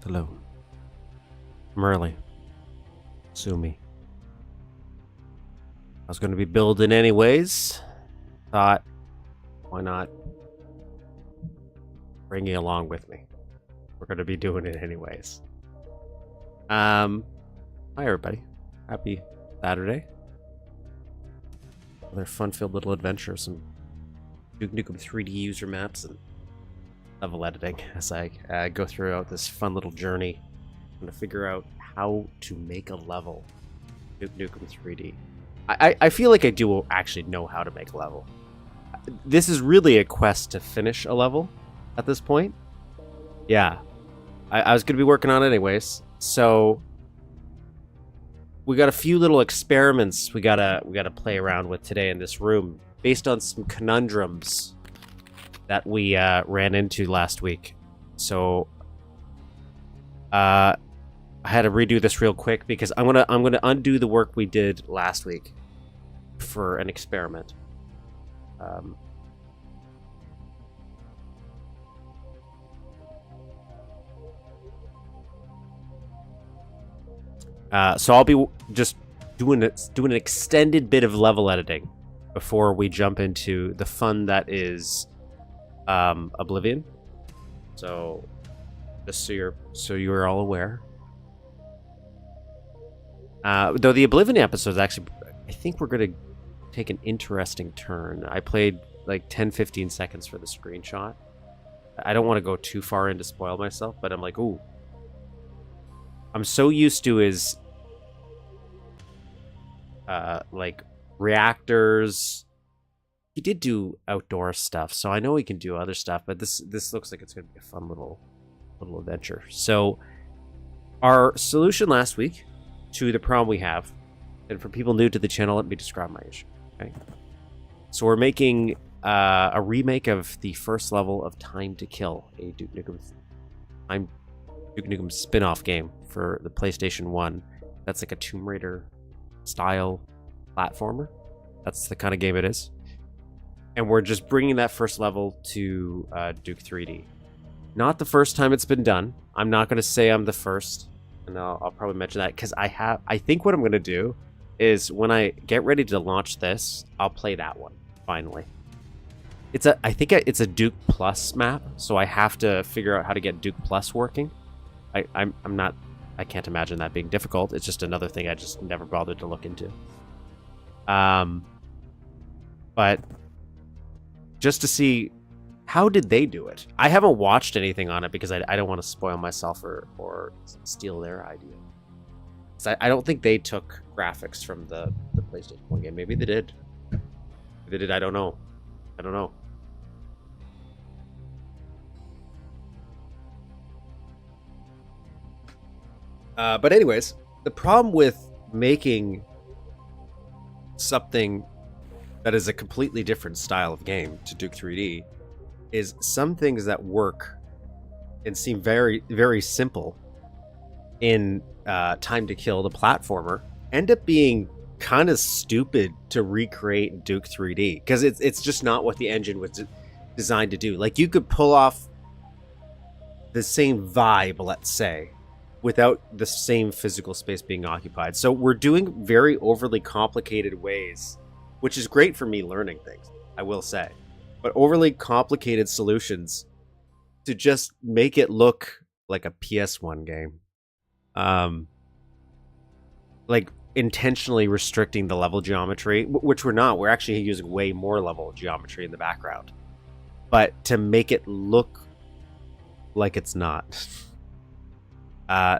Hello. I'm early. Sue me. I was going to be building anyways. Thought, why not bring you along with me? We're going to be doing it anyways. Hi everybody. Happy Saturday. Another fun-filled little adventure. Some Duke Nukem 3D user maps and level editing as I go throughout this fun little journey. I'm going to figure out how to make a level. Duke Nukem 3D. I feel like I do actually know how to make a level. This is really a quest to finish a level at this point. Yeah. I was going to be working on it anyways. So we got a few little experiments we gotta play around with today in this room based on some conundrums that we ran into last week. So I had to redo this real quick because I'm gonna undo the work we did last week for an experiment. So I'll be just doing an extended bit of level editing before we jump into the fun that is Oblivion. So just so you're all aware. Though the Oblivion episode is actually, I think we're gonna take an interesting turn. I played like 10-15 seconds for the screenshot. I don't want to go too far in to spoil myself, but I'm like, ooh. I'm so used to his like reactors. He did do outdoor stuff, so I know he can do other stuff, but this looks like it's gonna be a fun little adventure. So our solution last week to the problem we have, and for people new to the channel, let me describe my issue. Okay. So we're making a remake of the first level of Time to Kill, a Duke Nukem spin-off game for the PlayStation 1. That's like a Tomb Raider style platformer. That's the kind of game it is. And we're just bringing that first level to Duke 3D. Not the first time it's been done. I'm not going to say I'm the first, and I'll probably mention that because I think what I'm going to do is when I get ready to launch this, I'll play that one finally. I think it's a Duke Plus map, so I have to figure out how to get Duke Plus working. I can't imagine that being difficult. It's just another thing I just never bothered to look into. But just to see how did they do it. I haven't watched anything on it because I don't want to spoil myself or steal their idea. So I don't think they took graphics from the PlayStation 1 game. Maybe they did. If they did, I don't know. But anyways, the problem with making something that is a completely different style of game to Duke 3D is some things that work and seem very, very simple in Time to Kill, the platformer, end up being kind of stupid to recreate Duke 3D because it's just not what the engine was designed to do. Like, you could pull off the same vibe, let's say, without the same physical space being occupied. So we're doing very overly complicated ways, which is great for me learning things, I will say, but overly complicated solutions to just make it look like a PS1 game. Like intentionally restricting the level geometry, which we're not. We're actually using way more level geometry in the background, but to make it look like it's not.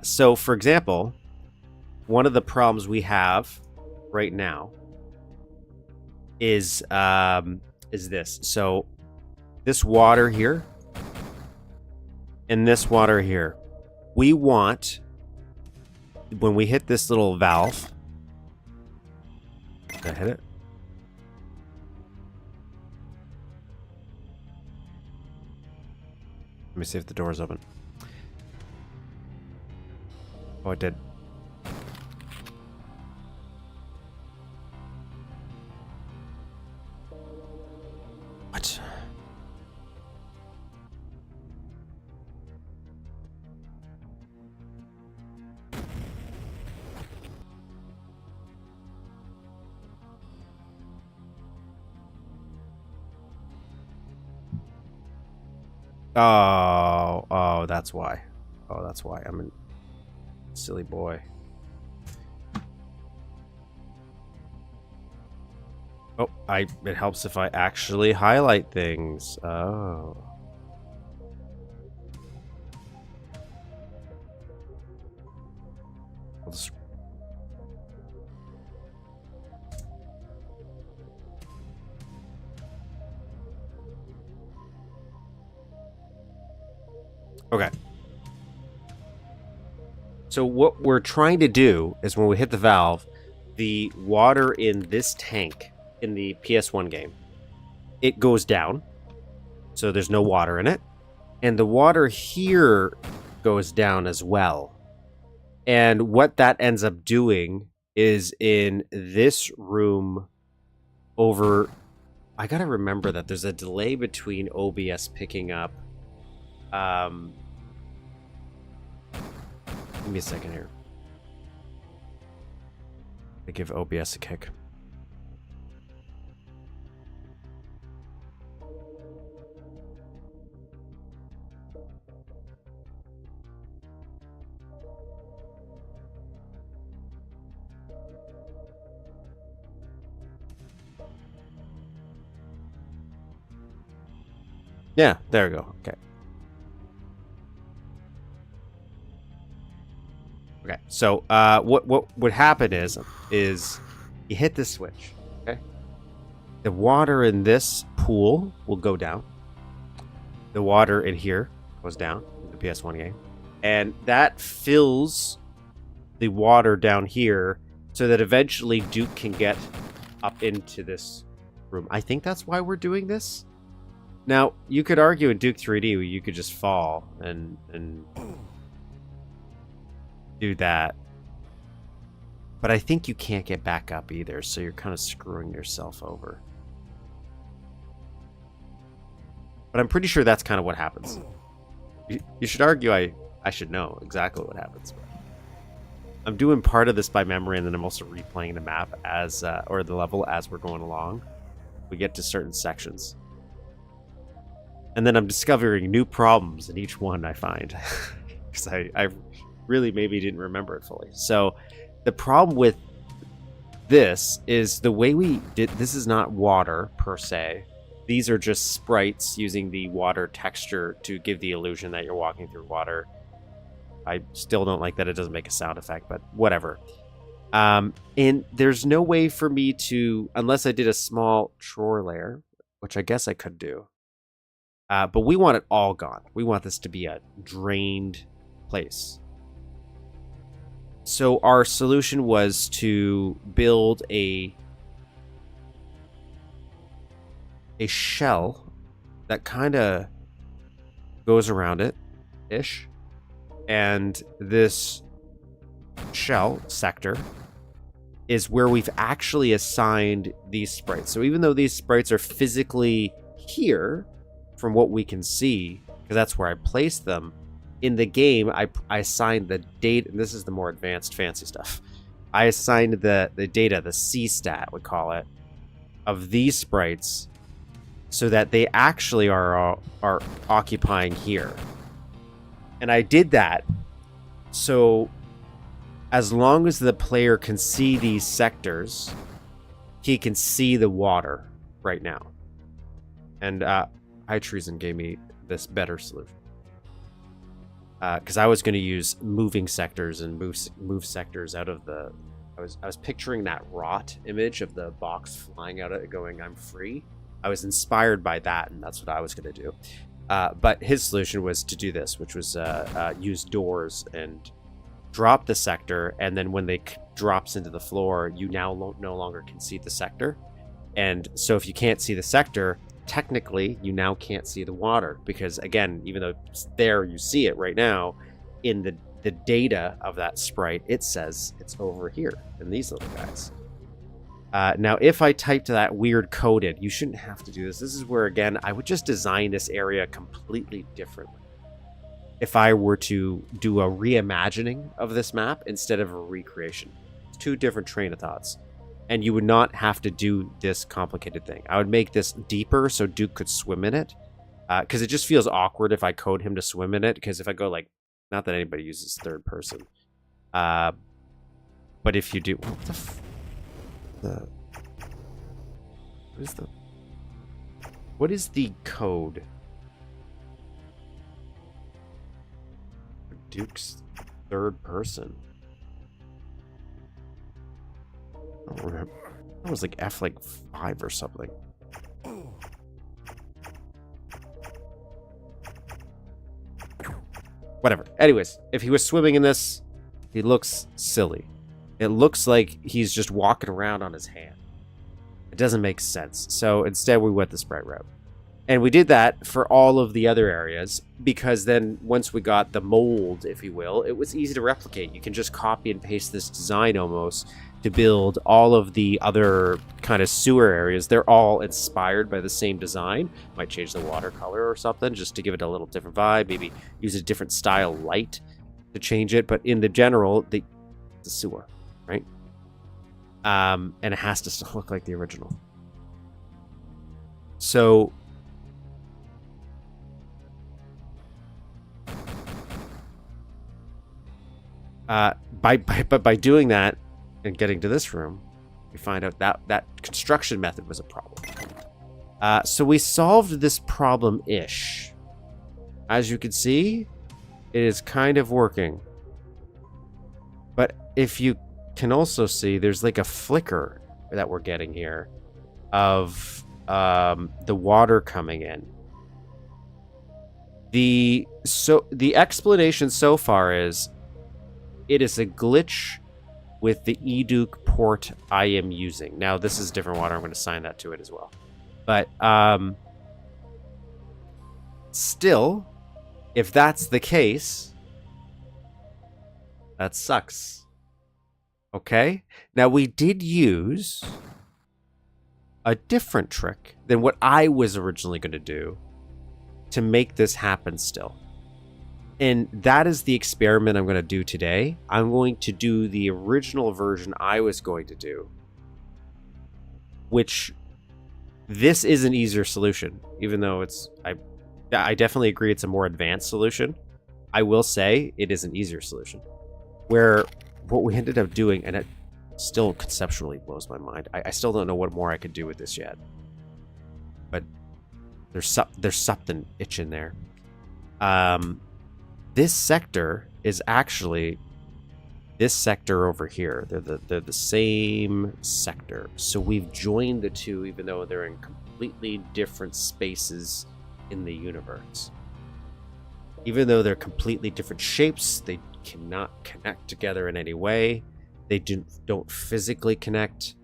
So for example, one of the problems we have right now is this. So this water here and this water here, we want, when we hit this little valve, did I hit it? Let me see if the door is open. Oh, it did. What? Oh, that's why. Oh, that's why. I'm a silly boy. Oh, it helps if I actually highlight things. Oh. I'll just... Okay. So what we're trying to do is when we hit the valve, the water in this tank in the PS1 game, it goes down. So there's no water in it. And the water here goes down as well. And what that ends up doing is in this room over... I gotta remember that there's a delay between OBS picking up... Give me a second here. I give OBS a kick. Yeah, there we go. Okay. Okay, so what would happen is you hit this switch, okay? The water in this pool will go down. The water in here goes down in the PS1 game. And that fills the water down here so that eventually Duke can get up into this room. I think that's why we're doing this. Now, you could argue in Duke 3D you could just fall and do that, but I think you can't get back up either, so you're kind of screwing yourself over. But I'm pretty sure that's kind of what happens. You should argue I should know exactly what happens. I'm doing part of this by memory, and then I'm also replaying the map as or the level as we're going along. We get to certain sections, and then I'm discovering new problems in each one I find because I really maybe didn't remember it fully. So the problem with this is the way we did this is not water per se. These are just sprites using the water texture to give the illusion that you're walking through water. I still don't like that it doesn't make a sound effect, but whatever. And there's no way for me to, unless I did a small drawer layer, which I guess I could do. But we want it all gone. We want this to be a drained place. So our solution was to build a shell that kind of goes around it-ish. And this shell sector is where we've actually assigned these sprites. So even though these sprites are physically here, from what we can see, because that's where I placed them, in the game, I assigned the data, and this is the more advanced fancy stuff. I assigned the data, the C stat, we call it, of these sprites, so that they actually are occupying here. And I did that so as long as the player can see these sectors, he can see the water right now. And High Treason gave me this better solution. Because I was going to use moving sectors and move sectors out of the... I was picturing that rot image of the box flying out of it going, I'm free. I was inspired by that, and that's what I was going to do. But his solution was to do this, which was use doors and drop the sector, and then when they drops into the floor, you now no longer can see the sector. And so if you can't see the sector, technically you now can't see the water, because again, even though it's there, you see it right now, in the data of that sprite, it says it's over here in these little guys. Now, if I typed that weird coded, you shouldn't have to do this. This is where, again, I would just design this area completely differently. If I were to do a reimagining of this map instead of a recreation. It's two different train of thoughts. And you would not have to do this complicated thing. I would make this deeper so Duke could swim in it. Because it just feels awkward if I code him to swim in it. Because if I go like, not that anybody uses third person, but if you do, what is the code? Duke's third person. I don't remember. It was like F5 or something. Whatever. Anyways, if he was swimming in this, he looks silly. It looks like he's just walking around on his hand. It doesn't make sense. So instead we went the sprite route. And we did that for all of the other areas because then once we got the mold, if you will, it was easy to replicate. You can just copy and paste this design almost to build all of the other kind of sewer areas. They're all inspired by the same design. Might change the watercolor or something just to give it a little different vibe. Maybe use a different style light to change it. But in the general, the sewer, right? And it has to still look like the original. So by doing that and getting to this room, we find out that that construction method was a problem. So we solved this problem-ish. As you can see, it is kind of working. But if you can also see, there's like a flicker that we're getting here of the water coming in. The explanation so far is it is a glitch with the eDuke port I am using. Now, this is different water. I'm going to assign that to it as well. But still, if that's the case, that sucks. Okay? Now, we did use a different trick than what I was originally going to do to make this happen still. And that is the experiment I'm going to do today. I'm going to do the original version I was going to do, which this is an easier solution, even though it's, I definitely agree it's a more advanced solution. I will say it is an easier solution. Where what we ended up doing, and it still conceptually blows my mind. I still don't know what more I could do with this yet. But there's something itching there. This sector is actually this sector over here. They're the same sector. So we've joined the two, even though they're in completely different spaces in the universe. Even though they're completely different shapes, they cannot connect together in any way. They don't physically connect.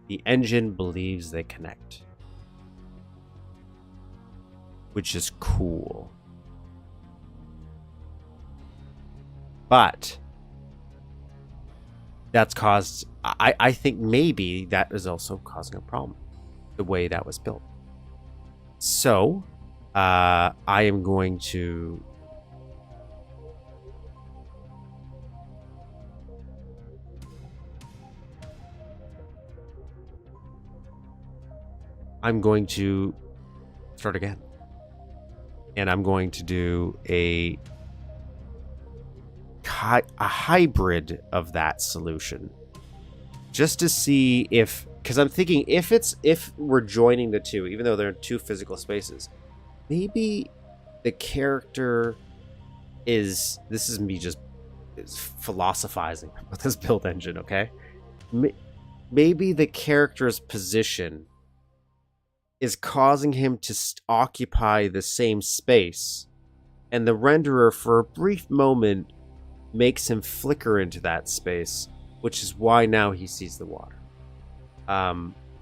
The engine believes they connect, which is cool. But that's caused, I think maybe that is also causing a problem, the way that was built. So, I am going to start again. And I'm going to do a hybrid of that solution, just to see if, because I'm thinking if we're joining the two, even though they're in two physical spaces, maybe the character is, this is me just philosophizing with this build engine, okay? Maybe the character's position is causing him to occupy the same space, and the renderer for a brief moment makes him flicker into that space, which is why now he sees the water.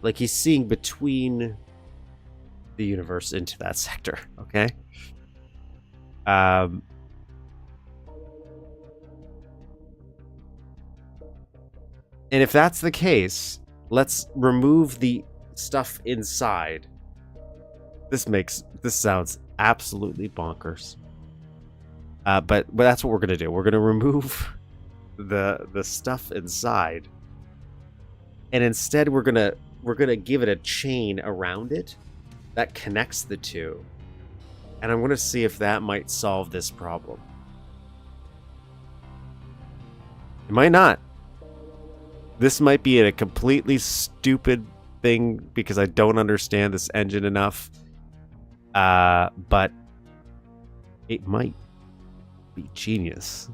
Like he's seeing between the universe into that sector, okay? And if that's the case, let's remove the stuff inside. This sounds absolutely bonkers. But that's what we're gonna do. We're gonna remove the stuff inside, and instead we're gonna give it a chain around it that connects the two. And I'm going to see if that might solve this problem. It might not. This might be a completely stupid thing because I don't understand this engine enough. But it might be genius.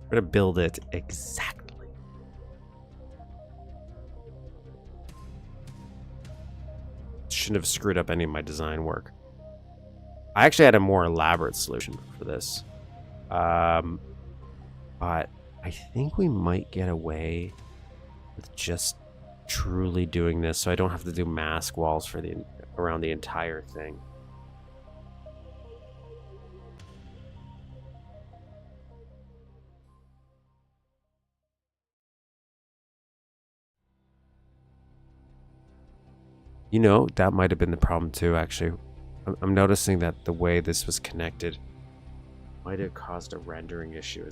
We're going to build it exactly. Shouldn't have screwed up any of my design work. I actually had a more elaborate solution for this. But I think we might get away with just truly doing this so I don't have to do mask walls for around the entire thing. You know, that might have been the problem too, actually. I'm noticing that the way this was connected might have caused a rendering issue.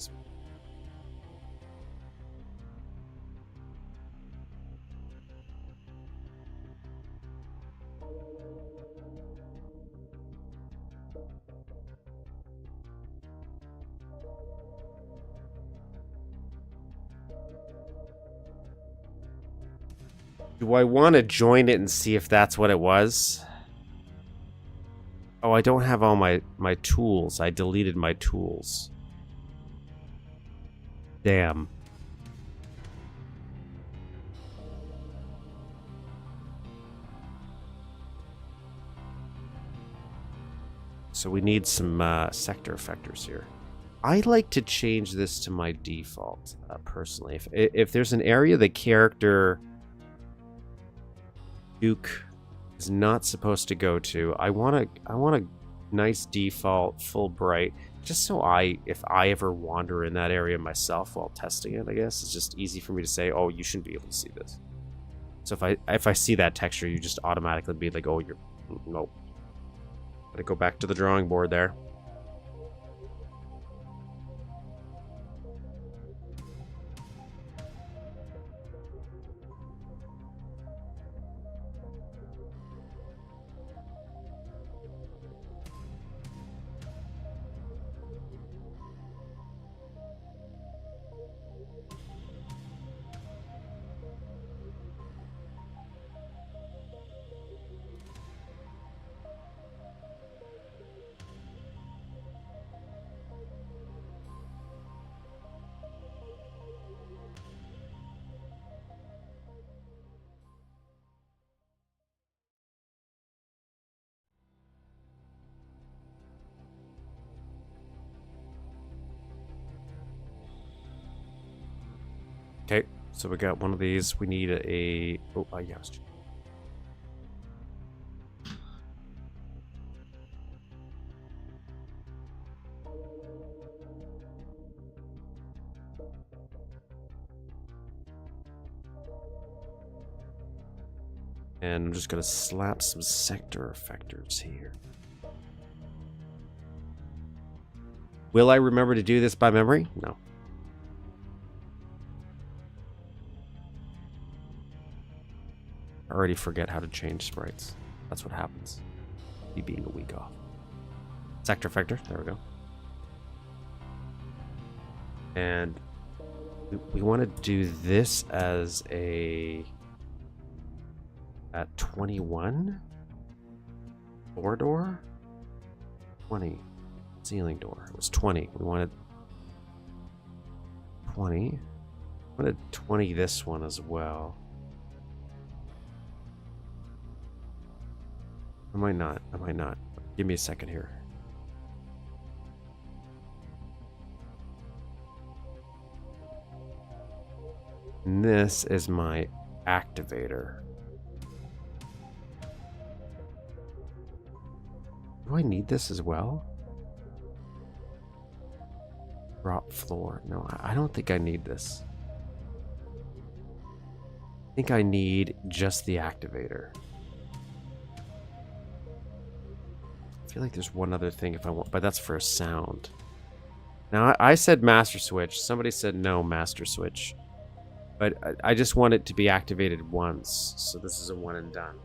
Do I want to join it and see if that's what it was? Oh, I don't have all my tools. I deleted my tools. Damn. So we need some sector effectors here. I like to change this to my default, personally. If there's an area the character Duke is not supposed to go to, I want a nice default full bright, just so if I ever wander in that area myself while testing it, I guess it's just easy for me to say, oh, you shouldn't be able to see this. So if I see that texture, you just automatically be like, oh, you're nope. Gotta go back to the drawing board there. Okay, so we got one of these. We need a... Oh, yes. And I'm just going to slap some sector effectors here. Will I remember to do this by memory? No. I already forget how to change sprites. That's what happens. Me being a week off. Sector effector. There we go. And we want to do this as a... At 21? Floor door? 20. Ceiling door. It was 20. We wanted 20. I wanted 20 this one as well. I might not. I might not. Give me a second here. And this is my activator. Do I need this as well? Drop floor. No, I don't think I need this. I think I need just the activator. I feel like there's one other thing if I want, but that's for a sound. Now, I said master switch. Somebody said no master switch. But I just want it to be activated once. So this is a one and done.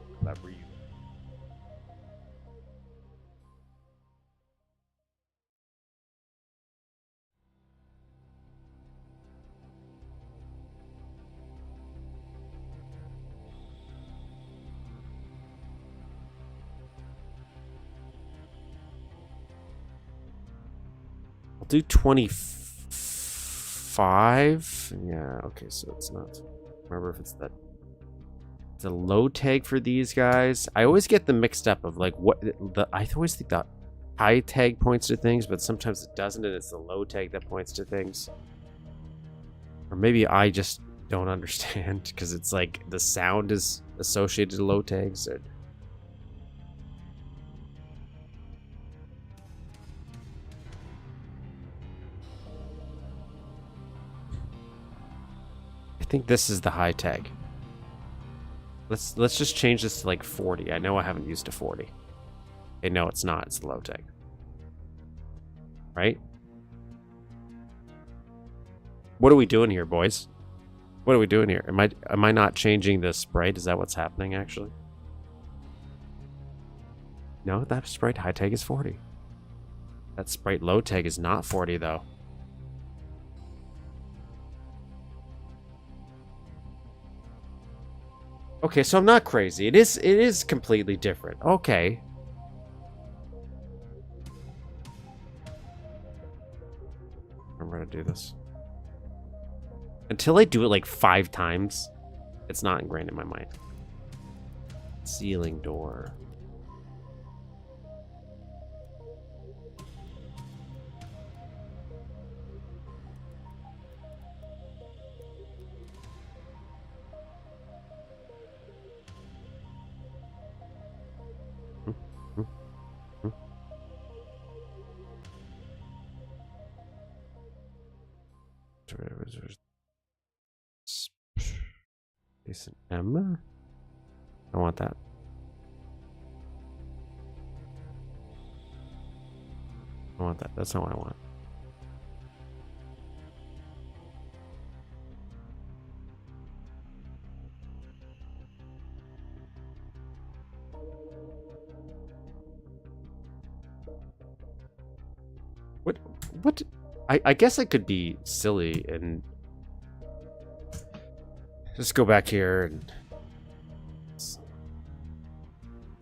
I'll do 25. Yeah, okay, so it's not. Remember if it's that. It's a low tag for these guys. I always get them mixed up of like what I always think that high tag points to things, but sometimes it doesn't, and it's the low tag that points to things. Or maybe I just don't understand because it's like the sound is associated to low tags. I think this is the high tag. Let's just change this to like 40. I know I haven't used a 40. Okay, no, it's not. It's the low tag. Right? What are we doing here, boys? What are we doing here? Am I not changing the sprite? Is that what's happening actually? No, that sprite high tag is 40. That sprite low tag is not 40 though. Okay, so I'm not crazy. It is completely different. Okay. I'm gonna do this. Until I do it like 5 times, it's not ingrained in my mind. Ceiling door. Decent M. I want that. I want that. That's not what I want. What? I guess I could be silly and just go back here and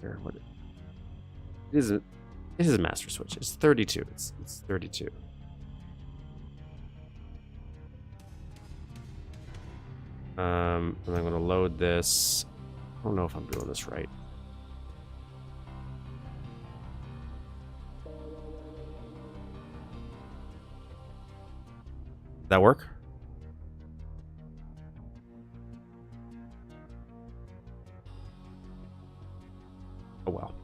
here. What? It is a master switch. It's 32. It's 32. And I'm gonna load this. I don't know if I'm doing this right. Did that work? Oh well.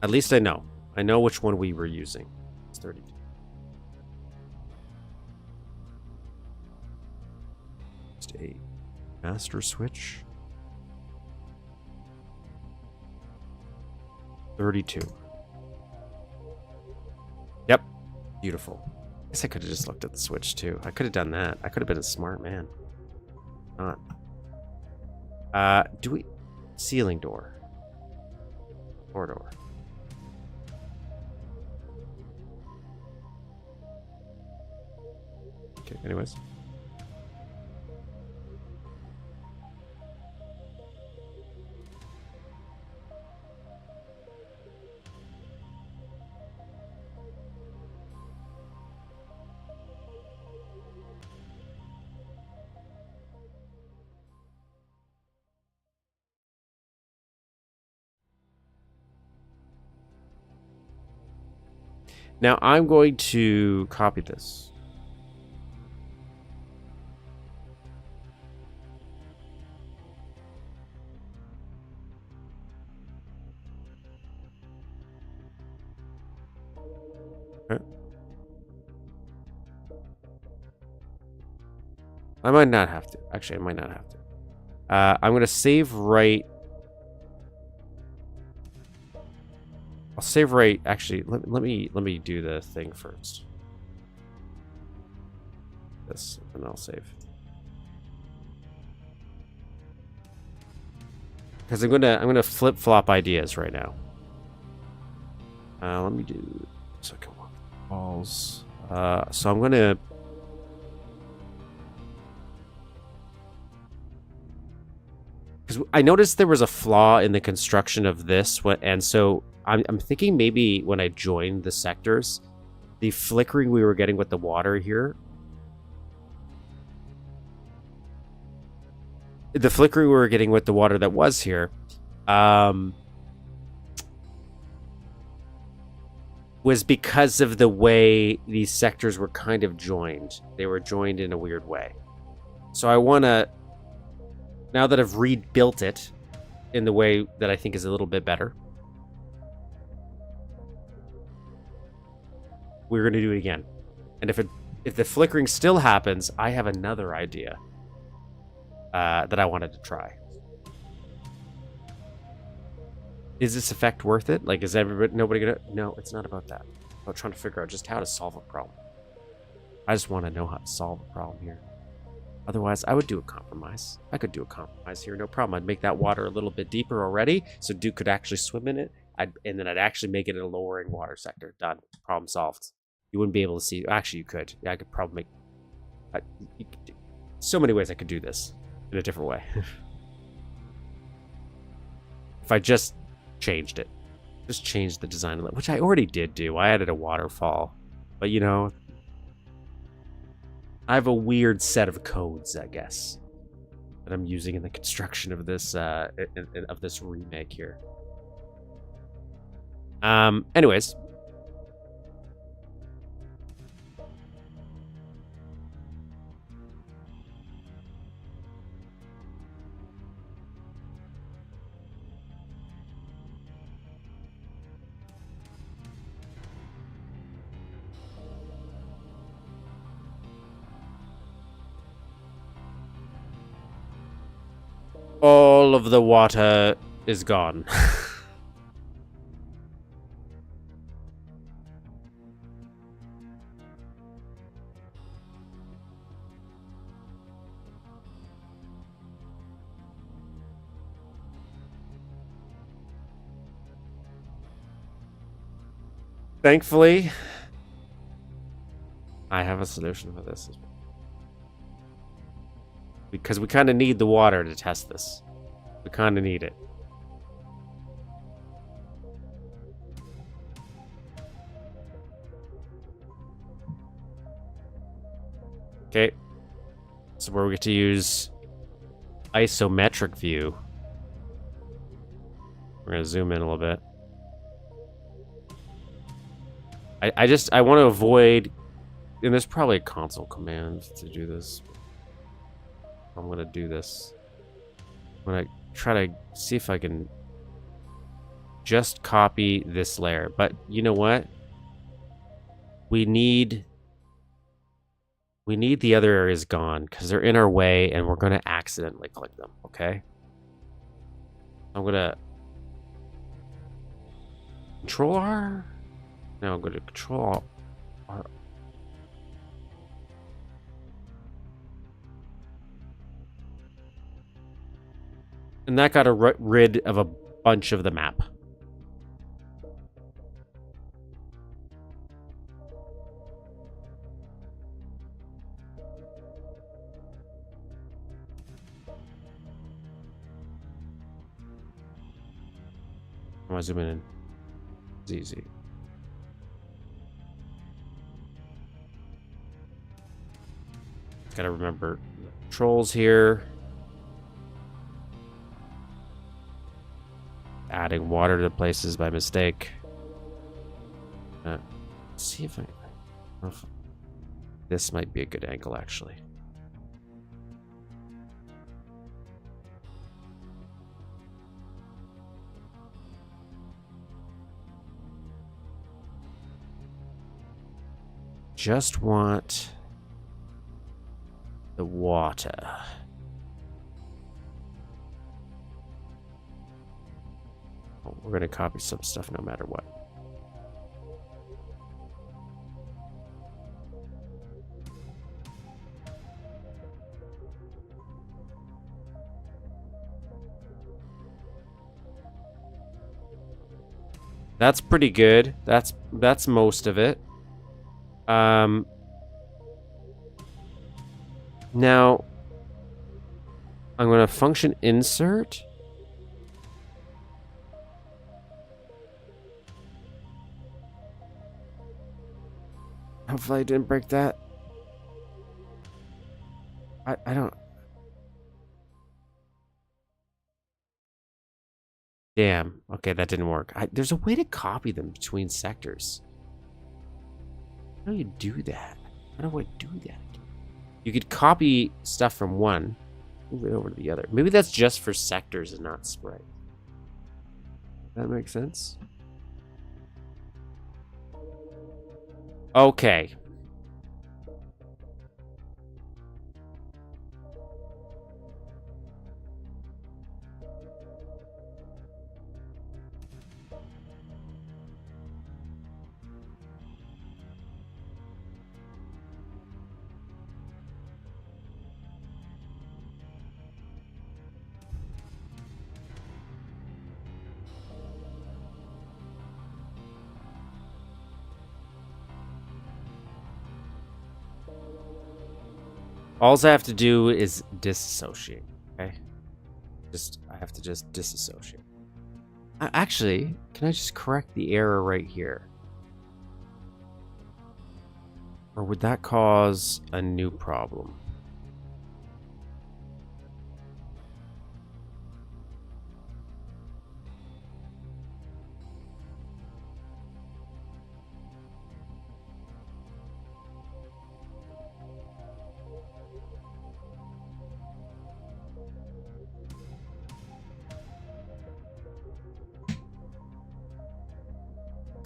At least I know. I know which one we were using. It's 32. Just a master switch. 32. Yep. Beautiful. I guess I could have just looked at the switch too. I could have done that. I could have been a smart man. Not. Do we... Ceiling door. Corridor. Okay, anyways. Now I'm going to copy this. Okay. I might not have to. Actually, I might not have to. I'm gonna save right. I'll save right. Actually, let me do the thing first. This, and I'll save. Because I'm gonna flip flop ideas right now. Let me do. So come on, balls. So I'm gonna. Because I noticed there was a flaw in the construction of this, and so I'm thinking maybe when I joined the sectors, the flickering we were getting with the water here, the flickering we were getting with the water that was here, was because of the way these sectors were kind of joined. They were joined in a weird way. So I want to, now that I've rebuilt it in the way that I think is a little bit better, we're going to do it again. And if the flickering still happens, I have another idea that I wanted to try. Is this effect worth it? Like, is nobody gonna? No, it's not about that. It's about trying to figure out just how to solve a problem. I just want to know how to solve a problem here. Otherwise, I would do a compromise. I could do a compromise here, no problem. I'd make that water a little bit deeper already, so Duke could actually swim in it. And then I'd actually make it a lowering water sector. Done. Problem solved. You wouldn't be able to see. Actually, you could. Yeah, I could probably make. So many ways I could do this in a different way. If I just changed it. Just changed the design of it, which I already did do. I added a waterfall. But, you know, I have a weird set of codes, I guess, that I'm using in the construction of this remake here. Anyways. All of the water is gone. Thankfully, I have a solution for this. Because we kind of need the water to test this. We kind of need it. Okay. So where we get to use isometric view. We're going to zoom in a little bit. I want to avoid, and there's probably a console command to do this. I'm going to do this. I'm going to try to see if I can just copy this layer. But you know what? We need the other areas gone because they're in our way and we're going to accidentally click them, okay? I'm going to Control R? No, I'm going to Control R. And that got rid of a bunch of the map. I'm gonna zoom in. It's easy. Gotta remember the controls here. Adding water to places by mistake. Let's see if this might be a good angle, actually. Just want the water. Oh, we're going to copy some stuff no matter what. That's pretty good. That's most of it. Now I'm going to function insert. Hopefully I didn't break that. I don't. Damn. Okay, that didn't work. There's a way to copy them between sectors. How do you do that? How do I do that? You could copy stuff from one, move it over to the other. Maybe that's just for sectors and not sprites. That makes sense? Okay. All I have to do is disassociate, okay? I have to just disassociate. Actually, can I just correct the error right here? Or would that cause a new problem?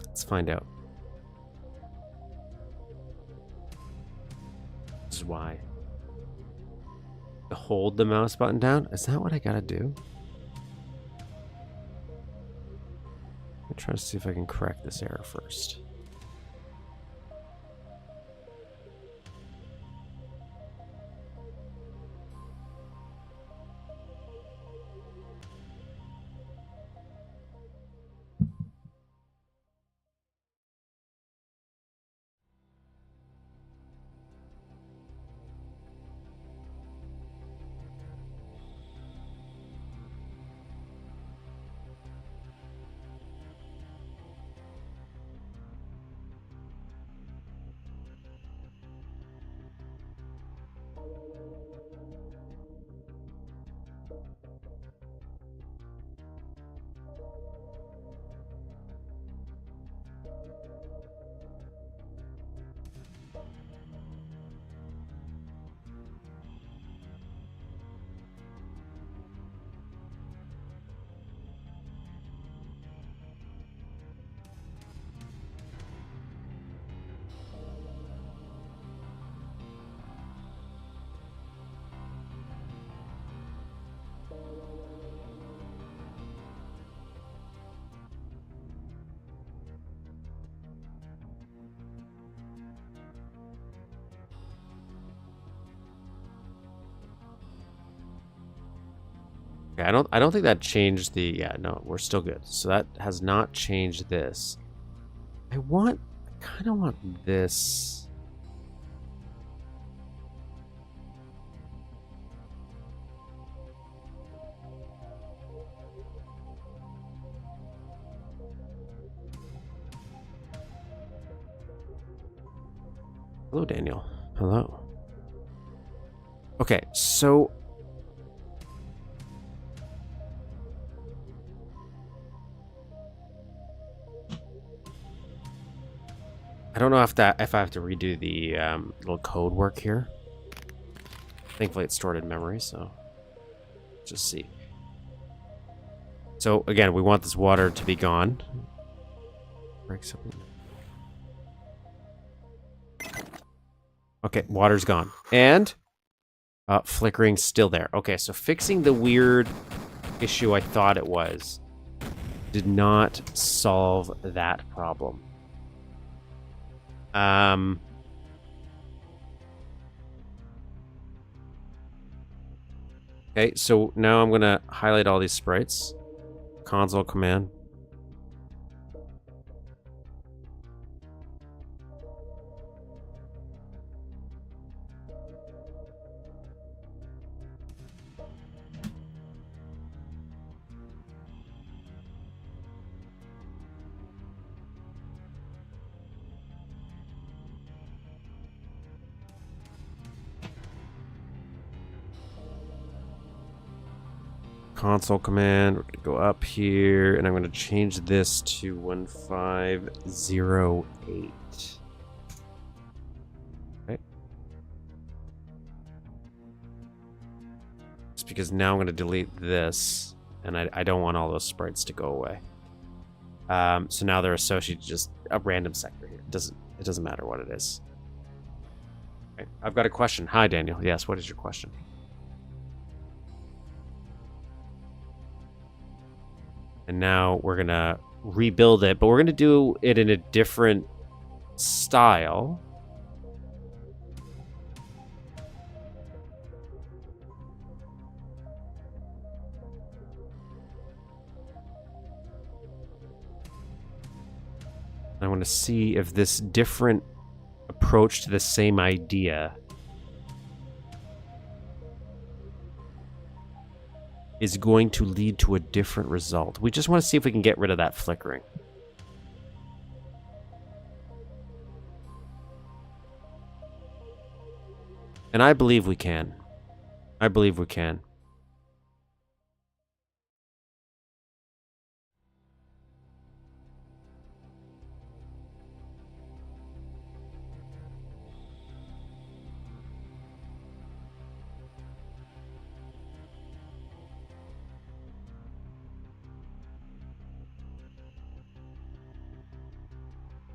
Let's find out. This is why. Hold the mouse button down? Is that what I gotta do? I'll try to see if I can correct this error first. Okay, I don't think that changed the, yeah, no, we're still good. So that has not changed this. I kind of want this. Hello, Daniel. Hello. Okay, so I don't know if I have to redo the little code work here. Thankfully, it's stored in memory, so just see. So again, we want this water to be gone. Break something. Okay, water's gone, and Flickering still there. Okay, so fixing the weird issue I thought it was did not solve that problem. Okay, so now I'm gonna highlight all these sprites. Console command. Console command. We're going to go up here, and I'm going to change this to 1508. Okay. Just because now I'm going to delete this, and I don't want all those sprites to go away. So now they're associated to just a random sector here. It doesn't matter what it is. Okay. I've got a question. Hi, Daniel. Yes, what is your question? And now we're going to rebuild it, but we're going to do it in a different style. I want to see if this different approach to the same idea is going to lead to a different result. We just want to see if we can get rid of that flickering. And I believe we can. I believe we can.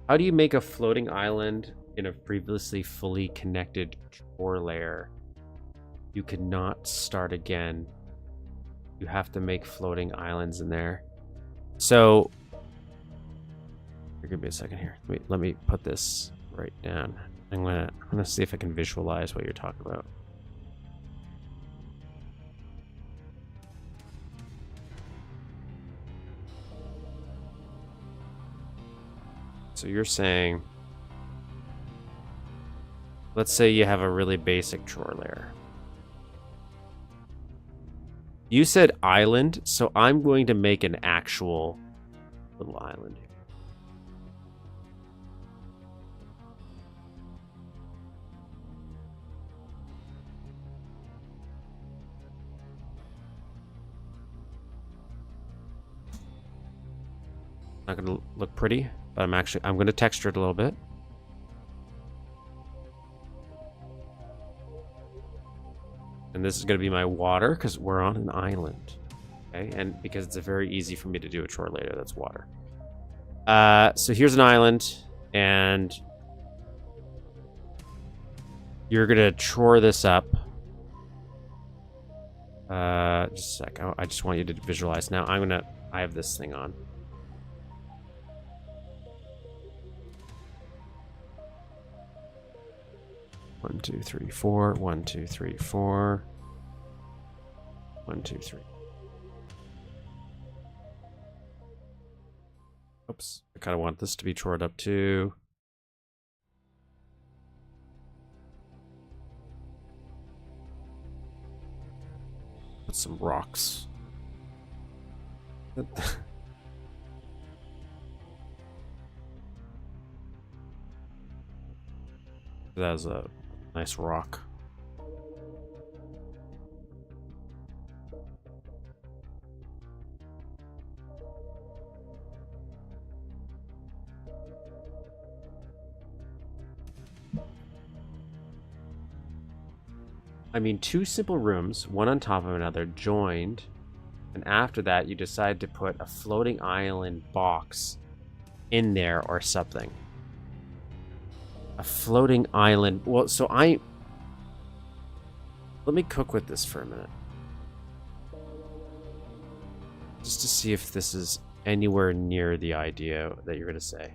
How do you make a floating island in a previously fully connected core layer? You cannot start again. You have to make floating islands in there. So, give me a second here. Let me put this right down. I'm gonna see if I can visualize what you're talking about. So you're saying, let's say you have a really basic chore layer. You said island, so I'm going to make an actual little island. Not gonna look pretty, but I'm gonna texture it a little bit. And this is gonna be my water because we're on an island. Okay, and because it's very easy for me to do a chore later, that's water. So here's an island, and you're gonna chore this up. Just a sec. I just want you to visualize now. I have this thing on. One, two, three, four. 1, 2, 3, 4. 1, 2, 3. Oops. I kind of want this to be chored up too. Put some rocks. That was a nice rock. I mean, 2 simple rooms, one on top of another, joined, and after that you decide to put a floating island box in there or something. A floating island. Well, so let me cook with this for a minute. Just to see if this is anywhere near the idea that you're going to say.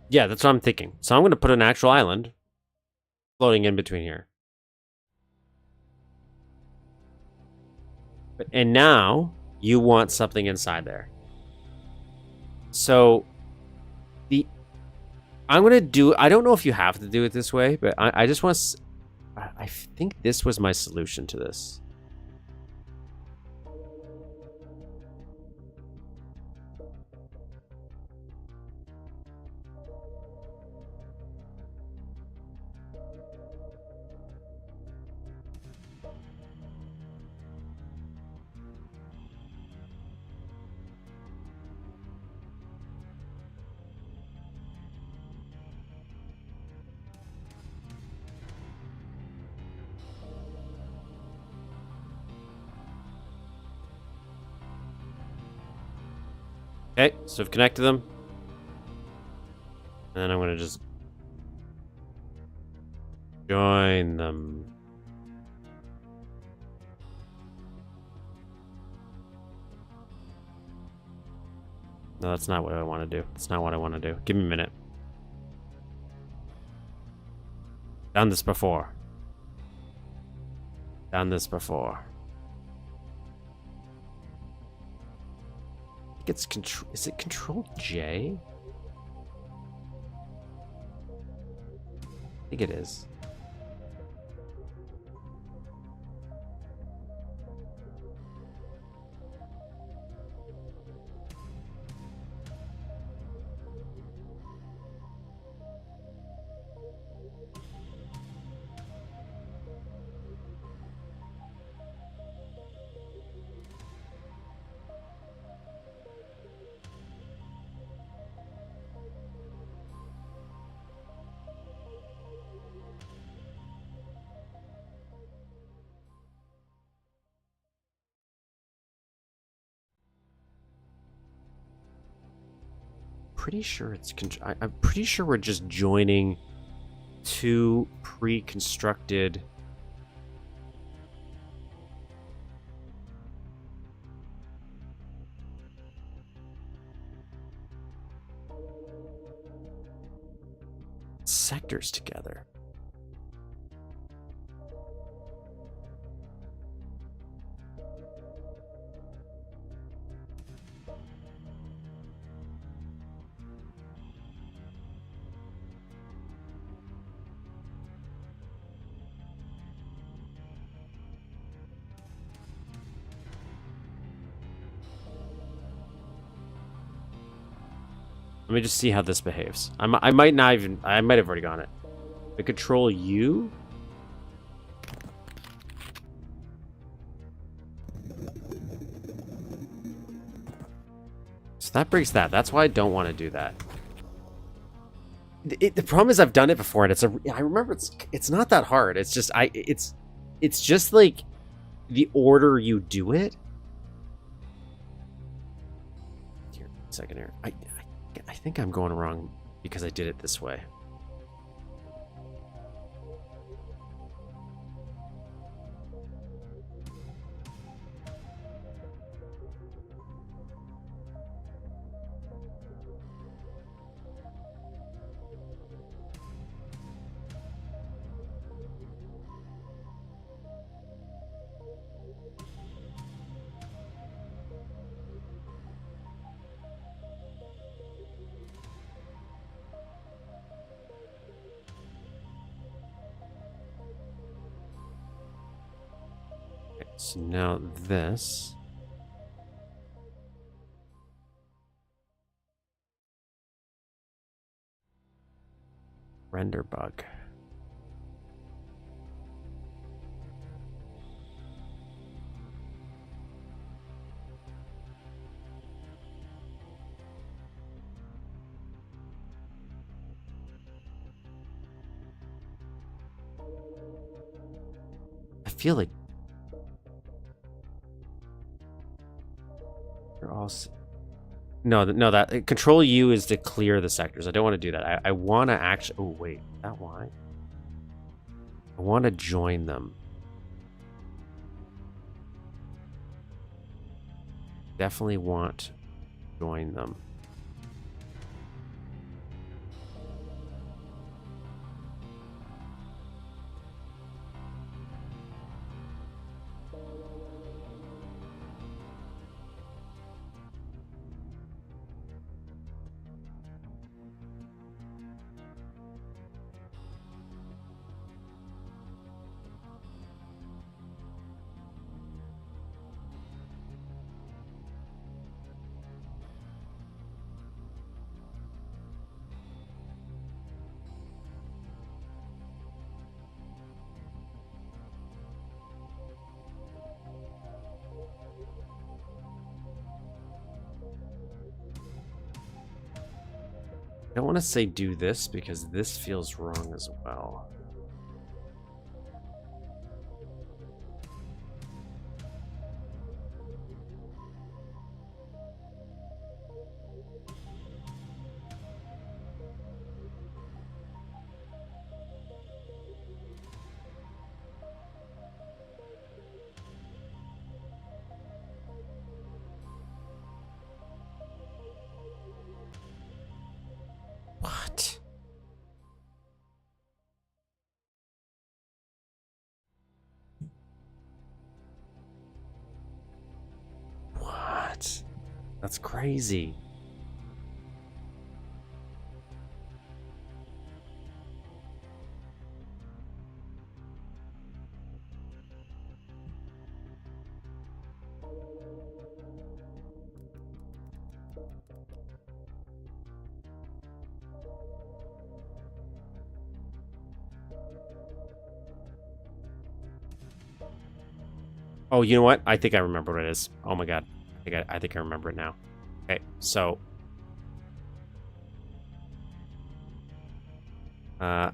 Yeah, that's what I'm thinking. So I'm going to put an actual island floating in between here. And now you want something inside there. So I'm going to do, I don't know if you have to do it this way, but I just want to, I think this was my solution to this. Okay, so I've connected them. And then I'm going to just join them. No, that's not what I want to do. That's not what I want to do. Give me a minute. Done this before. Done this before. I think it's control. Is it Control J? I think it is. Pretty sure it's I'm pretty sure we're just joining two pre-constructed sectors together. Let me just see how this behaves. I might not even... I might have already gone it. I control you? So that breaks that. That's why I don't want to do that. The problem is I've done it before, and I remember it's not that hard. It's just it's just like the order you do it. Here, second here. I think I'm going wrong because I did it this way. So now this. Render bug. I feel like they're all. No, that Control U is to clear the sectors. I don't want to do that. I want to actually. Oh wait, is that why? I want to join them. Definitely want to join them. I don't want to say do this because this feels wrong as well. What? What? That's crazy. Oh, you know what? I think I remember what it is. Oh my god. I think I remember it now. Okay, so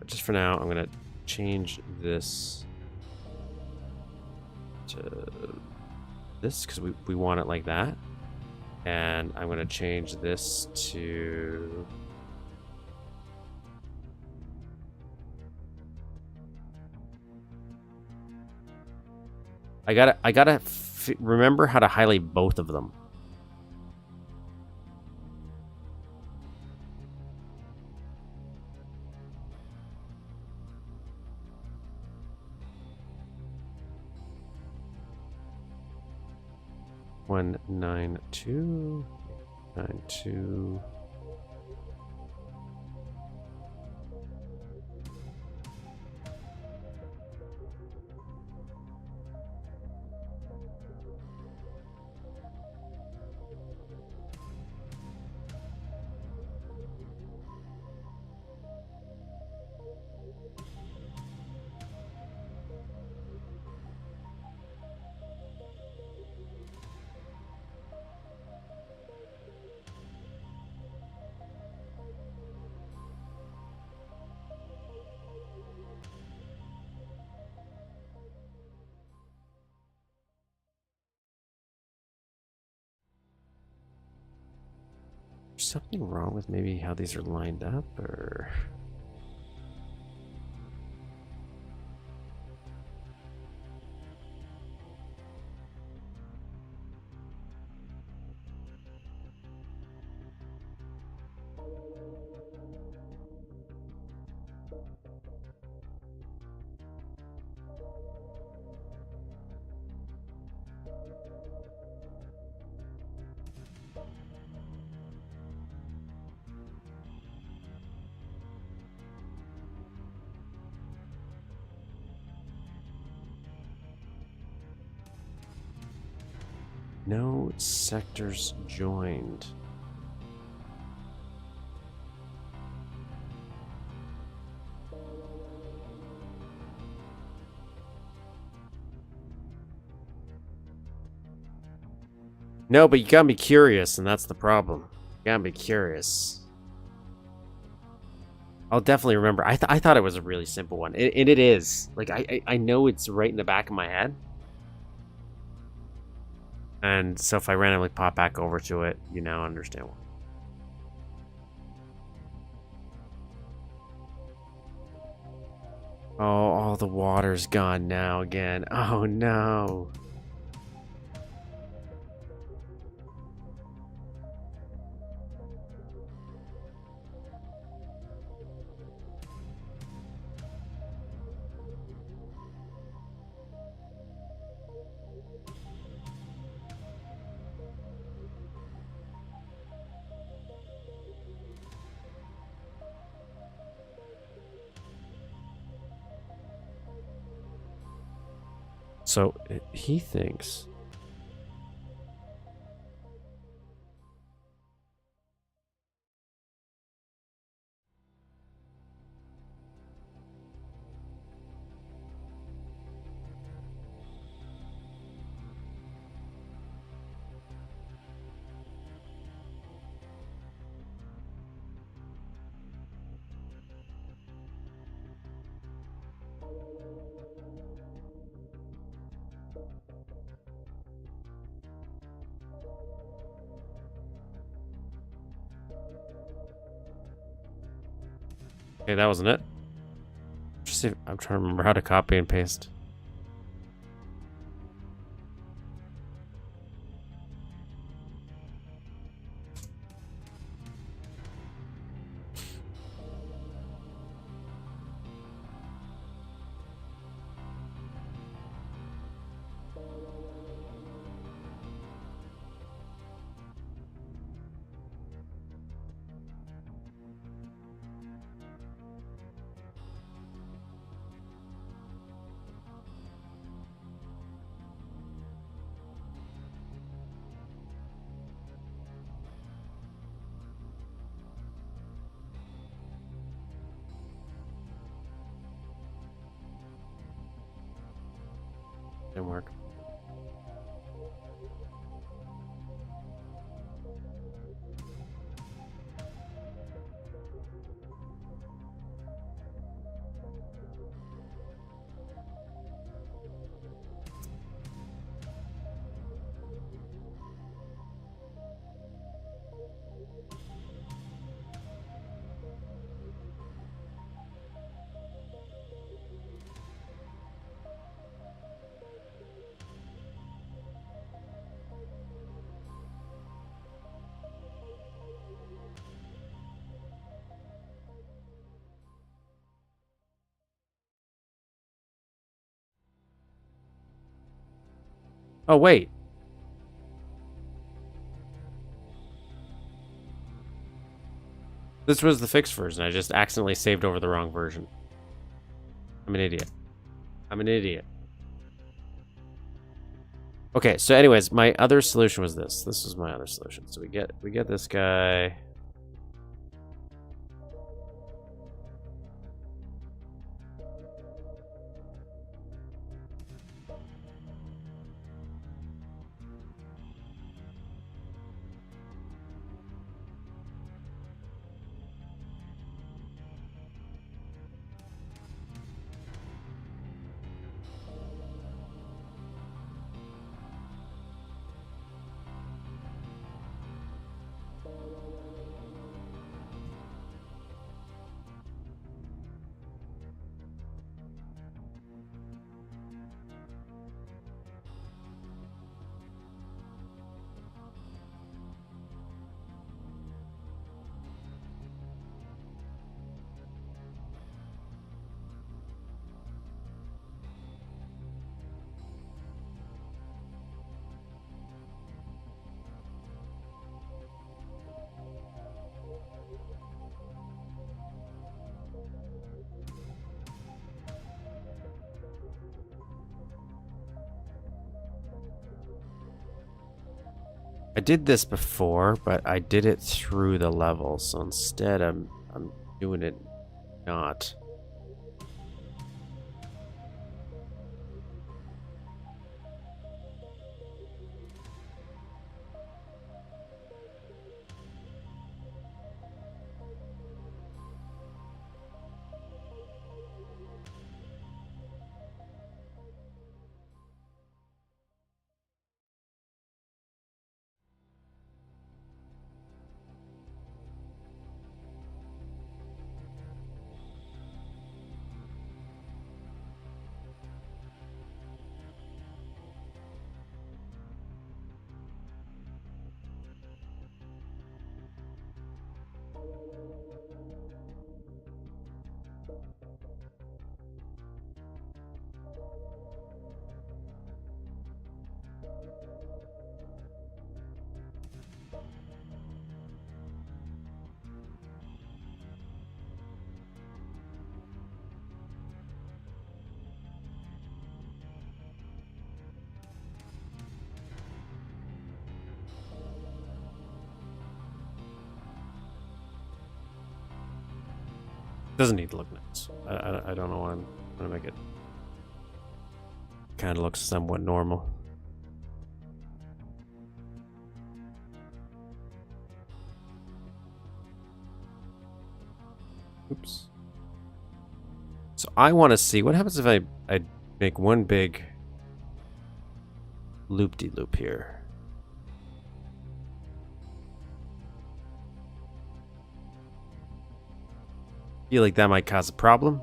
just for now, I'm gonna change this to this because we want it like that. And I'm gonna change this to I gotta remember how to highlight both of them. One 9 2 9 2. There's something wrong with maybe how these are lined up, or No sectors joined. No, but you gotta be curious, and that's the problem. You gotta be curious. I'll definitely remember. I thought it was a really simple one, and it is. Like I know it's right in the back of my head, and so if I randomly pop back over to it, you now understand why. Oh, all the water's gone now again. Oh no. So he thinks. Okay, that wasn't it. I'm trying to remember how to copy and paste. Didn't work. Oh, wait. This was the fixed version. I just accidentally saved over the wrong version. I'm an idiot. I'm an idiot. Okay, so anyways, my other solution was this. This was my other solution. So we get this guy. I did this before, but I did it through the level, so instead I'm doing it not. Doesn't need to look nice. I don't know why I'm gonna make it. Kind of looks somewhat normal. Oops. So I want to see what happens if I make one big loop-de-loop here. Feel like that might cause a problem.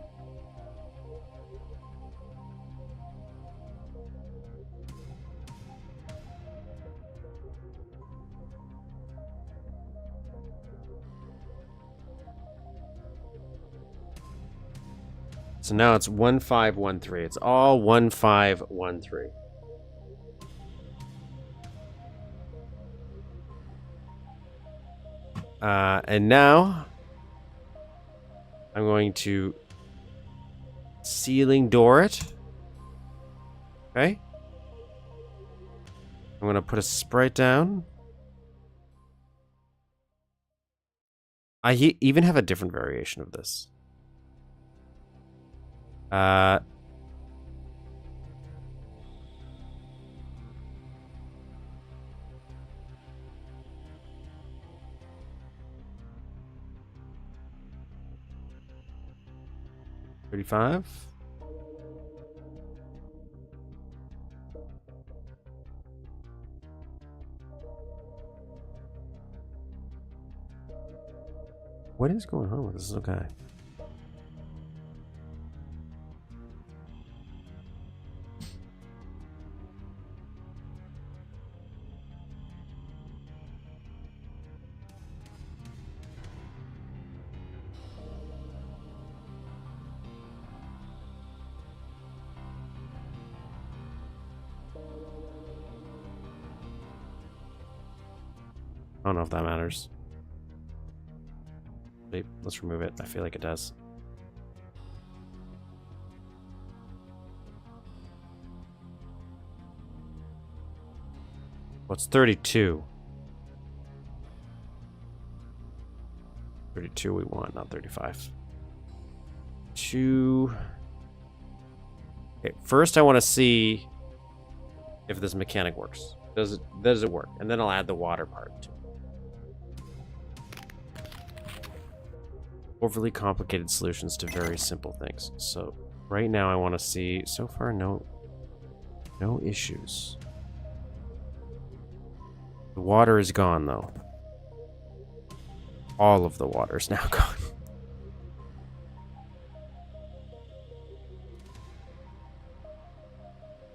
So now it's 1513. It's all 1513. And now I'm going to ceiling door it. Okay. I'm going to put a sprite down. I even have a different variation of this. 35. What is going on with this little guy? I don't know if that matters. Wait, let's remove it. I feel like it does. What's 32? 32 we want, not 35. 2. Okay, first I want to see if this mechanic works. Does it work? And then I'll add the water part to it. Overly complicated solutions to very simple things. So right now I want to see, so far no issues. The water is gone though. All of the water is now gone.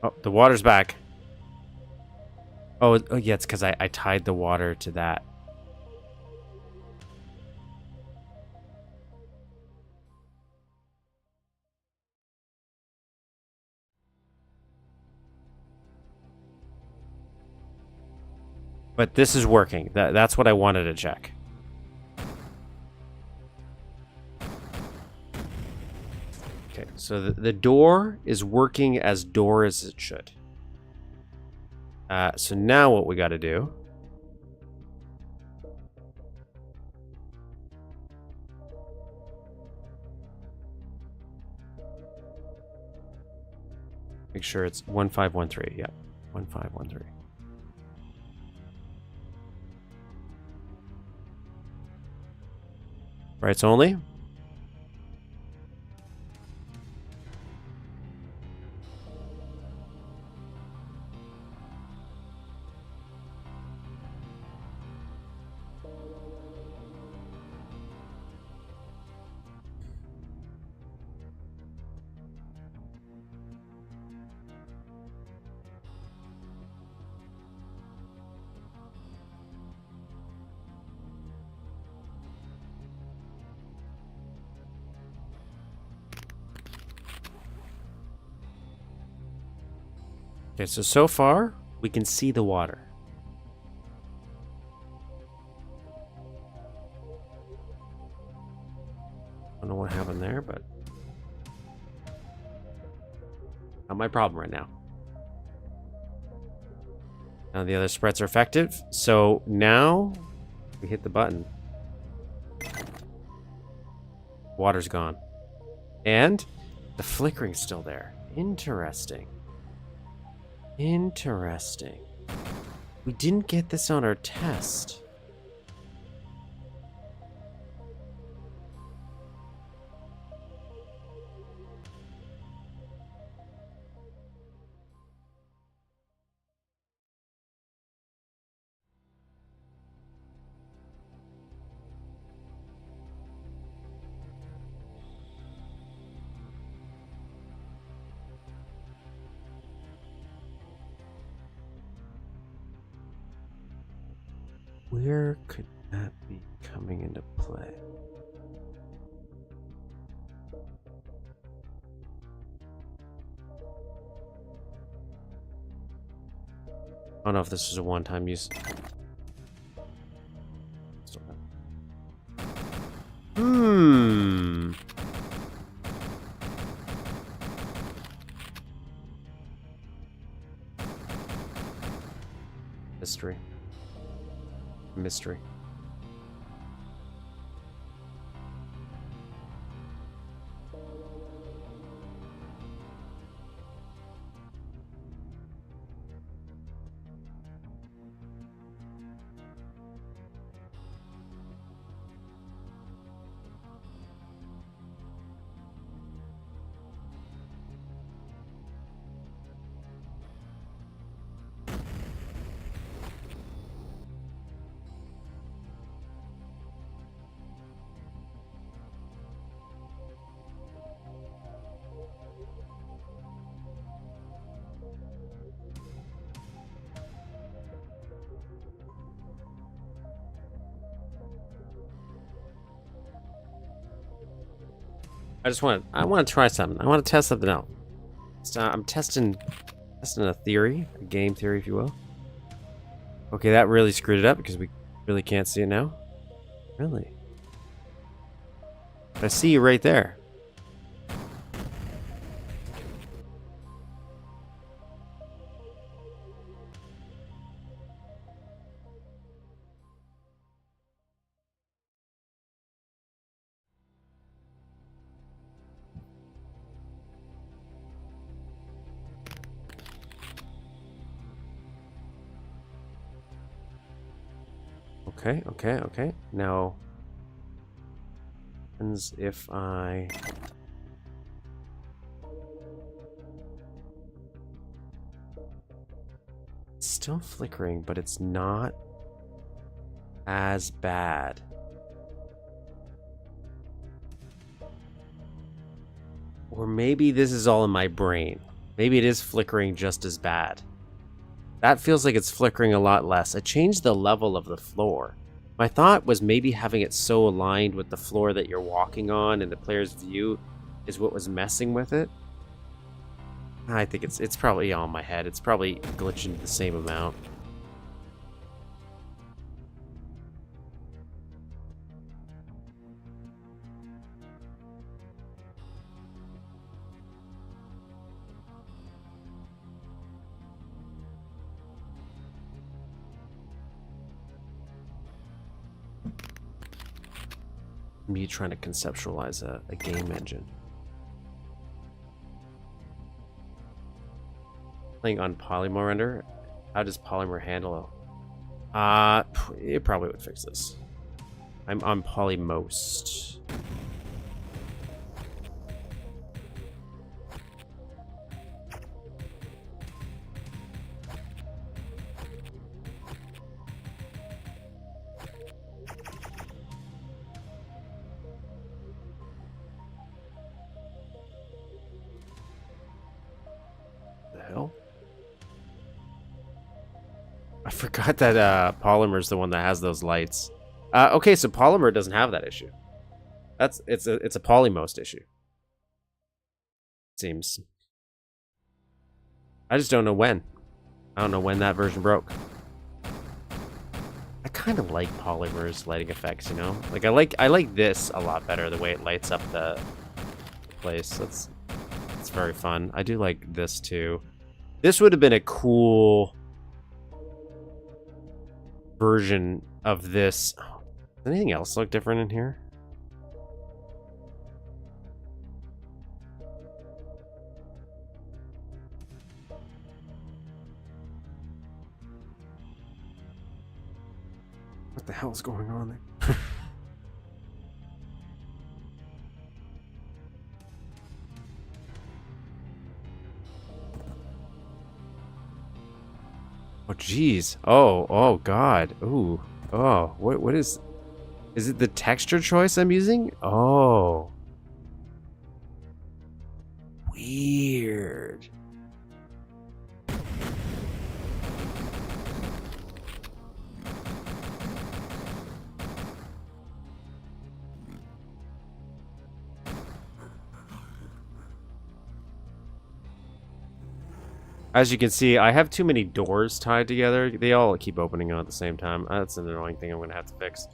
Oh, the water's back. Oh yeah, it's because I tied the water to that. But this is working. That's what I wanted to check. Okay, so the door is working as door as it should. So now what we got to do Make sure it's 1513. Yep, 1513. Sprites only. Okay, so far, we can see the water. I don't know what happened there, but not my problem right now. Now the other sprites are effective, so now we hit the button. Water's gone. And the flickering's still there. Interesting. Interesting. We didn't get this on our test. Where could that be coming into play? I don't know if this is a one-time use. Mystery. Mystery. I want to try something. I want to test something out. So I'm testing a theory, a game theory, if you will. Okay, that really screwed it up because we really can't see it now. Really? I see you right there. Okay. Now, if I... It's still flickering, but it's not as bad. Or maybe this is all in my brain. Maybe it is flickering just as bad. That feels like it's flickering a lot less. I changed the level of the floor. My thought was maybe having it so aligned with the floor that you're walking on and the player's view is what was messing with it. I think it's probably all in my head. It's probably glitching the same amount. Me trying to conceptualize a game engine. Playing on polymer render. How does polymer handle? It probably would fix this. I'm on polymost. The hell? I forgot that Polymer is the one that has those lights. Okay, so Polymer doesn't have that issue. It's a polymost issue. Seems. I just don't know when. I don't know when that version broke. I kind of like Polymer's lighting effects, you know? Like I like this a lot better, the way it lights up the place. It's very fun. I do like this too. This would have been a cool version of this. Does anything else look different in here? What the hell's going on there? Oh jeez. Oh god. Ooh. Oh, what is it the texture choice I'm using? Oh. Weird. As you can see, I have too many doors tied together. They all keep opening at the same time. That's an annoying thing I'm going to have to fix.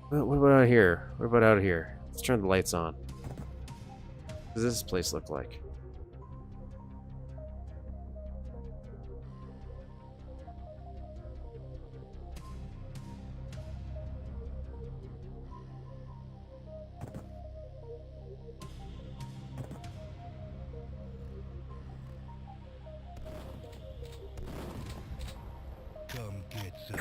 What about out here? What about out here? Let's turn the lights on. What does this place look like? Come get some.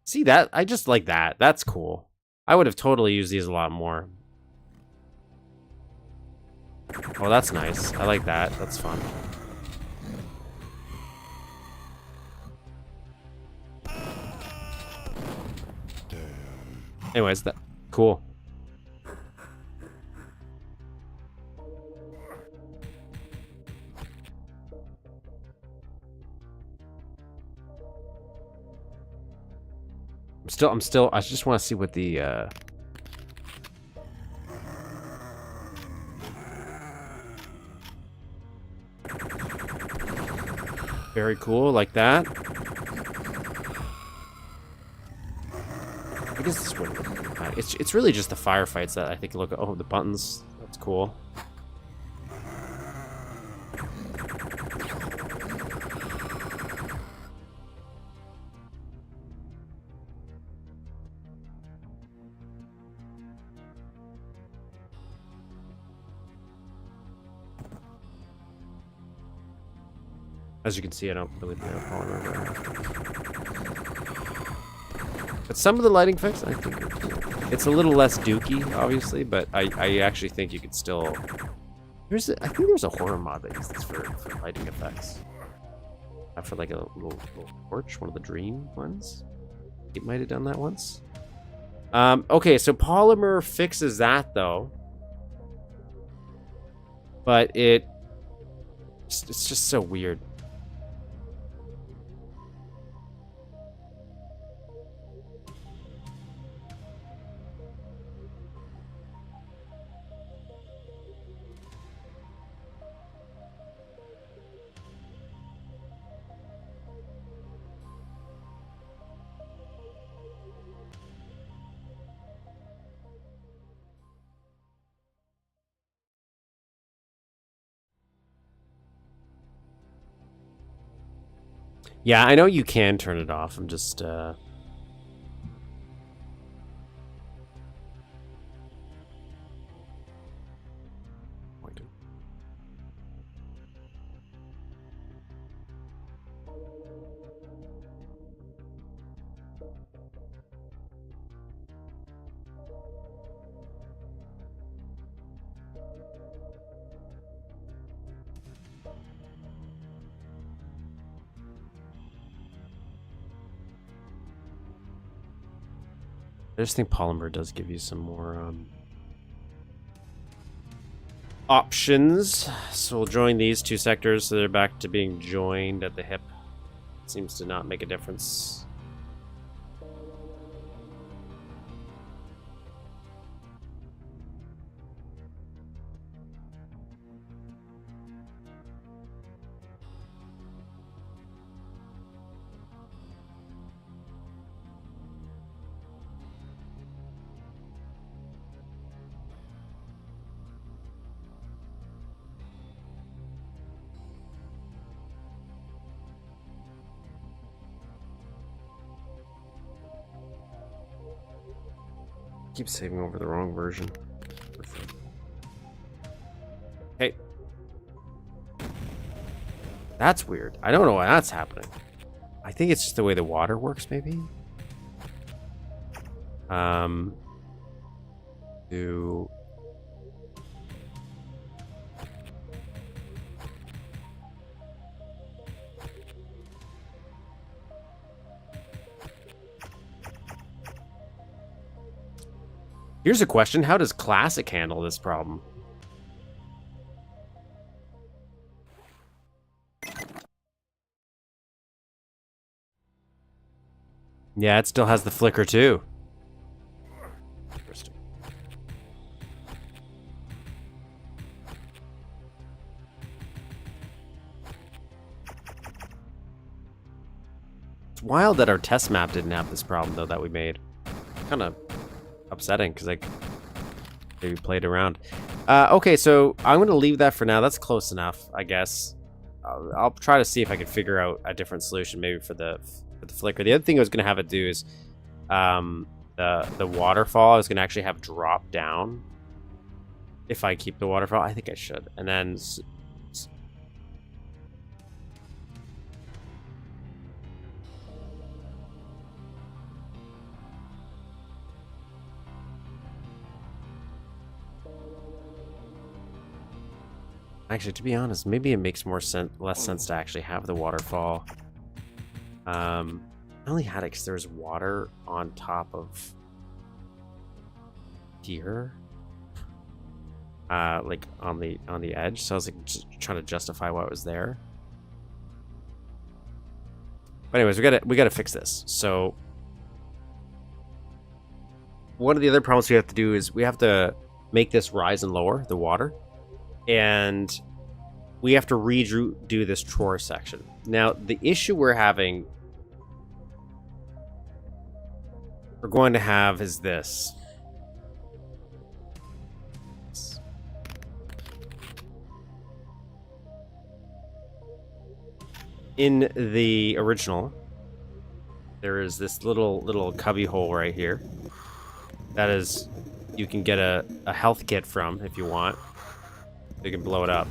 See that? I just like that. That's cool. I would have totally used these a lot more. Oh, that's nice. I like that. That's fun. Anyways, that cool. I just want to see what the very cool, like that. I guess this would look. It's really just the firefights that I think look. Oh, the buttons. That's cool. As you can see, I don't really play with polymer. But some of the lighting effects, I think it's a little less dooky, obviously, but I actually think you could still. I think there's a horror mod that uses this for lighting effects. For like a little torch, one of the dream ones. It might have done that once. Okay, so polymer fixes that though, but it's just so weird. Yeah, I know you can turn it off. I'm just I just think polymer does give you some more options. So we'll join these two sectors so they're back to being joined at the hip. Seems to not make a difference. Keep saving over the wrong version. Okay. That's weird. I don't know why that's happening. I think it's just the way the water works, maybe? Do... Here's a question. How does Classic handle this problem? Yeah, it still has the flicker too. Interesting. It's wild that our test map didn't have this problem though that we made. Kind of upsetting because like maybe played around. Okay, so I'm gonna leave that for now. That's close enough, I guess. I'll try to see if I can figure out a different solution, maybe for the flicker. The other thing I was gonna have it do is the waterfall. I was gonna actually have drop down if I keep the waterfall. I think I should, and then. Actually, to be honest, maybe it makes less sense to actually have the waterfall. I only had it because there's water on top of here, like on the edge. So I was like just trying to justify why it was there. But anyways, we gotta fix this. So one of the other problems we have to do is we have to make this rise and lower the water. And we have to redo this drawer section. Now, the issue we're going to have is this. In the original, there is this little cubby hole right here. That is, you can get a health kit from if you want. You can blow it up,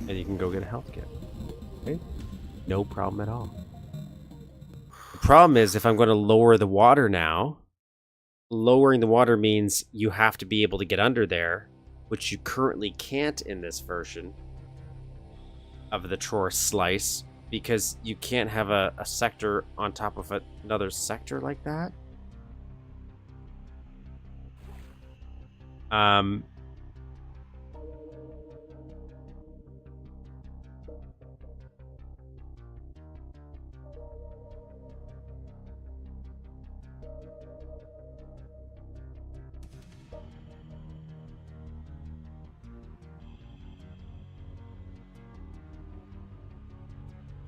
and you can go get a health kit. Okay? No problem at all. The problem is if I'm going to lower the water now, lowering the water means you have to be able to get under there, which you currently can't in this version of the Tror slice, because you can't have a sector on top of another sector like that.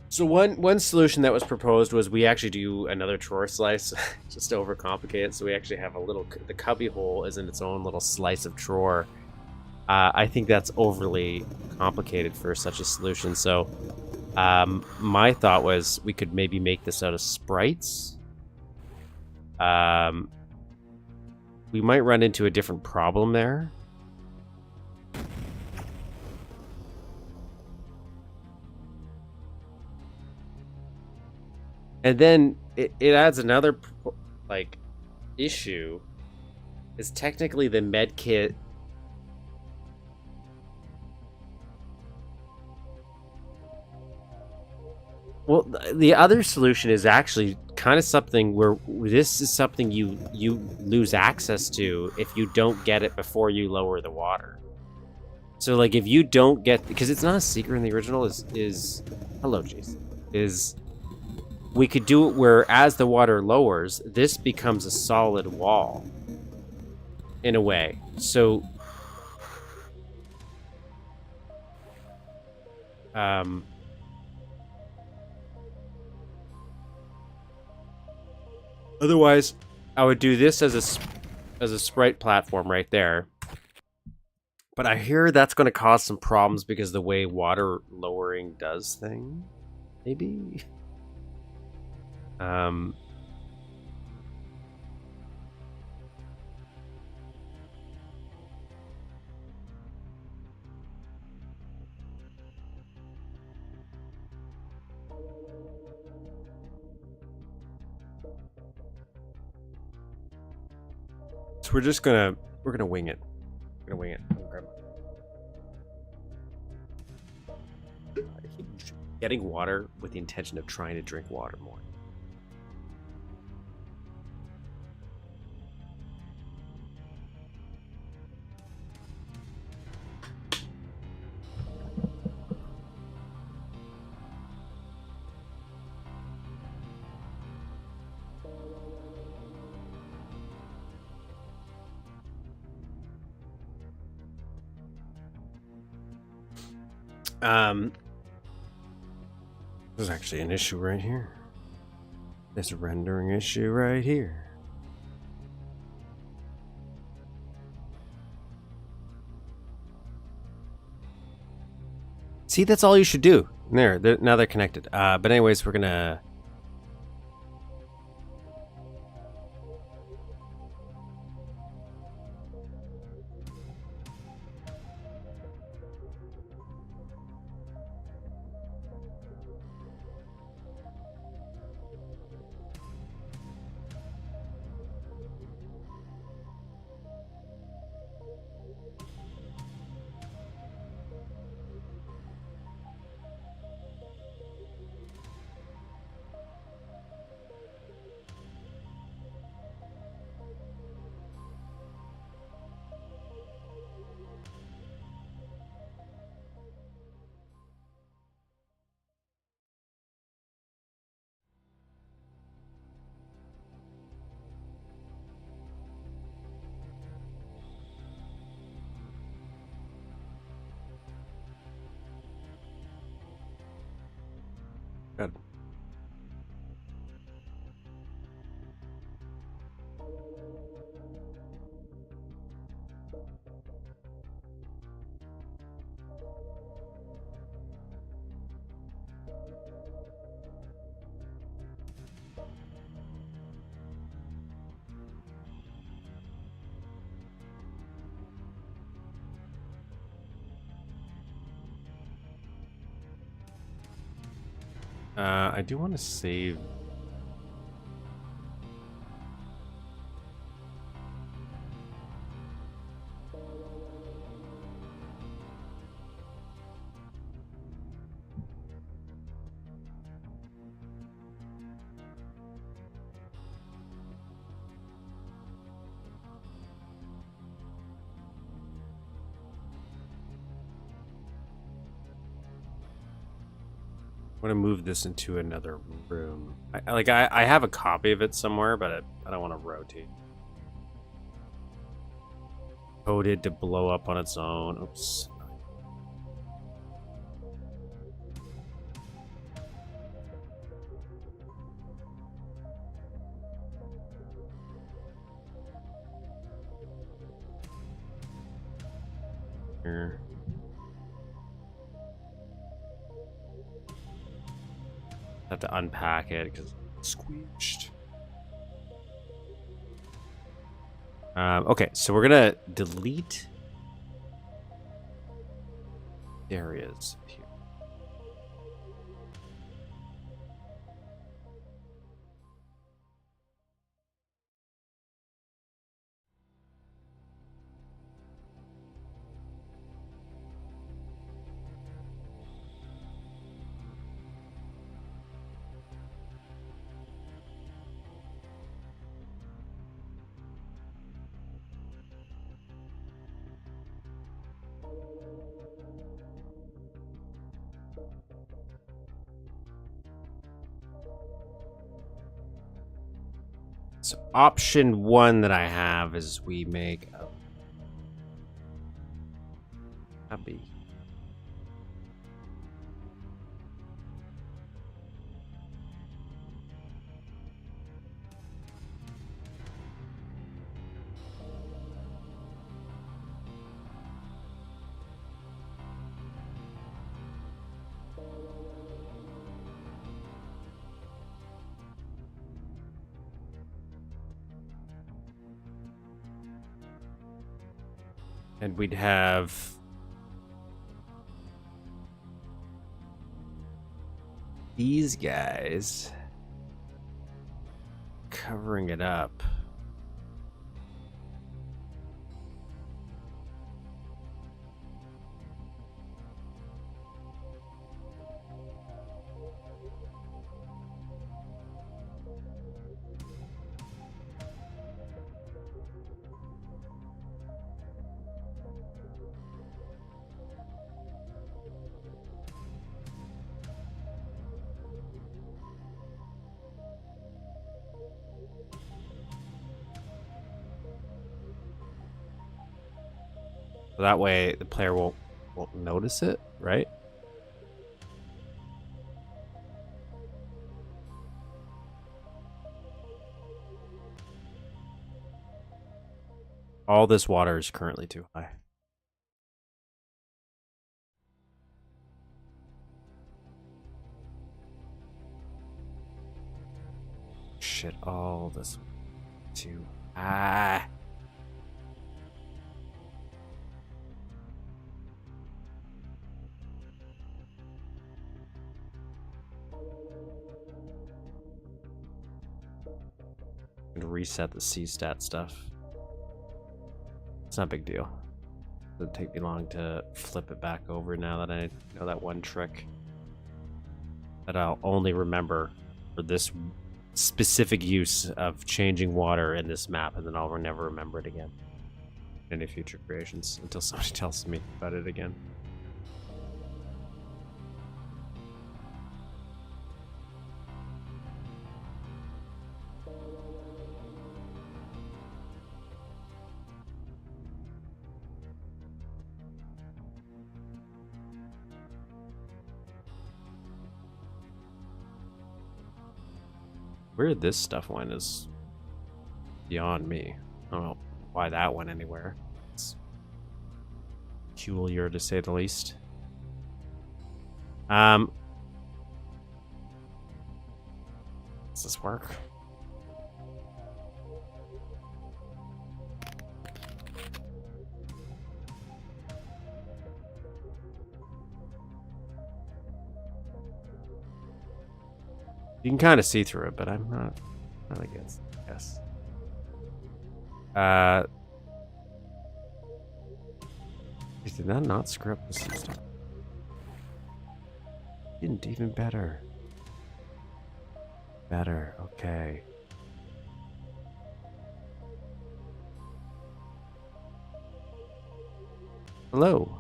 So one solution that was proposed was we actually do another drawer slice, just to overcomplicate it. So we actually have the cubby hole is in its own little slice of drawer. I think that's overly complicated for such a solution. So my thought was we could maybe make this out of sprites. We might run into a different problem there. And then it adds another like issue, is technically the med kit. Well, the other solution is actually kind of something where this is something you lose access to if you don't get it before you lower the water. So like if you don't get, because it's not a secret in the original, is hello Jason, is we could do it where as the water lowers, this becomes a solid wall in a way. So otherwise I would do this as a sprite platform right there. But I hear that's going to cause some problems because the way water lowering does things. Maybe. So we're gonna wing it. We're gonna wing it. I keep getting water with the intention of trying to drink water more. There's actually an issue right here. There's a rendering issue right here. See, that's all you should do. Now they're connected. But anyways, we're gonna... Good. I do want to save... I want to move this into another room. I have a copy of it somewhere, but I don't want to rotate. Coded to blow up on its own. Oops. Here. Have to unpack it because it's squeeched. Okay, so we're gonna delete areas here. So option 1 that I have is we make a copy. And we'd have these guys covering it up. So that way the player won't notice it, right? All this water is currently too high. Shit, all this too high. And reset the C stat stuff. It's not a big deal. It doesn't take me long to flip it back over now that I know that one trick that I'll only remember for this specific use of changing water in this map, and then I'll never remember it again in any future creations until somebody tells me about it again. Where this stuff went is beyond me. I don't know why that went anywhere. It's peculiar to say the least. Does this work? You can kind of see through it, but I'm not against it, yes. Did that not screw up the system? Didn't even better. Better, okay. Hello.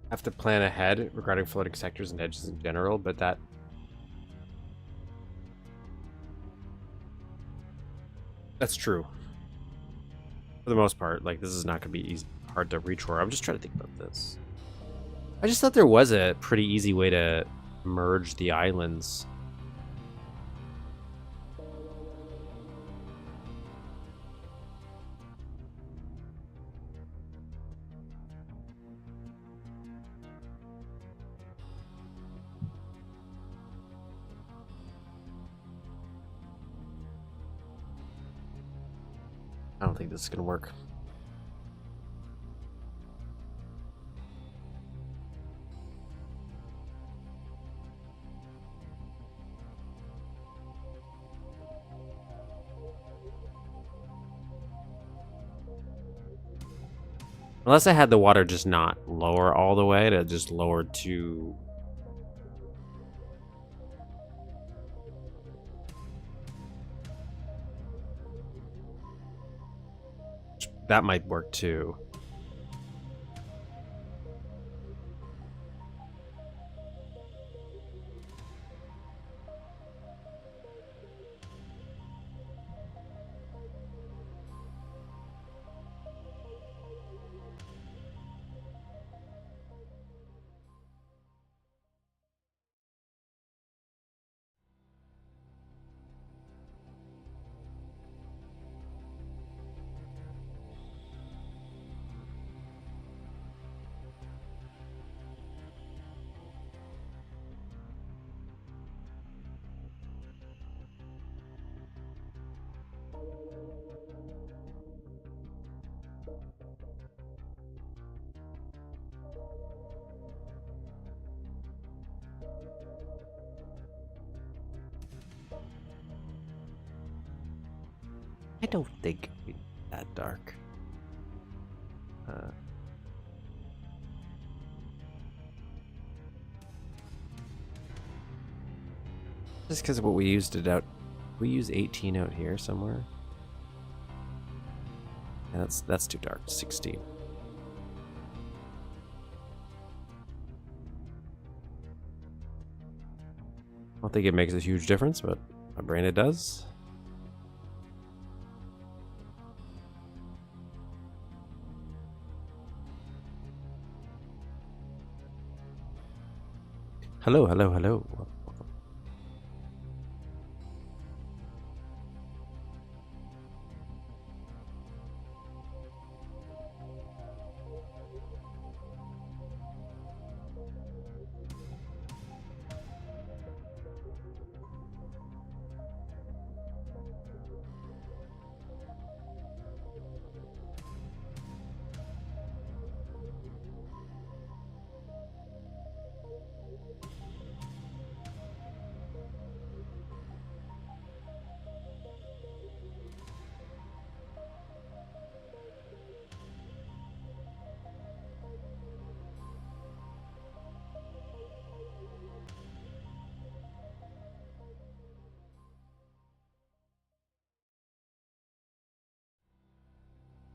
Have to plan ahead regarding floating sectors and edges in general, but that's true. For the most part, like, this is not going to be hard to reach for. I'm just trying to think about this. I just thought there was a pretty easy way to merge the islands. I don't think this is going to work. Unless I had the water just not lower all the way, to just lower to... That might work too. I don't think it's that dark. Just because of what we used it out. We use 18 out here somewhere. Yeah, that's too dark. 16. I don't think it makes a huge difference, but my brain it does. Hello, hello, hello.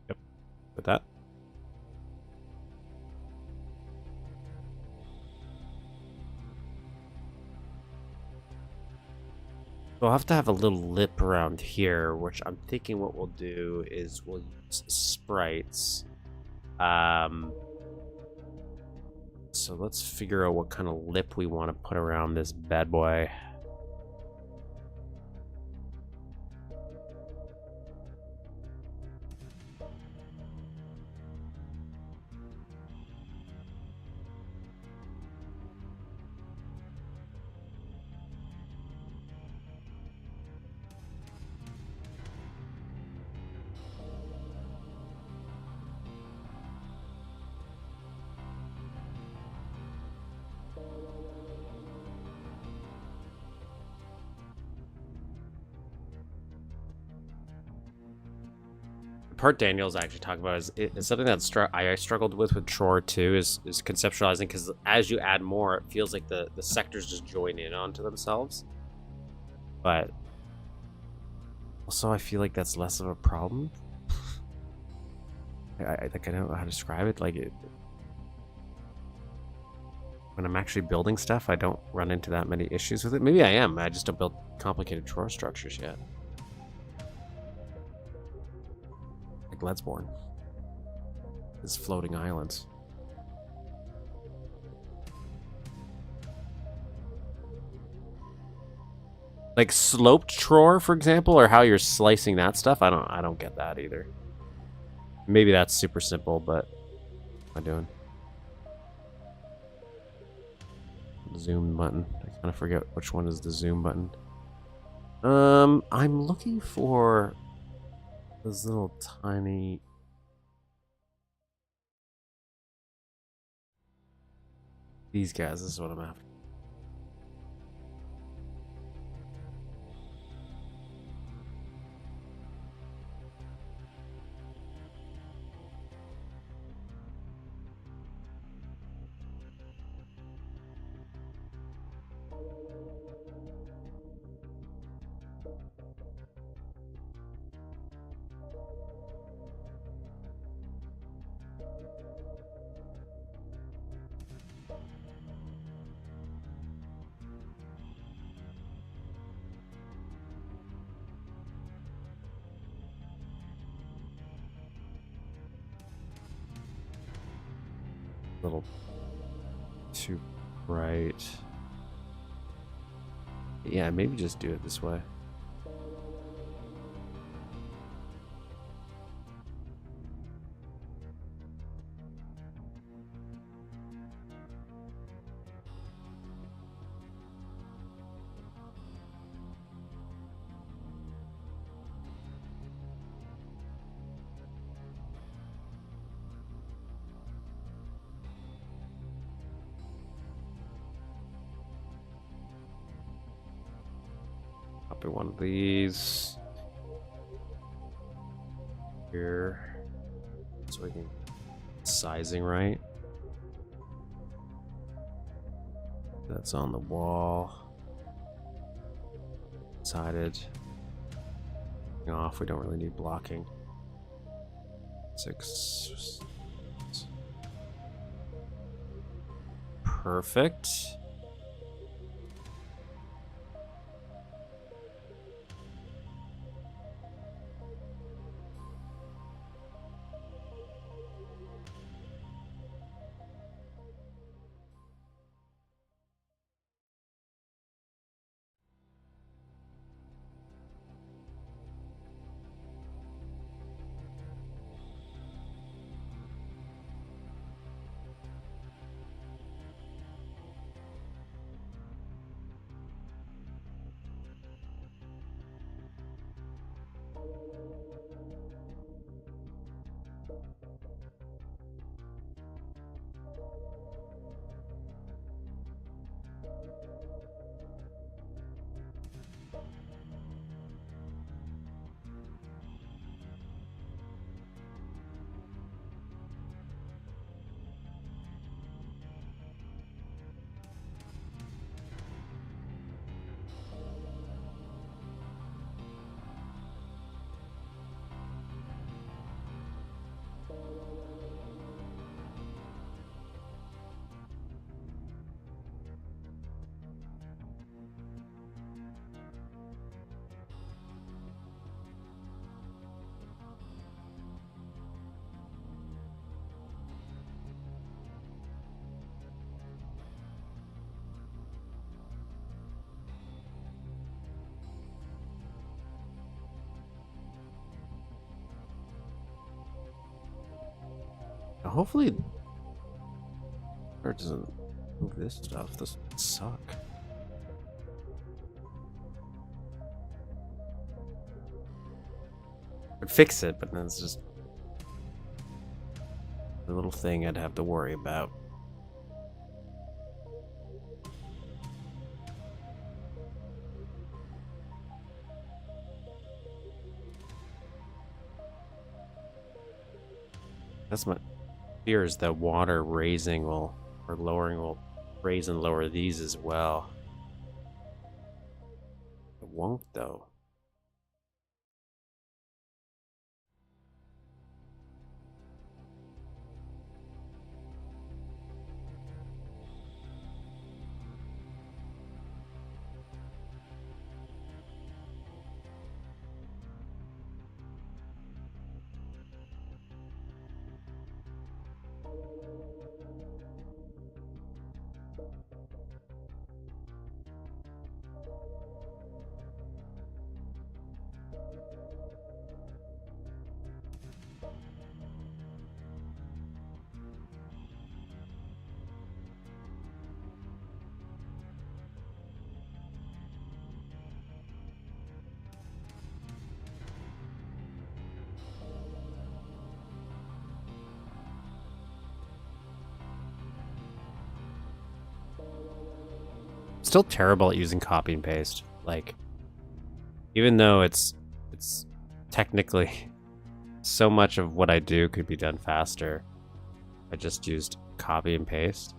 Yep, with that. We'll have to have a little lip around here, which I'm thinking what we'll do is we'll use sprites. So let's figure out what kind of lip we want to put around this bad boy. Part Daniel's actually talking about is something that I struggled with Chore too, is conceptualizing, because as you add more, it feels like the sectors just join in onto themselves. But also, I feel like that's less of a problem. I think I don't know how to describe it. Like when I'm actually building stuff, I don't run into that many issues with it. Maybe I am. I just don't build complicated Chore structures yet. Like Ledsborn. It's floating islands. Like sloped Chore, for example, or how you're slicing that stuff. I don't get that either. Maybe that's super simple, but what am I doing? Zoom button. I kind of forget which one is the zoom button. I'm looking for those little tiny... These guys, this is what I'm after. little too bright. Yeah, maybe just do it this way. Copy one of these here so we can get sizing right. That's on the wall. Sided. Off. We don't really need blocking. 6. Perfect. Hopefully, it doesn't move this stuff. This would suck. I'd fix it, but then it's just a little thing I'd have to worry about. That's my fear, is that water raising will, or lowering will raise and lower these as well. It won't though. Still terrible at using copy and paste. Like, even though it's technically so much of what I do could be done faster, I just used copy and paste.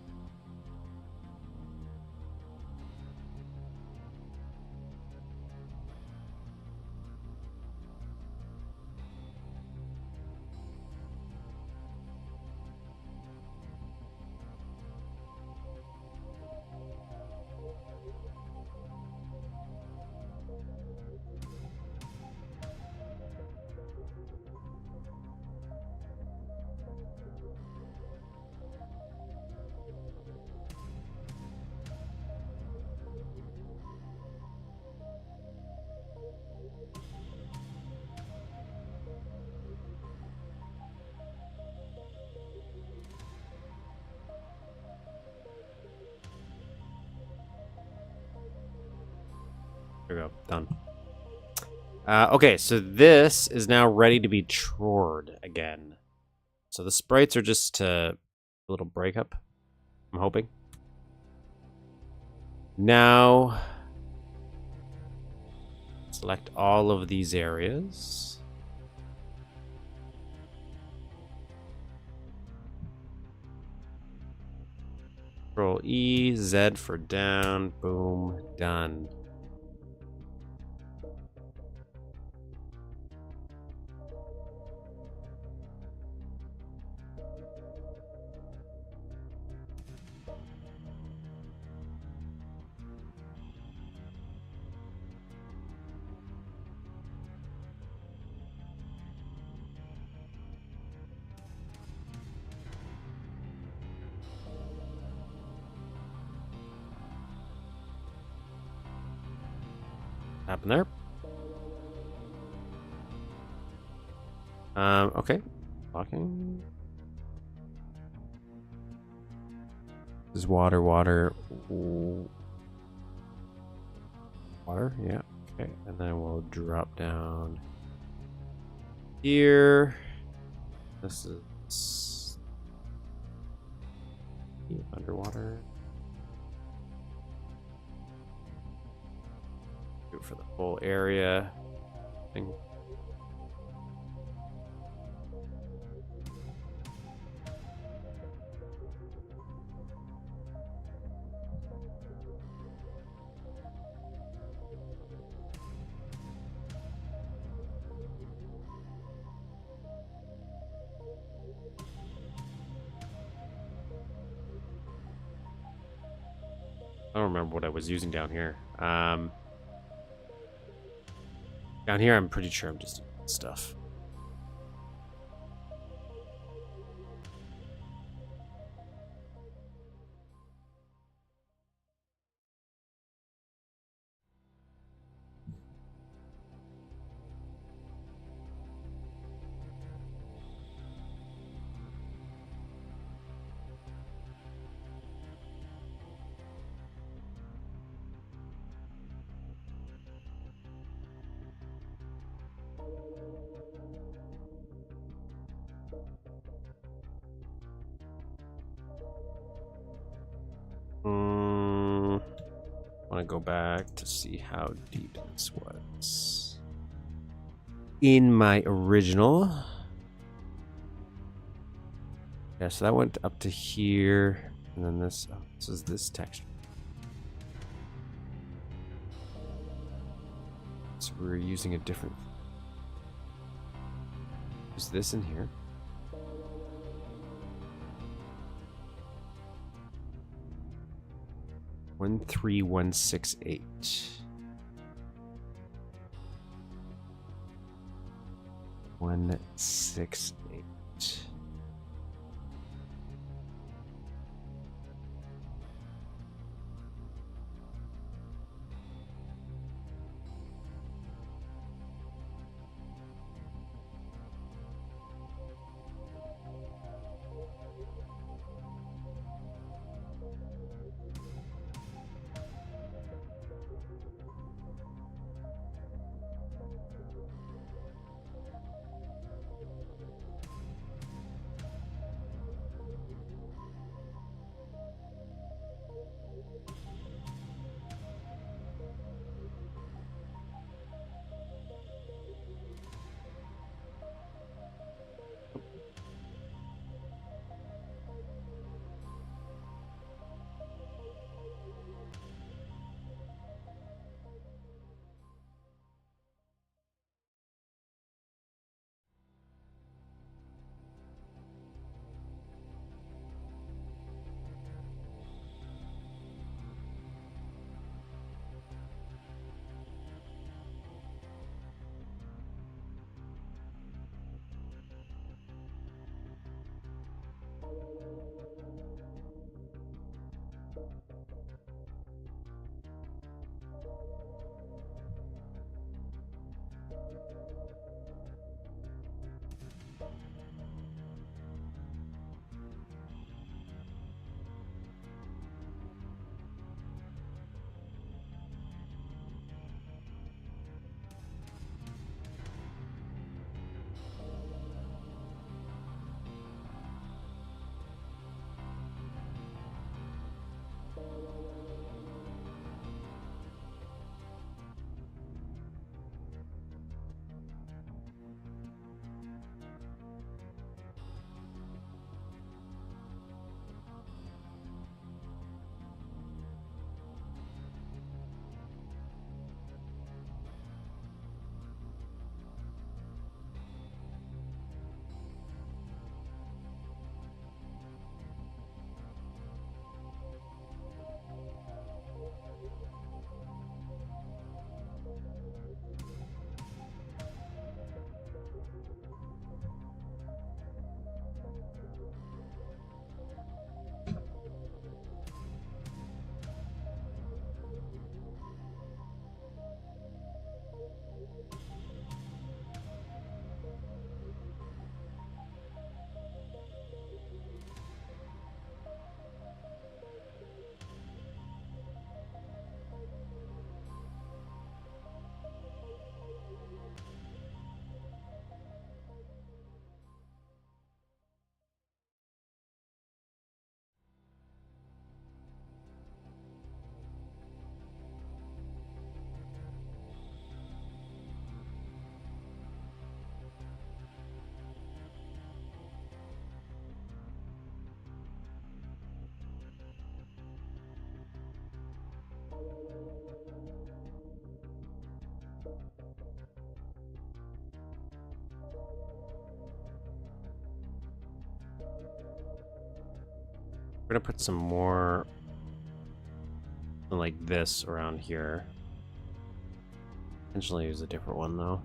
we go. Done. Okay, so this is now ready to be trored again. So the sprites are just a little breakup, I'm hoping. Now, select all of these areas. Control E, Z for down, boom, done. Happen there. Okay. Walking. This is water, water. Ooh. Water, yeah. Okay, and then we'll drop down here. This is underwater. Do it for the whole area. Thing. I don't remember what I was using down here. Down here, I'm pretty sure I'm just doing stuff. I want to go back to see how deep this was. In my original. Yeah, so that went up to here. And then this, oh, this is this texture. So we're using a different. Use this in here. One 13168. 168. We're gonna put some more like this around here. Potentially use a different one though.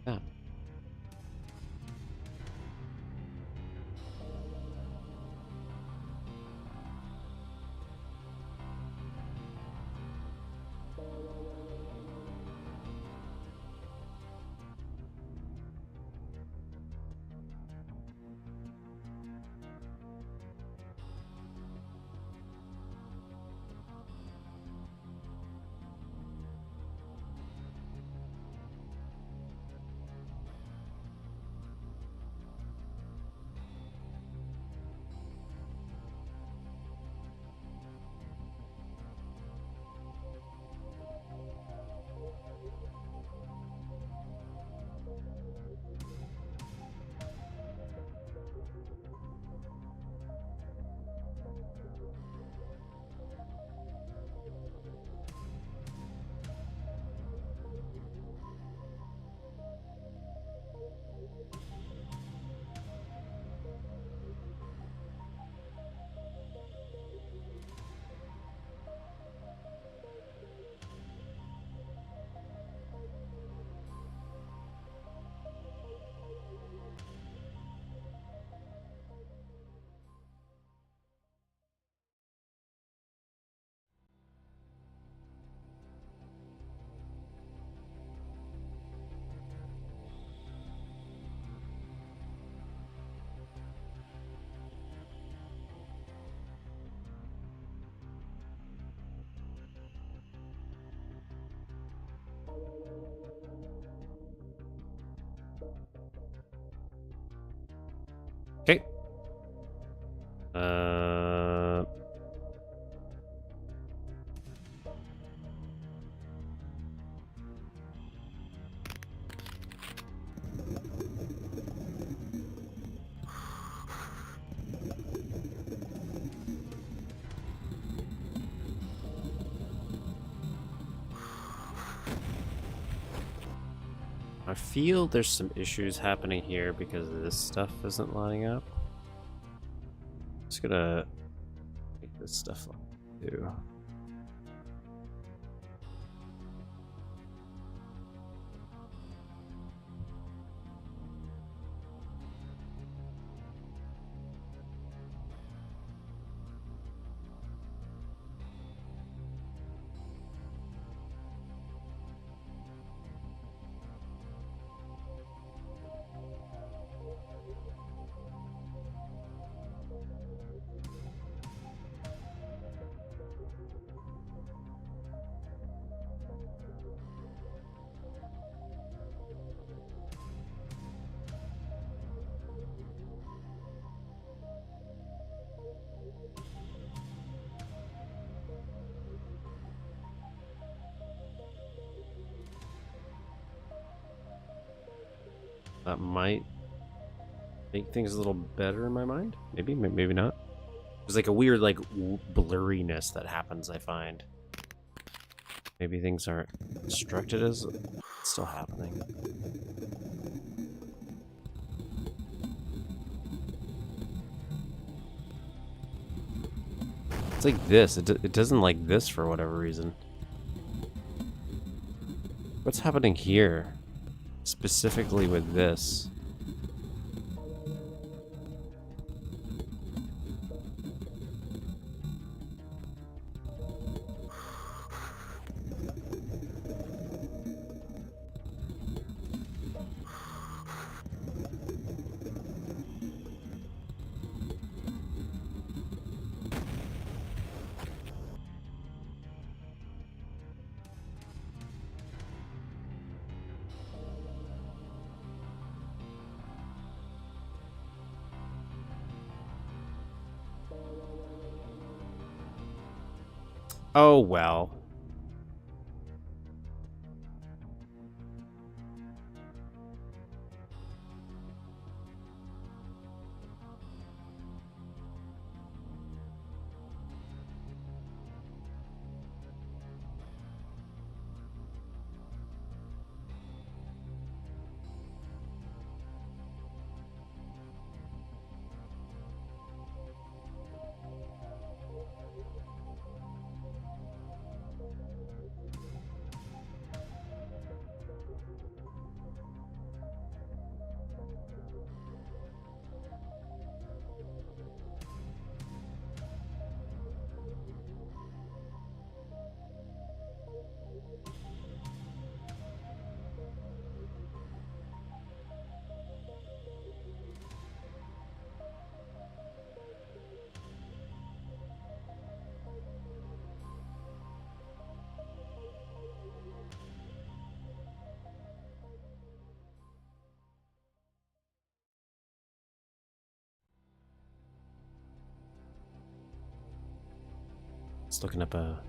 Yeah. Okay. I feel there's some issues happening here because this stuff isn't lining up. Just gonna make this stuff up too. That might make things a little better in my mind. Maybe, maybe not. There's like a weird like blurriness that happens, I find. Maybe things aren't constructed as it's still happening. It's like this. It doesn't like this for whatever reason. What's happening here? Specifically with this. Oh, well. Just looking up a...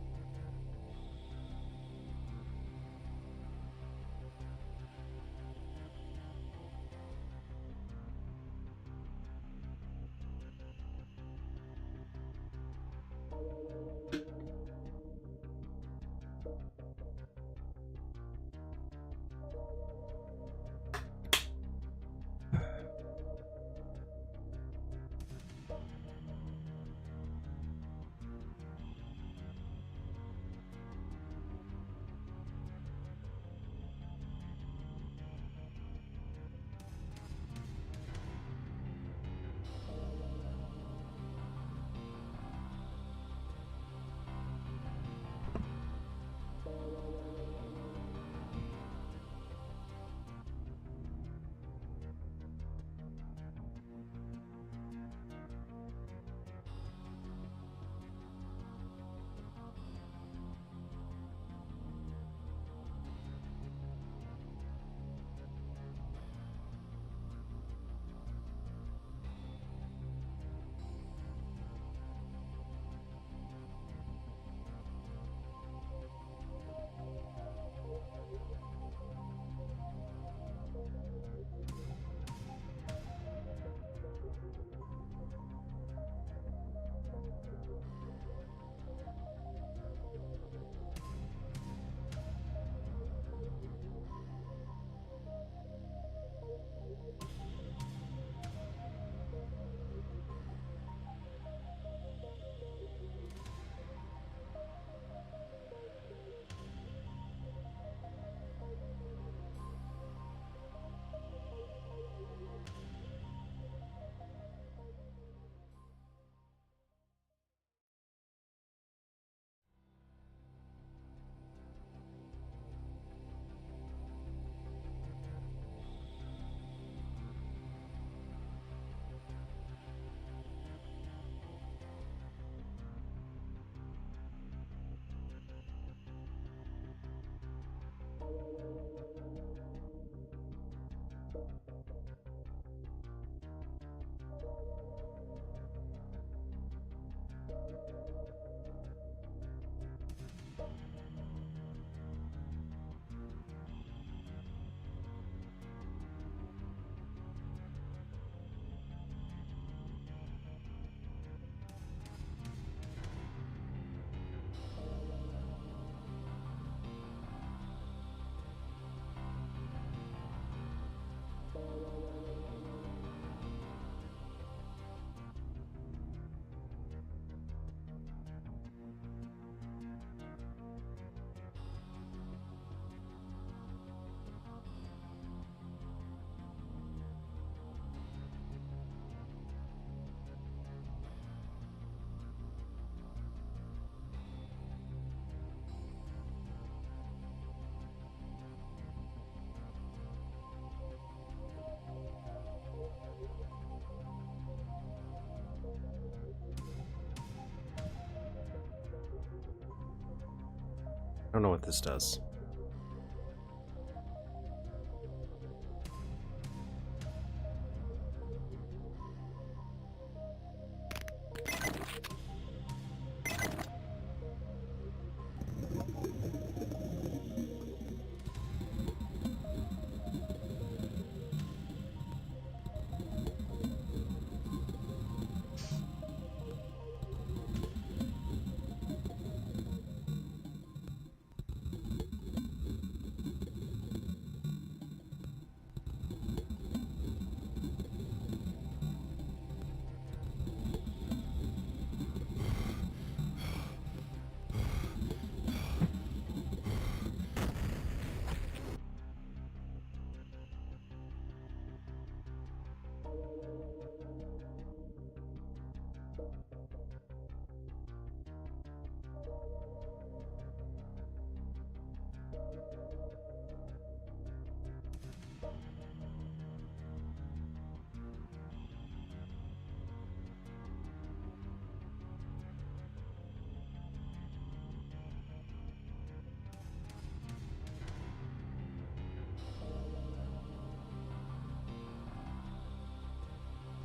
I don't know what this does.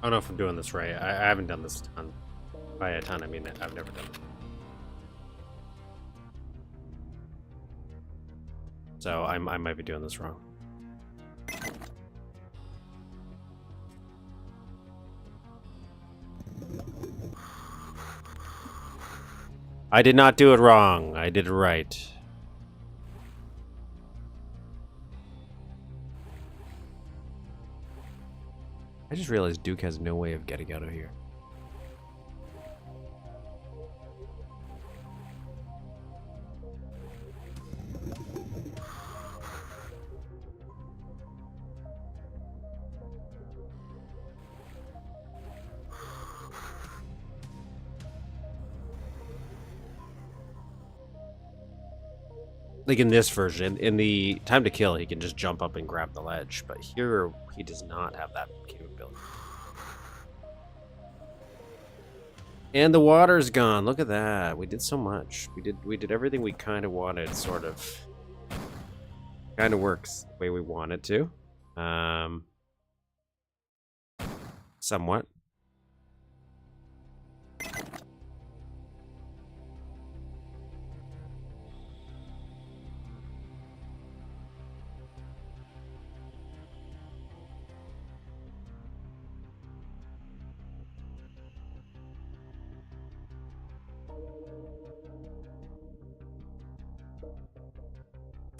I don't know if I'm doing this right. I haven't done this a ton. By a ton, I mean I've never done it. So I might be doing this wrong. I did not do it wrong. I did it right. I just realized Duke has no way of getting out of here. Like in this version, in the time to kill, he can just jump up and grab the ledge, but here he does not have that capability. And the water's gone. Look at that. We did so much. We did everything we kind of wanted, sort of. Kind of works the way we wanted to. Somewhat.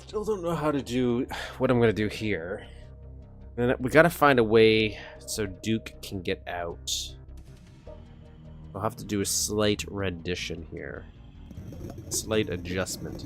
Still don't know how to do what I'm going to do here. And we got to find a way so Duke can get out. I'll have to do a slight rendition here. Slight adjustment.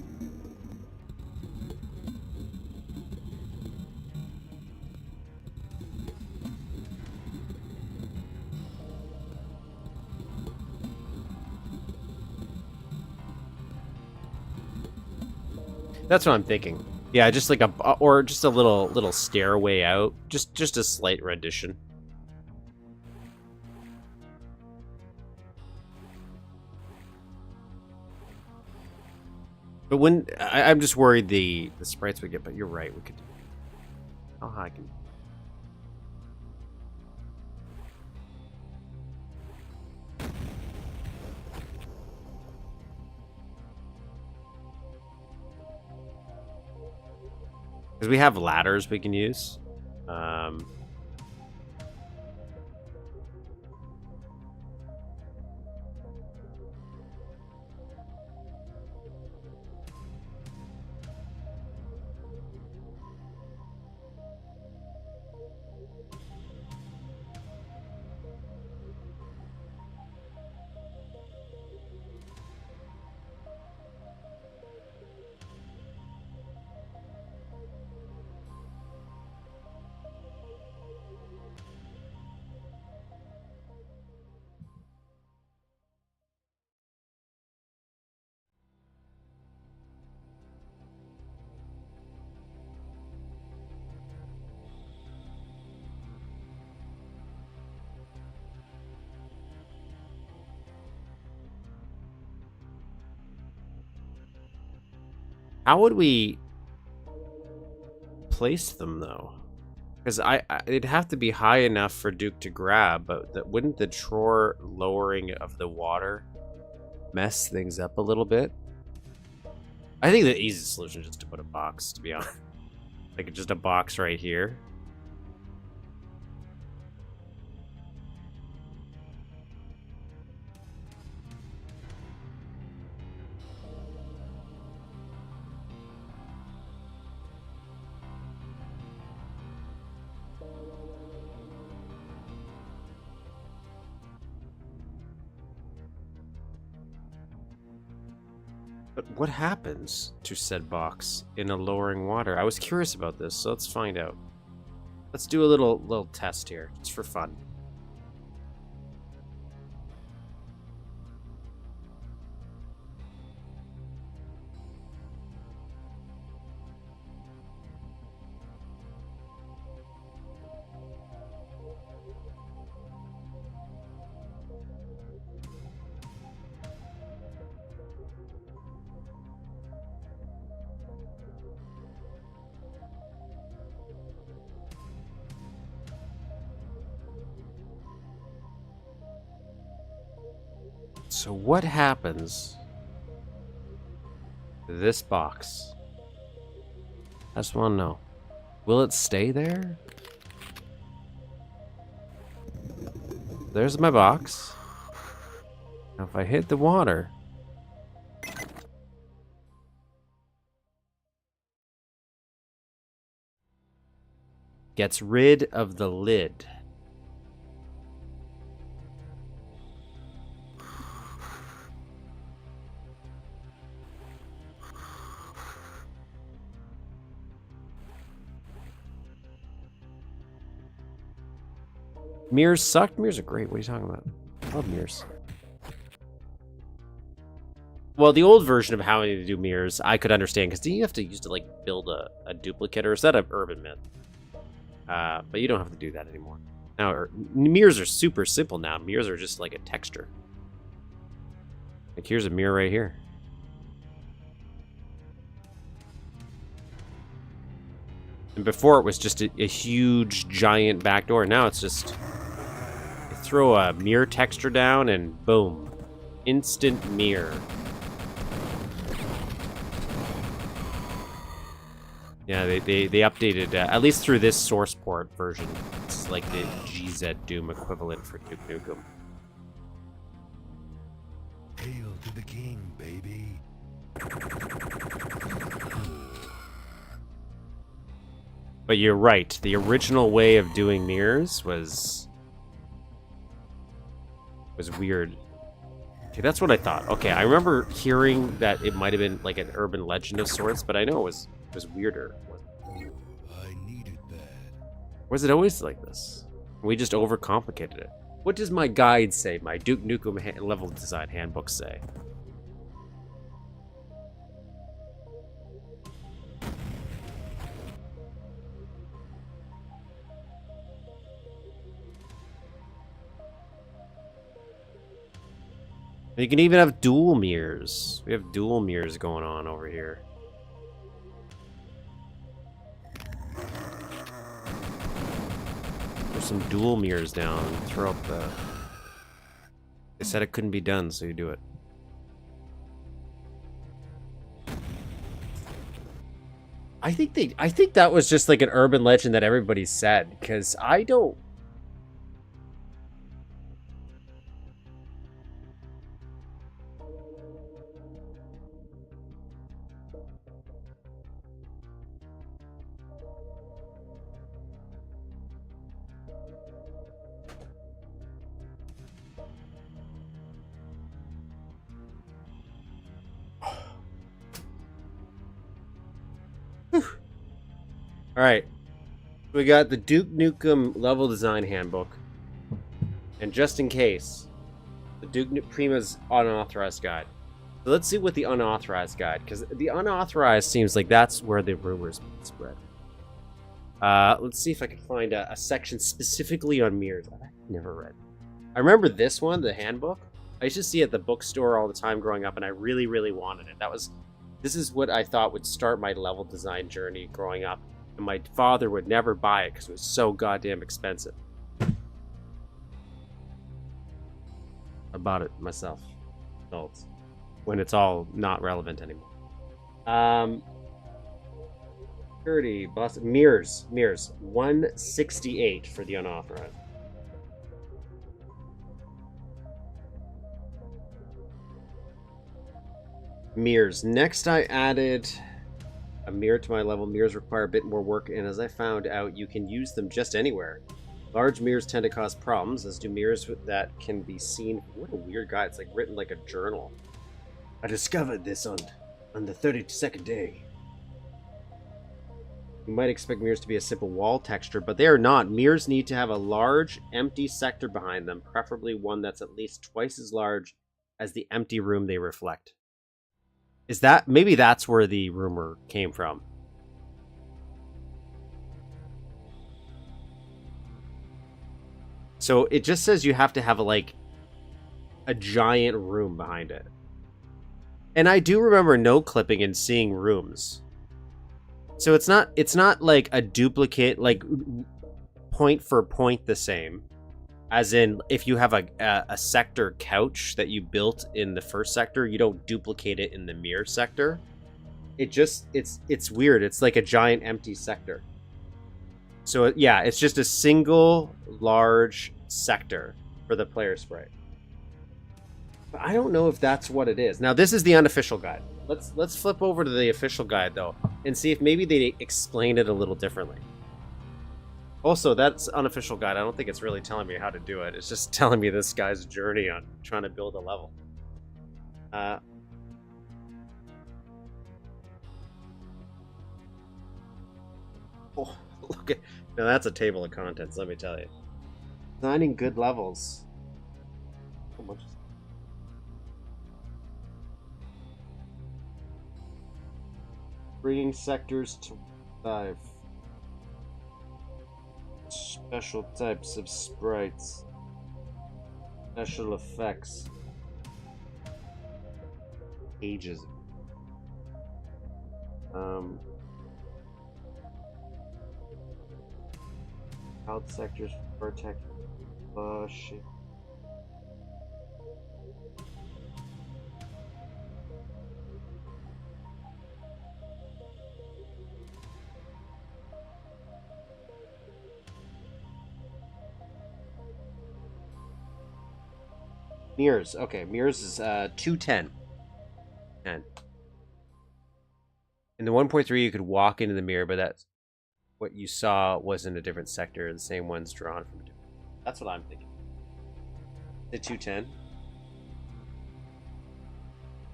That's what I'm thinking. Yeah, just like or just a little stairway out. Just a slight rendition. But when I'm just worried the sprites would get. But you're right, we could. How high can? Because we have ladders we can use. How would we place them though? Because it'd have to be high enough for Duke to grab, but wouldn't the drawer lowering of the water mess things up a little bit? I think the easiest solution is just to put a box, to be honest. Like just a box right here. But what happens to said box in a lowering water? I was curious about this, so let's find out. Let's do a little test here, just for fun. So what happens to this box I just want to know. Will it stay there? There's my box. Now if I hit the water... Gets rid of the lid. Mirrors sucked? Mirrors are great. What are you talking about? I love mirrors. Well, the old version of how to do mirrors, I could understand, because you have to use to like build a duplicate, or is that an urban myth? But you don't have to do that anymore. Now, mirrors are super simple now. Mirrors are just like a texture. Like here's a mirror right here. And before it was just a huge, giant back door. Now it's just... You throw a mirror texture down and boom. Instant mirror. Yeah, they updated, at least through this source port version. It's like the GZ Doom equivalent for Duke Nukem. Hail to the king, baby. But you're right. The original way of doing mirrors was weird. Okay, that's what I thought. Okay, I remember hearing that it might have been like an urban legend of sorts, but I know it was weirder. I needed that. Was it always like this? We just overcomplicated it. What does my guide say? My Duke Nukem level design handbook say? You can even have dual mirrors. We have dual mirrors going on over here. There's some dual mirrors down. Throw up the... They said it couldn't be done, so you do it. I think that was just like an urban legend that everybody said, because I don't... Alright, we got the Duke Nukem level design handbook, and just in case, the Duke Prima's unauthorized guide. So let's see what the unauthorized guide, because the unauthorized seems like that's where the rumors spread. Let's see if I can find a section specifically on mirrors. I've never read. I remember this one, the handbook. I used to see it at the bookstore all the time growing up, and I really, really wanted it. This is what I thought would start my level design journey growing up. And my father would never buy it because it was so goddamn expensive. I bought it myself. Adults. When it's all not relevant anymore. 30, mirrors. 168 for the unauthorized. Mirrors. Next I added a mirror to my level. Mirrors require a bit more work, and as I found out, you can use them just anywhere. Large mirrors tend to cause problems, as do mirrors that can be seen. What a weird guy. It's like written like a journal. I discovered this on the 32nd day. You might expect mirrors to be a simple wall texture, but they are not. Mirrors need to have a large, empty sector behind them, preferably one that's at least twice as large as the empty room they reflect. Is that... Maybe that's where the rumor came from. So it just says you have to have like a giant room behind it. And I do remember no clipping and seeing rooms. So it's not like a duplicate, like point for point the same. As in, if you have a sector couch that you built in the first sector, you don't duplicate it in the mirror sector. it's weird. It's like a giant empty sector. So yeah, it's just a single large sector for the player sprite. But I don't know if that's what it is. Now this is the unofficial guide. Let's flip over to the official guide though and see if maybe they explain it a little differently. Also, that's unofficial guide. I don't think it's really telling me how to do it. It's just telling me this guy's journey on trying to build a level. Oh, look at now. That's a table of contents. Let me tell you. Designing good levels. So much. Bringing sectors to life. Special types of sprites. Special effects. Ages. Out sectors protect. Shit. Mirrors. Okay, mirrors is 210. 10. In the 1.3, you could walk into the mirror, but that's what you saw was in a different sector. The same one's drawn from different. That's what I'm thinking. The 210.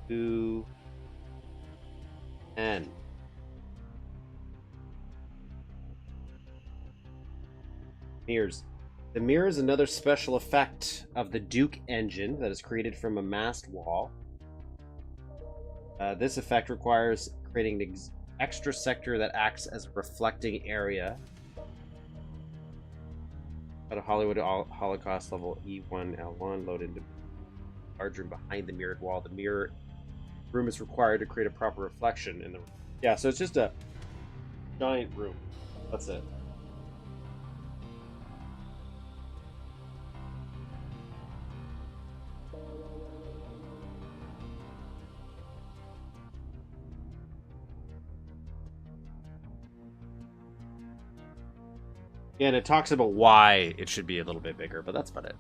210. Mirrors. The mirror is another special effect of the Duke engine that is created from a masked wall. This effect requires creating an extra sector that acts as a reflecting area. At a Hollywood Holocaust level E1L1 loaded into larger room behind the mirrored wall. The mirror room is required to create a proper reflection in the room. Yeah, so it's just a giant room. That's it. Yeah, and it talks about why it should be a little bit bigger, but that's about it.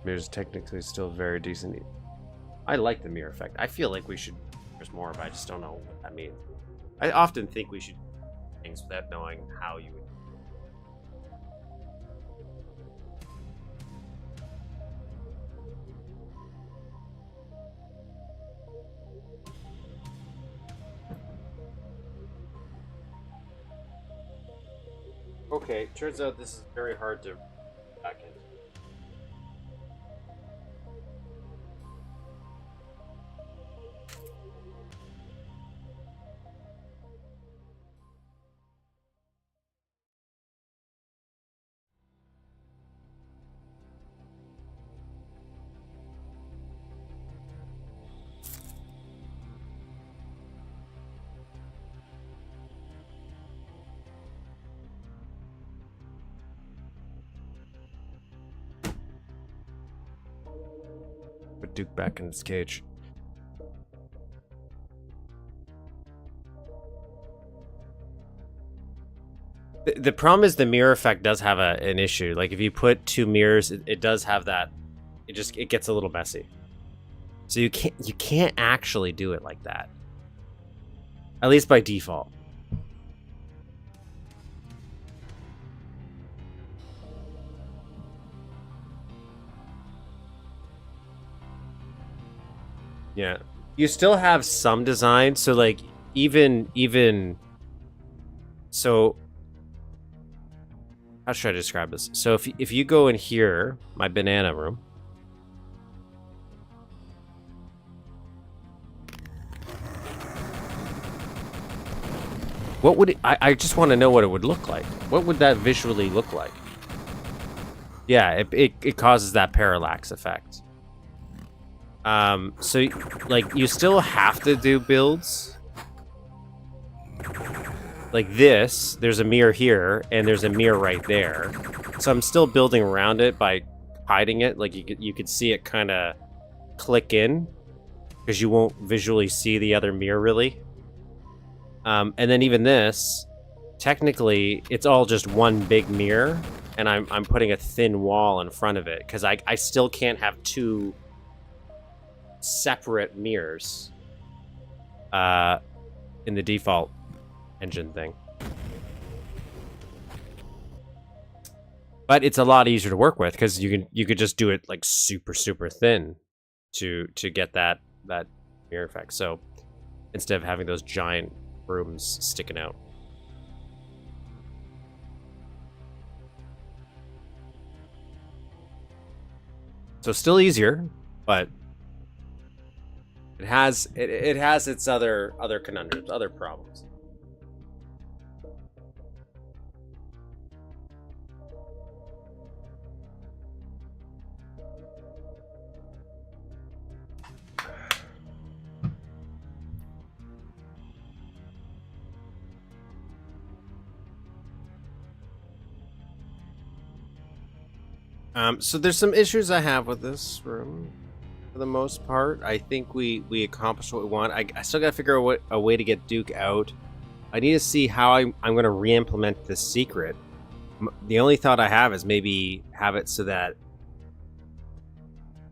Mirror's technically still very decent. I like the mirror effect. I feel like we should there's more, but I just don't know what that means. I often think we should things without knowing how you would. Okay, turns out this is very hard to back into. Put Duke back in his cage. The problem is the mirror effect does have an issue. Like if you put two mirrors, it does have that. It gets a little messy. So you can't actually do it like that. At least by default. Yeah. You still have some design, so like even so how should I describe this? So if you go in here, my banana room. What would I just want to know what it would look like. What would that visually look like? Yeah, it causes that parallax effect. So like you still have to do builds. Like this, there's a mirror here, and there's a mirror right there. So I'm still building around it by hiding it. Like you could see it kind of click in, because you won't visually see the other mirror really. And then even this, technically, it's all just one big mirror, and I'm putting a thin wall in front of it, because I still can't have two separate mirrors in the default engine thing. But it's a lot easier to work with, because you could just do it like super thin to get that mirror effect. So instead of having those giant rooms sticking out. So still easier, but it has its other conundrums, other problems. So there's some issues I have with this room. For the most part, I think we accomplished what we want. I still gotta figure out a way to get Duke out. I need to see how I'm gonna re-implement this secret. The only thought I have is maybe have it so that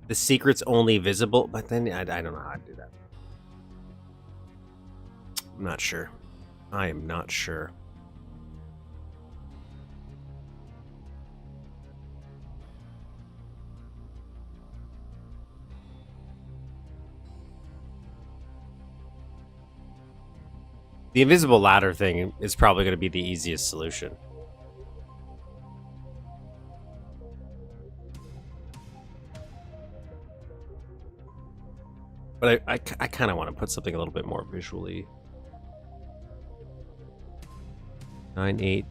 the secret's only visible, but then I don't know how to do that. I'm not sure. I am not sure. The invisible ladder thing is probably going to be the easiest solution. But I kind of want to put something a little bit more visually. 9, 8.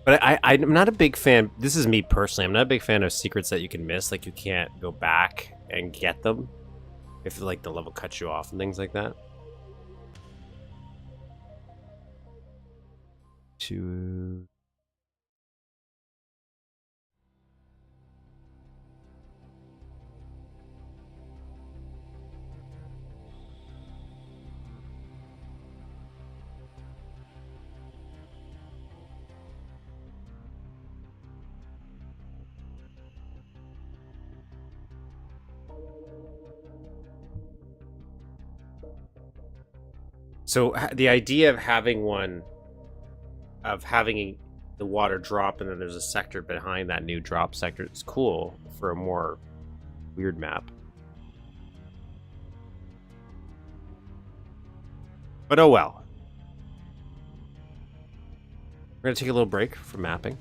But I'm not a big fan. This is me personally. I'm not a big fan of secrets that you can miss. Like you can't go back and get them if like the level cuts you off and things like that. Two. So the idea of having the water drop and then there's a sector behind that new drop sector is cool for a more weird map. But oh well. We're gonna take a little break from mapping.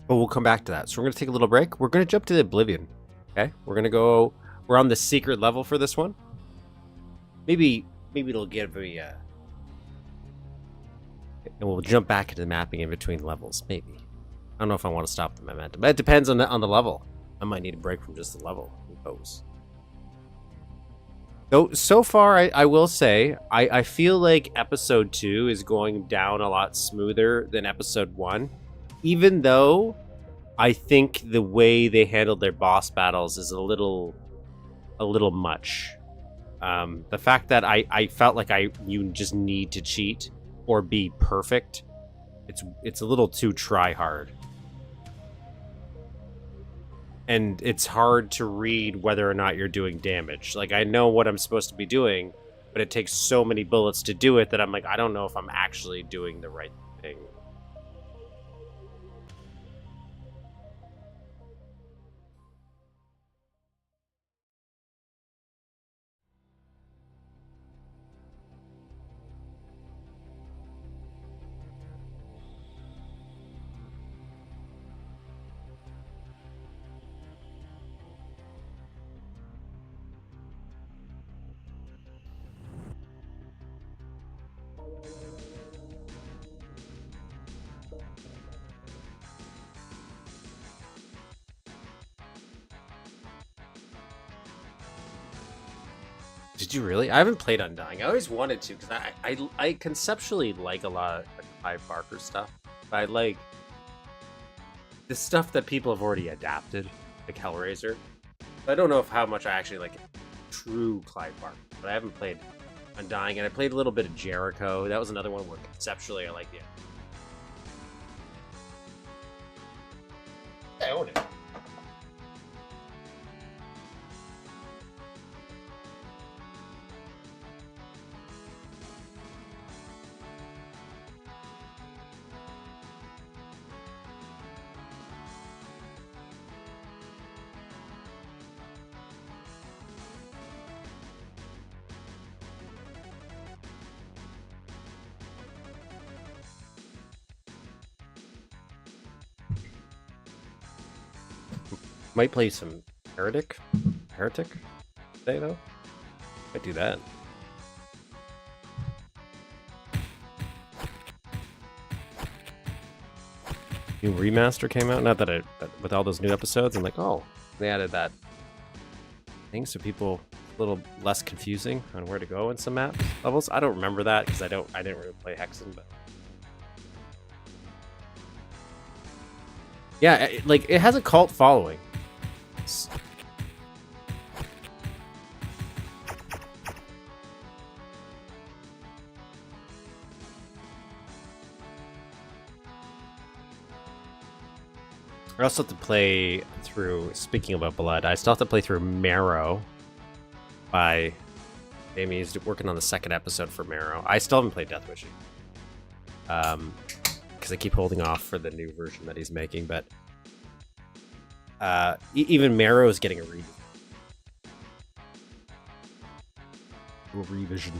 But we'll come back to that. So we're going to take a little break. We're going to jump to the Oblivion. Okay? We're on the secret level for this one. Maybe it'll give me and we'll jump back into the mapping in between levels. Maybe. I don't know if I want to stop the momentum. But it depends on the level. I might need a break from just the level. Who knows? Though, so far, I will say, I feel like episode 2 is going down a lot smoother than episode 1. Even though I think the way they handled their boss battles is a little much. The fact that I felt like you just need to cheat or be perfect, it's a little too try hard. And it's hard to read whether or not you're doing damage. Like, I know what I'm supposed to be doing, but it takes so many bullets to do it that I'm like, I don't know if I'm actually doing the right thing. Did you really? I haven't played Undying. I always wanted to because I conceptually like a lot of Clive Barker stuff. But I like the stuff that people have already adapted, like Hellraiser. I don't know if how much I actually like true Clive Barker, but I haven't played Undying, and I played a little bit of Jericho. That was another one where conceptually I like the. I own it. Might play some Heretic today though. Might do that. New remaster came out. Not that with all those new episodes, I'm like, oh, they added that thing so people a little less confusing on where to go in some maps levels. I don't remember that because I didn't really play Hexen, but yeah, it has a cult following. I also have to play through, speaking about Blood, I still have to play through Marrow by Amy. He's working on the second episode for Marrow. I still haven't played Death Wishing. Because I keep holding off for the new version that he's making, but even Marrow is getting a revision.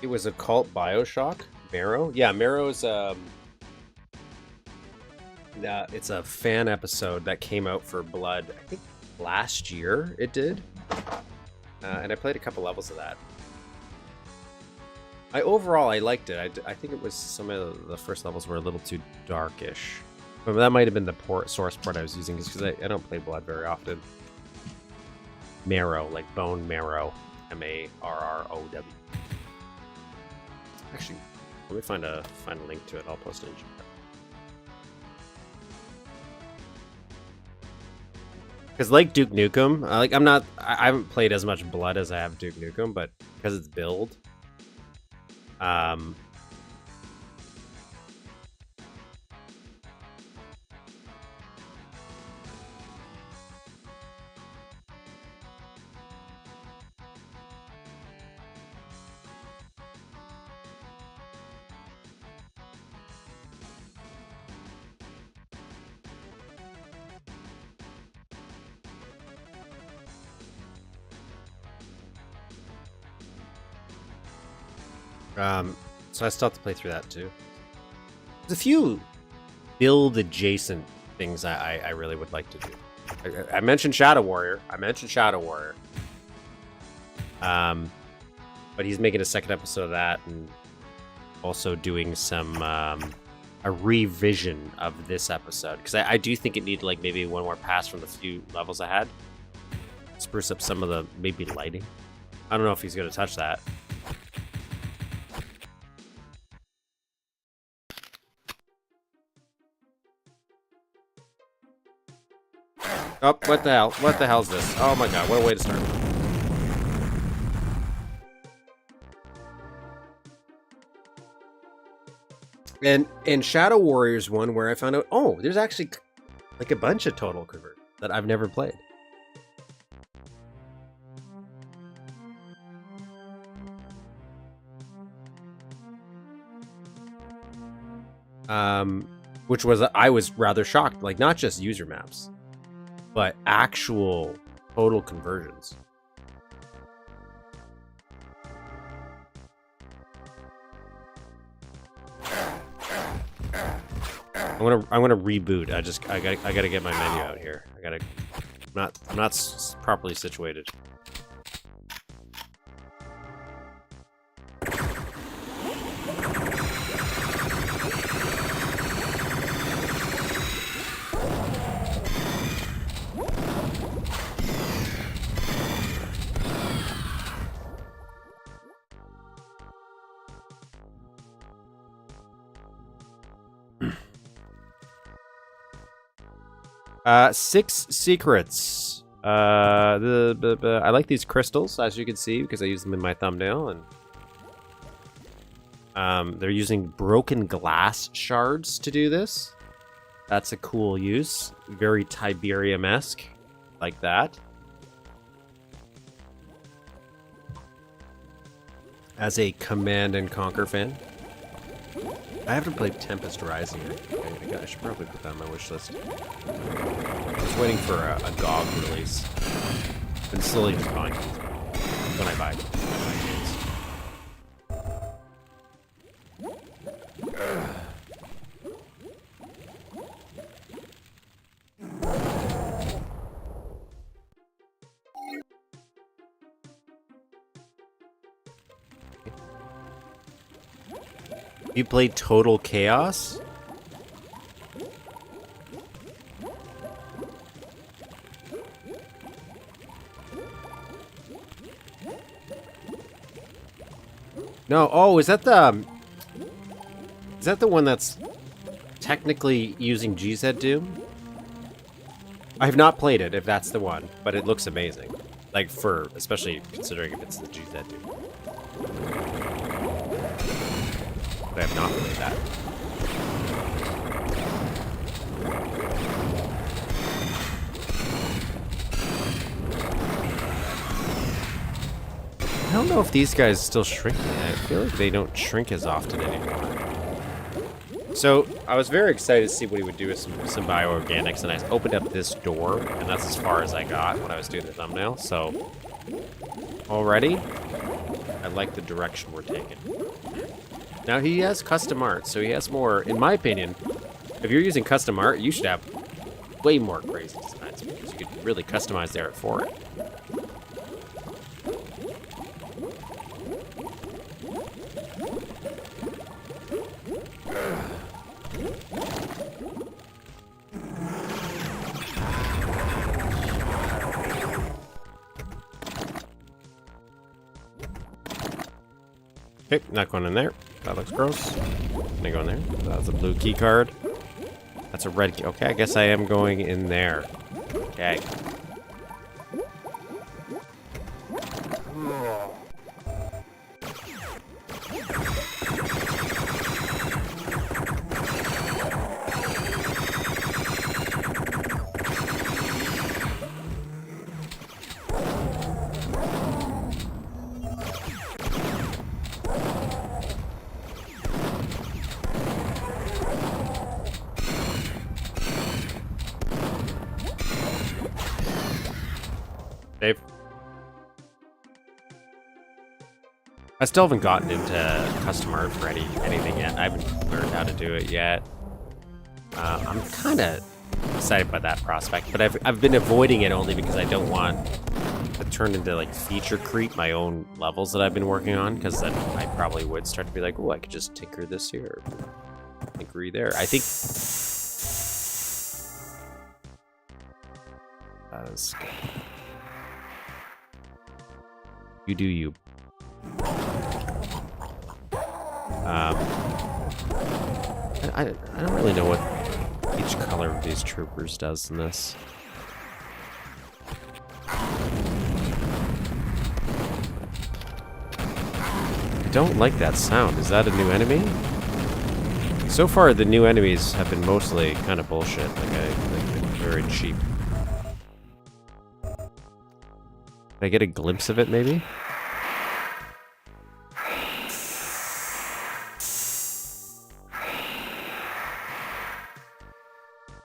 It was a cult Bioshock. Marrow? Yeah, Marrow's it's a fan episode that came out for Blood, I think last year it did. And I played a couple levels of that. Overall I liked it. I think it was some of the first levels were a little too darkish. But that might have been the source port I was using because I don't play Blood very often. Marrow, like bone marrow. Marrow. Actually, let me find a link to it. I'll post it in chat. Because like Duke Nukem, I haven't played as much Blood as I have Duke Nukem, but because it's build, so I still have to play through that too. There's a few build adjacent things I really would like to do. I mentioned Shadow Warrior. But he's making a second episode of that and also doing some a revision of this episode because I do think it needed like maybe one more pass from the few levels I had. Spruce up some of the maybe lighting. I don't know if he's going to touch that. Oh, what the hell? What the hell is this? Oh my god, what a way to start. And in Shadow Warriors one where I found out, oh, there's actually like a bunch of total convert that I've never played. Which was, I was rather shocked, like not just user maps, but actual total conversions. I'm gonna reboot. I gotta get my menu out here. I'm not properly situated. 6 secrets. I like these crystals, as you can see, because I use them in my thumbnail, and they're using broken glass shards to do this. That's a cool use. Very Tiberium-esque, like that. As a Command and Conquer fan. I haven't played Tempest Rising yet. I should probably put that on my wish list. I was waiting for a GOG release. Been slowly just buying games when I buy games. You played Total Chaos? No. Oh, is that the one that's technically using GZ Doom? I have not played it, if that's the one, but it looks amazing. Like, especially considering if it's the GZ Doom. But I have not played that. I don't know if these guys still shrink. I feel like they don't shrink as often anymore. So, I was very excited to see what he would do with some bioorganics, and I opened up this door, and that's as far as I got when I was doing the thumbnail, so... Already, I like the direction we're taking. Now, he has custom art, so he has more, in my opinion, if you're using custom art, you should have way more crazy designs, because you could really customize the art for it. Okay, not going in there. That looks gross. Can I go in there? That's a blue key card. That's a red key. Okay, I guess I am going in there. Okay. Dave? I still haven't gotten into custom art for anything yet. I haven't learned how to do it yet. I'm kind of excited by that prospect, but I've been avoiding it only because I don't want to turn into like feature creep my own levels that I've been working on, because then I probably would start to be like, oh, I could just tinker this here, tinkery there. I think you do you. I don't really know what each color of these troopers does in this. I don't like that sound. Is that a new enemy? So far, the new enemies have been mostly kind of bullshit. Like they've been very cheap. Can I get a glimpse of it, maybe?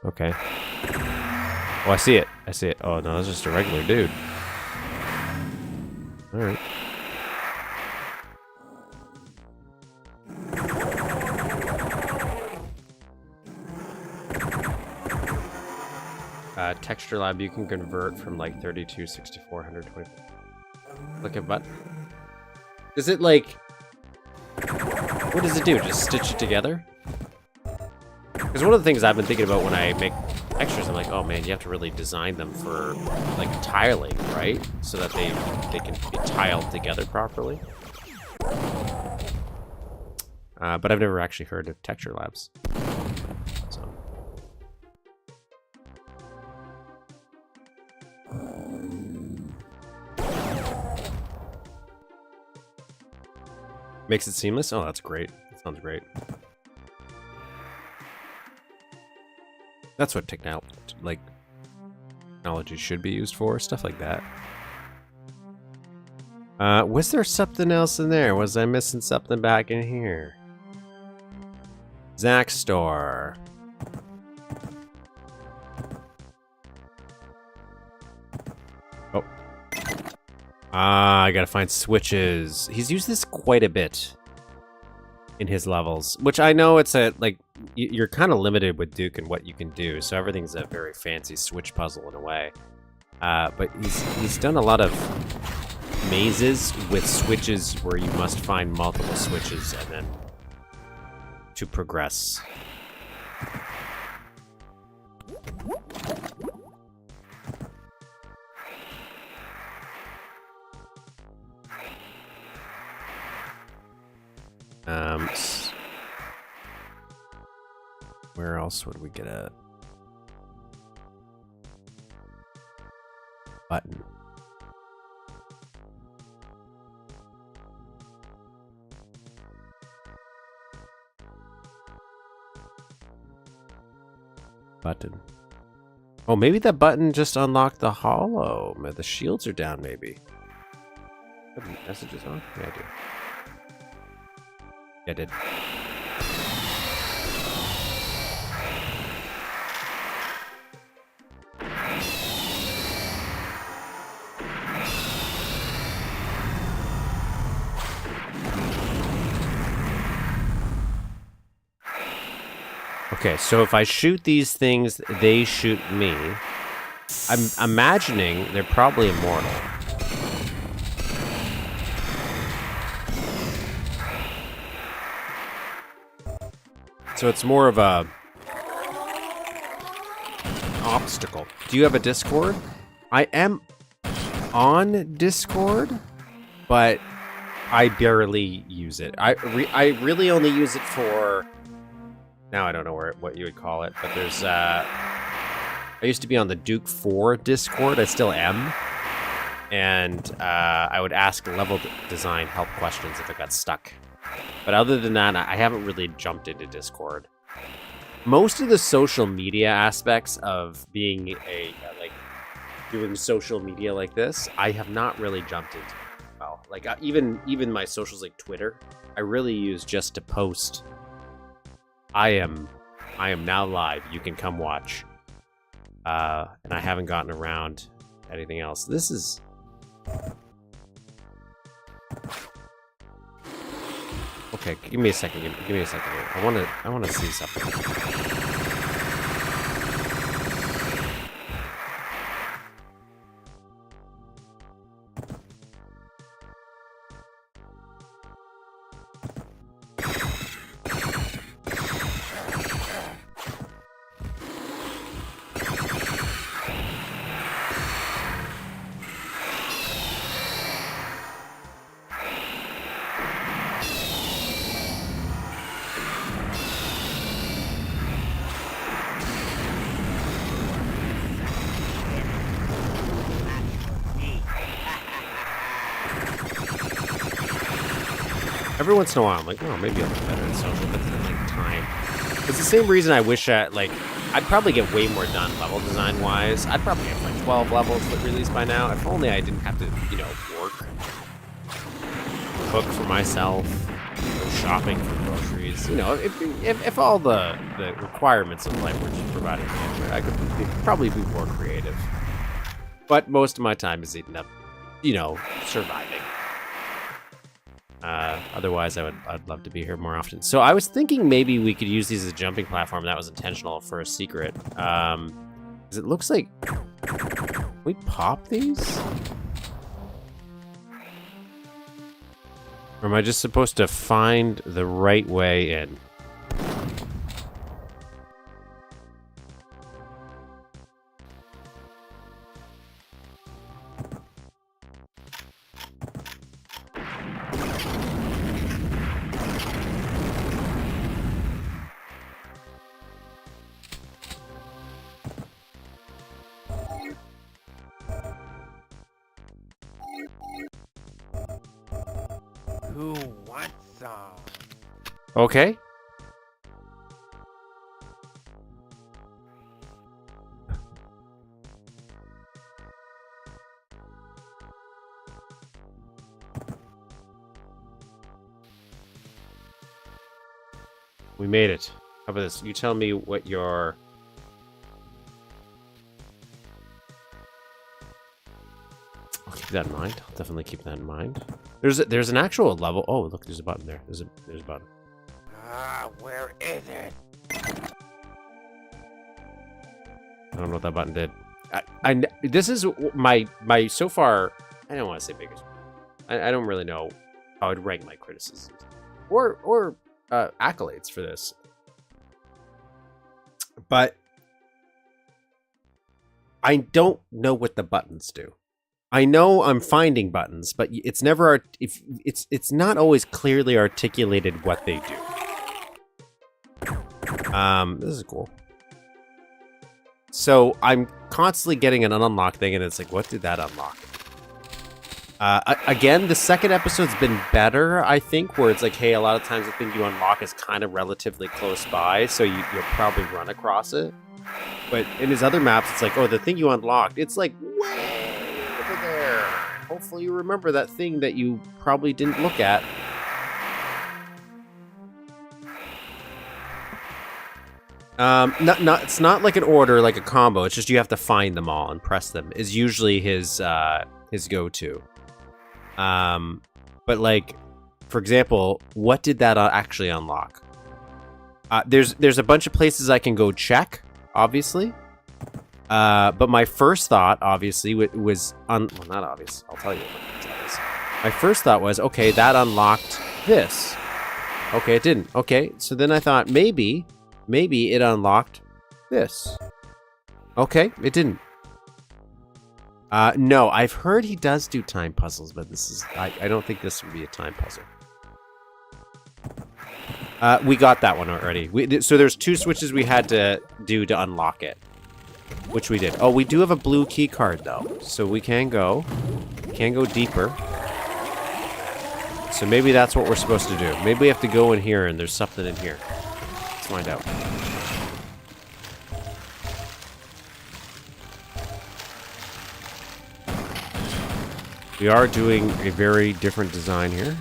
Okay. Oh, I see it. I see it. Oh, no, that's just a regular dude. Alright. Texture lab, you can convert from like 32, 64, 120. Click a button. Is it like... What does it do? Just stitch it together? Because one of the things I've been thinking about when I make textures, I'm like, oh man, you have to really design them for like tiling, right? So that they can be tiled together properly. But I've never actually heard of texture labs. So. Makes it seamless? Oh, that's great. That sounds great. That's what technology should be used for, stuff like that. Was there something else in there? Was I missing something back in here? Zaxtor. Oh. I gotta find switches. He's used this quite a bit in his levels, which I know it's you're kind of limited with Duke and what you can do, so everything's a very fancy switch puzzle in a way. But he's done a lot of mazes with switches where you must find multiple switches and then to progress. Where else would we get a button? Button. Oh, maybe that button just unlocked the hollow. The shields are down, maybe. Messages on? Yeah, I do. Yeah, I did. Okay, so if I shoot these things, they shoot me. I'm imagining they're probably immortal. So it's more of a obstacle. Do you have a Discord? I am on Discord, but I barely use it. I really only use it for... Now I don't know what you would call it, but there's... I used to be on the Duke 4 Discord. I still am. And I would ask level design help questions if it got stuck. But other than that, I haven't really jumped into Discord. Most of the social media aspects of being doing social media like this, I have not really jumped into. Well, even my socials like Twitter, I really use just to post. I am now live. You can come watch. And I haven't gotten around to anything else. This is. Okay, give me a second. Give me a second here. I wanna see something. Every once in a while, I'm like, oh, maybe I'll be better at social, but then like time. It's the same reason I wish I'd probably get way more done level design wise. I'd probably have like 12 levels that released by now. If only I didn't have to, work, cook for myself, go shopping for groceries. If all the requirements of life were just provided to me, I could probably be more creative. But most of my time is eaten up, surviving. Otherwise, I'd love to be here more often. So I was thinking maybe we could use these as a jumping platform. That was intentional for a secret. Because it looks like... Can we pop these? Or am I just supposed to find the right way in? Who wants song. Okay. We made it. How about this? You tell me what your... I'll keep that in mind. I'll definitely keep that in mind. There's an actual level. Oh, look, there's a button there. There's a button. Ah, where is it? I don't know what that button did. This is my so far. I don't want to say biggest. I don't really know how I'd rank my criticisms or accolades for this, but I don't know what the buttons do. I know I'm finding buttons, but it's never it's not always clearly articulated what they do. This is cool. So I'm constantly getting an unlock thing, and it's like, what did that unlock? Again, the second episode's been better, I think, where it's like, hey, a lot of times the thing you unlock is kind of relatively close by, so you'll probably run across it. But in his other maps, it's like, oh, the thing you unlocked, it's like way over there. Hopefully you remember that thing that you probably didn't look at. It's not like an order, like a combo. It's just you have to find them all and press them. Is usually his go-to. But like, for example, what did that actually unlock? There's a bunch of places I can go check, obviously. But my first thought, obviously, was well, not obvious. I'll tell you what that is. My first thought was, okay, that unlocked this. Okay, it didn't. Okay, so then I thought maybe it unlocked this. Okay, it didn't. No, I've heard he does do time puzzles, but this is... I don't think this would be a time puzzle. We got that one already. So there's 2 switches we had to do to unlock it. Which we did. Oh, we do have a blue key card, though. So we can go deeper. So maybe that's what we're supposed to do. Maybe we have to go in here and there's something in here. Let's find out. We are doing a very different design here.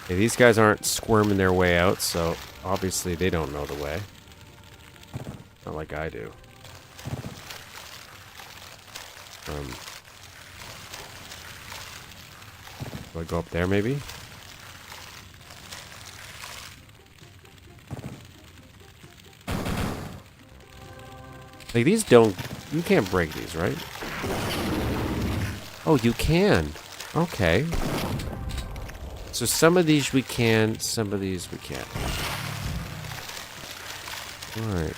Okay, these guys aren't squirming their way out, so obviously they don't know the way. Not like I do. Do I go up there, maybe? Like, these don't... You can't break these, right? Oh, you can. Okay. So some of these we can, some of these we can't. Alright.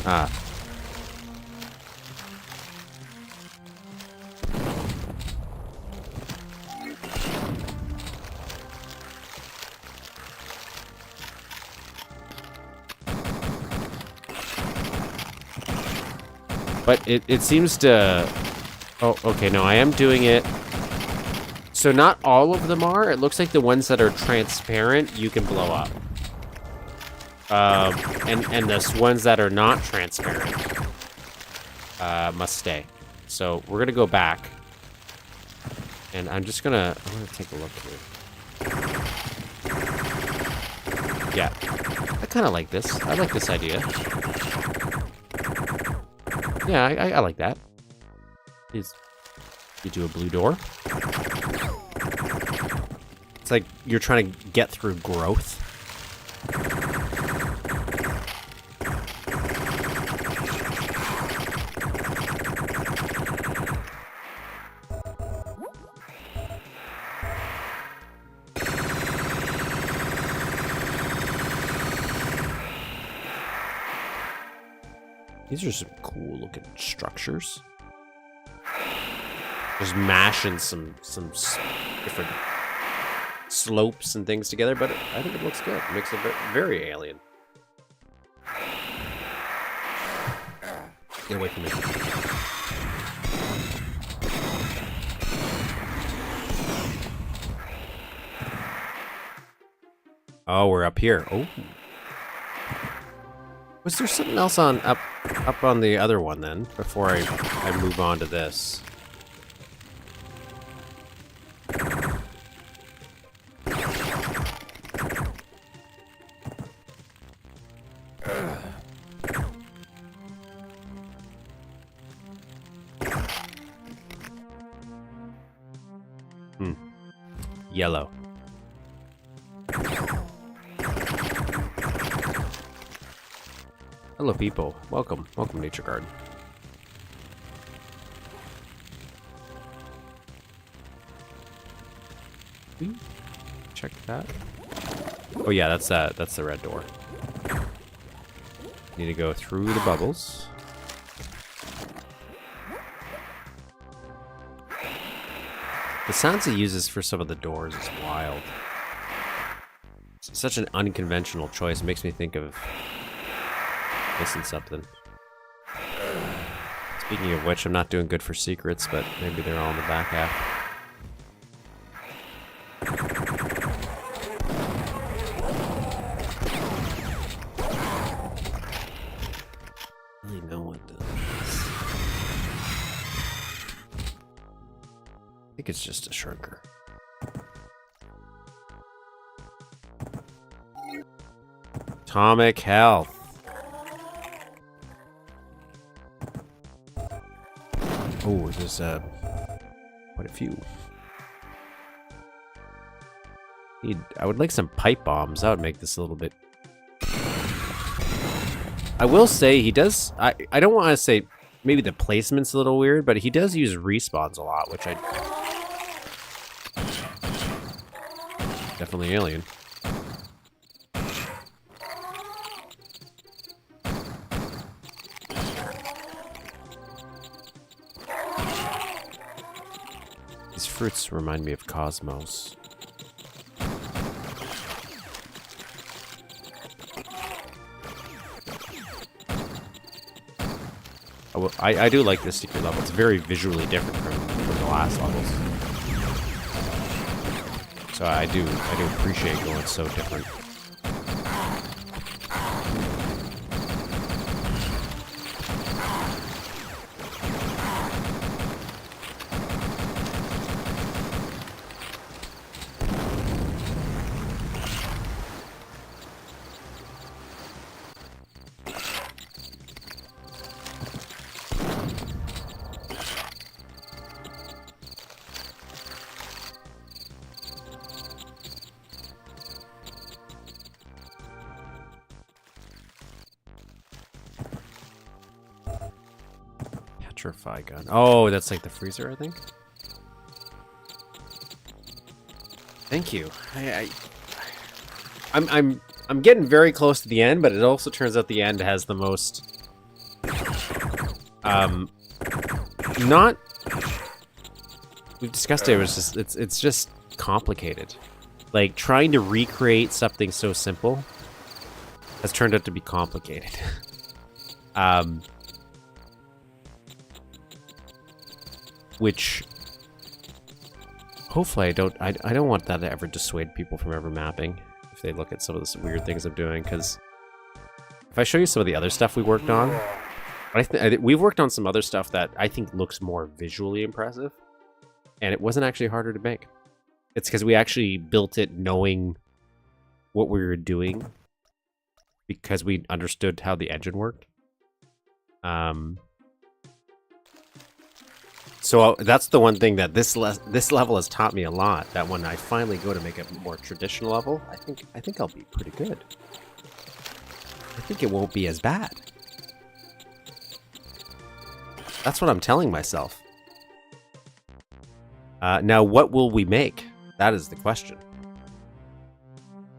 Ah. But it seems to... Oh, okay, no, I am doing it... So not all of them are. It looks like the ones that are transparent, you can blow up. And the ones that are not transparent must stay. So we're gonna go back. And I'm gonna take a look here. Yeah. I kind of like this. I like this idea. Yeah, I like that. You do a blue door. It's like you're trying to get through growth. These are some cool looking structures. Just mashing some different slopes and things together, but I think it looks good. It makes it very alien. Get away from me. Oh, we're up here. Oh. Was there something else on up on the other one then before I move on to this? Yellow. Hello, people. Welcome. Welcome, Nature Garden. Check that. Oh yeah, that's the red door. Need to go through the bubbles. The sounds he uses for some of the doors is wild. It's such an unconventional choice. It makes me think of missing something. Speaking of which, I'm not doing good for secrets, but maybe they're all in the back half. Really no one does. I think it's just a shrinker. Atomic health. Oh, there's quite a few. I would like some pipe bombs. That would make this a little bit. I will say he does. I don't want to say maybe the placement's a little weird, but he does use respawns a lot, which I definitely alien. These fruits remind me of Cosmos. I do like this secret level. It's very visually different from the last levels. So I do appreciate going so different. Petrify gun. Oh, that's like the freezer, I think. Thank you. I'm getting very close to the end, but it also turns out the end has the most not we've discussed it. It was just it's just complicated. Like trying to recreate something so simple has turned out to be complicated. Which hopefully I don't want that to ever dissuade people from ever mapping if they look at some of the weird things I'm doing, because if I show you some of the other stuff we worked on, we've worked on some other stuff that I think looks more visually impressive, and it wasn't actually harder to make. It's because we actually built it knowing what we were doing, because we understood how the engine worked. So that's the one thing that this level has taught me a lot. That when I finally go to make a more traditional level, I think I'll be pretty good. I think it won't be as bad. That's what I'm telling myself. Now, what will we make? That is the question.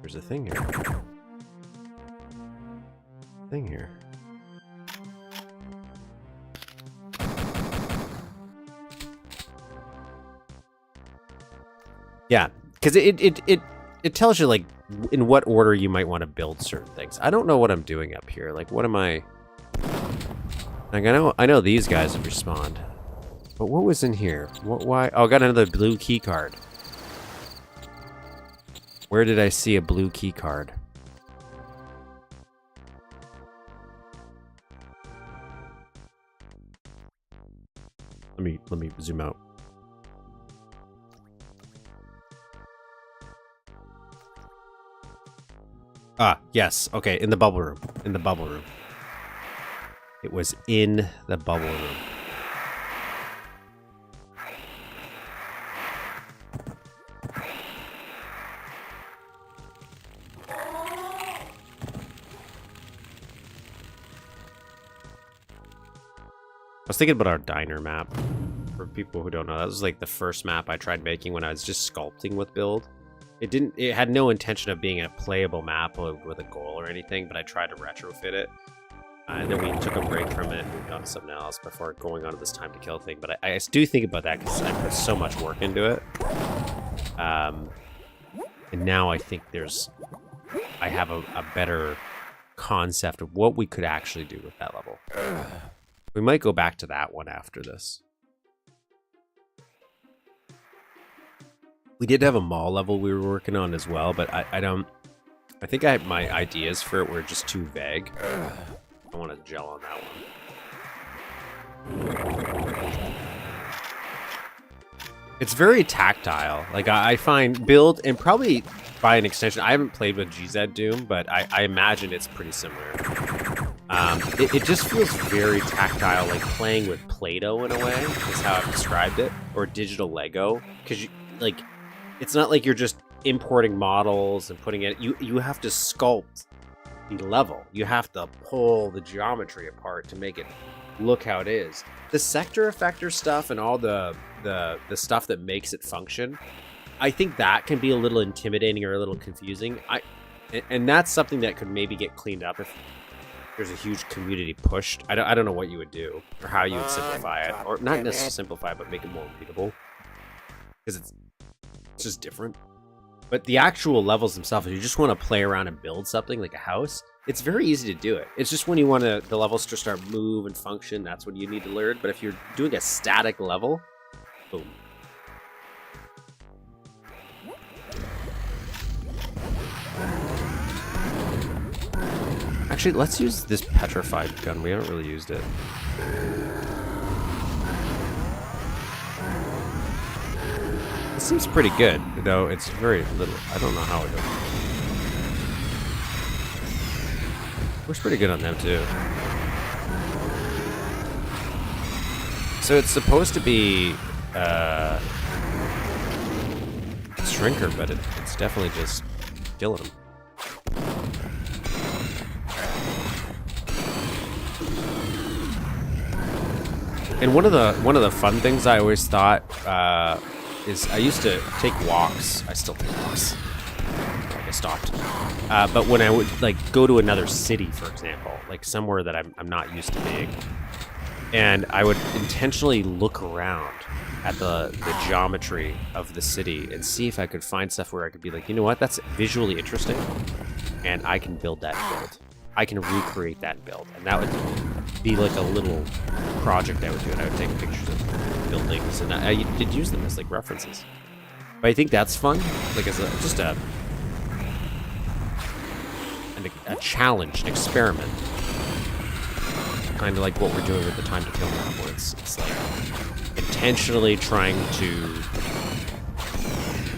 There's a thing here. Thing here. Yeah, because it tells you like in what order you might want to build certain things. I don't know what I'm doing up here. Like, what am I? Like, I know these guys have respawned. But what was in here? Why? Oh, I got another blue key card. Where did I see a blue key card? Let me zoom out. Ah, yes. Okay, in the bubble room. In the bubble room. It was in the bubble room. I was thinking about our diner map. For people who don't know, that was like the first map I tried making when I was just sculpting with Build. It had no intention of being a playable map with a goal or anything, but I tried to retrofit it. And then we took a break from it and moved on to something else before going on to this time to kill thing. But I do think about that because I put so much work into it. And now I think I have a better concept of what we could actually do with that level. We might go back to that one after this. We did have a mall level we were working on as well, but I think my ideas for it were just too vague. I want to gel on that one. It's very tactile. Like I find Build, and probably by an extension, I haven't played with GZ Doom, but I imagine it's pretty similar. It just feels very tactile, like playing with Play-Doh in a way, is how I've described it, or digital Lego, because it's not like you're just importing models and putting it. You have to sculpt the level. You have to pull the geometry apart to make it look how it is. The sector effector stuff and all the stuff that makes it function, I think that can be a little intimidating or a little confusing. And that's something that could maybe get cleaned up if there's a huge community pushed. I don't know what you would do or how you would simplify it, or not necessarily simplify it, but make it more readable, because it's just different. But the actual levels themselves, if you just want to play around and build something like a house, it's very easy to do it. It's just when you want the levels to start move and function, that's what you need to learn. But if you're doing a static level, boom. Actually, let's use this petrified gun. We haven't really used it. It seems pretty good, though it's very little. I don't know how it goes. Works pretty good on them, too. So it's supposed to be a shrinker, but it's definitely just killing them. And one of the fun things I always thought is I used to take walks. I still take walks. I stopped. But when I would go to another city, for example, like somewhere that I'm not used to being, and I would intentionally look around at the geometry of the city and see if I could find stuff where I could be like, you know what, that's visually interesting, and I can build that build. I can recreate that build, and that would be like a little project I would do, and I would take pictures of buildings, and I did use them as like references. But I think that's fun, like as just a challenge, an experiment, kind of like what we're doing with the time to kill map, where it's like intentionally trying to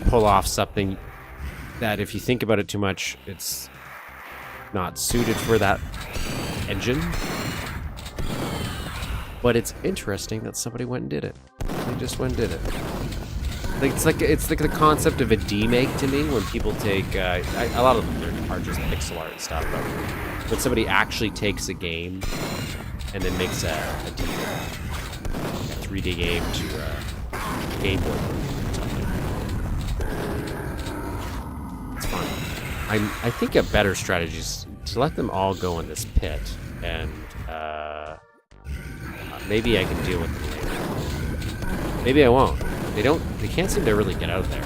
pull off something that, if you think about it too much, it's not suited for that engine. But it's interesting that somebody went and did it. They just went and did it. It's like the concept of a demake to me, when people take a lot of them are just pixel art and stuff, but when somebody actually takes a game and then makes a 3D game to a Game Boy or something. It's fun. I think a better strategy is to let them all go in this pit, and maybe I can deal with them later. Maybe I won't. They can't seem to really get out of there.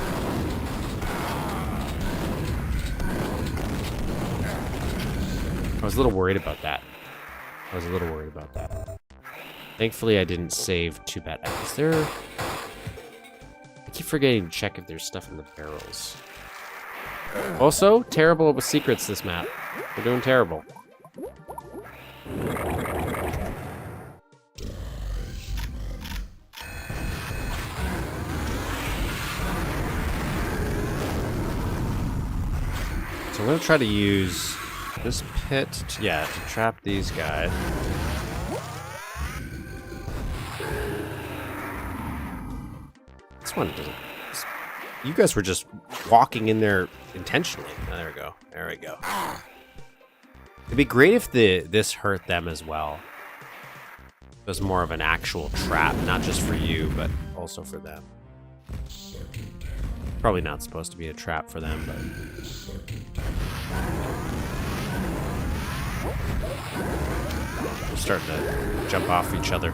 I was a little worried about that. Thankfully, I didn't save too bad. Is there... I keep forgetting to check if there's stuff in the barrels. Also, terrible with secrets this map. We're doing terrible. So I'm going to try to use this pit, to trap these guys. This one doesn't... You guys were just walking in there intentionally. Oh, there we go. There we go. It'd be great if this hurt them as well. It was more of an actual trap, not just for you, but also for them. Probably not supposed to be a trap for them, but... We're starting to jump off each other.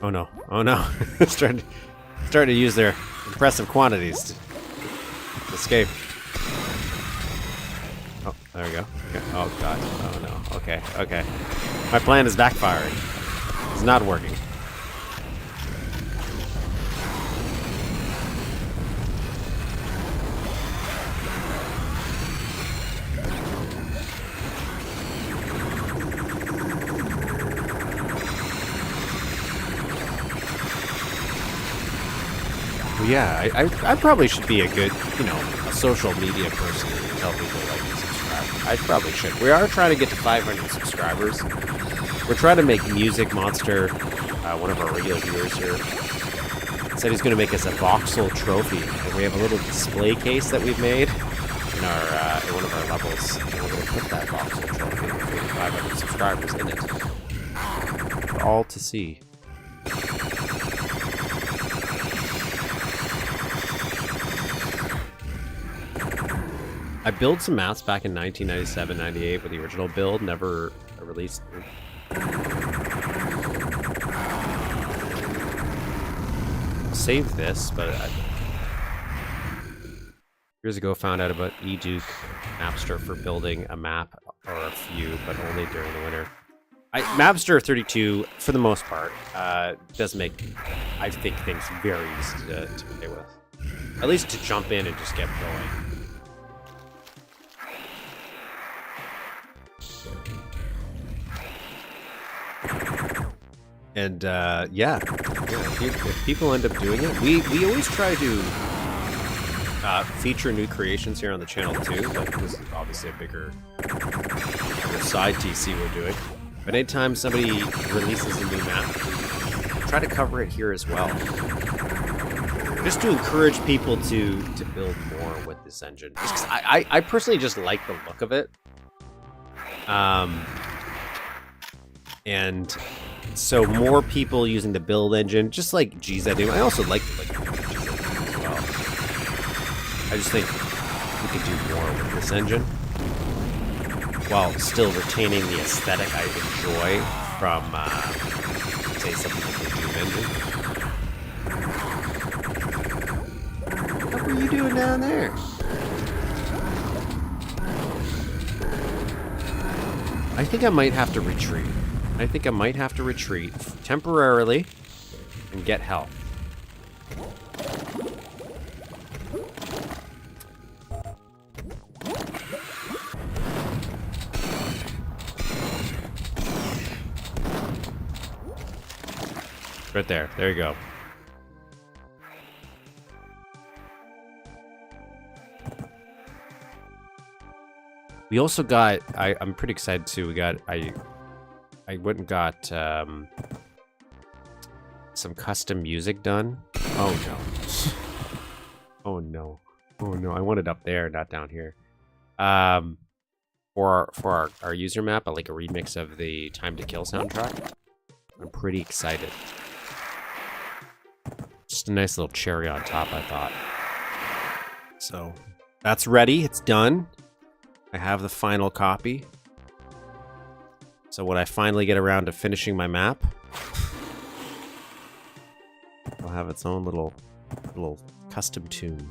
Oh no, oh no. starting to use their impressive quantities to escape. Oh, there we go. Okay. Oh god, oh no, okay, okay. My plan is backfiring. It's not working. Yeah, I probably should be a good, a social media person and tell people like and subscribe. I probably should. We are trying to get to 500 subscribers. We're trying to make Music Monster, one of our regular viewers here, said he's going to make us a voxel trophy. And we have a little display case that we've made in one of our levels. And we're going to put that voxel trophy with 500 subscribers in it. For all to see. I built some maps back in 1997, 98 with the original build, never released. Saved this, but years ago found out about Duke Mapster for building a map or a few, but only during the winter. Mapster 32, for the most part, does make, I think, things very easy to play with. At least to jump in and just get going. And if people end up doing it, we always try to feature new creations here on the channel too. Like this is obviously a bigger side TC we're doing. But anytime somebody releases a new map, try to cover it here as well. Just to encourage people to build more with this engine. Just 'cause I personally just like the look of it. And so more people using the build engine, just like G's I do. I also like G's I do as well. I just think we could do more with this engine while still retaining the aesthetic I enjoy from, say, something like the Doom engine. What were you doing down there? I think I might have to retreat. I think I might have to retreat temporarily and get help. Right there. There you go. We also got, I'm pretty excited too, we got, I went and got some custom music done. Oh no. Oh no. Oh no, I want it up there, not down here. For our user map, like a remix of the Time to Kill soundtrack. I'm pretty excited. Just a nice little cherry on top, I thought. So, that's ready, it's done. I have the final copy. So when I finally get around to finishing my map, it'll have its own little custom tune.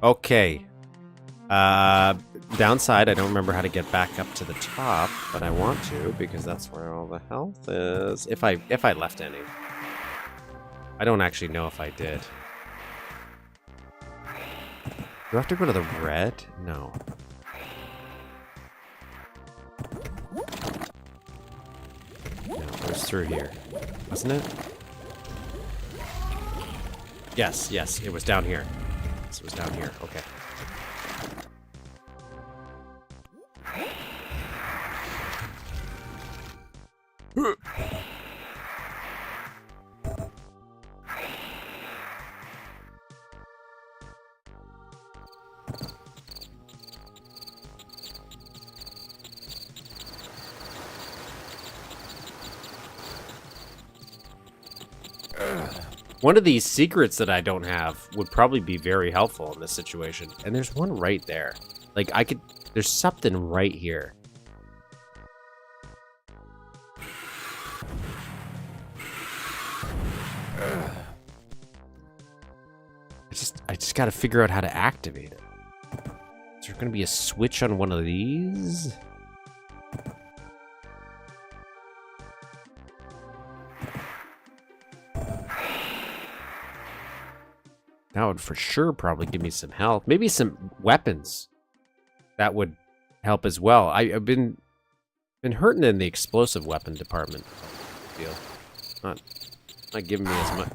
Okay. Downside, I don't remember how to get back up to the top, but I want to because that's where all the health is. If I left any. I don't actually know if I did. Do I have to go to the red? No. No, it was through here. Wasn't it? Yes, it was down here. Yes, it was down here. Okay. One of these secrets that I don't have would probably be very helpful in this situation. And there's one right there. Like, there's something right here. I just gotta figure out how to activate it. Is there gonna be a switch on one of these? That would for sure probably give me some health. Maybe some weapons. That would help as well. I've been hurting in the explosive weapon department. I feel not giving me as much.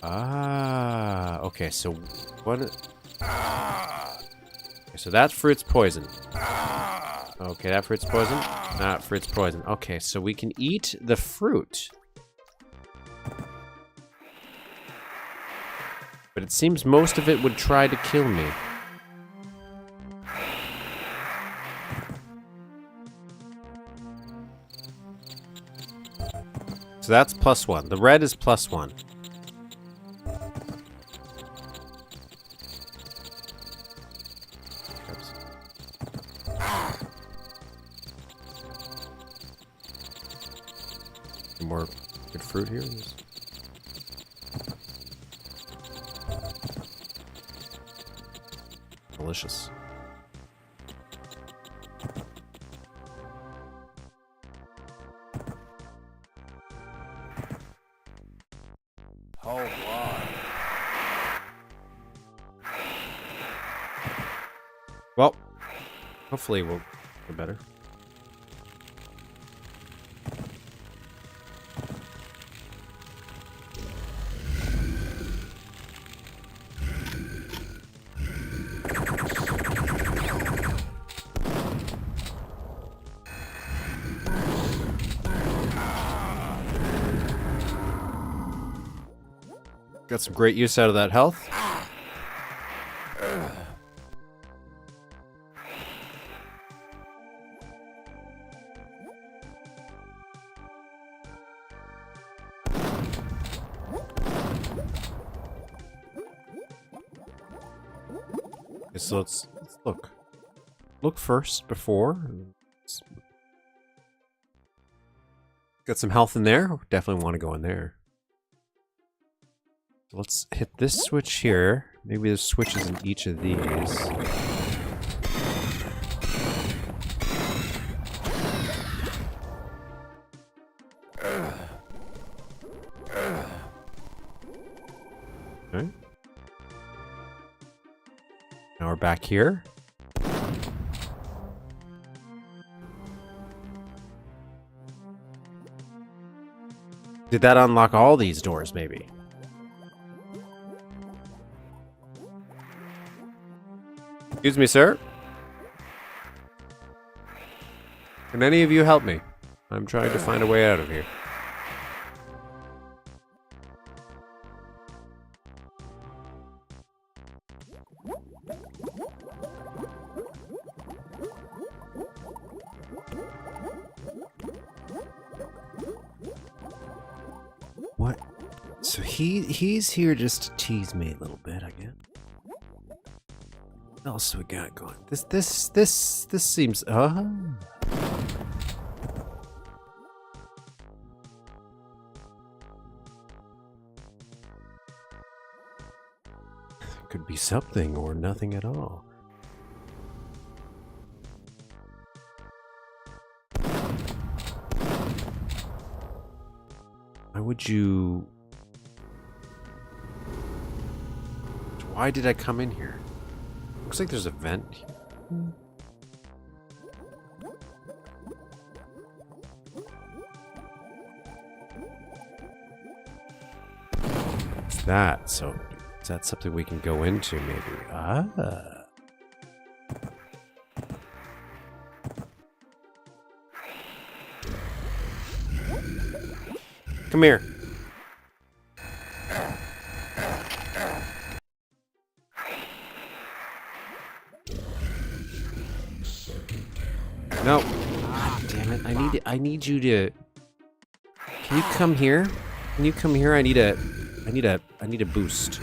Ah, okay. So what? Okay, so that fruit's poison. Okay, that fruit's poison. That fruit's poison. Okay, so we can eat the fruit. But it seems most of it would try to kill me. So that's +1. The red is +1. Some more good fruit here. Delicious. Hold on. Well, hopefully we'll get better. Got some great use out of that health. Okay, so let's look. Look first before. Got some health in there. Definitely want to go in there. Let's hit this switch here. Maybe there's switches in each of these. Okay. Now we're back here. Did that unlock all these doors, maybe? Excuse me, sir. Can any of you help me? I'm trying to find a way out of here. What? So he's here just to tease me a little bit, I guess. What else we got going? This seems could be something or nothing at all. Why would you... Why did I come in here? Looks like there's a vent here. What's that? So, is that something we can go into, maybe? Ah. Come here. No. God damn it. I need you to... Can you come here? Can you come here? I need a boost.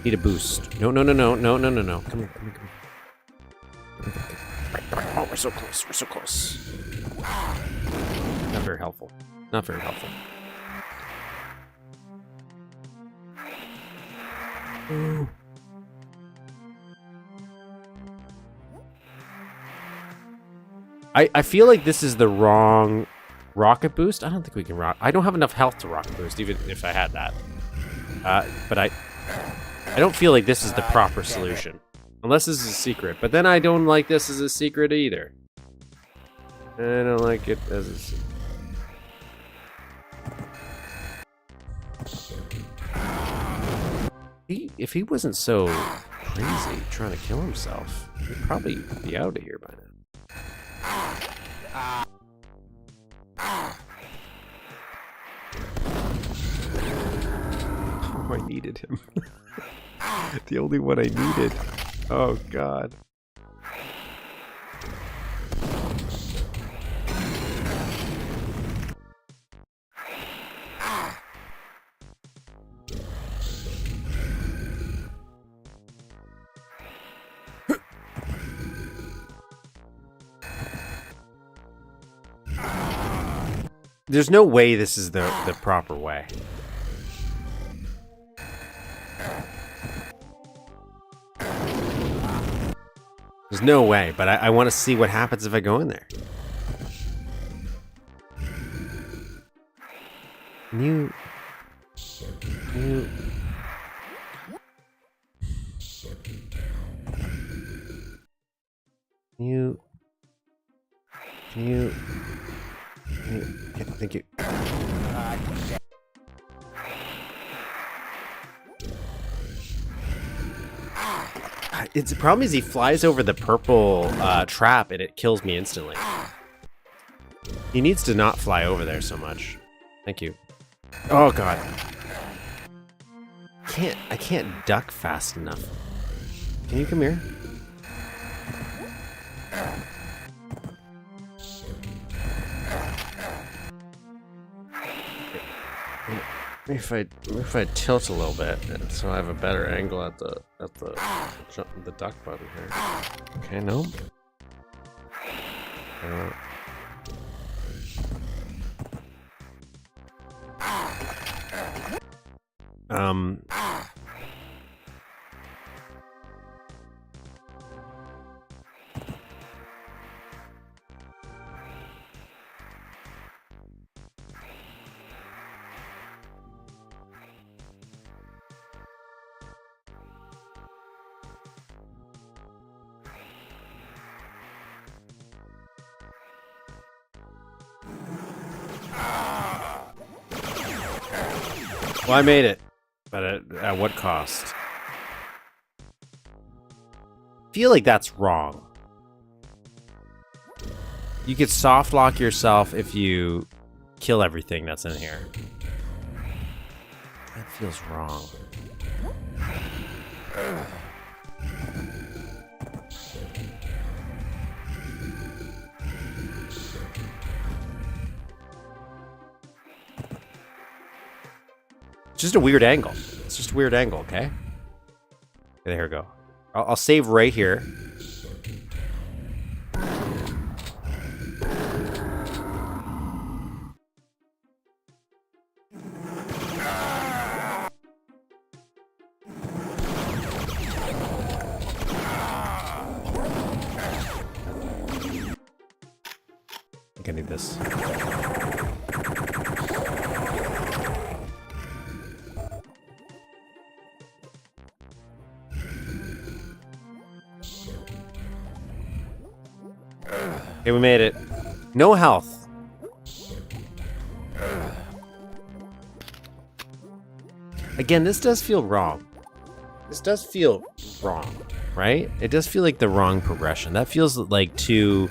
Need a boost. No. Come here, come here. Oh, we're so close. We're so close. Not very helpful. Not very helpful. Ooh. I feel like this is the wrong rocket boost. I don't think we can rock. I don't have enough health to rocket boost, even if I had that. But I don't feel like this is the proper solution. Unless this is a secret. But then I don't like this as a secret either. I don't like it as a secret. If he wasn't so crazy trying to kill himself, he'd probably be out of here by now. Oh, I needed him. The only one I needed. Oh, God. There's no way this is the proper way. There's no way, but I want to see what happens if I go in there. Can you thank you. The problem is he flies over the purple trap and it kills me instantly. He needs to not fly over there so much. Thank you. Oh, God. I can't duck fast enough. Can you come here? If I tilt a little bit, so I have a better angle at the duck button here. Okay, no. Well, I made it, but at what cost? I feel like that's wrong. You could soft lock yourself if you kill everything that's in here. That feels wrong. It's just a weird angle. It's just a weird angle, okay? There we go. I'll save right here. I need this. Okay, we made it. No health. Again, this does feel wrong. This does feel wrong, right? It does feel like the wrong progression. That feels like too...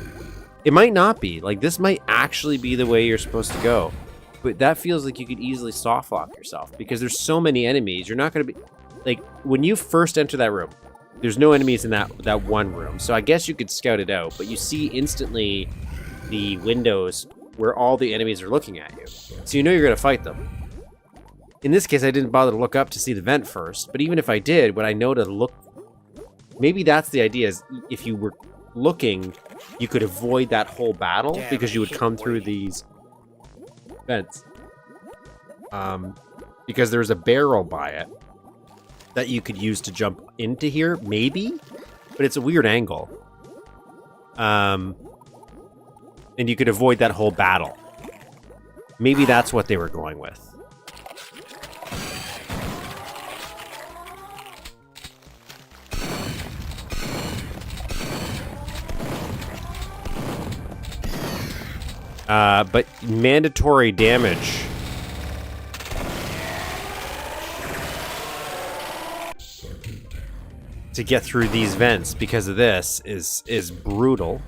It might not be. Like, this might actually be the way you're supposed to go. But that feels like you could easily soft lock yourself because there's so many enemies. You're not going to be... Like, when you first enter that room, there's no enemies in that one room. So I guess you could scout it out, but you see instantly the windows where all the enemies are looking at you. So you know you're going to fight them. In this case, I didn't bother to look up to see the vent first, but even if I did, would I know to look? Maybe that's the idea, is if you were looking, you could avoid that whole battle because you would come through these vents. Because there's a barrel by it that you could use to jump into here, maybe? But it's a weird angle. And you could avoid that whole battle. Maybe that's what they were going with. But mandatory damage. To get through these vents because of this is brutal.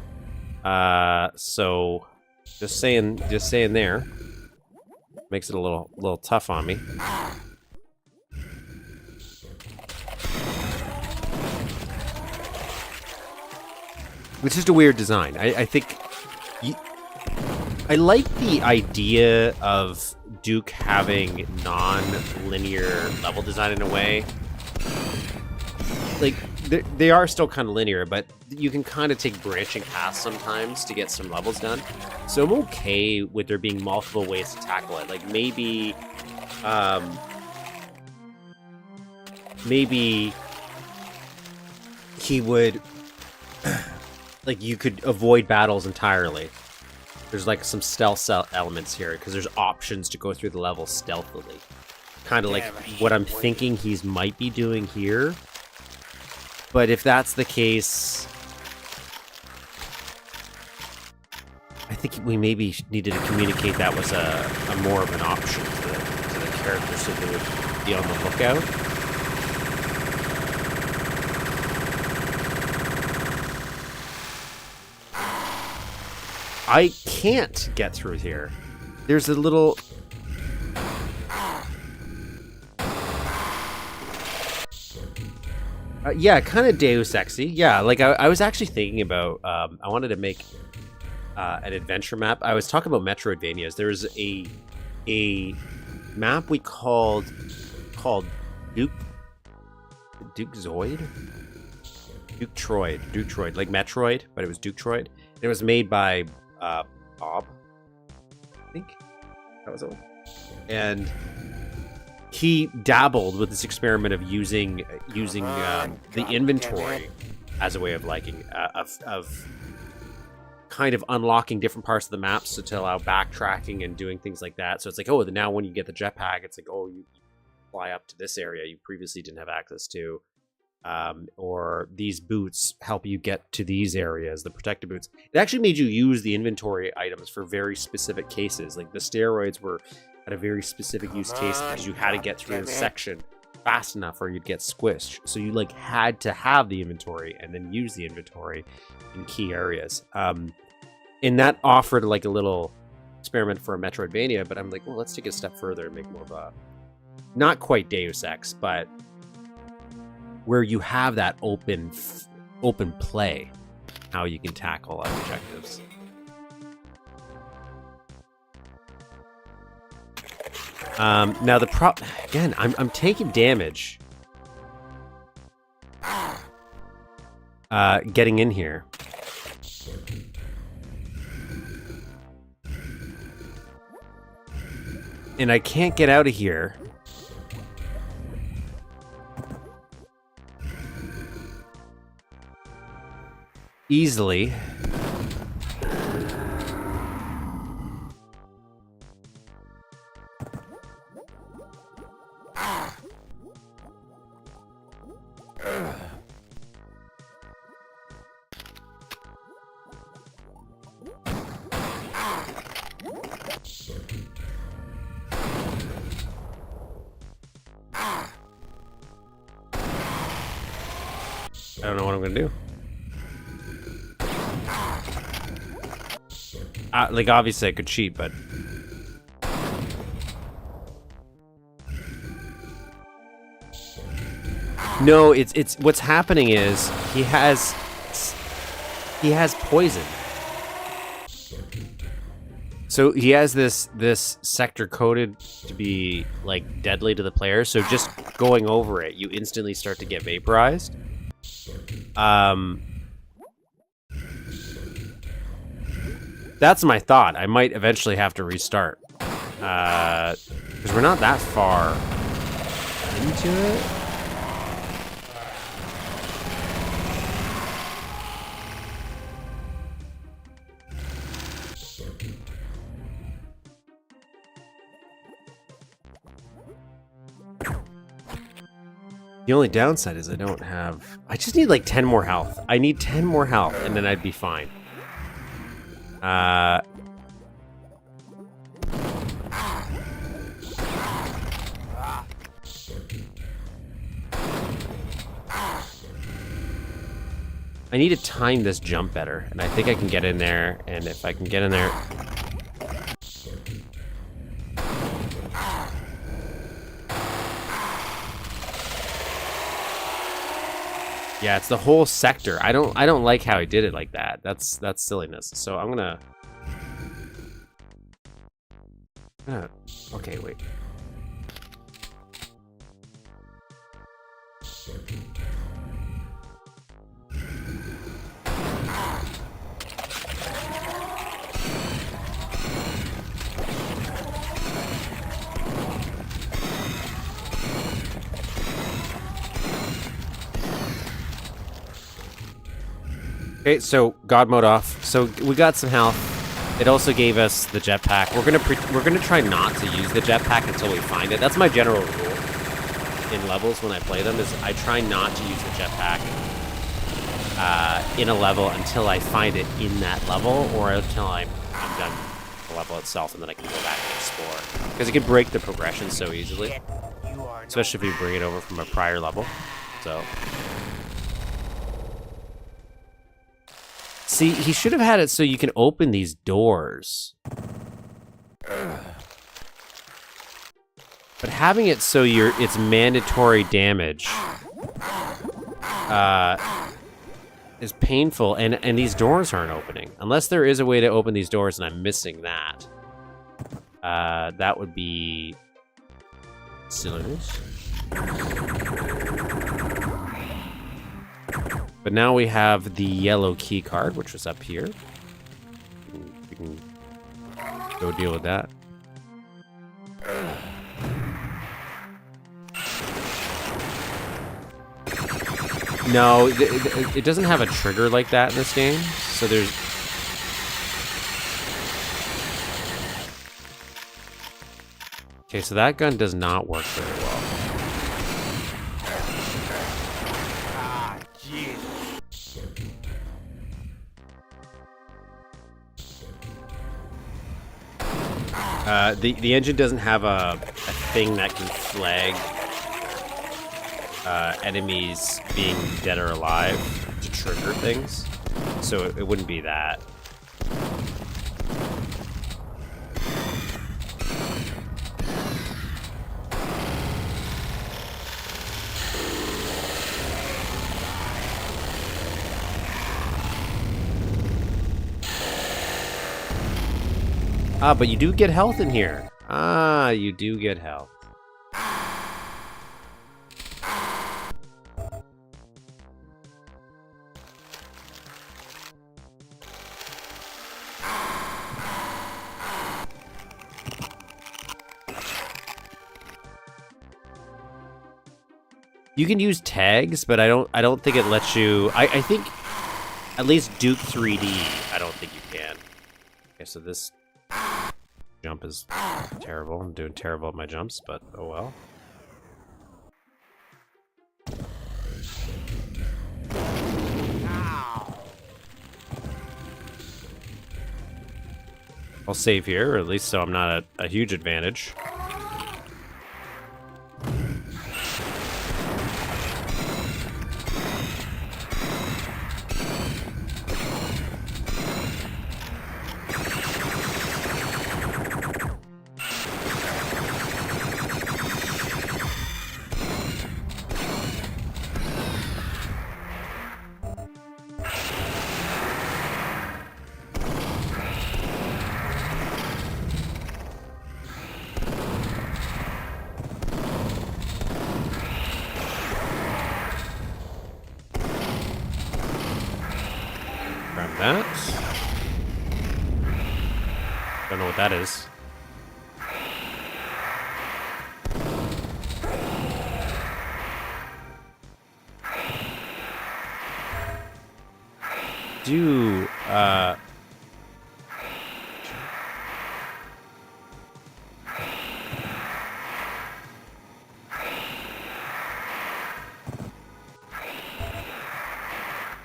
So just saying there. Makes it a little tough on me. It's just a weird design. I think I like the idea of Duke having non-linear level design in a way. Like, they are still kind of linear, but you can kind of take branching paths sometimes to get some levels done. So I'm okay with there being multiple ways to tackle it. Like, maybe he would... like, you could avoid battles entirely. There's like some stealth elements here because there's options to go through the level stealthily. Kind of like what I'm thinking he's might be doing here. But if that's the case, I think we maybe needed to communicate that was a more of an option to the characters so they would be on the lookout. I can't get through here. There's a little... yeah, kind of Deus Exy. Yeah, like I was actually thinking about... I wanted to make an adventure map. I was talking about Metroidvanias. There's a map we called Duke Zoid? Duke Troid, like Metroid, but it was Duke Troid. It was made by Bob, I think that was it. And he dabbled with this experiment of using the inventory as a way of of kind of unlocking different parts of the maps to allow backtracking and doing things like that. So it's like, oh, now when you get the jetpack, it's like, oh, you fly up to this area you previously didn't have access to. Or these boots help you get to these areas, the protective boots. It actually made you use the inventory items for very specific cases. Like the steroids had a very specific use case because you had to get through a section fast enough or you'd get squished. So you like had to have the inventory and then use the inventory in key areas. And that offered like a little experiment for a Metroidvania, but I'm like, well, let's take it a step further and make more of a, not quite Deus Ex, but where you have that open play, how you can tackle objectives. Now again, I'm taking damage. Getting in here. And I can't get out of here. Easily. I don't know what I'm gonna do. Like, obviously I could cheat, but... No, it's what's happening is he has poison. So he has this sector coded to be like deadly to the player. So just going over it, you instantly start to get vaporized. That's my thought. I might eventually have to restart because we're not that far into it. The only downside is I don't have... I just need like 10 more health. I need 10 more health and then I'd be fine. I need to time this jump better, and I think I can get in there, and if I can get in there... Yeah, it's the whole sector. I don't like how he did it like that. That's silliness. So I'm gonna... Okay, wait. Okay, so God mode off. So we got some health. It also gave us the jetpack. We're gonna try not to use the jetpack until we find it. That's my general rule in levels when I play them. Is I try not to use the jetpack in a level until I find it in that level, or until I'm done the level itself, and then I can go back and explore. Because it can break the progression so easily, especially if you bring it over from a prior level. So. See, he should have had it so you can open these doors. But having it so it's mandatory damage is painful, and these doors aren't opening. Unless there is a way to open these doors and I'm missing that. That would be silliness. But now we have the yellow key card, which was up here. We can go deal with that. No, it doesn't have a trigger like that in this game. So there's... Okay, so that gun does not work very well. The engine doesn't have a thing that can flag enemies being dead or alive to trigger things, so it wouldn't be that. Ah, but you do get health in here. Ah, you do get health. You can use tags, but I don't think it lets you. I think at least Duke 3D, I don't think you can. Okay, so this jump is terrible. I'm doing terrible at my jumps, but oh well. I'll save here, or at least so I'm not at a huge advantage. Grab that. Don't know what that is.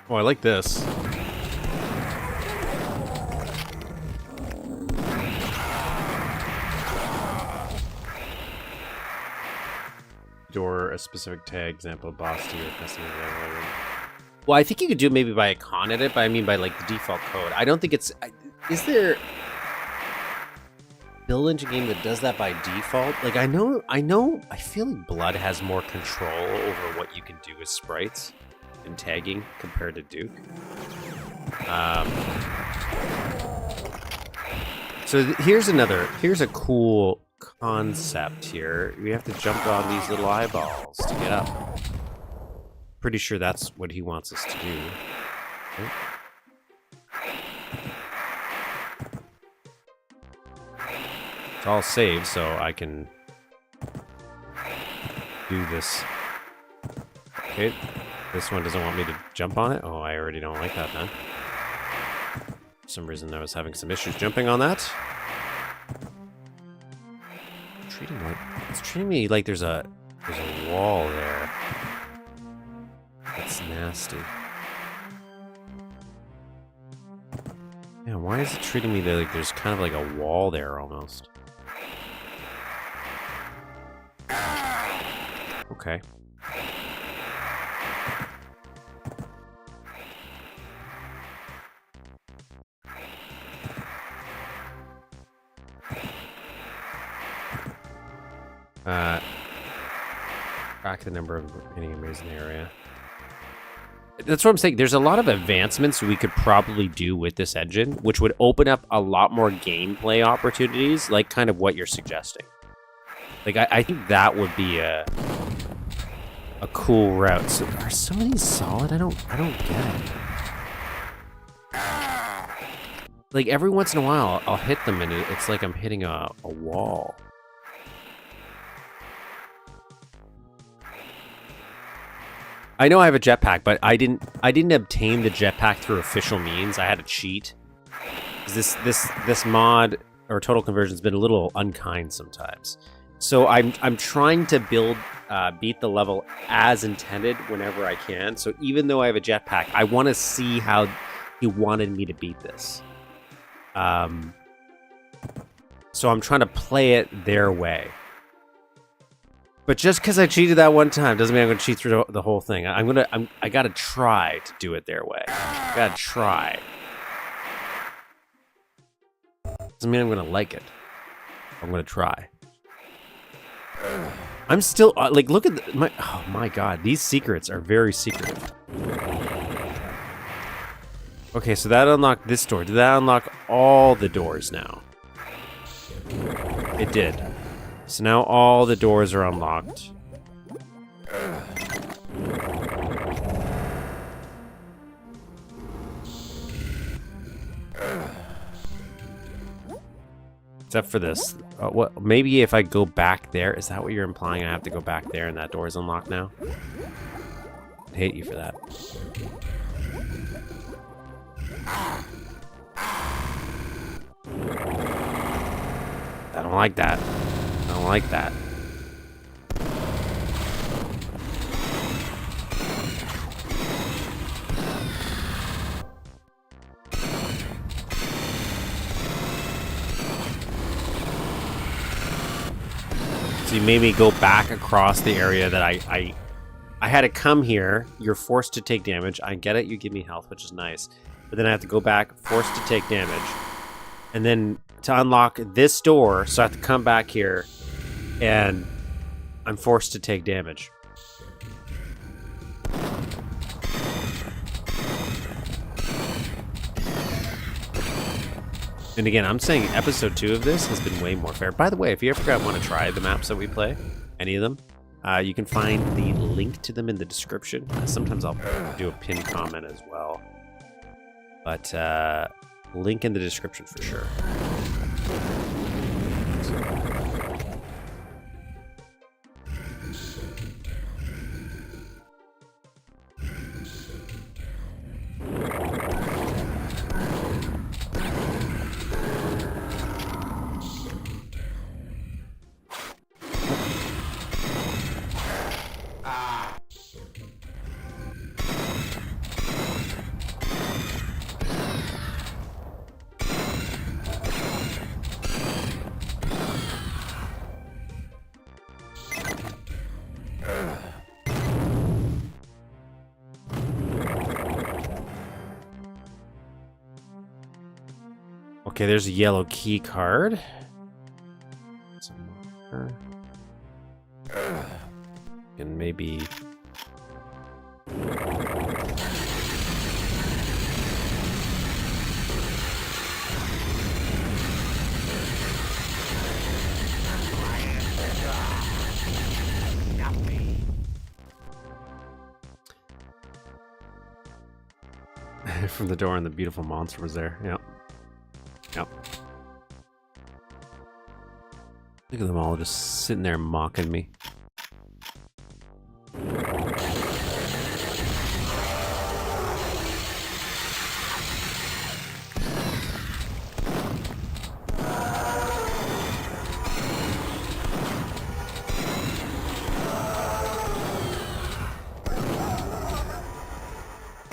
Oh, I like this. Door a specific tag, example, boss to your customer. Well, I think you could do it maybe by icon edit, but I mean by like the default code. I don't think it's. Is there build engine game that does that by default? Like I know. I feel like Blood has more control over what you can do with sprites and tagging compared to Duke. So here's a cool concept here. We have to jump on these little eyeballs to get up. Pretty sure that's what he wants us to do. Okay. It's all saved, so I can do this. Okay, this one doesn't want me to jump on it. Oh, I already don't like that then. For some reason I was having some issues jumping on that. It's treating me like there's a wall there. That's nasty. Yeah, why is it treating me like there's kind of like a wall there almost? Okay. Track the number of enemies in the area. That's what I'm saying. There's a lot of advancements we could probably do with this engine, which would open up a lot more gameplay opportunities, like kind of what you're suggesting. Like, I think that would be a cool route. So, are some of these solid? I don't get it. Like, every once in a while, I'll hit them, and it's like I'm hitting a wall. I know I have a jetpack, but I didn't obtain the jetpack through official means. I had to cheat. This mod or total conversion's been a little unkind sometimes. So I'm trying to beat the level as intended whenever I can. So even though I have a jetpack, I want to see how he wanted me to beat this. So I'm trying to play it their way. But just because I cheated that one time doesn't mean I'm going to cheat through the whole thing. I got to try to do it their way. Got to try. Doesn't mean I'm going to like it. I'm going to try. I'm still like, look at oh my god, these secrets are very secretive. Okay, so that unlocked this door. Did that unlock all the doors now? It did. So now all the doors are unlocked. Except for this. What? Maybe if I go back there, is that what you're implying? I have to go back there and that door is unlocked now? I hate you for that. I don't like that. I don't like that. you made me go back across the area that I had to come here. You're forced to take damage. I get it. You give me health, which is nice. But then I have to go back, forced to take damage. And then to unlock this door, so I have to come back here, and I'm forced to take damage. And again, I'm saying episode 2 of this has been way more fair. By the way, if you ever want to try the maps that we play, any of them, you can find the link to them in the description. Sometimes I'll do a pinned comment as well. But link in the description for sure. Okay, there's a yellow key card. And maybe... From the door and the beautiful monster was there, yep. Yep. Look at them all just sitting there mocking me.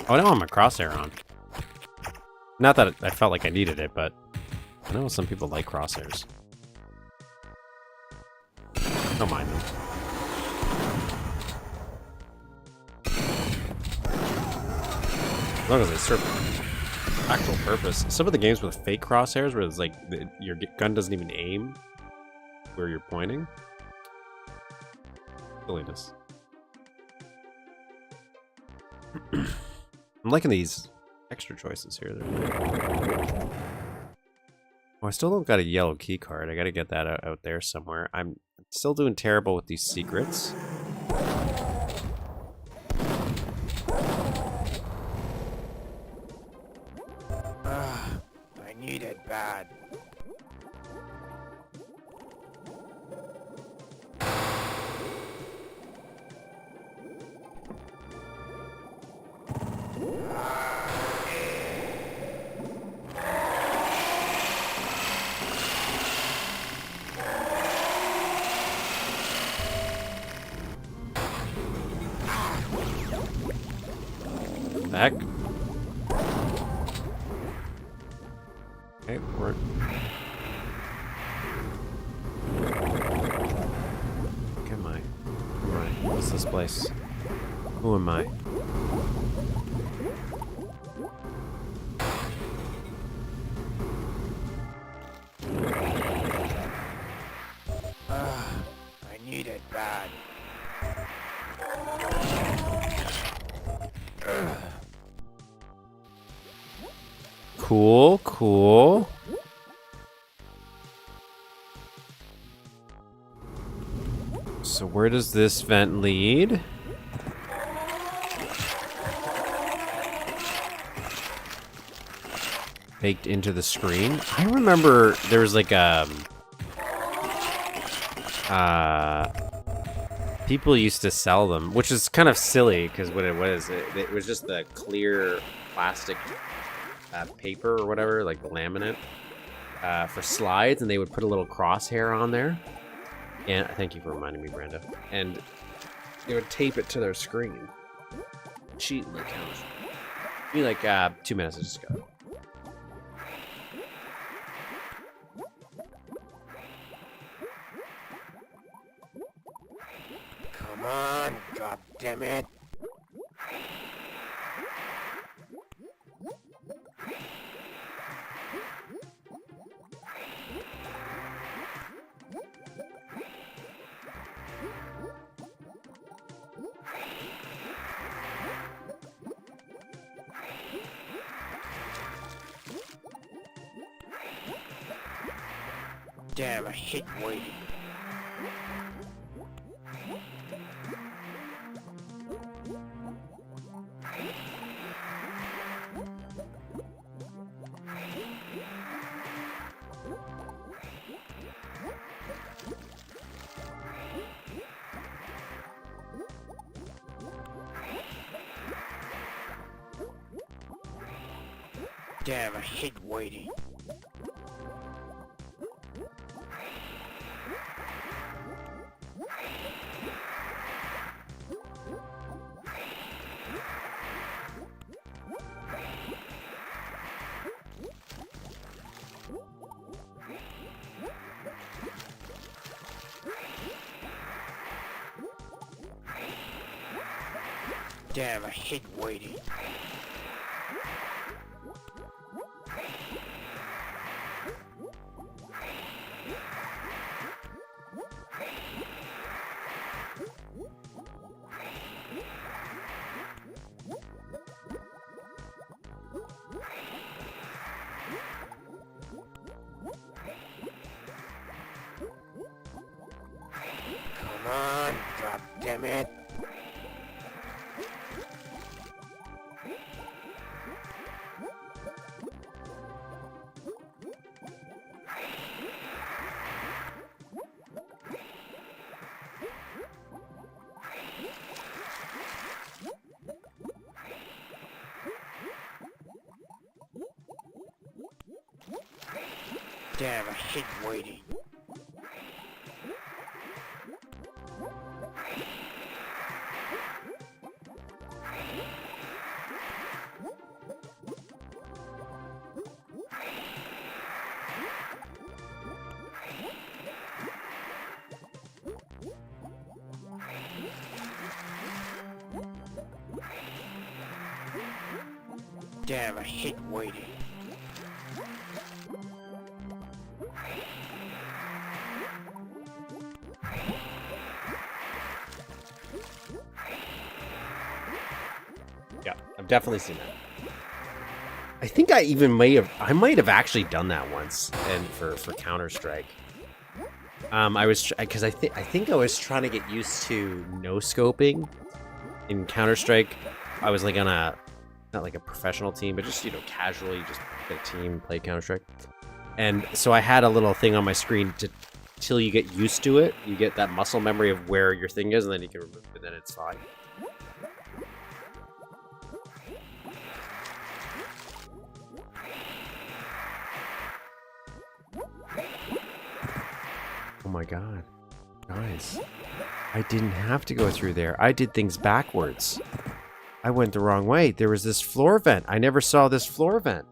Oh, now I'm a crosshair on. Not that I felt like I needed it, but I know some people like crosshairs. Don't mind them. As long as they serve actual purpose. Some of the games with fake crosshairs where it's like your gun doesn't even aim where you're pointing. Silliness. I'm liking these extra choices here. Oh, I still don't got a yellow key card. I gotta get that out there somewhere. I'm still doing terrible with these secrets. I need it bad. The heck? Okay, we're... Where am I? Who am I? What's this place? Who am I? I need it bad. Cool, cool. So where does this vent lead? Baked into the screen. I remember there was like people used to sell them, which is kind of silly because what it was just the clear plastic paper or whatever, like the laminate for slides, and they would put a little crosshair on there. And thank you for reminding me, Brenda. And they would tape it to their screen. Cheat in the couch. Be like 2 minutes. I just got it. Come on, God damn it. Damn, I hate waiting. Damn, I hate waiting. Damn, I hate waiting. Come on, God damn it. Damn, I hate waiting. Damn, I hate waiting. Yeah, I've definitely seen that. I think I might have actually done that once, and for Counter-Strike. I was because I think I was trying to get used to no scoping in Counter-Strike. I was like on a not like a professional team, but just casually just get a team play Counter-Strike. And so I had a little thing on my screen till you get used to it. You get that muscle memory of where your thing is, and then you can remove it, and then it's fine. Oh my god. Guys. I didn't have to go through there. I did things backwards. I went the wrong way. There was this floor vent. I never saw this floor vent.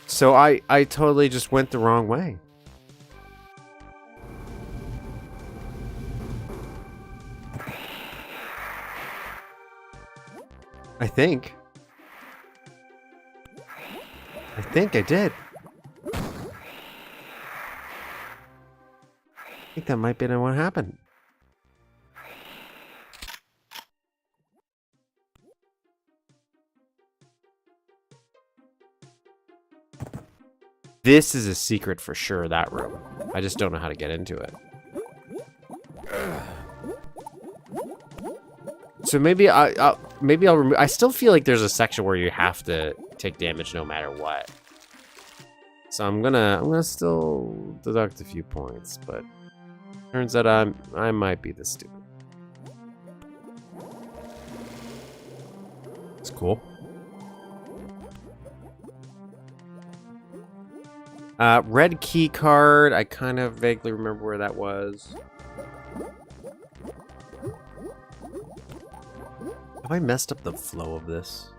So I totally just went the wrong way. I think I did. I think that might be what happened. This is a secret for sure, that room. I just don't know how to get into it. So maybe I'll remove. I still feel like there's a section where you have to take damage no matter what. So I'm gonna still deduct a few points, but turns out I might be the stupid. It's cool. Red key card. I kind of vaguely remember where that was. Have I messed up the flow of this?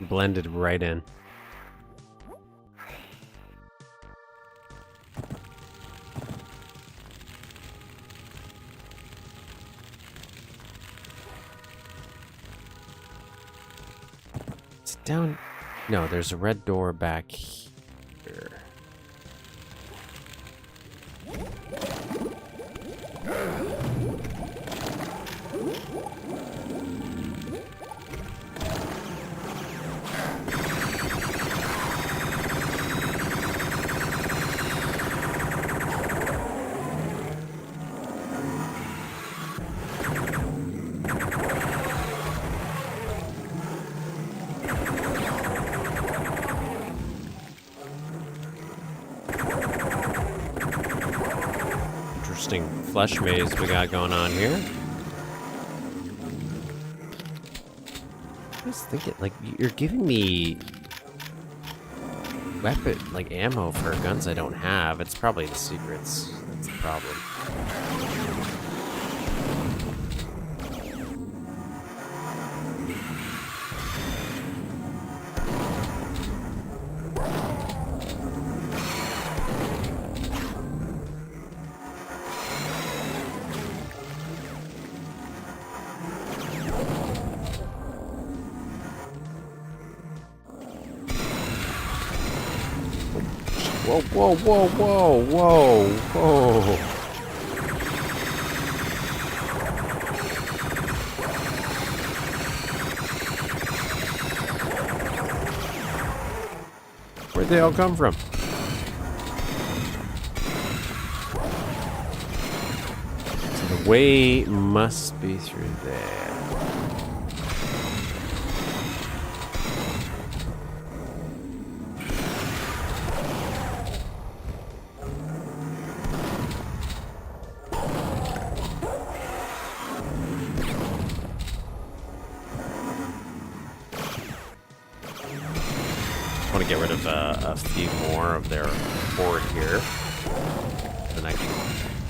Blended right in. It's down. No, there's a red door back here. Interesting flesh maze we got going on here. I was thinking, like, you're giving me weapon, like ammo for guns I don't have. It's probably the secrets. That's the problem. Whoa, whoa, whoa, whoa, whoa, whoa. Where'd they all come from? So the way must be through there. I want to get rid of a few more of their horde here. Then I can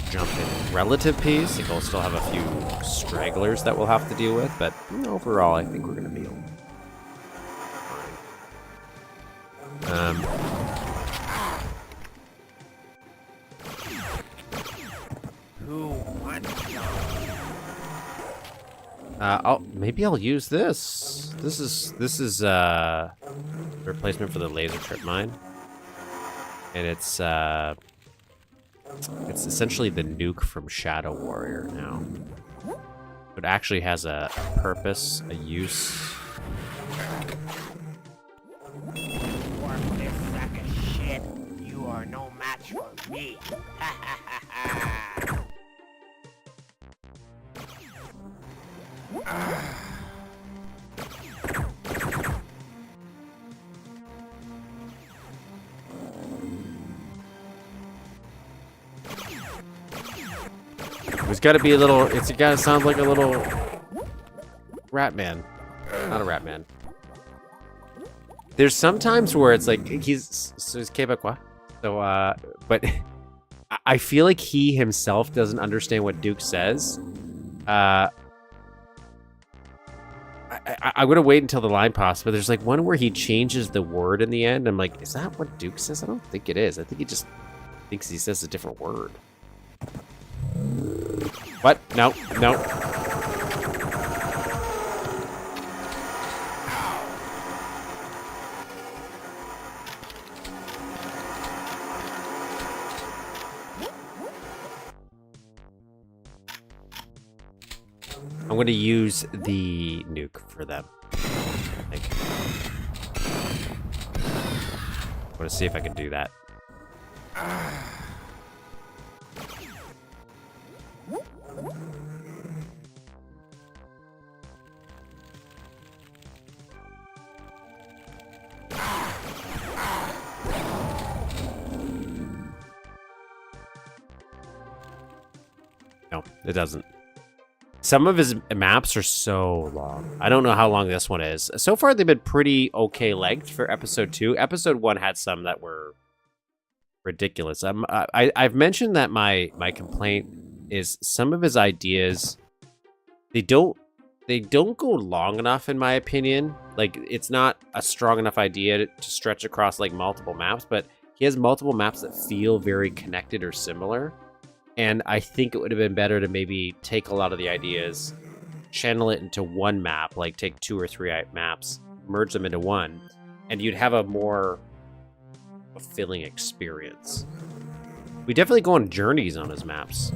jump in relative peace. Like, we'll still have a few stragglers that we'll have to deal with, but overall, I think we're going to be fine. Who wants Maybe I'll use this. This is replacement for the laser trip mine, and it's essentially the nuke from Shadow Warrior now. It actually has a purpose, a use. Worthless sack of shit. You are no match for me. It's got to be a little. It's got to sound like a little rat man, not a rat man. There's sometimes where it's like he's Quebecois, so but I feel like he himself doesn't understand what Duke says. I'm gonna wait until the line pops, but there's like one where he changes the word in the end. I'm like, is that what Duke says? I don't think it is. I think he just thinks he says a different word. What? No, no. I'm going to use the nuke for them. I think. I want to see if I can do that. No, it doesn't. Some of his maps are so long. I don't know how long this one is. So far, they've been pretty okay length for episode 2. Episode 1 had some that were ridiculous. I've mentioned that my complaint is some of his ideas, they don't they don't go long enough, in my opinion. Like, it's not a strong enough idea to stretch across like multiple maps, but he has multiple maps that feel very connected or similar. And I think it would have been better to maybe take a lot of the ideas, channel it into one map, like take 2 or 3 maps, merge them into one, and you'd have a more fulfilling experience. We definitely go on journeys on his maps.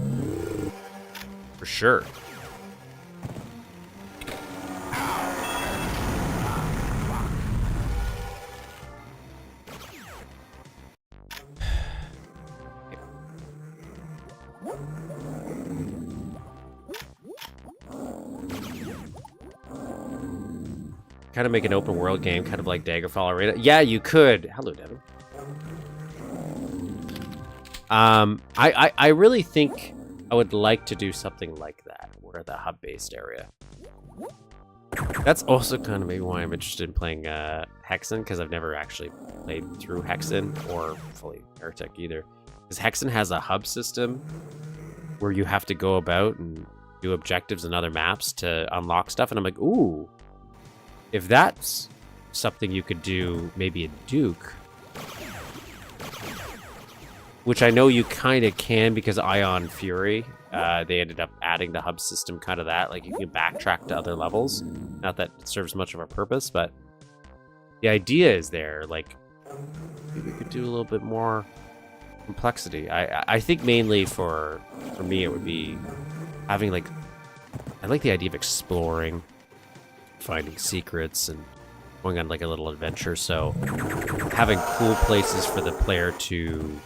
For sure. Kind of make an open world game, kind of like Daggerfall Arena. Yeah, you could. Hello, Devin. I really think I would like to do something like that, where the hub-based area. That's also kind of maybe why I'm interested in playing Hexen, because I've never actually played through Hexen or fully Heretic either. Because Hexen has a hub system where you have to go about and do objectives and other maps to unlock stuff, and I'm like, ooh, if that's something you could do maybe in Duke, which I know you kind of can because Ion Fury, they ended up adding the hub system kind of that. Like, you can backtrack to other levels. Not that it serves much of a purpose, but the idea is there. Like, maybe we could do a little bit more complexity. I think mainly for me, it would be having, like, I like the idea of exploring, finding secrets, and going on, like, a little adventure. So having cool places for the player to...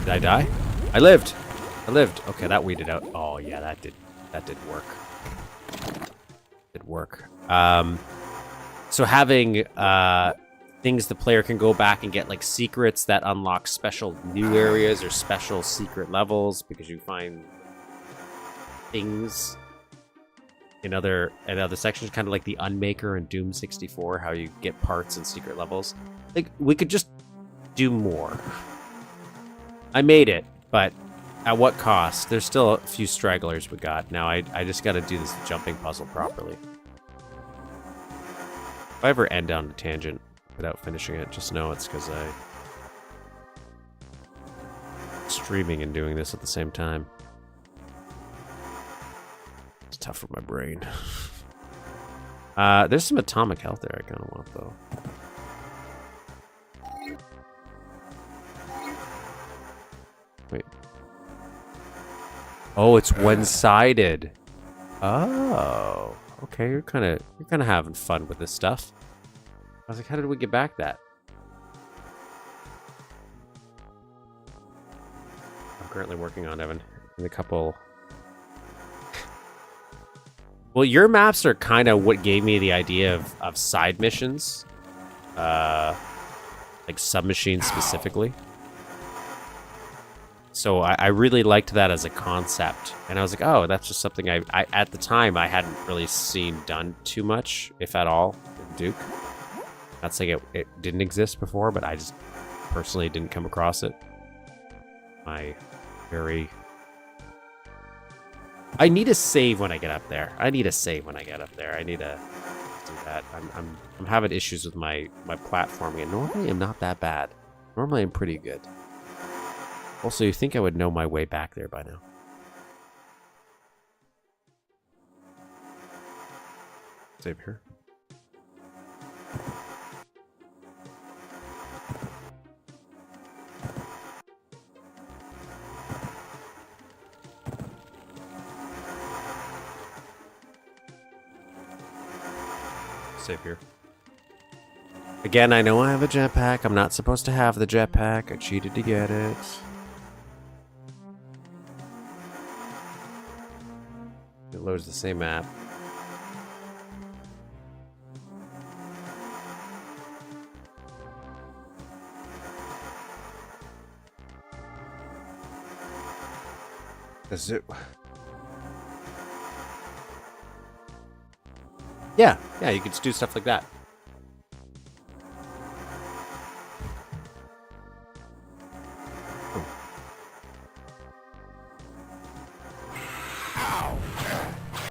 did I die? I lived. I lived. Okay, that weeded out. Oh yeah, that did work. Did work. So having things the player can go back and get, like, secrets that unlock special new areas or special secret levels, because you find things in other sections, kind of like the Unmaker and Doom 64, how you get parts in secret levels. Like, we could just do more. I made it, but at what cost? There's still a few stragglers we got. Now I just got to do this jumping puzzle properly. If I ever end down a tangent without finishing it, just know it's because I'm streaming and doing this at the same time. It's tough for my brain. There's some atomic health there I kind of want, though. Wait. Oh, it's one-sided. Oh, okay. You're kind of having fun with this stuff. I was like, how did we get back that? I'm currently working on Evan in a couple. Well, your maps are kind of what gave me the idea of side missions, like submachines specifically. So I really liked that as a concept, and I was like, oh, that's just something I at the time I hadn't really seen done too much, if at all, in Duke. Not saying it didn't exist before, but I just personally didn't come across it. I need a save when I get up there. I need to do that. I'm having issues with my platforming, and normally I'm not that bad. Normally I'm pretty good. Also, you think I would know my way back there by now. Save here. Save here. Again, I know I have a jetpack. I'm not supposed to have the jetpack. I cheated to get it. It loads the same map. Is it? Yeah, you could just do stuff like that.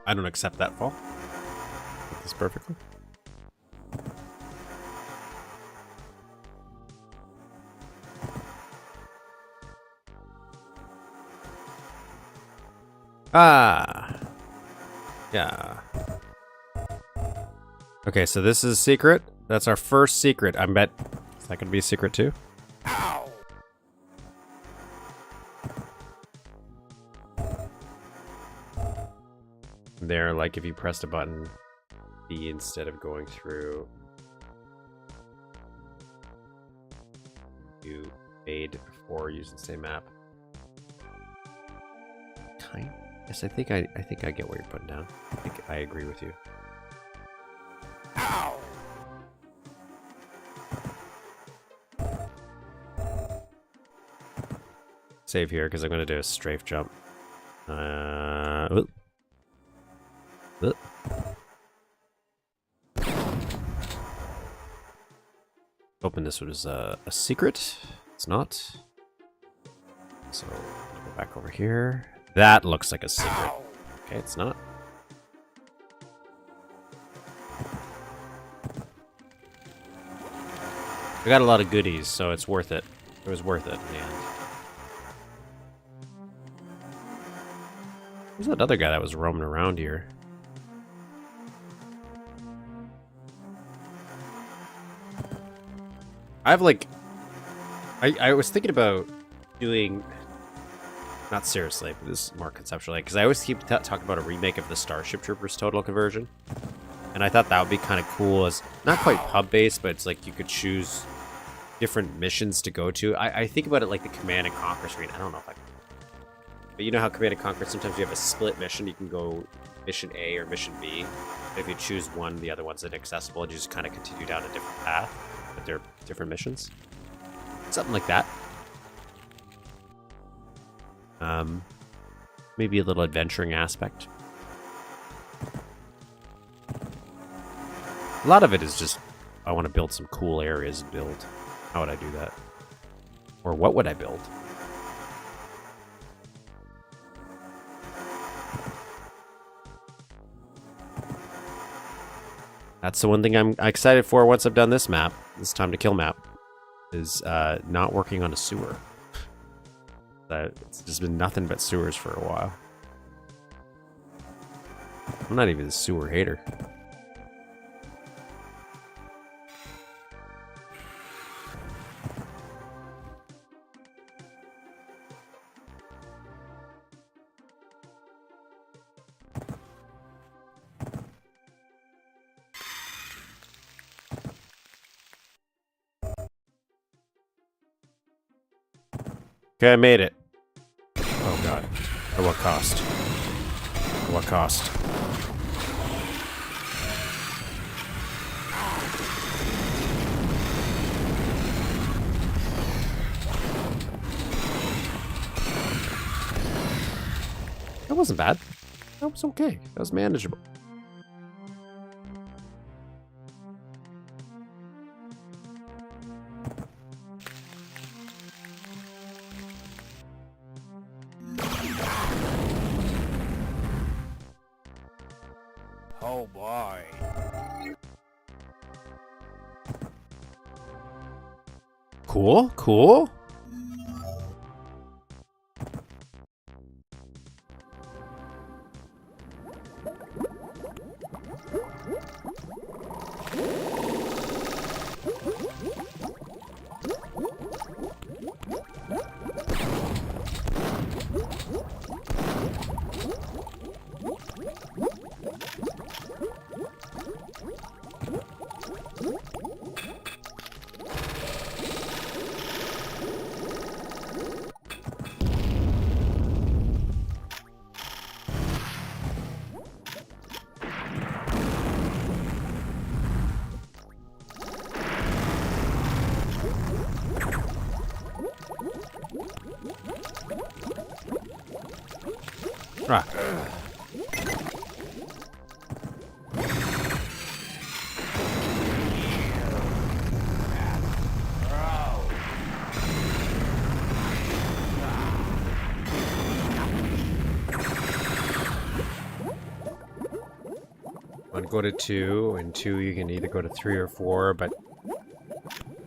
I don't accept that fall. Get this perfectly. Ah. Yeah. Okay, so this is secret. That's our first secret. I bet. Is that going to be a secret too? Ow! There, like if you pressed a button B instead of going through, you made before using the same map. Kind. Yes, I think I get what you're putting down. I think I agree with you. Ow! Save here because I'm going to do a strafe jump. Oop. Oop. Hoping this was a secret. It's not. So go back over here. That looks like a secret. Okay, it's not. I got a lot of goodies, so it's worth it. It was worth it in the end. Who's that other guy that was roaming around here? I've like... I was thinking about doing... Not seriously, but this is more conceptually, because I always keep talking about a remake of the Starship Troopers Total Conversion. And I thought that would be kind of cool as... Not quite pub-based, but it's like you could choose different missions to go to. I think about it like the Command and Conquer screen. I don't know if I can... But you know how Command and Conquer, sometimes you have a split mission. You can go mission A or mission B. But if you choose one, the other one's inaccessible, and you just kind of continue down a different path. But they're different missions. Something like that. Maybe a little adventuring aspect. A lot of it is just, I want to build some cool areas and build. How would I do that? Or what would I build? That's the one thing I'm excited for once I've done this map, this Time to Kill map, is not working on a sewer. It's just been nothing but sewers for a while. I'm not even a sewer hater. Okay, I made it. Oh god. At what cost? At what cost? That wasn't bad. That was okay. That was manageable. Oh boy. Cool, cool. Ah. 1 go to 2, and 2 you can either go to 3 or 4, but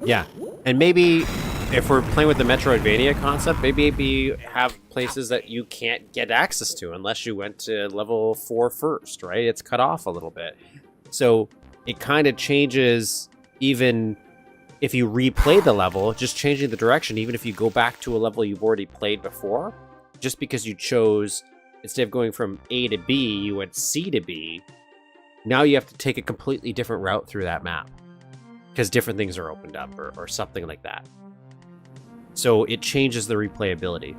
yeah. And maybe if we're playing with the Metroidvania concept, maybe have places that you can't get access to unless you went to level 4 first, right? It's cut off a little bit. So it kind of changes even if you replay the level, just changing the direction, even if you go back to a level you've already played before, just because you chose, instead of going from A to B, you went C to B, now you have to take a completely different route through that map because different things are opened up or something like that. So it changes the replayability.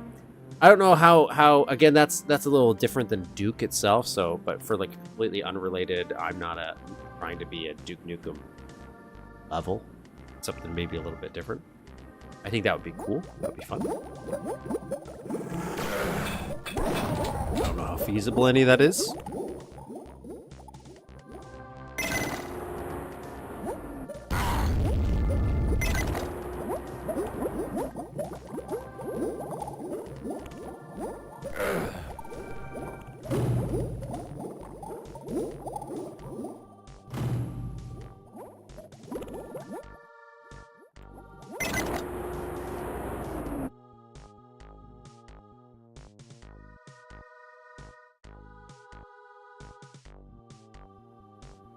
I don't know how again, that's a little different than Duke itself, so, but for like completely unrelated, I'm not trying to be a Duke Nukem level. Something maybe a little bit different. I think that would be cool. That would be fun. I don't know how feasible any of that is.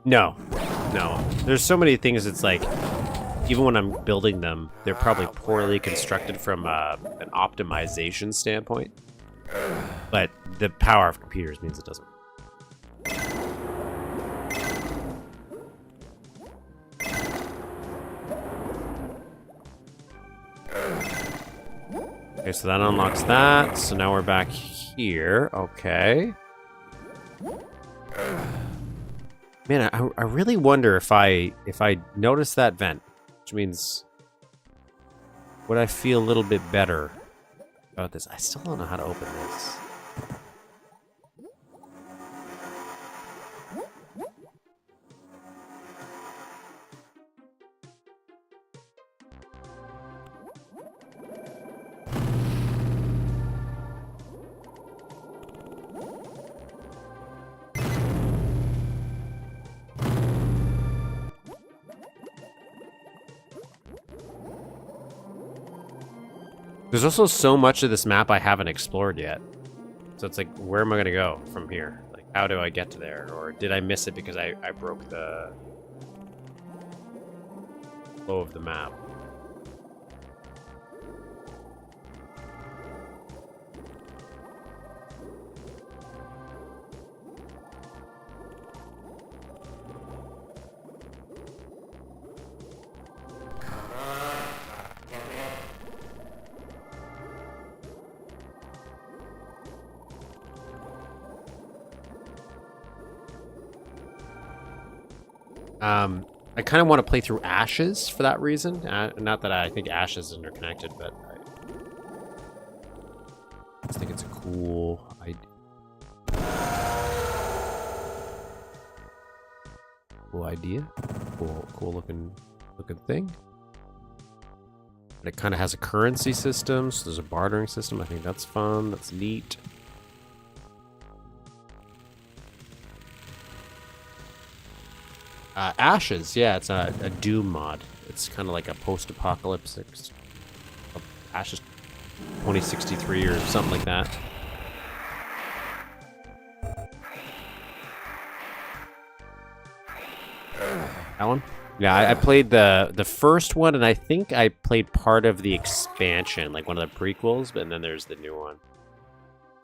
No. There's so many things, it's like, even when I'm building them, they're probably poorly constructed from an optimization standpoint. But the power of computers means it doesn't. Okay, so that unlocks that. So now we're back here. Okay. Man, I really wonder if I notice that vent, which means would I feel a little bit better about this? I still don't know how to open this. There's also so much of this map I haven't explored yet. So it's like, where am I going to go from here? Like, how do I get to there? Or did I miss it because I broke the flow of the map? I kind of want to play through Ashes for that reason. Not that I think Ashes is interconnected, but I just think it's a cool idea. Cool looking thing. But it kind of has a currency system, so there's a bartering system. I think that's fun. That's neat. Ashes, yeah, it's a Doom mod. It's kind of like a post-apocalyptic Ashes 2063 or something like that. That one? Yeah, I played the first one, and I think I played part of the expansion, like one of the prequels, but then there's the new one.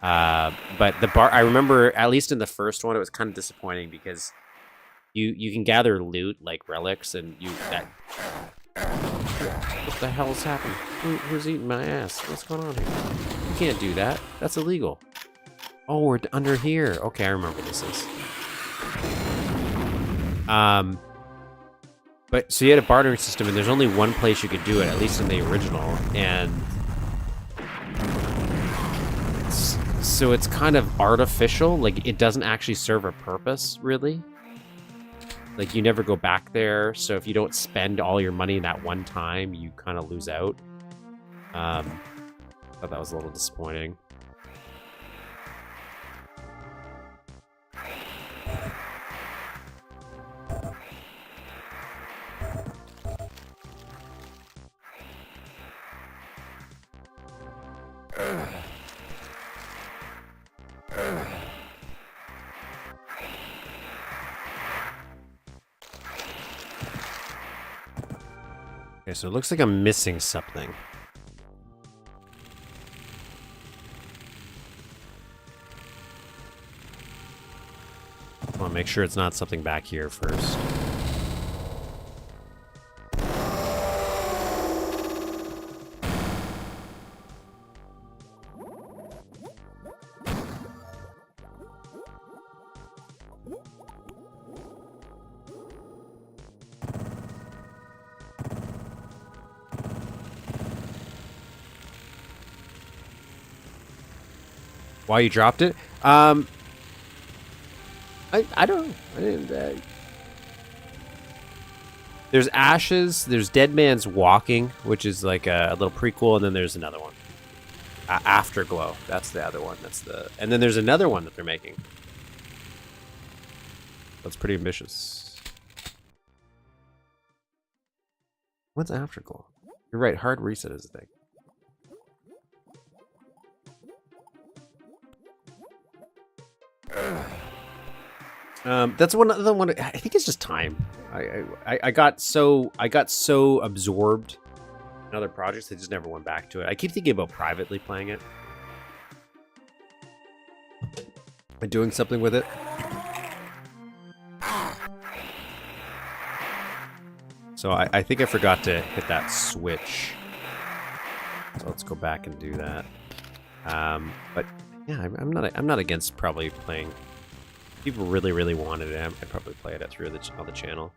But I remember, at least in the first one, it was kind of disappointing because you can gather loot like relics, and what the hell is happening? Who's eating my ass? What's going on here? You can't do that. That's illegal. Oh, we're under here. Okay, I remember what this is. But so you had a bartering system, and there's only one place you could do it, at least in the original, and so it's kind of artificial. Like, it doesn't actually serve a purpose, really. Like, you never go back there, so if you don't spend all your money that one time, you kind of lose out. I thought that was a little disappointing. Okay, so it looks like I'm missing something. I want to make sure it's not something back here first. Why you dropped it? I don't know. I didn't. There's Ashes. There's Dead Man's Walking, which is like a little prequel, and then there's another one. Afterglow. That's the other one. And then there's another one that they're making. That's pretty ambitious. What's Afterglow? You're right. Hard reset is the thing. That's another one. I think it's just time. I got so absorbed in other projects, I just never went back to it. I keep thinking about privately playing it and doing something with it. So I think I forgot to hit that switch. So let's go back and do that. But yeah, I'm not against probably playing. If people really wanted it, I'd probably play it through on the channel.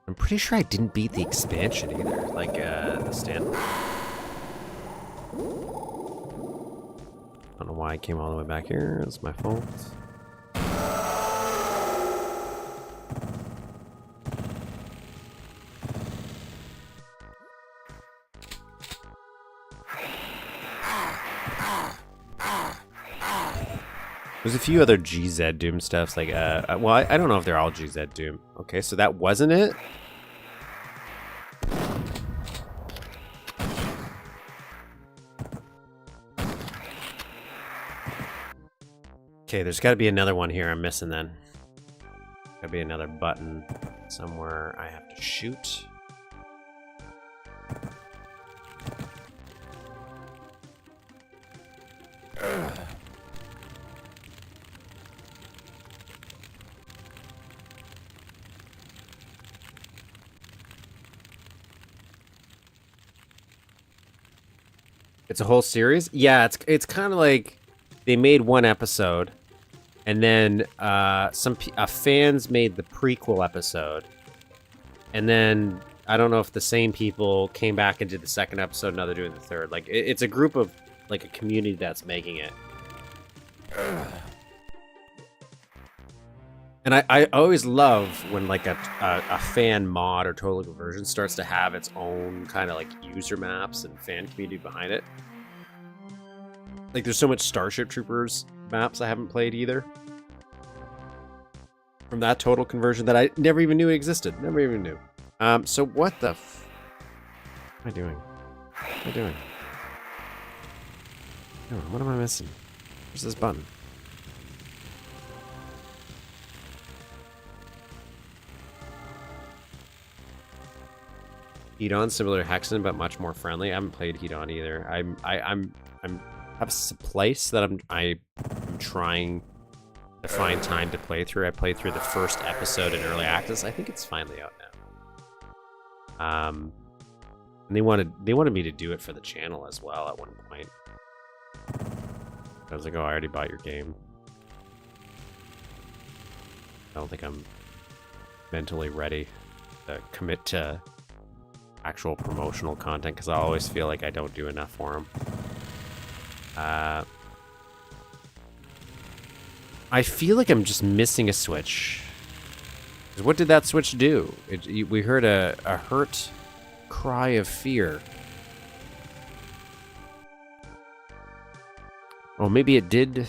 I'm pretty sure I didn't beat the expansion either, like the standalone. I don't know why I came all the way back here. It's my fault. There's a few other GZ Doom stuffs, like, well, I don't know if they're all GZ Doom. Okay, so that wasn't it? Okay, there's got to be another one here I'm missing then. Gotta be another button somewhere I have to shoot. It's a whole series? Yeah, it's kind of like they made one episode, and then fans made the prequel episode, and then I don't know if the same people came back and did the second episode, and now they're doing the third. Like it's a group of like a community that's making it. And I always love when like a fan mod or total conversion starts to have its own kind of like user maps and fan community behind it. Like there's so much Starship Troopers maps I haven't played either. From that total conversion that I never even knew existed. Never even knew. So what the what am I doing? What am I doing? Oh, what am I missing? Where's this button? Hedon, similar to Hexen, but much more friendly. I haven't played Hedon either. I have a place that I'm trying to find time to play through. I played through the first episode in early access. I think it's finally out now. And they wanted me to do it for the channel as well at one point. I was like, oh, I already bought your game. I don't think I'm mentally ready to commit to actual promotional content because I always feel like I don't do enough for them. I feel like I'm just missing a switch. What did that switch do? We heard a hurt cry of fear. Oh, maybe it did.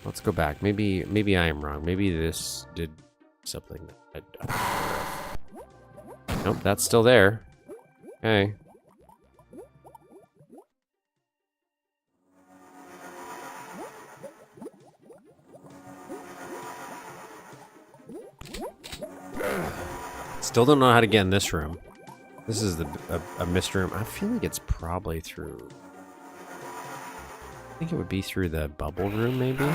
Let's go back. Maybe I am wrong. Maybe this did something. Nope, that's still there. Okay. Still don't know how to get in this room. This is a mist room. I feel like it's probably through... I think it would be through the bubble room, maybe?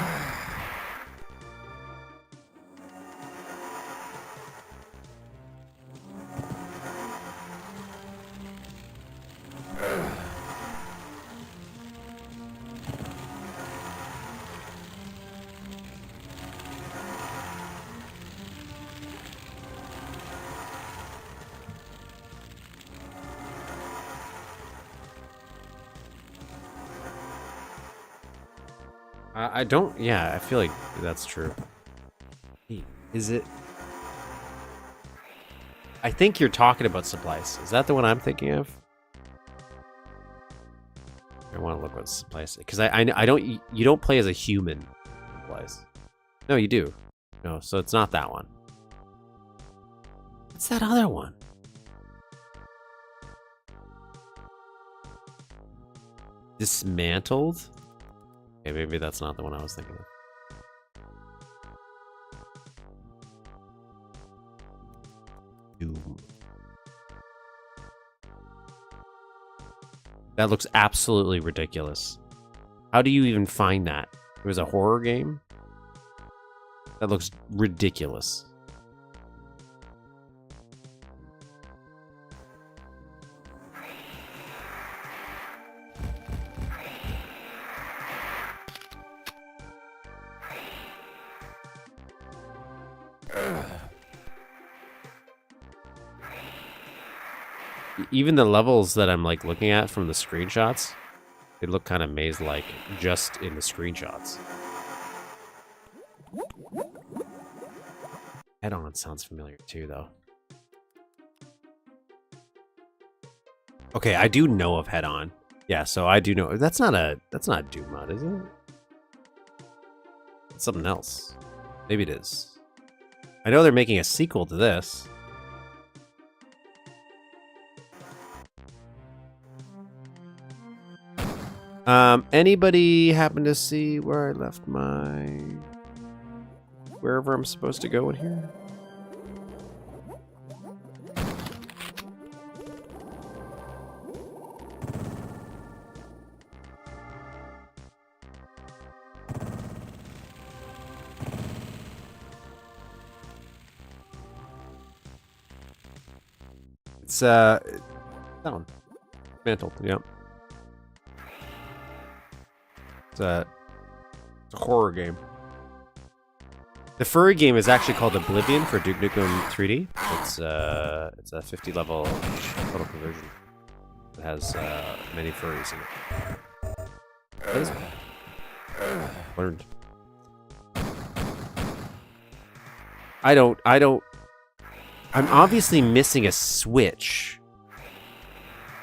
I don't... Yeah, I feel like that's true. Hey, is it... I think you're talking about supplies. Is that the one I'm thinking of? I want to look what supplies... Because I don't... You don't play as a human. Supplies. No, you do. No, so it's not that one. What's that other one? Dismantled? Okay, maybe that's not the one I was thinking of. Doom. That looks absolutely ridiculous. How do you even find that? It was a horror game? That looks ridiculous. Even the levels that I'm like looking at from the screenshots, they look kind of maze-like just in the screenshots. Head-on sounds familiar too, though. Okay, I do know of Head-on. Yeah, so I do know. That's not Doom mod, is it? It's something else. Maybe it is. I know they're making a sequel to this. Anybody happen to see where I left my... wherever I'm supposed to go in here? It's, down. Mantled, yep. It's a horror game. The furry game is actually called Oblivion for Duke Nukem 3D. It's a 50 level total conversion. It has many furries in it. That is learned. I'm obviously missing a switch.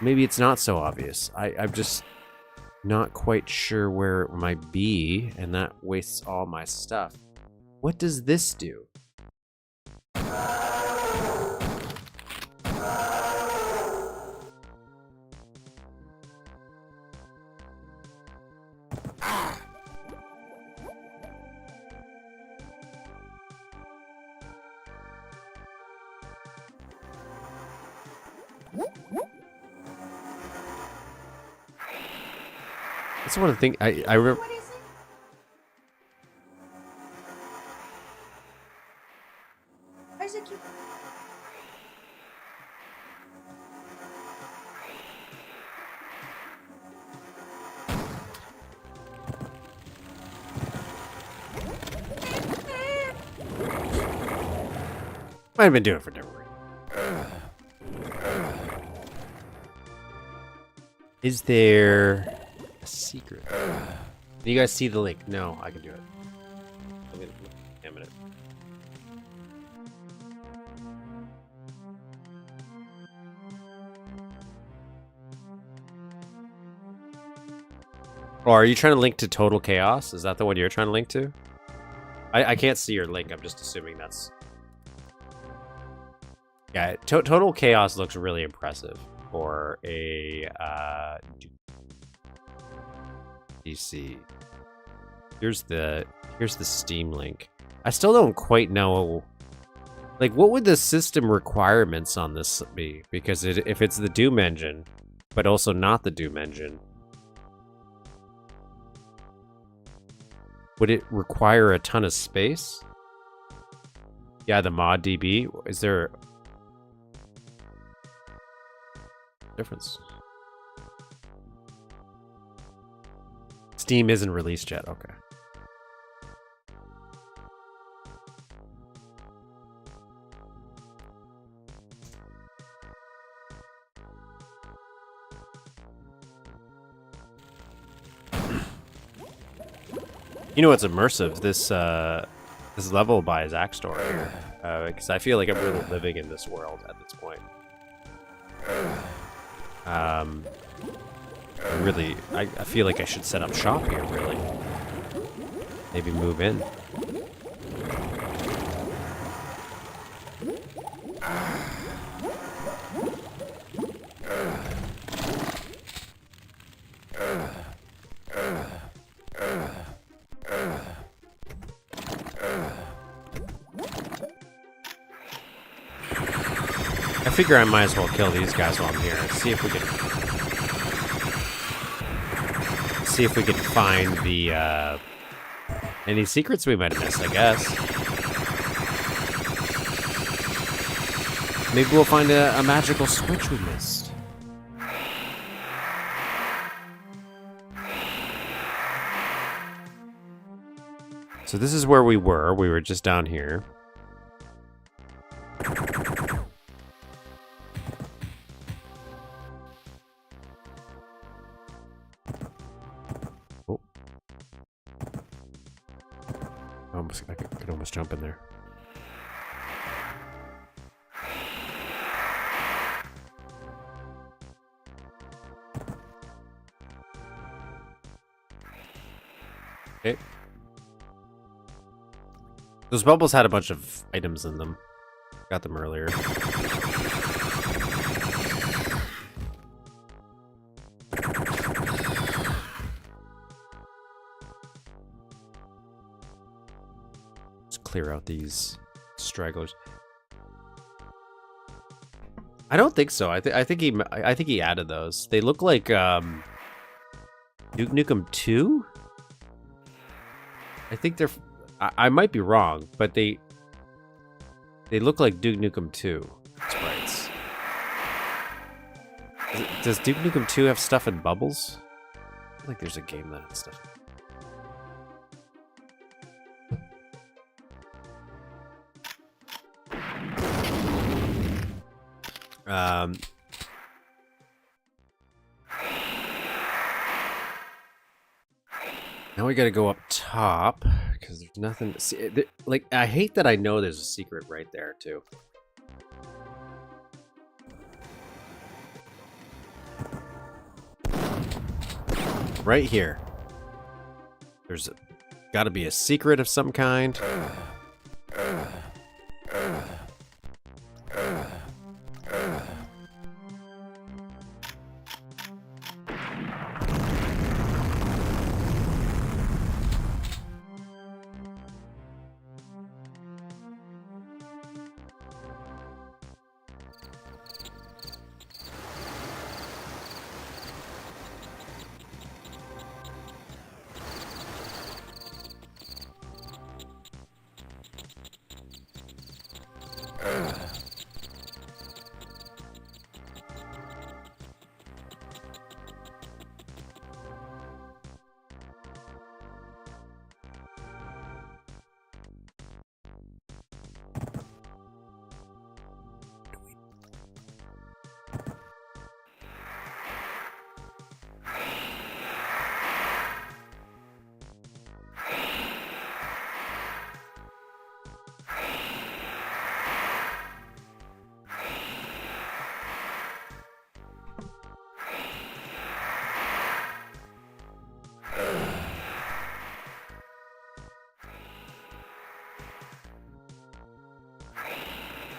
Maybe it's not so obvious. I'm just not quite sure where it might be, and that wastes all my stuff. What does this do? That's one of the things I remember. Might have been doing it for different reasons. Is there a secret? Do you guys see the link? No, I can do it. Wait a minute. Or are you trying to link to Total Chaos? Is that the one you're trying to link to? I can't see your link. I'm just assuming that's... Yeah, Total Chaos looks really impressive for a DC. Here's the Steam link. I still don't quite know, like, what would the system requirements on this be? Because if it's the Doom engine, but also not the Doom engine, would it require a ton of space? Yeah, the mod DB. Is there a difference? Steam isn't released yet. Okay. You know what's immersive? This level by zaxtor here, because I feel like I'm really living in this world at this point. I feel like I should set up shop here. Really, maybe move in. I figure I might as well kill these guys while I'm here. See if we can find the any secrets we might have missed, I guess. Maybe we'll find a magical switch we missed. So this is where we were. We were just down here. I could almost jump in there. Okay. Those bubbles had a bunch of items in them. Got them earlier. Clear out these stragglers. I don't think so. I think he added those. They look like Duke Nukem 2. I think they're. I might be wrong, but they look like Duke Nukem 2 sprites. Does Duke Nukem 2 have stuff in bubbles? I feel like there's a game that has stuff. Now we gotta go up top because there's nothing to see. Like, I hate that I know there's a secret right there too. Right here. There's gotta be a secret of some kind.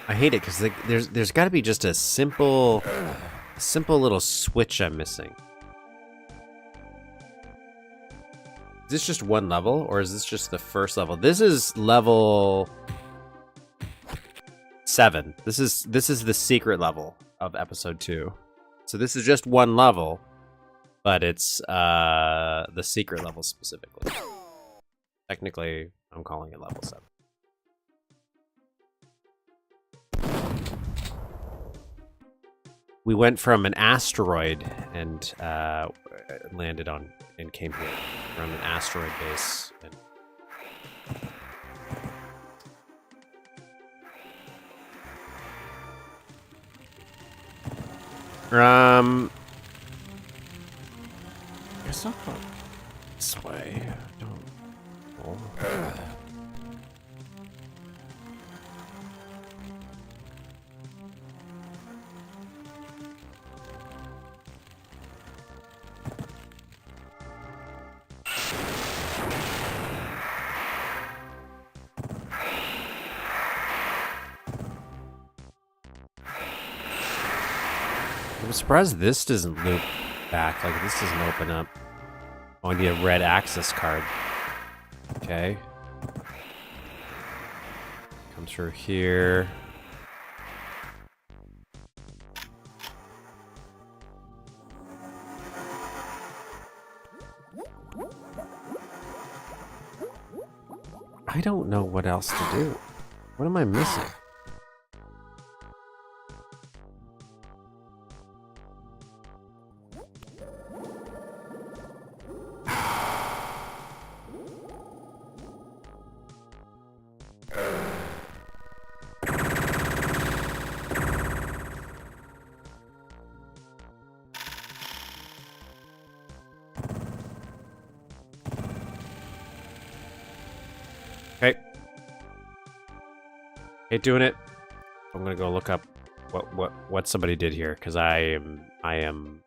I hate it because there's got to be just a simple little switch I'm missing. Is this just one level, or is this just the first level? This is level 7. This is the secret level of episode 2. So this is just one level, but it's the secret level specifically. Technically, I'm calling it level 7. We went from an asteroid and landed on and came here from an asteroid base. And guess I'll go this way. Don't. Oh. I'm surprised this doesn't loop back. Like, this doesn't open up. Oh, I need a red access card. Okay. Come through here. I don't know what else to do. What am I missing? Okay. Ain't doing it. I'm gonna go look up what somebody did here, because I am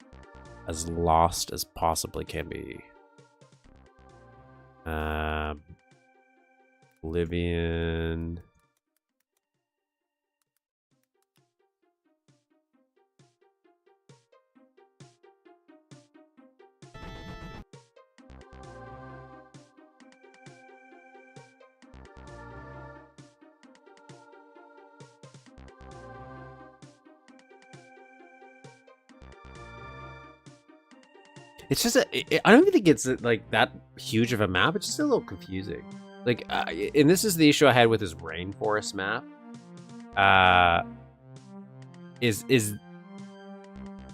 as lost as possibly can be. Oblivion. It's just I don't even think it's like that huge of a map. It's just a little confusing. Like, and this is the issue I had with this rainforest map. Is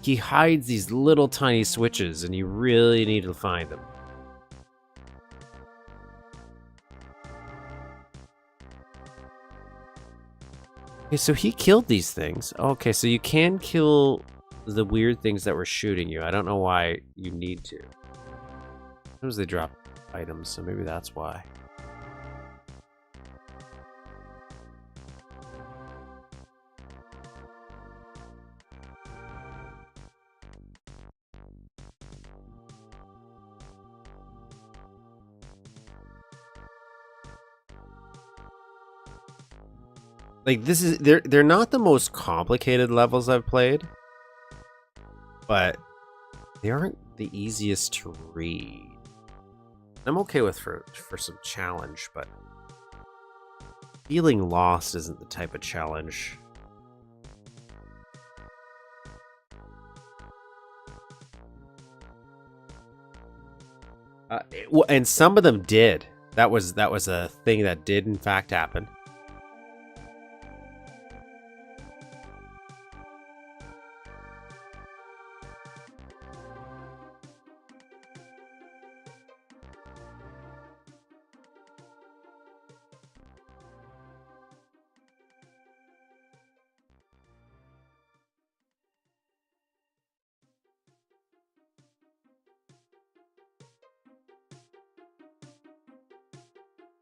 he hides these little tiny switches, and you really need to find them. Okay, so he killed these things. Okay, so you can kill the weird things that were shooting you. I don't know why you need to. Sometimes they drop items, so maybe that's why. Like, this is they're not the most complicated levels I've played, but they aren't the easiest to read. I'm okay with for some challenge, but feeling lost isn't the type of challenge. And some of them did. That was a thing that did in fact happen.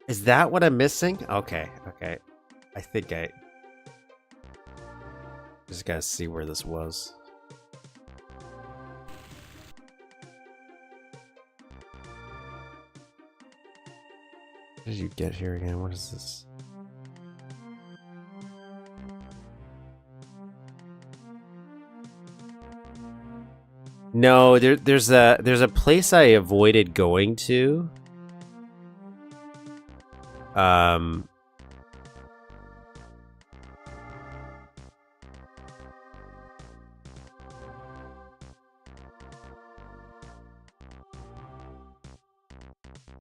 Is that what I'm missing? Okay. I think I just gotta see where this was. How did you get here again? What is this? No, there's a place I avoided going to.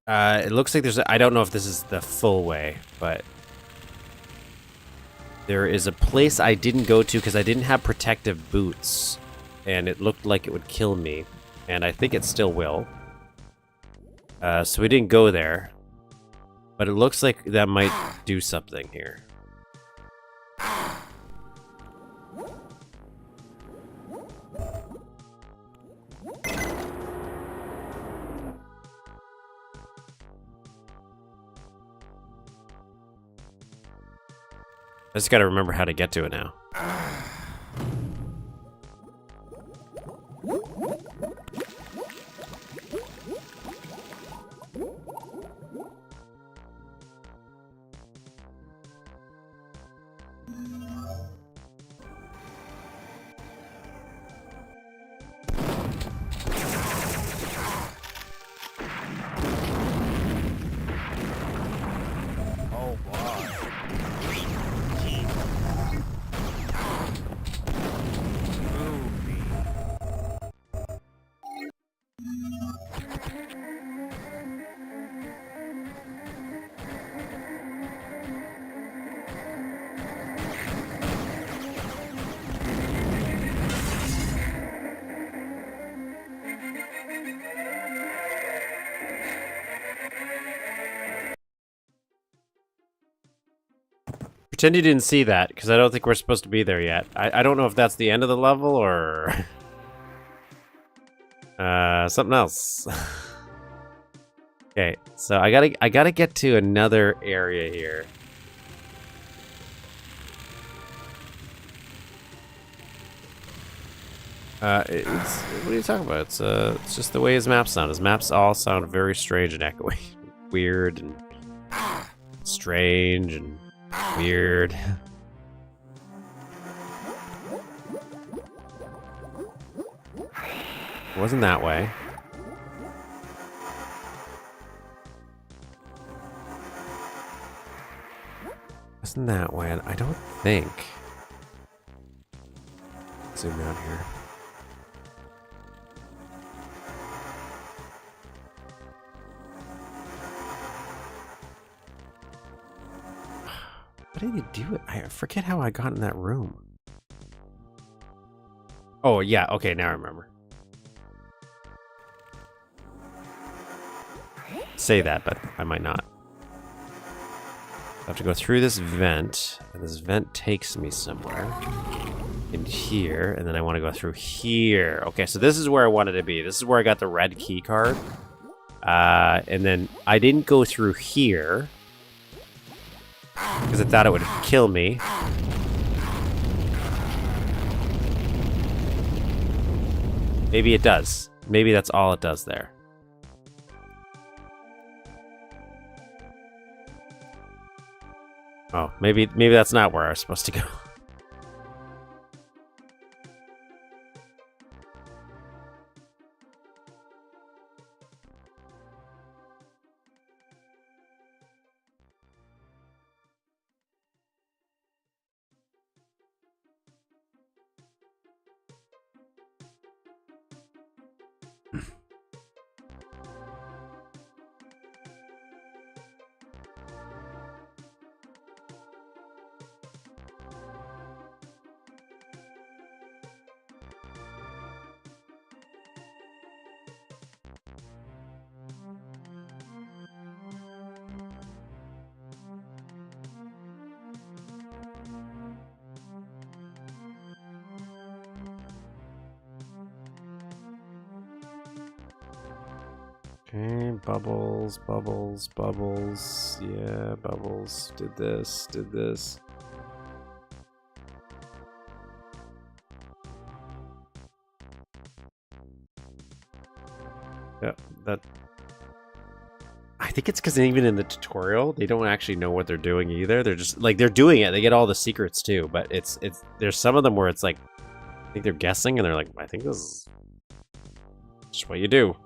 It looks like there's I don't know if this is the full way, but there is a place I didn't go to because I didn't have protective boots, and it looked like it would kill me, and I think it still will. So we didn't go there, but it looks like that might do something here. I just gotta remember how to get to it now. Oh boy. Pretend you didn't see that, because I don't think we're supposed to be there yet. I don't know if that's the end of the level or something else. Okay, so I gotta get to another area here. What are you talking about? It's just the way his maps sound. His maps all sound very strange and echoey, weird and strange and weird. It wasn't that way. Wasn't that way? I don't think. Zoom out here. What did he do? I forget how I got in that room. Oh, yeah. Okay, now I remember. Say that, but I might not. I have to go through this vent, and this vent takes me somewhere. In here, and then I want to go through here. Okay, so this is where I wanted to be. This is where I got the red key card. And then I didn't go through here because I thought it would kill me. Maybe it does. Maybe that's all it does there. Oh, maybe that's not where I was supposed to go. Okay, bubbles, bubbles, bubbles. Yeah, bubbles. Did this, did this. Yeah, that... I think it's because even in the tutorial, they don't actually know what they're doing either. They're just, like, they're doing it. They get all the secrets, too. But it's there's some of them where it's like, I think they're guessing, and they're like, I think this is Just what you do.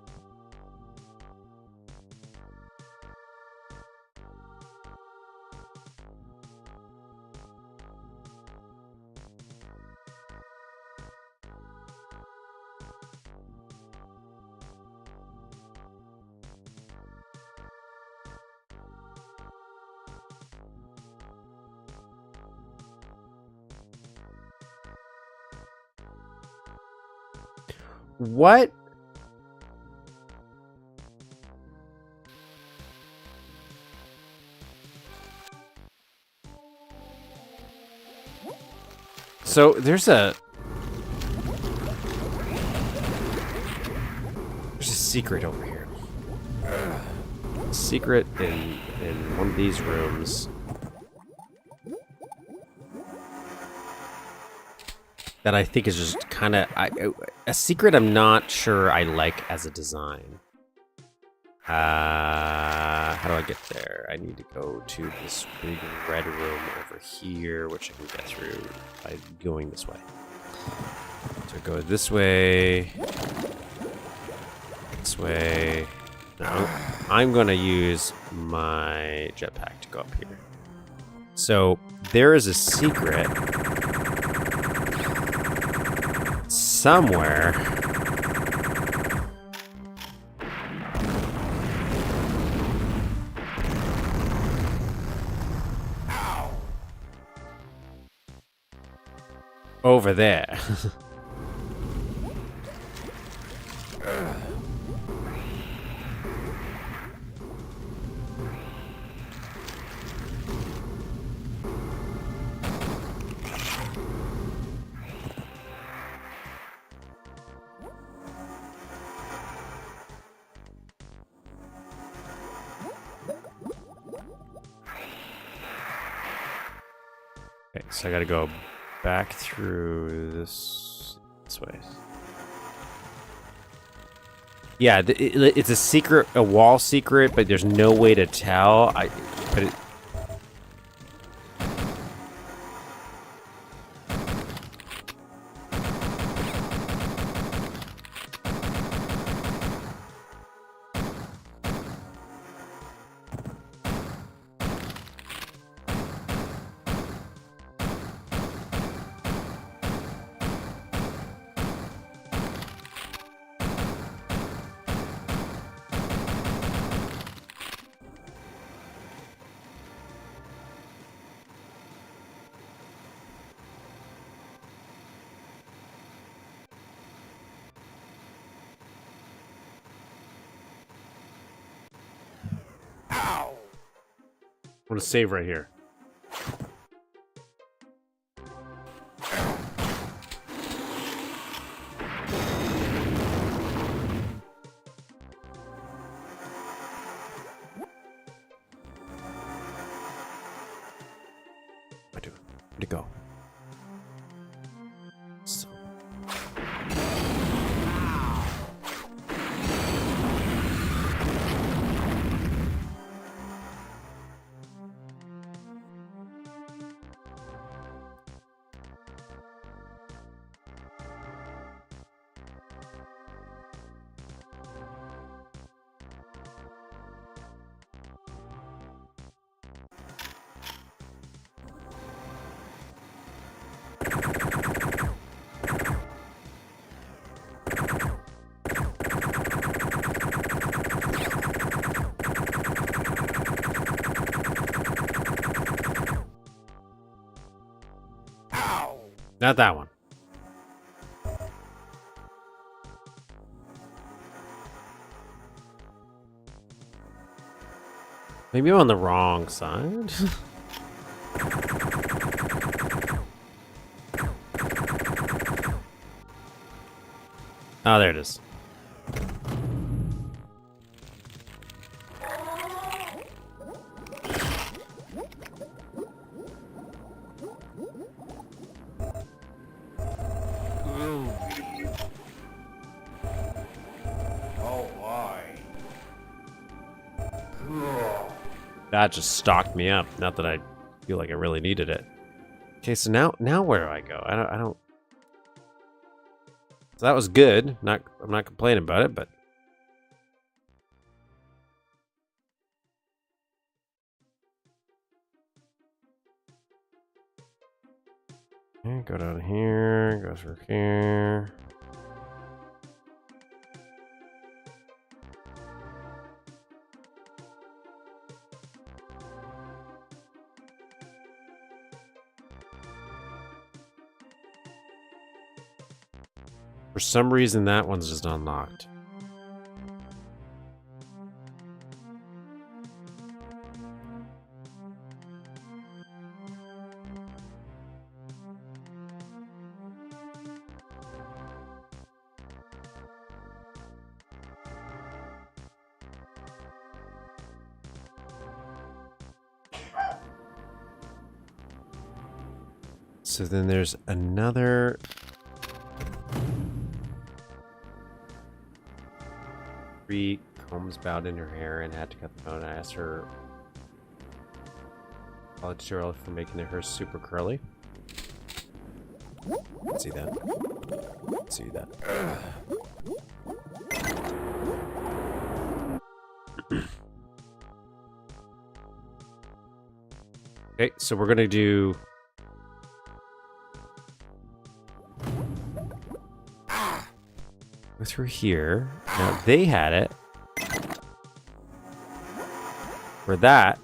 What? So there's a secret over here. Secret in one of these rooms that I think is just kind of a secret I'm not sure I like as a design. How do I get there? I need to go to this big red room over here, which I can get through by going this way. So go this way. This way. No, I'm gonna use my jetpack to go up here. So there is a secret somewhere. Over there. Okay, so I gotta go back through this way. Yeah, it's a secret, a wall secret, but there's no way to tell. But it. I'm gonna save right here. Where'd it go? So. Not that one. Maybe I'm on the wrong side. Oh, there it is. That just stocked me up. Not that I feel like I really needed it. Okay, so now where do I go? I don't. So that was good. I'm not complaining about it, but okay, go down here, go through here. For some reason, that one's just unlocked. So then there's another... Three combs bowed in her hair and had to cut them out. I asked her college tutorial for making her super curly. Let's see that. Let's see that. Okay, so we're gonna do... Go through here. Now they had it. For that,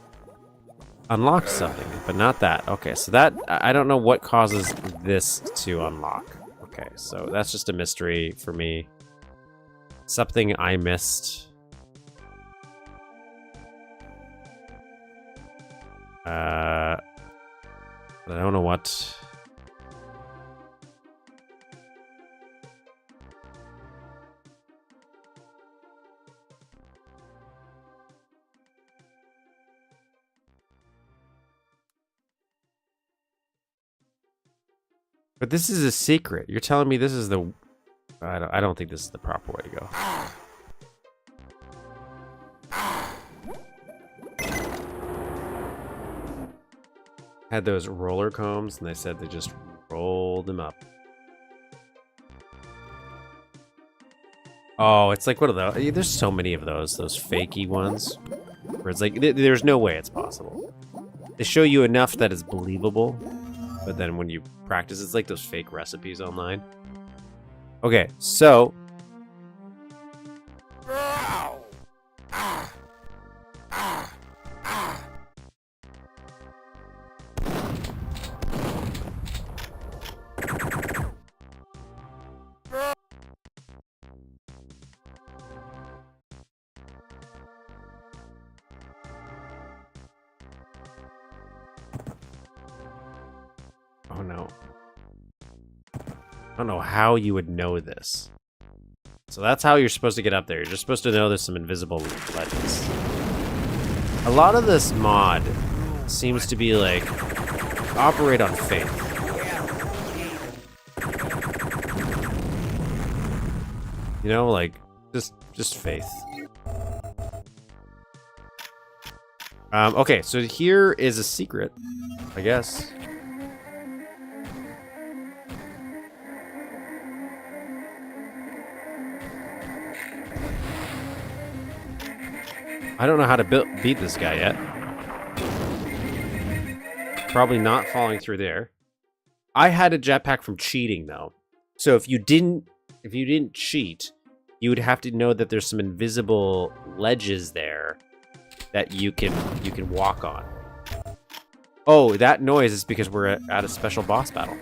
unlocked something, but not that. Okay, so that, I don't know what causes this to unlock. Okay, so that's just a mystery for me. Something I missed. I don't know what. But this is a secret. You're telling me this is the... I don't think this is the proper way to go. Had those roller combs, and they said they just rolled them up. Oh, it's like one of those... There's so many of those fakey ones. Where it's like, there's no way it's possible. They show you enough that it's believable. But then when you practice, it's like those fake recipes online. Okay, so... Oh no. I don't know how you would know this. So that's how you're supposed to get up there. You're just supposed to know there's some invisible ledges. A lot of this mod seems to be like, operate on faith. You know, like, just faith. Okay, so here is a secret, I guess. I don't know how to beat this guy yet. Probably not falling through there. I had a jetpack from cheating though. So if you didn't cheat, you would have to know that there's some invisible ledges there that you can walk on. Oh, that noise is because we're at a special boss battle.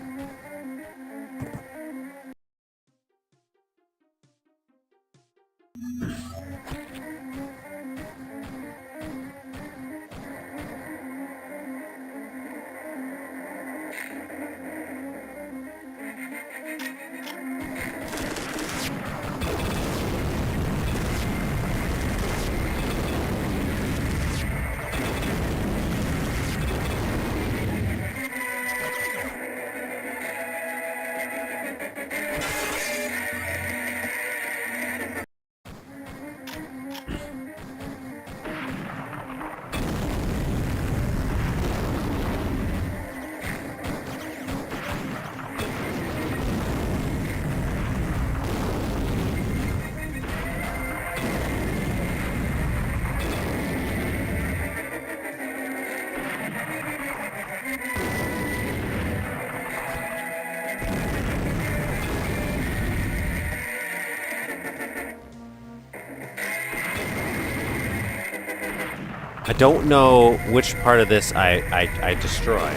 I don't know which part of this I destroy.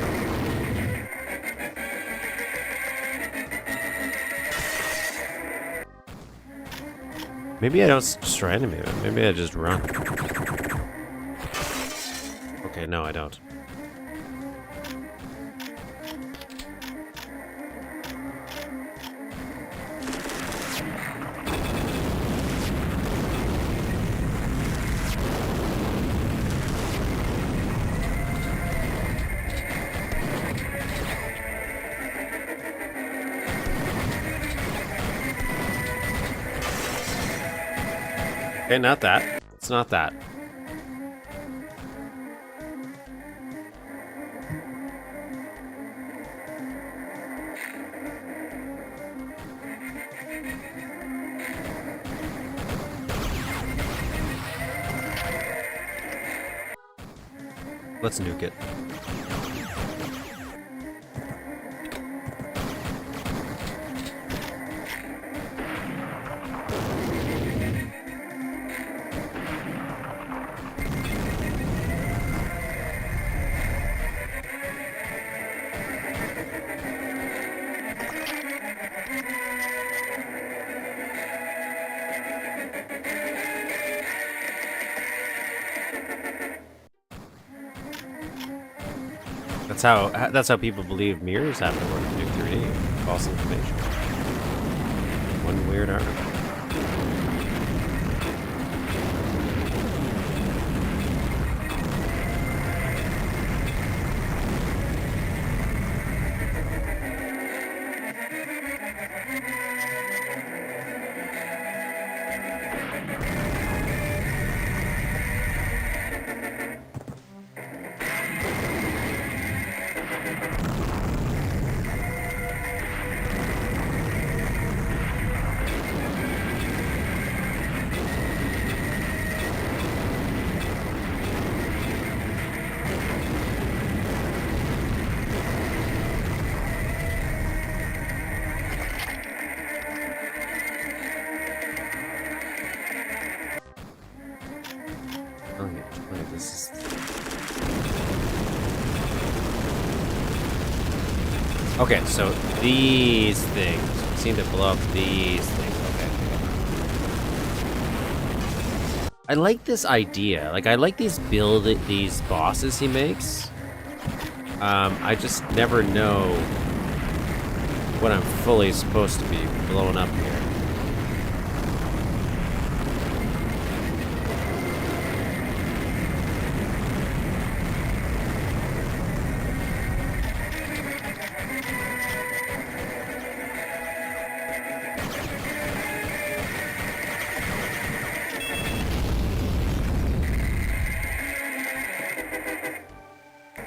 Maybe I don't destroy enemy. Maybe I just run. Okay, no, I don't. Okay, not that. It's not that. Let's nuke it. That's how people believe mirrors have to work in Duke 3D. False information. One weird article. Okay, so these things seem to blow up these things. Okay. I like this idea. Like, I like these bosses he makes. I just never know what I'm fully supposed to be blowing up here.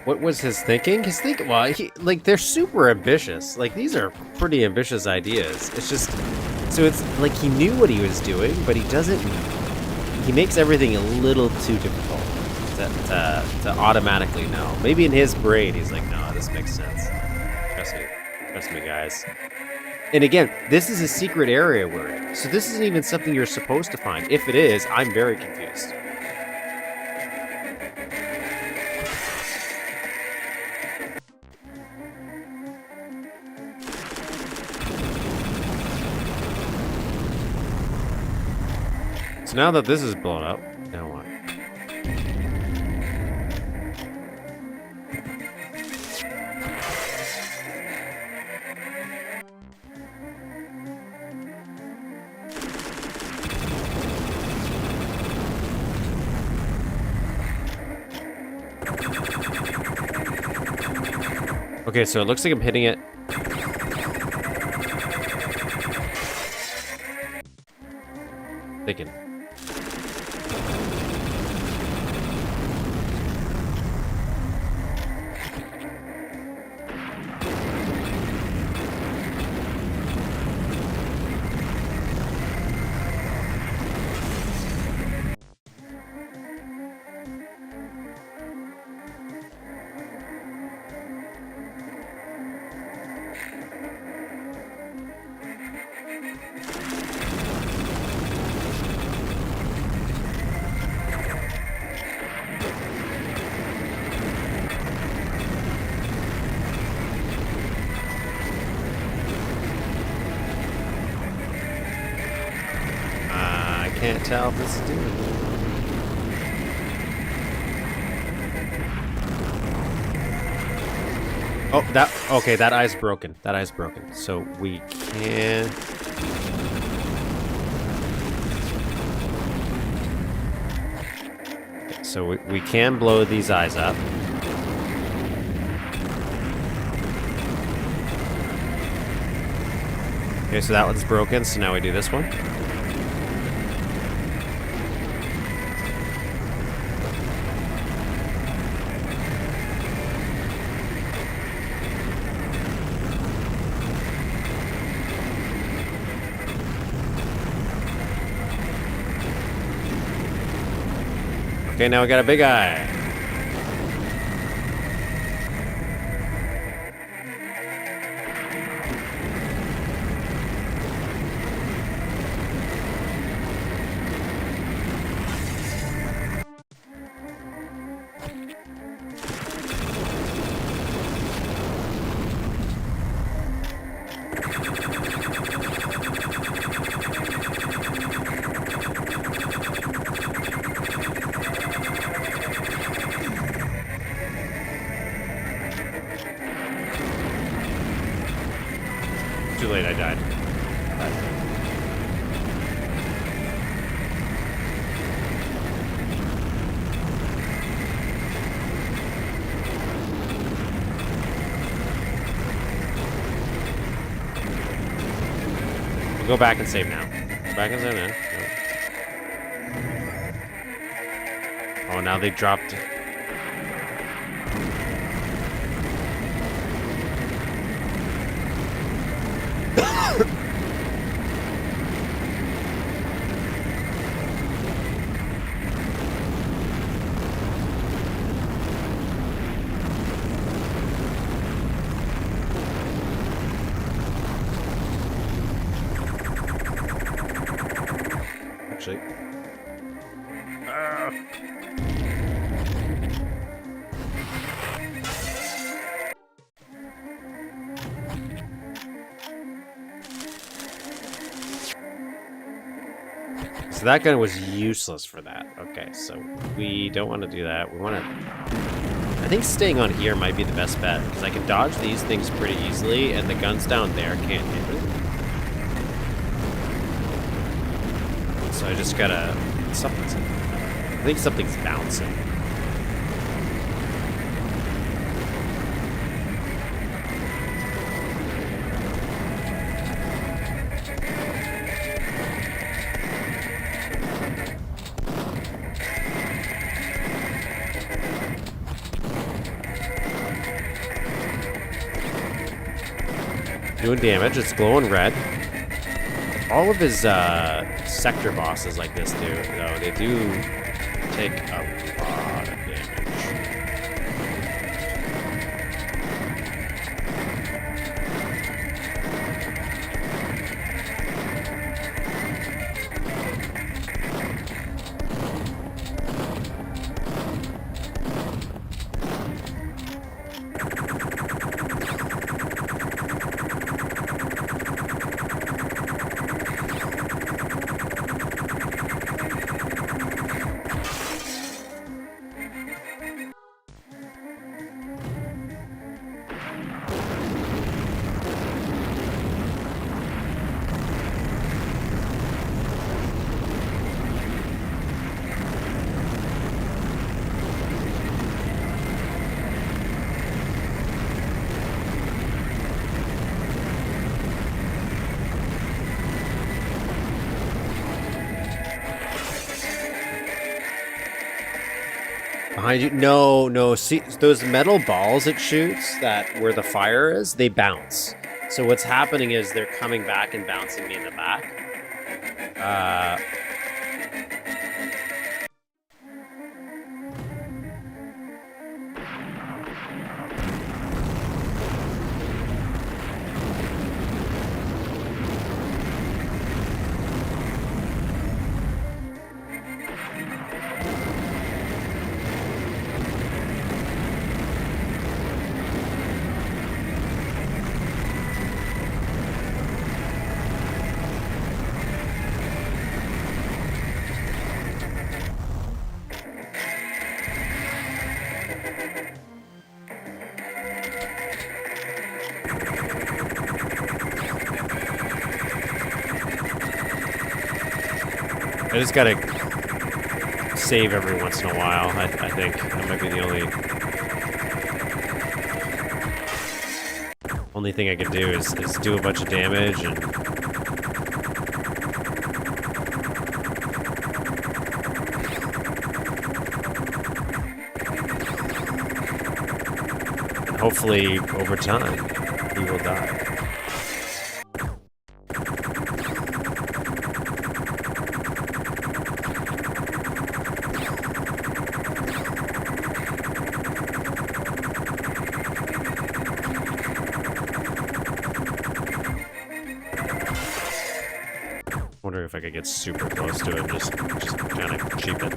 What was his thinking? His thinking, well, they're super ambitious. Like, these are pretty ambitious ideas. It's just, so it's like he knew what he was doing, but he doesn't, he makes everything a little too difficult to automatically know. Maybe in his brain, he's like, no, this makes sense. Trust me, guys. And again, this is a secret area we're in. So this isn't even something you're supposed to find. If it is, I'm very confused. So now that this is blown up, now what? Okay, so it looks like I'm hitting it. Thinking. can't tell if this is doing it. Oh, okay, that eye's broken. That eye's broken. So we can... Okay, so we can blow these eyes up. Okay, so that one's broken, so now we do this one. Okay, now we got a big eye. Too late, I died. We'll go back and save now. Go back and save now. Oh, now they dropped... Actually... So that gun was useless for that. Okay, so we don't want to do that. We want to... I think staying on here might be the best bet, because I can dodge these things pretty easily, and the guns down there can't hit it. So I just gotta... Something's... I think something's bouncing. Doing damage. It's glowing red. All of his sector bosses like this do, though. They do take a lot of damage. Behind you? No. See, those metal balls it shoots that where the fire is, they bounce. So what's happening is they're coming back and bouncing me in the back. I just gotta save every once in a while. I think that might be the only thing I can do is do a bunch of damage and hopefully over time he will die. Wonder if I could get super close to it, just kind of cheap it.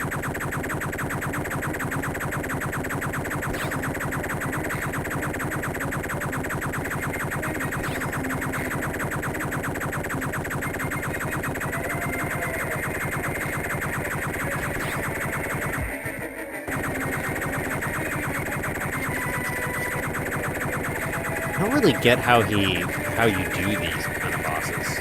I don't really get how you do these kind of bosses.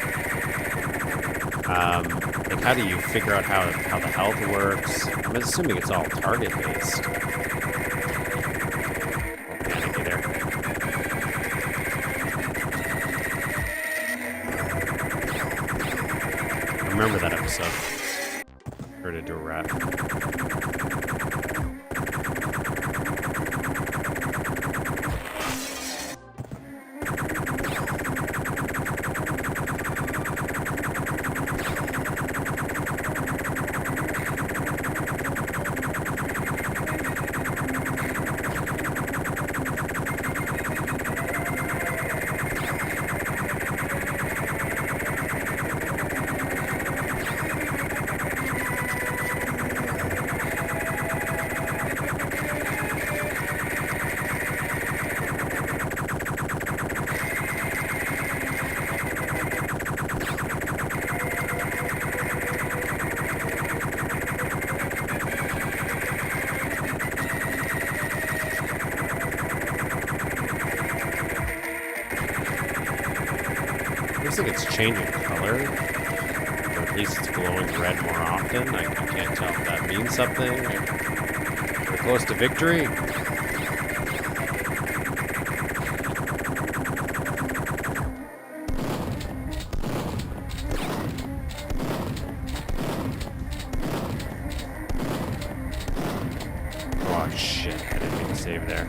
Like, how do you figure out how the health works? I'm assuming it's all target based. Oh, panicky there. I remember that episode. Heard it do a rat. Looks like it's changing color, or at least it's glowing red more often. I can't tell if that means something. We're close to victory. Oh shit, I didn't mean to save there.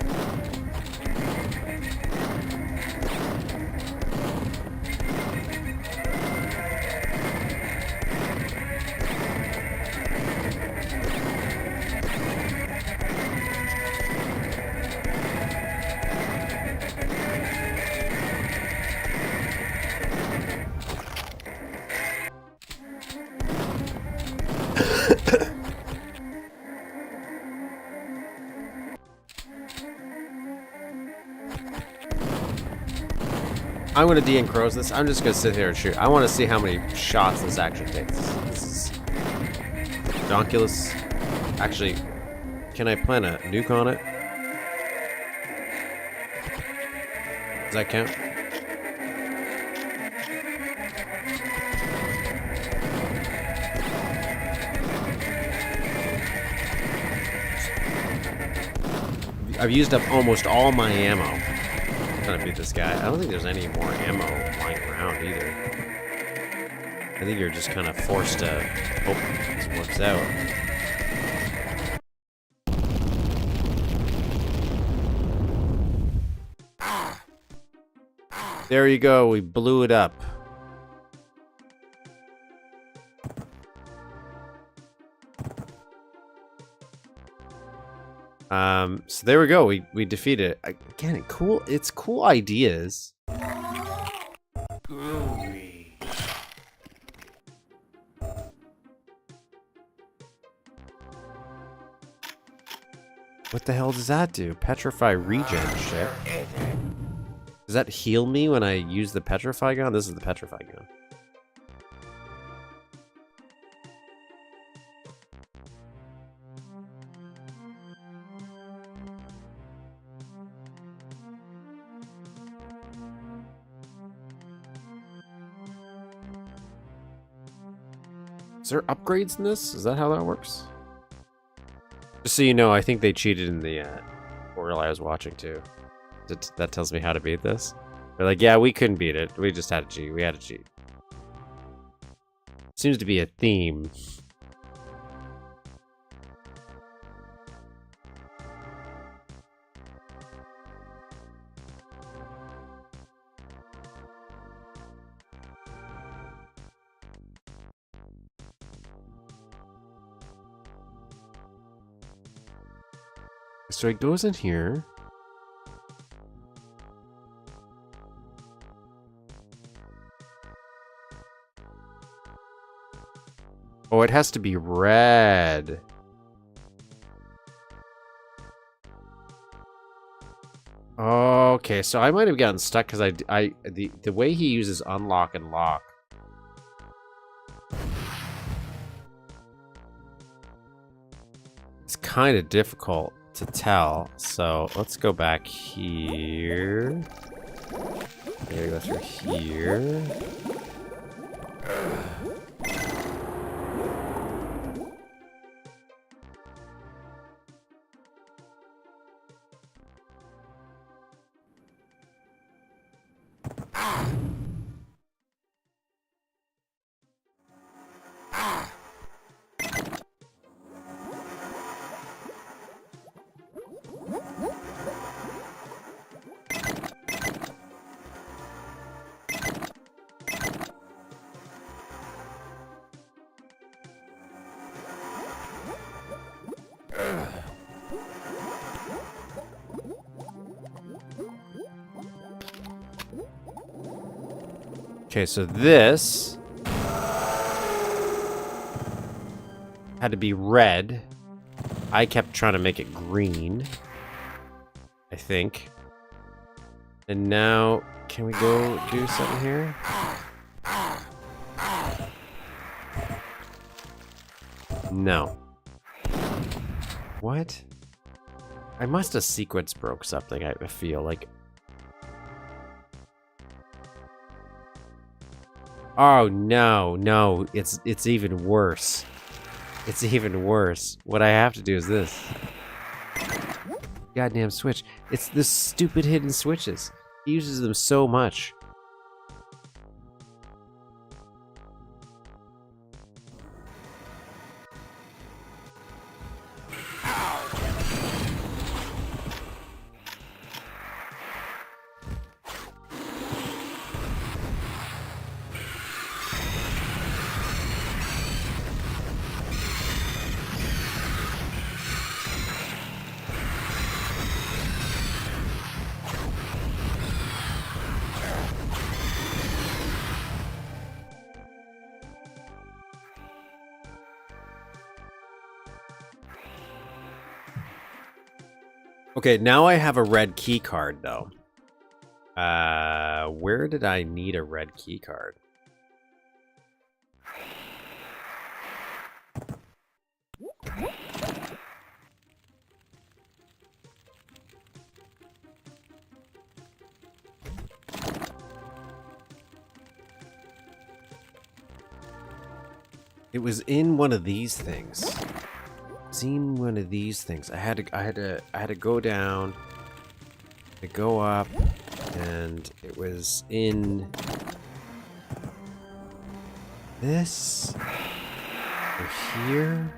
I'm gonna de-encroach this. I'm just gonna sit here and shoot. I want to see how many shots this actually takes. This is ridiculous. Actually, can I plant a nuke on it? Does that count? I've used up almost all my ammo. Trying to beat this guy. I don't think there's any more ammo lying around either. I think you're just kind of forced to hope this works out. There you go. We blew it up. So there we go. We defeated it. Again, cool. It's cool ideas. Groovy. What the hell does that do? Petrify regen shit. Does that heal me when I use the petrify gun? This is the petrify gun. there upgrades in this? Is that how that works? Just so you know, I think they cheated in the tutorial I was watching too. That tells me how to beat this. They're like, yeah, we couldn't beat it. We just had a cheat. We had a cheat. Seems to be a theme. So it goes in here. Oh, it has to be red. Okay, so I might have gotten stuck because the way he uses unlock and lock. It's kind of difficult to tell. So let's go back here. Okay, go through here. Okay, so this had to be red. I kept trying to make it green, I think. And now, can we go do something here? No. What? I must have sequence broke something, I feel like. Oh no, no, it's even worse. It's even worse. What I have to do is this. Goddamn switch. It's the stupid hidden switches. He uses them so much. Okay, now I have a red key card though. Where did I need a red key card? It was in one of these things. Seen one of these things. I had to go down, to go up, and it was in this or here.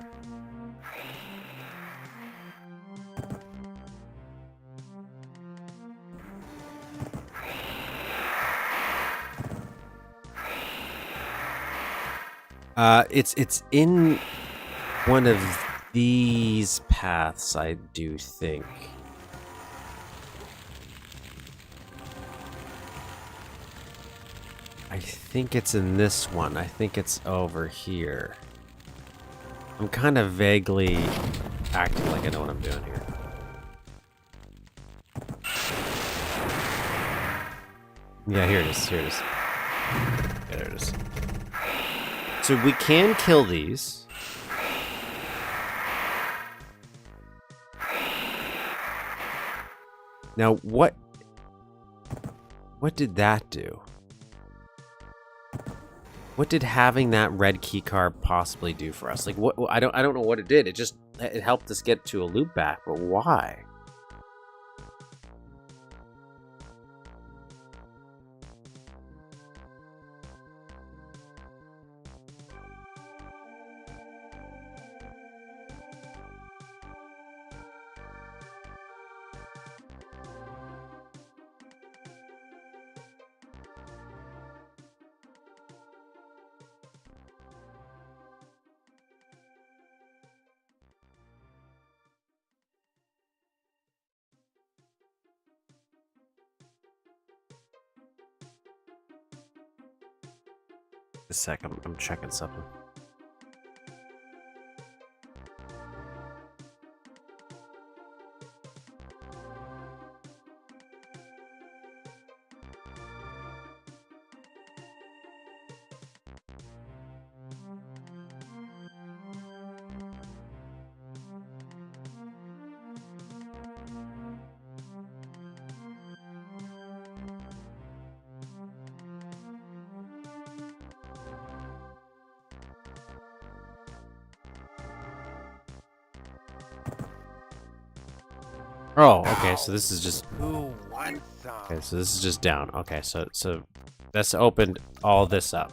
It's in one of these paths, I do think. I think it's in this one. I think it's over here. I'm kind of vaguely acting like I know what I'm doing here. Yeah, here it is. Here it is. Yeah, there it is. So we can kill these. Now, what did that do? What did having that red key card possibly do for us? Like, what? I don't know what it did. It helped us get to a loop back, but why? A sec, I'm checking something. Oh, okay, so this is just... Who wants some? Okay, so this is just down. Okay, so that's opened all this up.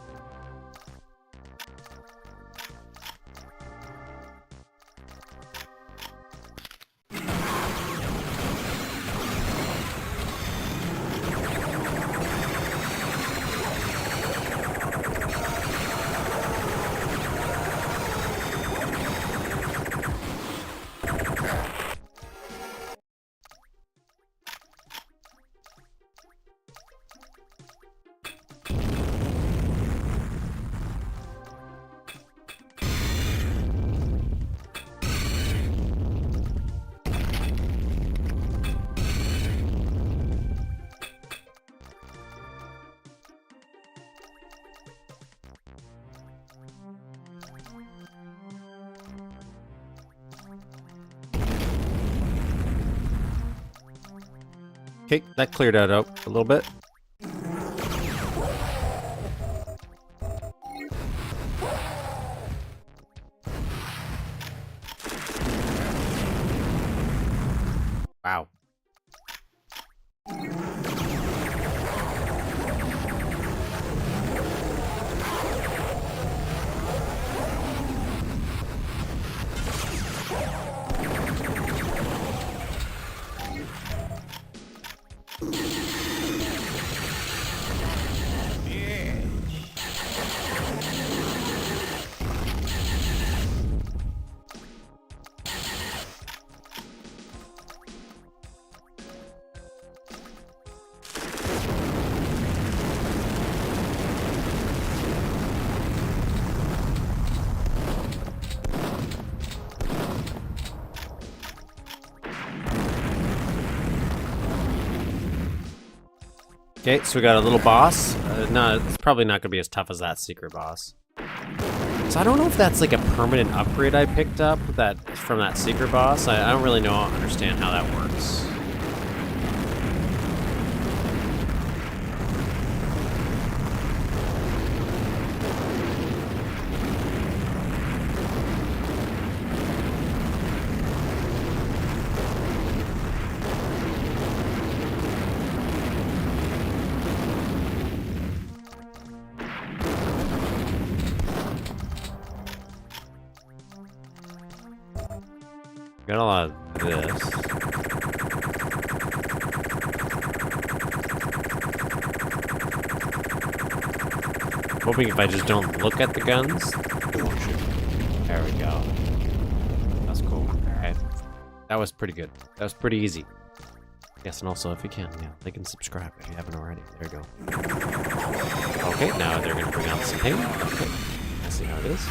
Okay, that cleared that up a little bit. Wow. Okay, so we got a little boss. No, it's probably not gonna be as tough as that secret boss. So I don't know if that's like a permanent upgrade I picked up that from that secret boss. I don't really understand how that works. Got a lot of this. Hoping if I just don't look at the guns, it won't shoot. There we go. That's cool. Okay. That was pretty good. That was pretty easy. Yes, and also if you can, yeah, like and subscribe if you haven't already. There you go. Okay, now they're gonna bring out some pain. Okay. Let's see how it is.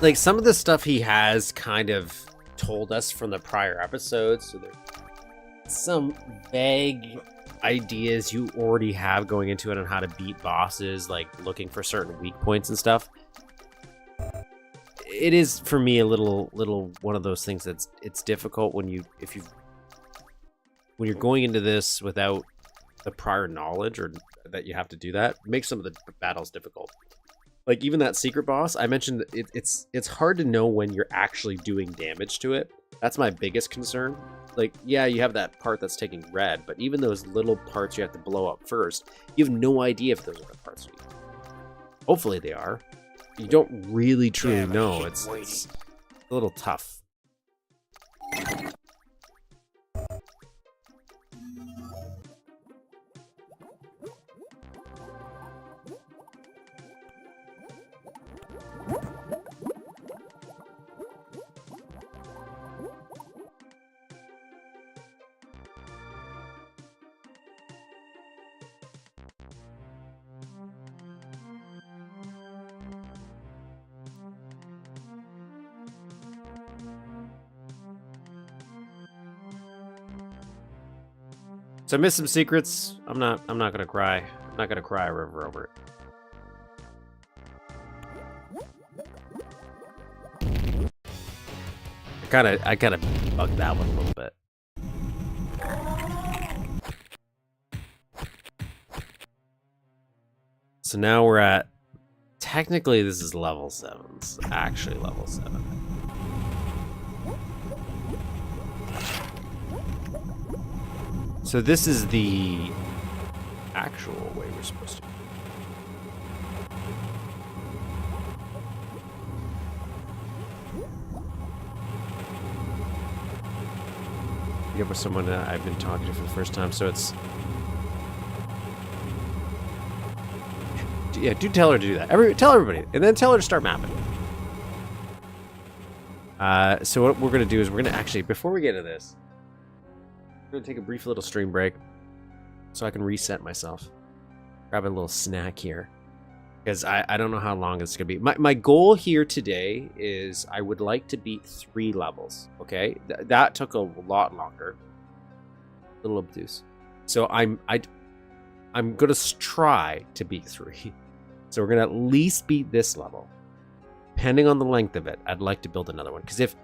like some of the stuff he has kind of told us from the prior episodes, so there's some vague ideas you already have going into it on how to beat bosses, like looking for certain weak points and stuff. It is for me a little one of those things that's it's difficult when you're going into this without the prior knowledge or that you have to do that. It makes some of the battles difficult. Like even that secret boss, I mentioned it's hard to know when you're actually doing damage to it. That's my biggest concern. Like, yeah, you have that part that's taking red, but even those little parts you have to blow up first, you have no idea if those are the parts you use. Hopefully they are. You don't really truly know. It's a little tough. So I missed some secrets. I'm not gonna cry. I'm not gonna cry a river over it. I kinda bugged that one a little bit. So now we're at, technically this is level 7. It's actually level 7. So this is the actual way we're supposed to. Yeah, with someone I've been talking to for the first time, so it's. Yeah, do tell her to do that. Tell everybody, and then tell her to start mapping. So what we're gonna do is we're gonna actually, before we get into this, we're gonna take a brief little stream break so I can reset myself. Grab a little snack here. Because I don't know how long it's gonna be. My goal here today is I would like to beat 3 levels. Okay? That took a lot longer. A little obtuse. So I'm gonna try to beat 3. So we're gonna at least beat this level. Depending on the length of it, I'd like to build another one. Because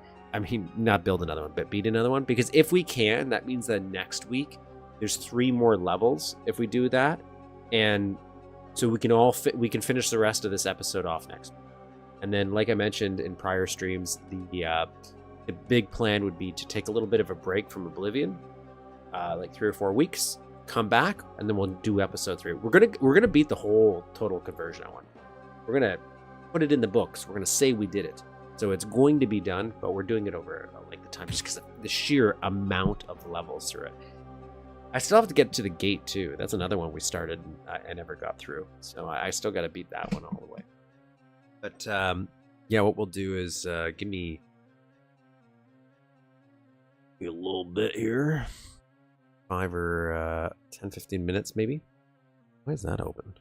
not build another one, but beat another one. Because if we can, that means that next week there's 3 more levels if we do that, and so we can finish the rest of this episode off next week. And then, like I mentioned in prior streams, the big plan would be to take a little bit of a break from Oblivion, like 3 or 4 weeks, come back, and then we'll do episode 3. We're gonna beat the whole total conversion I want. We're gonna put it in the books. We're gonna say we did it. So it's going to be done, but we're doing it over like the time, just because of the sheer amount of levels through it. I still have to get to the gate too. That's another one we started and I never got through. So I still got to beat that one all the way. But yeah, what we'll do is give me a little bit here. 5 or 10, 15 minutes maybe. Why is that open?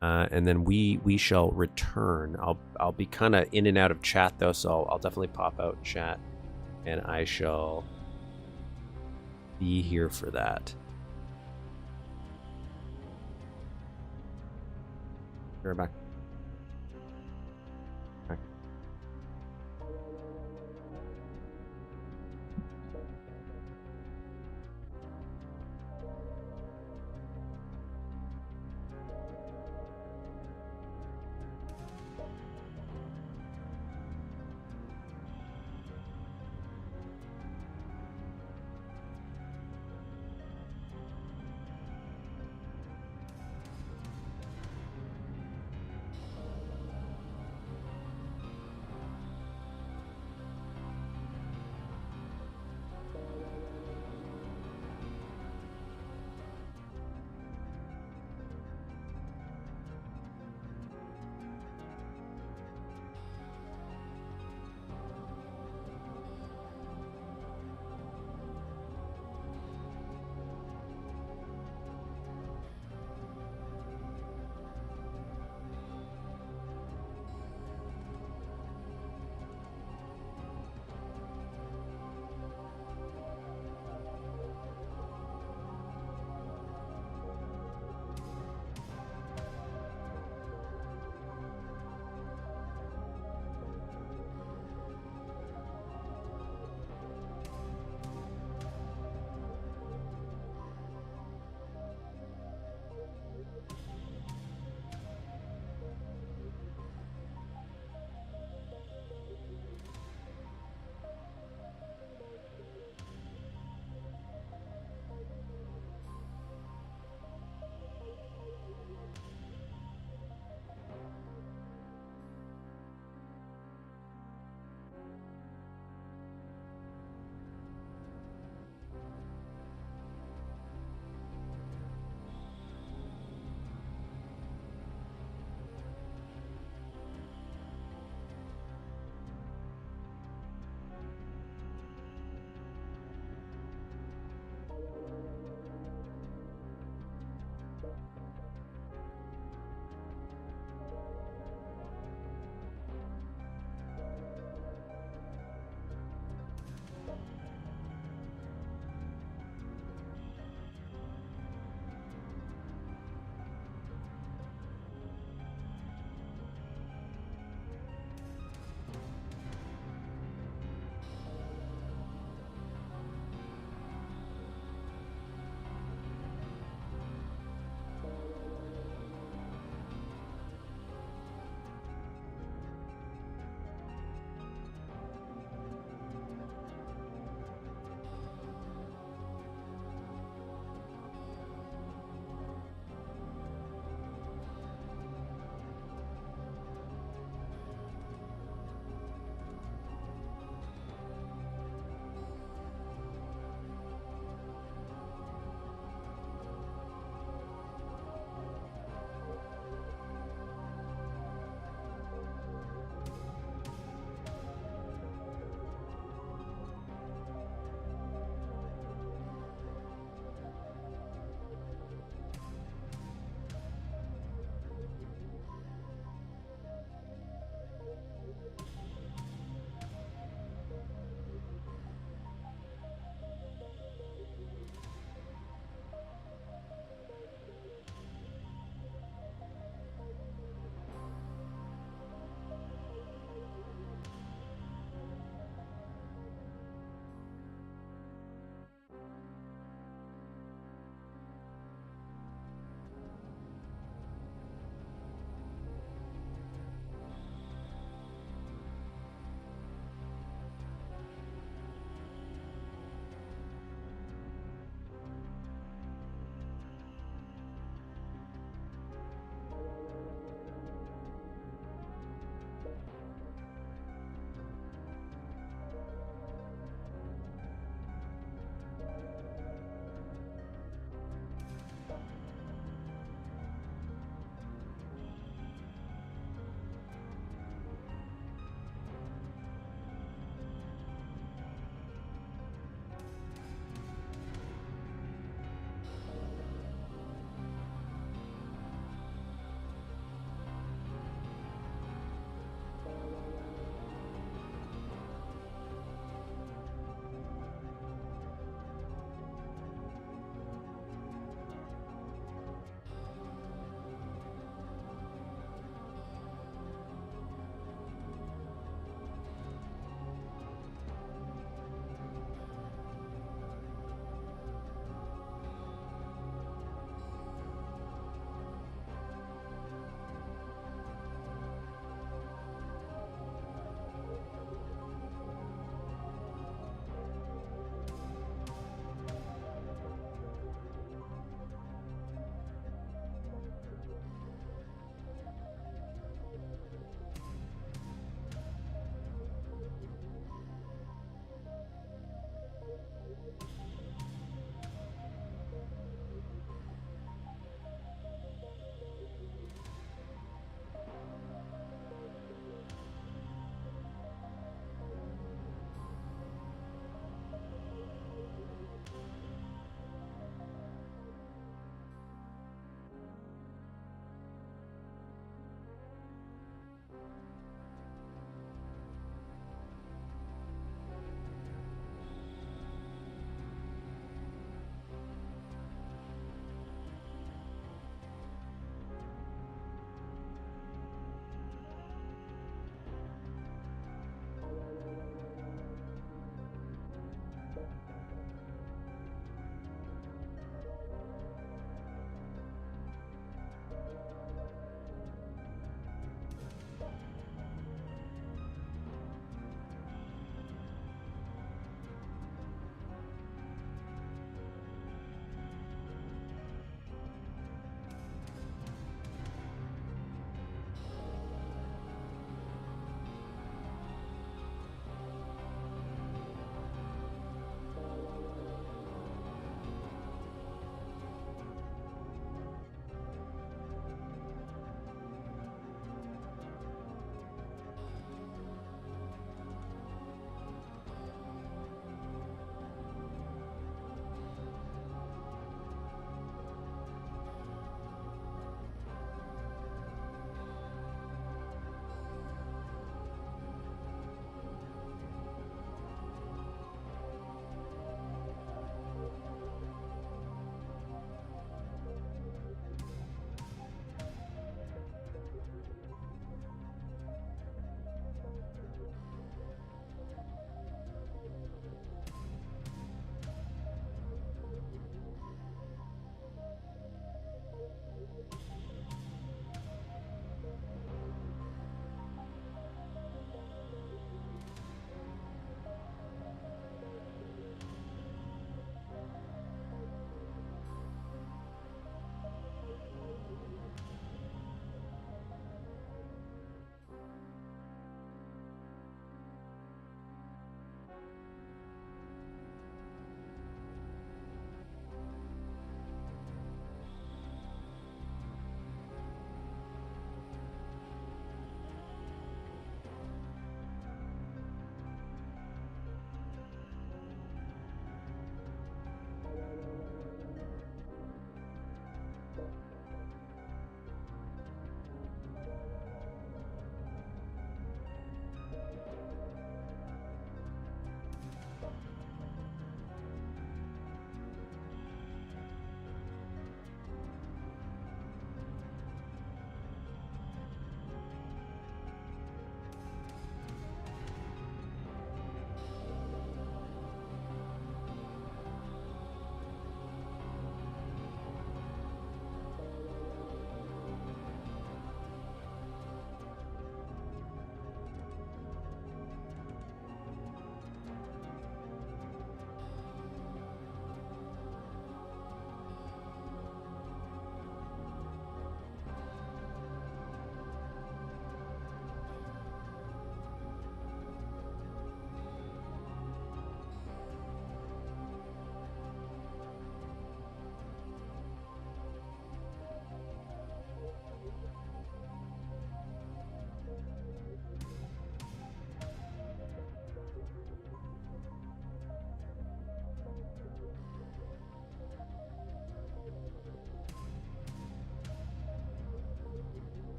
And then we shall return. I'll be kind of in and out of chat though, so I'll definitely pop out chat, and I shall be here for that. We're back. Back.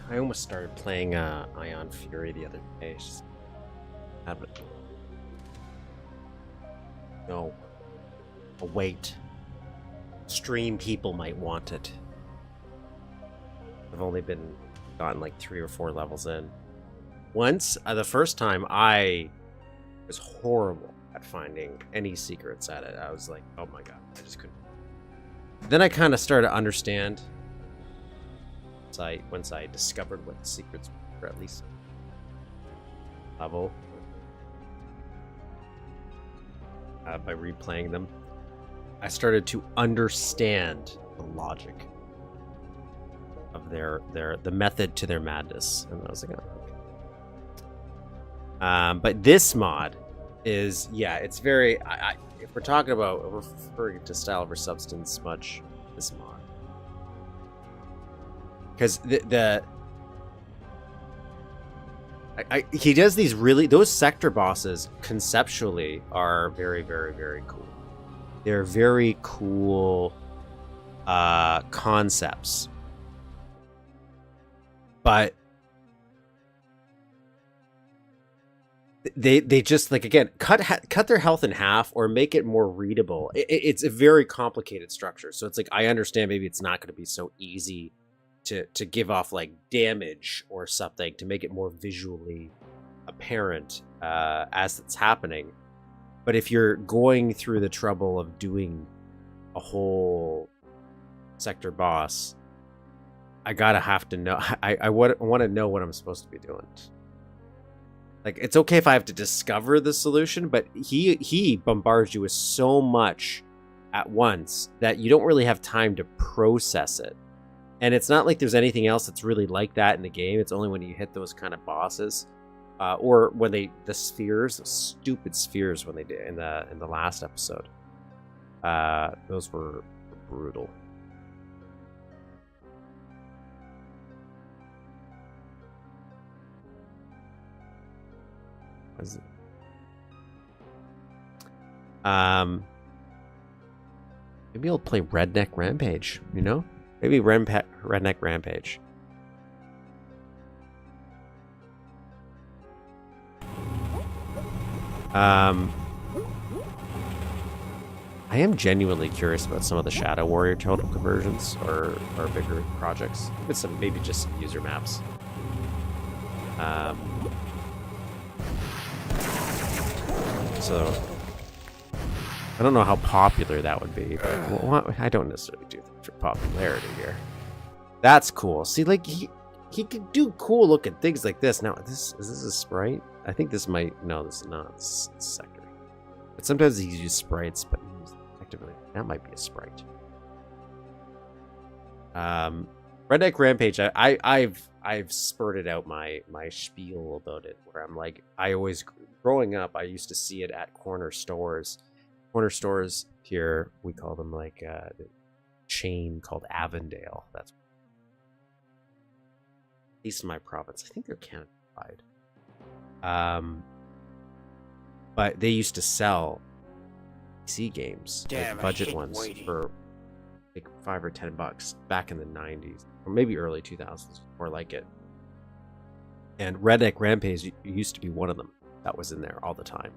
I almost started playing Ion Fury the other day. Just have it. No. Oh, wait. Stream people might want it. I've only gotten like 3 or 4 levels in. Once, the first time, I was horrible at finding any secrets at it. I was like, oh my god, I just couldn't. Then I kind of started to understand. Once I discovered what the secrets were, at least level, by replaying them, I started to understand the logic of the method to their madness, and I was like, oh, okay. But this mod is, yeah, it's very. If we're talking about referring to style over substance, much this mod. Because he does these those sector bosses conceptually are very, very, very cool. They're very cool concepts, but they just, like, again, cut their health in half or make it more readable. It's a very complicated structure, so it's like I understand maybe it's not going to be so easy to give off like damage or something to make it more visually apparent as it's happening. But if you're going through the trouble of doing a whole sector boss, I have to know. I want to know what I'm supposed to be doing. Like, it's okay if I have to discover the solution, but he bombards you with so much at once that you don't really have time to process it. And it's not like there's anything else that's really like that in the game. It's only when you hit those kind of bosses, or when the stupid spheres when they did in the last episode. Those were brutal. Maybe I'll play Redneck Rampage. You know. Maybe Redneck Rampage. I am genuinely curious about some of the Shadow Warrior totem conversions or bigger projects. Maybe just some user maps. So I don't know how popular that would be, but I don't necessarily do that for popularity here. That's cool. See, like, he could do cool looking things like this. Now, is this a sprite? I think this might. No, this is not. This is sector. But sometimes he uses sprites, but effectively that might be a sprite. Redneck Rampage. I've spurted out my spiel about it, where I'm like, growing up, I used to see it at corner stores. Corner stores here, we call them like the chain called Avondale. That's at least in my province. I think they're Canada-wide. But they used to sell PC games, like budget ones, for like $5 or $10 back in the 90s, or maybe early 2000s, more like it. And Redneck Rampage used to be one of them that was in there all the time.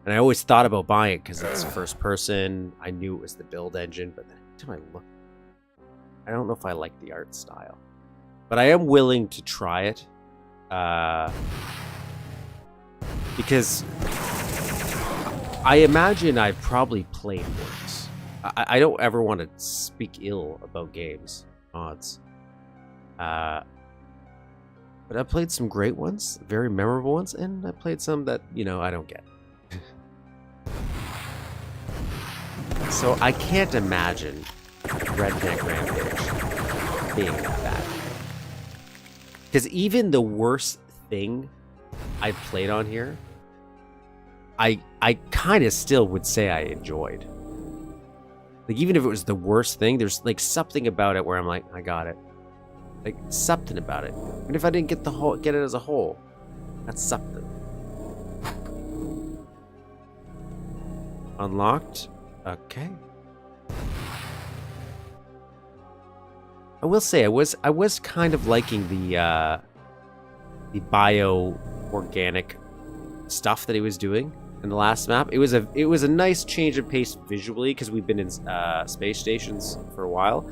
And I always thought about buying it because it's first person. I knew it was the build engine, but then every time I look, I don't know if I like the art style. But I am willing to try it. Because I imagine I've probably played worse. I don't ever want to speak ill about games, mods. But I played some great ones, very memorable ones, and I played some that, I don't get. So I can't imagine Redneck Rampage being that bad. Because even the worst thing I've played on here, I kind of still would say I enjoyed. Like, even if it was the worst thing, there's like something about it where I'm like, I got it. Like, something about it. And if I didn't get it as a whole, that's something. Unlocked. Okay. I will say I was kind of liking the bio organic stuff that he was doing in the last map. It was a nice change of pace visually because we've been in space stations for a while.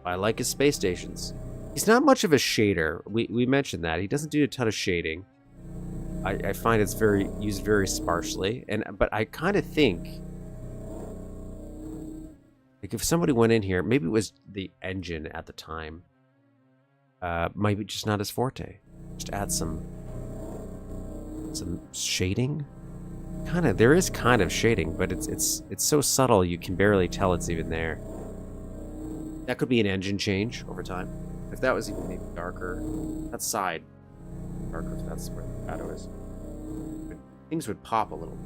I like his space stations. He's not much of a shader. We mentioned that he doesn't do a ton of shading. I find it's used very sparsely, but I kind of think like if somebody went in here, maybe it was the engine at the time. Might be just not his forte. Just add some shading. There is kind of shading, but it's so subtle you can barely tell it's even there. That could be an engine change over time. If that was even maybe darker, that side darker, if that's where the shadow is. But things would pop a little.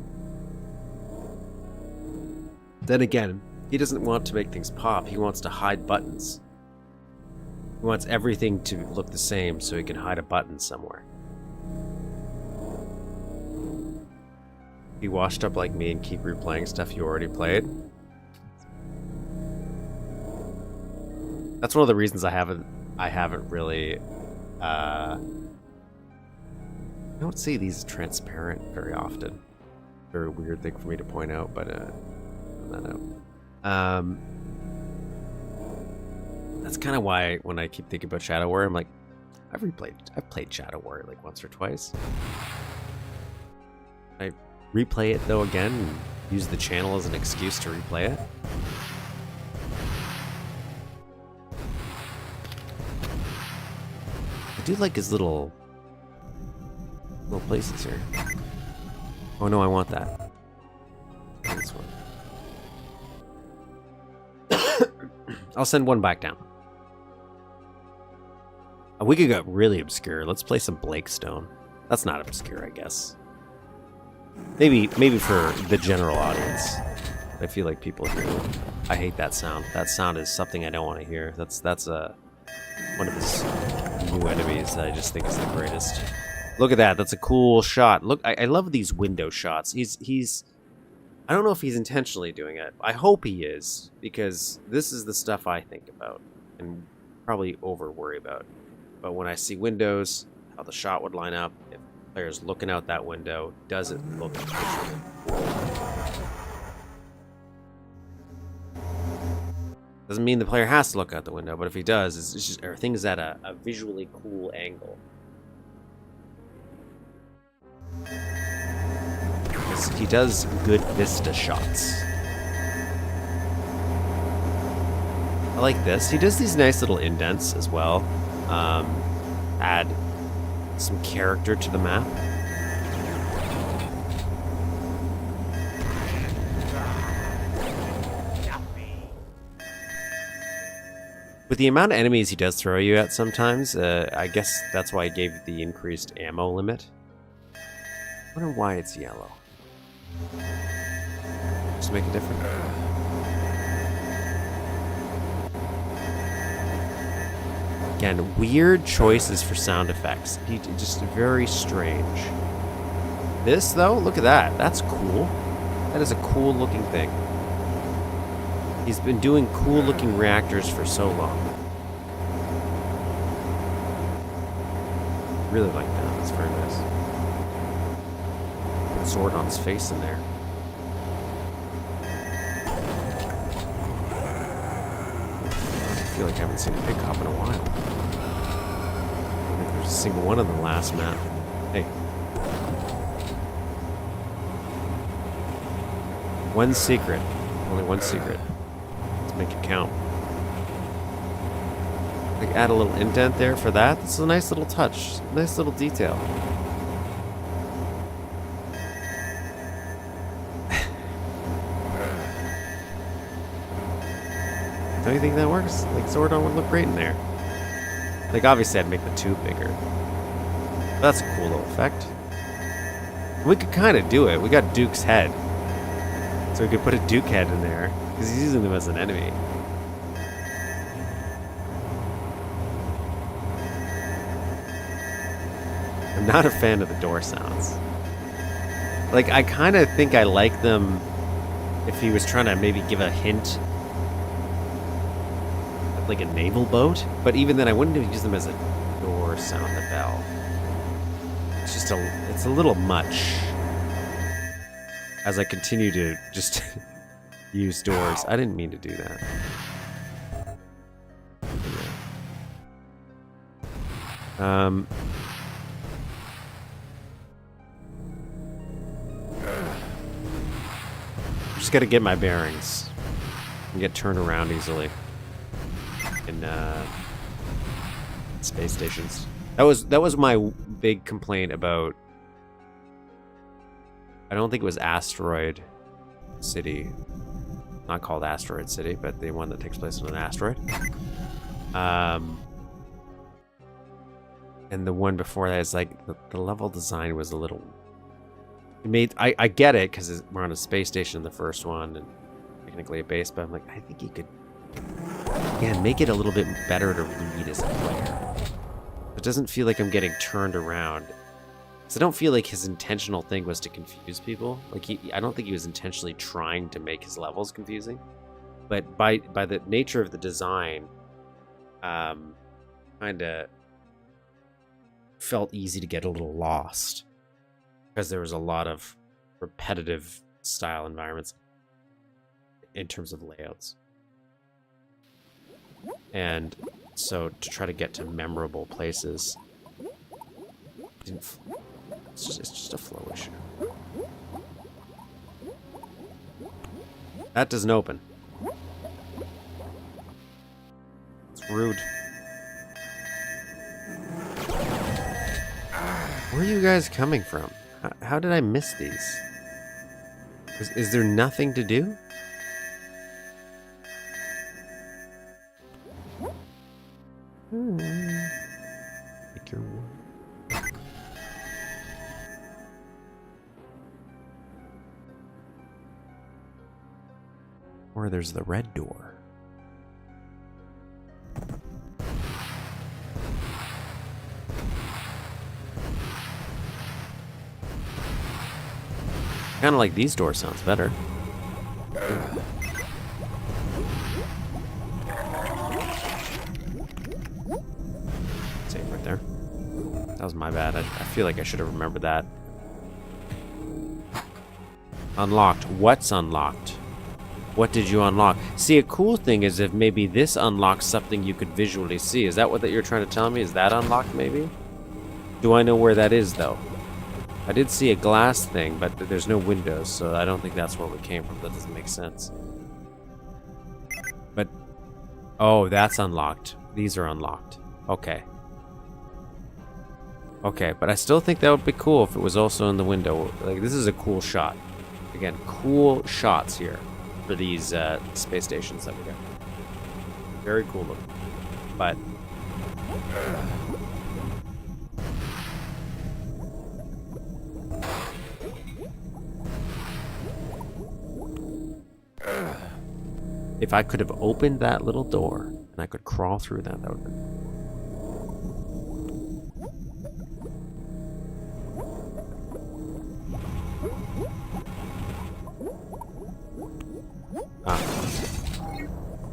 Then again, he doesn't want to make things pop. He wants to hide buttons. He wants everything to look the same so he can hide a button somewhere. Be washed up like me and keep replaying stuff you already played. That's one of the reasons I haven't really I don't see these transparent very often. Very weird thing for me to point out, but I don't know. That's kind of why when I keep thinking about Shadow Warrior, I'm like, I've played Shadow Warrior like once or twice. I replay it though again and use the channel as an excuse to replay it. I do like his little places here. Oh no, I want that. This one. I'll send one back down. We could go really obscure. Let's play some Blakestone. That's not obscure, I guess. Maybe for the general audience. I feel like people hear it. I hate that sound. That sound is something I don't want to hear. That's one of his new enemies that I just think is the greatest. Look at that. That's a cool shot. Look, I love these window shots. He's I don't know if he's intentionally doing it. I hope he is, because this is the stuff I think about and probably over worry about. But when I see windows, how the shot would line up, if the player's looking out that window, does it look visually cool? Doesn't mean the player has to look out the window, but if he does, it's just everything's at a visually cool angle. He does good vista shots. I like this. He does these nice little indents as well. Add some character to the map. With the amount of enemies he does throw you at sometimes, I guess that's why I gave the increased ammo limit. I wonder why it's yellow. Just make a difference. Again, weird choices for sound effects. Just very strange. This, though, look at that. That's cool. That is a cool looking thing. He's been doing cool looking reactors for so long. Really like that. That's very nice. Put a sword on his face in there. I feel like I haven't seen a big cop in a while. I don't think there's a single one on the last map. Hey. One secret. Only one secret. Let's make it count. Like add a little indent there for that. That's a nice little touch. Nice little detail. Don't you think that works? Like Zordon would look great in there. Like obviously I'd make the tube bigger. But that's a cool little effect. We could kind of do it. We got Duke's head. So we could put a Duke head in there. Because he's using them as an enemy. I'm not a fan of the door sounds. Like, I kind of think I like them if he was trying to maybe give a hint that like a naval boat, but even then I wouldn't use them as a door, sound the bell. It's just it's a little much. As I continue to just use doors. I didn't mean to do that. Just gotta get my bearings and get turned around easily in space stations. That was my big complaint about. I don't think it was Asteroid City, not called Asteroid City, but the one that takes place on an asteroid. And the one before that is like the level design was a little. It made I get it because we're on a space station in the first one and technically a base, but I'm like I think you could make it a little bit better to read as a player. It doesn't feel like I'm getting turned around. Because I don't feel like his intentional thing was to confuse people. Like I don't think he was intentionally trying to make his levels confusing. But by the nature of the design, kind of felt easy to get a little lost. Because there was a lot of repetitive style environments in terms of layouts. And so to try to get to memorable places, it's just a flow issue. That doesn't open. It's rude. Where are you guys coming from? How did I miss these? Is there nothing to do? Make your work. Or there's the red door. Kind of like these doors sounds better. Save right there. That was my bad. I feel like I should have remembered that. Unlocked. What's unlocked? What did you unlock? See, a cool thing is if maybe this unlocks something you could visually see. Is that what you're trying to tell me? Is that unlocked maybe? Do I know where that is though? I did see a glass thing, but there's no windows, so I don't think that's where we came from. That doesn't make sense. But, oh, that's unlocked. These are unlocked. Okay. Okay, but I still think that would be cool if it was also in the window. Like, this is a cool shot. Again, cool shots here for these space stations that we got. Very cool looking. But... if I could have opened that little door and I could crawl through that, that would have been...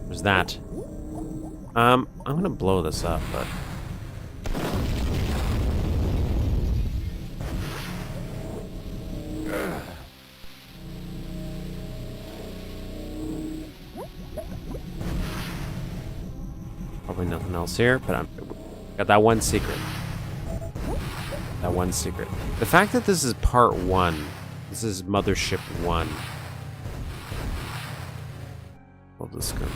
There's that. I'm gonna blow this up, but... Probably nothing else here, but I'm got that one secret. That one secret. The fact that this is part 1, this is Mothership 1. Love this screen.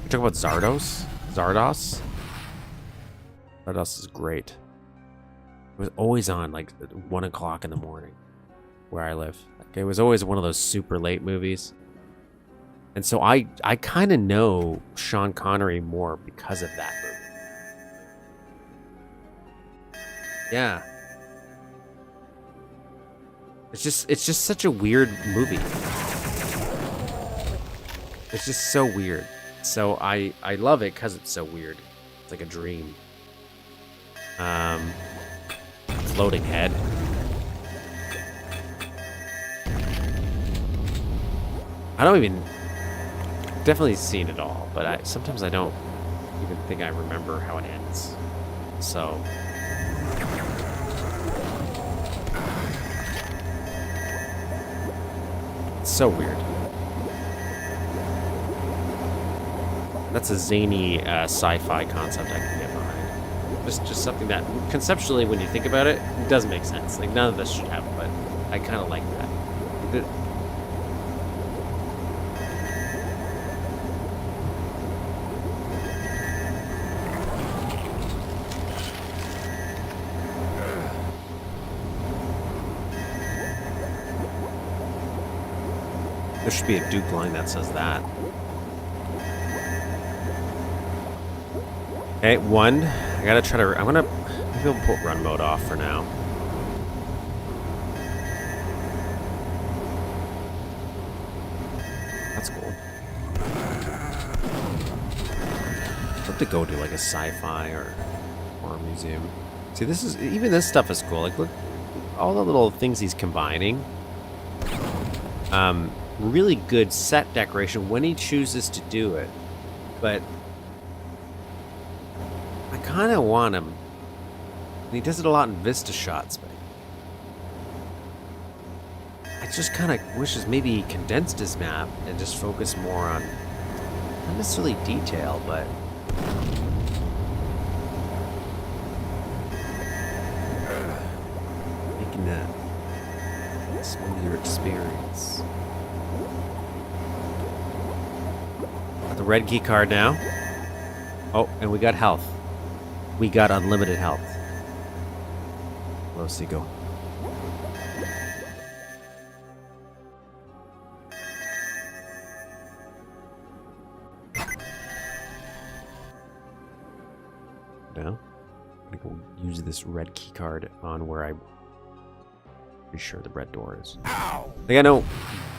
We talk about Zardos? Zardos? Zardos is great. It was always on like at 1 o'clock in the morning where I live. Like, it was always one of those super late movies. And so I kind of know Sean Connery more because of that movie. Yeah. It's just such a weird movie. It's just so weird. So I love it because it's so weird. It's like a dream. Floating head. I don't even... Definitely seen it all, but sometimes I don't even think I remember how it ends. So... It's so weird. That's a zany sci-fi concept I can get behind. Just something that, conceptually, when you think about it, it doesn't make sense. Like, none of this should have, but I kind of like that. There should be a Duke line that says that. Okay, 1. I gotta try to... I'm gonna... Maybe I'll put run mode off for now. That's cool. I'd love to go to like a sci-fi or horror museum. See, this is... Even this stuff is cool. Like, look... All the little things he's combining. Really good set decoration when he chooses to do it. But... I kind of want him. And he does it a lot in Vista shots, but... I just kind of wishes maybe he condensed his map and just focused more on... Not necessarily detail, but... Making that a smoother experience. Got the red key card now. Oh, and we got health. We got unlimited health. Hello, Seagull. Now, I'm gonna go use this red key card on where I'm pretty sure the red door is. Ow! Like, I know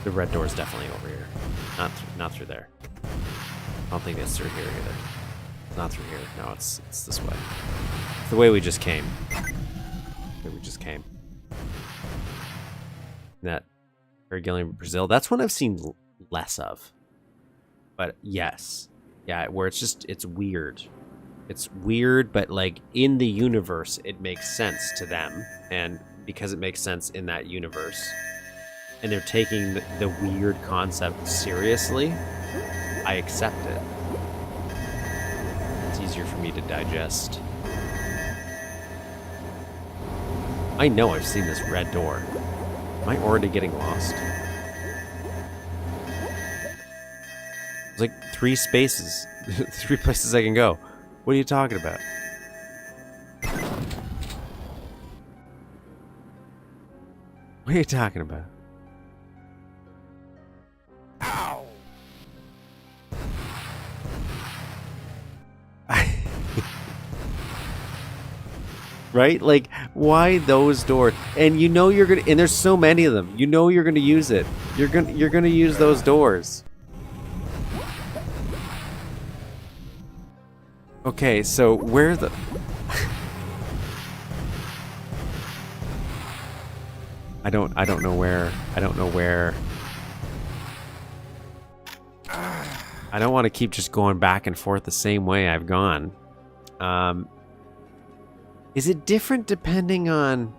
the red door is definitely over here. Not through there. I don't think it's through here either. Not through here. No, it's this way. It's the way we just came. The way we just came. That Alien Brazil. That's one I've seen less of. But yes. Yeah, where it's weird. It's weird, but like in the universe, it makes sense to them. And because it makes sense in that universe, and they're taking the weird concept seriously, I accept it. It's easier for me to digest. I know I've seen this red door. Am I already getting lost? There's like 3 spaces. 3 places I can go. What are you talking about? What are you talking about? Ow! Right? Like, why those doors? And you know you're gonna, and there's so many of them. You know you're gonna use it. You're gonna use those doors. Okay, so where the... I don't know where. I don't know where. I don't want to keep just going back and forth the same way I've gone. Is it different depending on...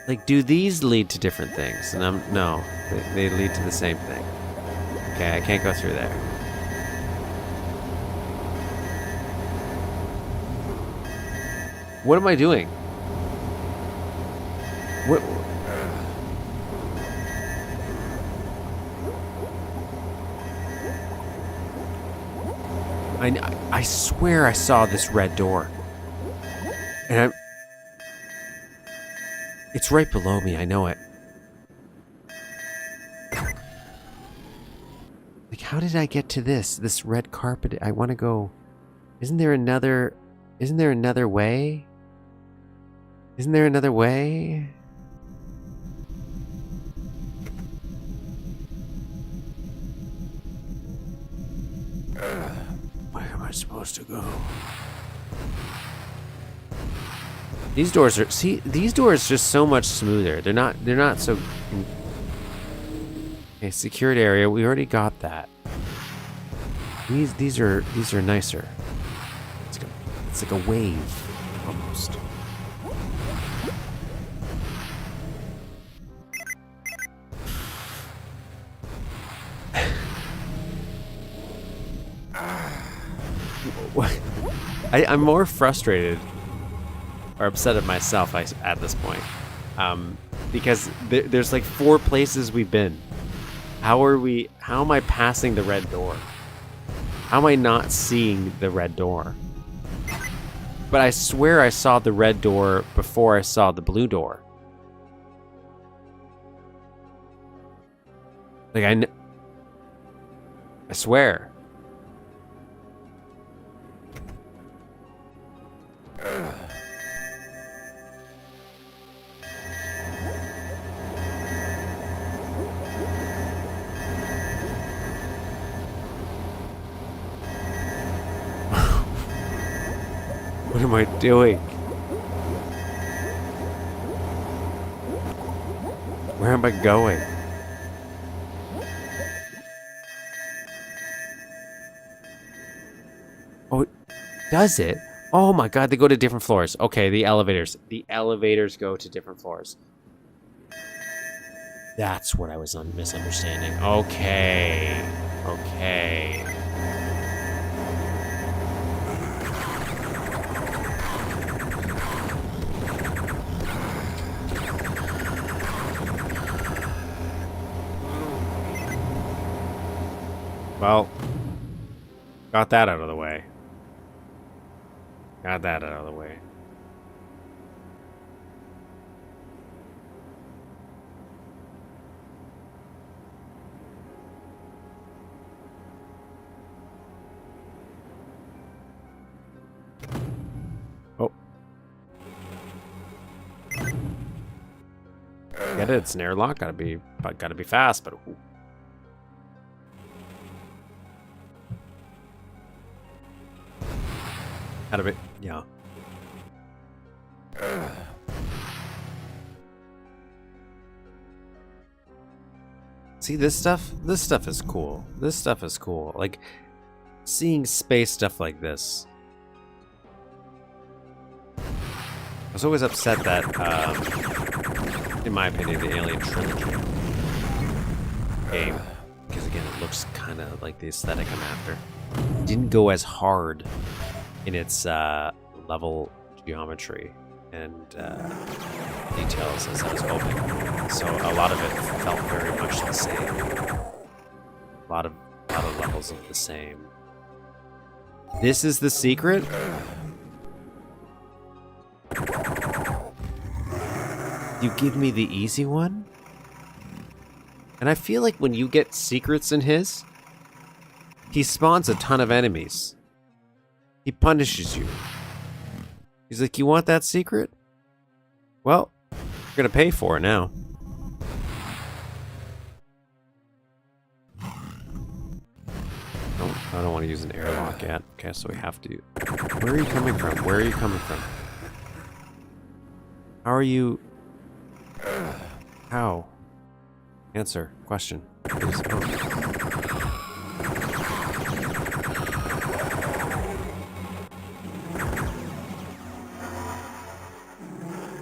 Like, do these lead to different things? And no, they lead to the same thing. Okay, I can't go through there. What am I doing? What? I swear I saw this red door. And it's right below me, I know it. Like, how did I get to this red carpet? I want to go... Isn't there another way? Isn't there another way? Where am I supposed to go? These doors are, see, these doors just so much smoother. They're not so. Okay, secured area. We already got that. These are nicer. It's like a wave almost. I'm more frustrated or upset at myself at this point, because there's like 4 places we've been. How am I passing the red door? How am I not seeing the red door? But I swear I saw the red door before I saw the blue door. Like I swear. What am I doing? Where am I going? Oh, does it? Oh my god, they go to different floors. Okay, the elevators. The elevators go to different floors. That's what I was misunderstanding. Okay. Okay. Well, got that out of the way. Got that out of the way. Oh. Get it? It's an airlock. Gotta be fast, but. Ooh. Out of it, yeah. See, this stuff is cool. This stuff is cool. Like, seeing space stuff like this. I was always upset that, in my opinion, the Alien Trilogy game, because again, it looks kind of like the aesthetic I'm after, didn't go as hard in its level geometry and details as I was hoping. So a lot of it felt very much the same. A lot of levels of the same. This is the secret? You give me the easy one? And I feel like when you get secrets in his, he spawns a ton of enemies. He punishes you. He's like, you want that secret? Well, you're gonna pay for it now. I don't want to use an airlock yet. Okay, so we have to. Where are you coming from? Where are you coming from? How are you? How? Answer. Question. Please.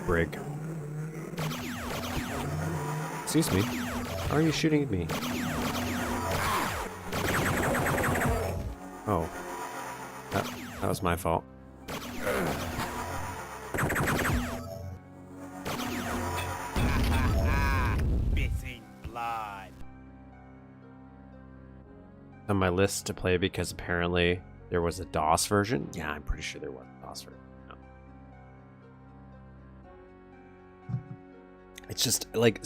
Brig. Excuse me. Why are you shooting at me? Oh. That was my fault. Missing blood. On my list to play because apparently there was a DOS version. Yeah, I'm pretty sure there was a DOS version. It's just like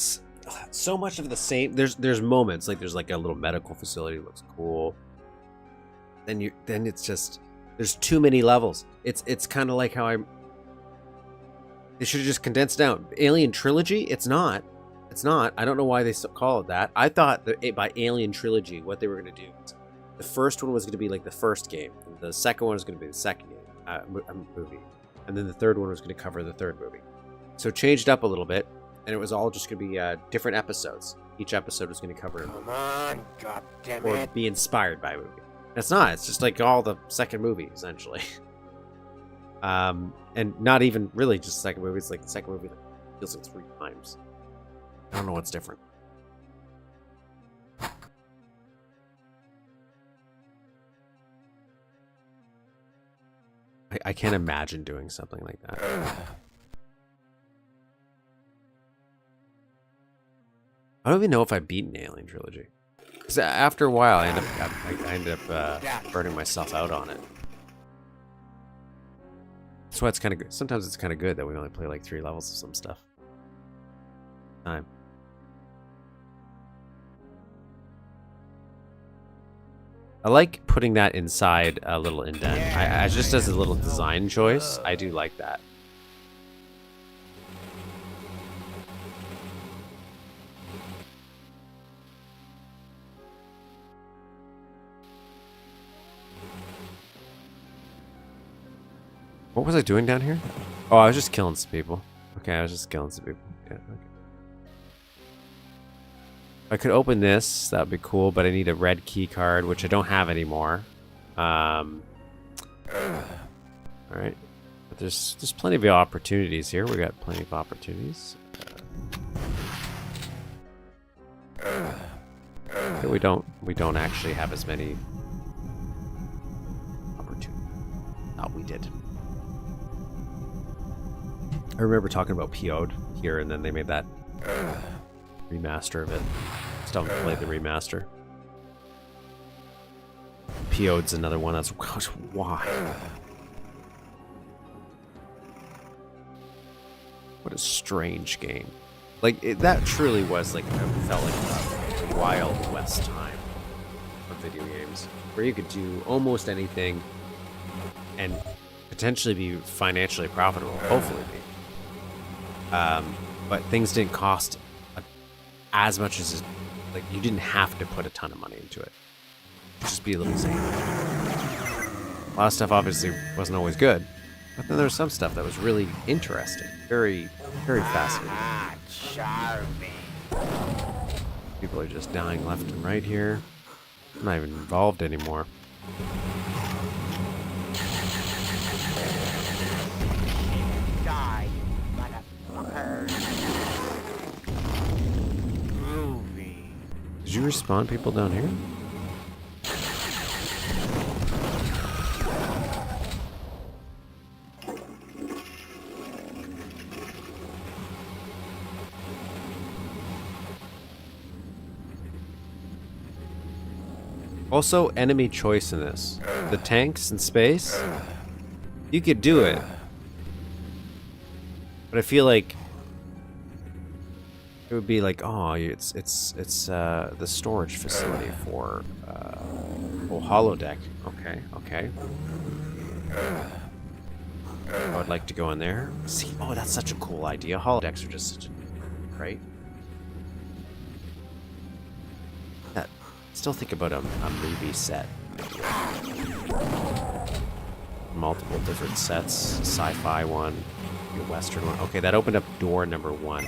so much of the same. There's moments like there's like a little medical facility that looks cool. Then it's just there's too many levels. It's kind of like how they should have just condensed down. Alien Trilogy. It's not. I don't know why they call it that. I thought that by Alien Trilogy, what they were going to do, the first one was going to be like the first game. The second one was going to be the second game movie. and then the third one was going to cover the third movie. So changed up a little bit, and it was all just going to be different episodes. Each episode was going to cover Come on, goddammit. or be inspired by a movie. It's not. It's just like all the second movie, essentially. And not even really just the second movie. It's like the second movie feels like 3 times. I don't know what's different. I can't imagine doing something like that. I don't even know if I've beaten Alien Trilogy. Because after a while, I ended up burning myself out on it. That's why it's kind of good. Sometimes it's kind of good that we only play like 3 levels of some stuff. Time. I like putting that inside a little indent. I just as a little design choice, I do like that. What was I doing down here? Oh, I was just killing some people. Okay, I was just killing some people. Yeah, okay. I could open this, that would be cool, but I need a red key card, which I don't have anymore. Alright. But there's plenty of opportunities here. We got plenty of opportunities. Okay, we don't actually have as many opportunities. Oh, we did. I remember talking about PO'd here, and then they made that remaster of it. Still haven't played the remaster. PO'd's another one that's why. What a strange game. Like that truly was like felt like a Wild West time of video games, where you could do almost anything and potentially be financially profitable. Hopefully be. But things didn't cost as much as like you didn't have to put a ton of money into it. Just be a little zany. A lot of stuff obviously wasn't always good, but then there was some stuff that was really interesting, very, very fascinating. Ah, charming. People are just dying left and right here. I'm not even involved anymore. Die, motherfucker. Groovy. Did you respawn people down here? Also, enemy choice in this. The tanks in space, you could do it. But I feel like it would be like, oh, it's the storage facility for holodeck. Okay. I would like to go in there. See, oh, that's such a cool idea. Holodecks are just such a right. Still think about a movie set. Multiple different sets. Sci-fi one, a Western one. Okay, that opened up door number 1.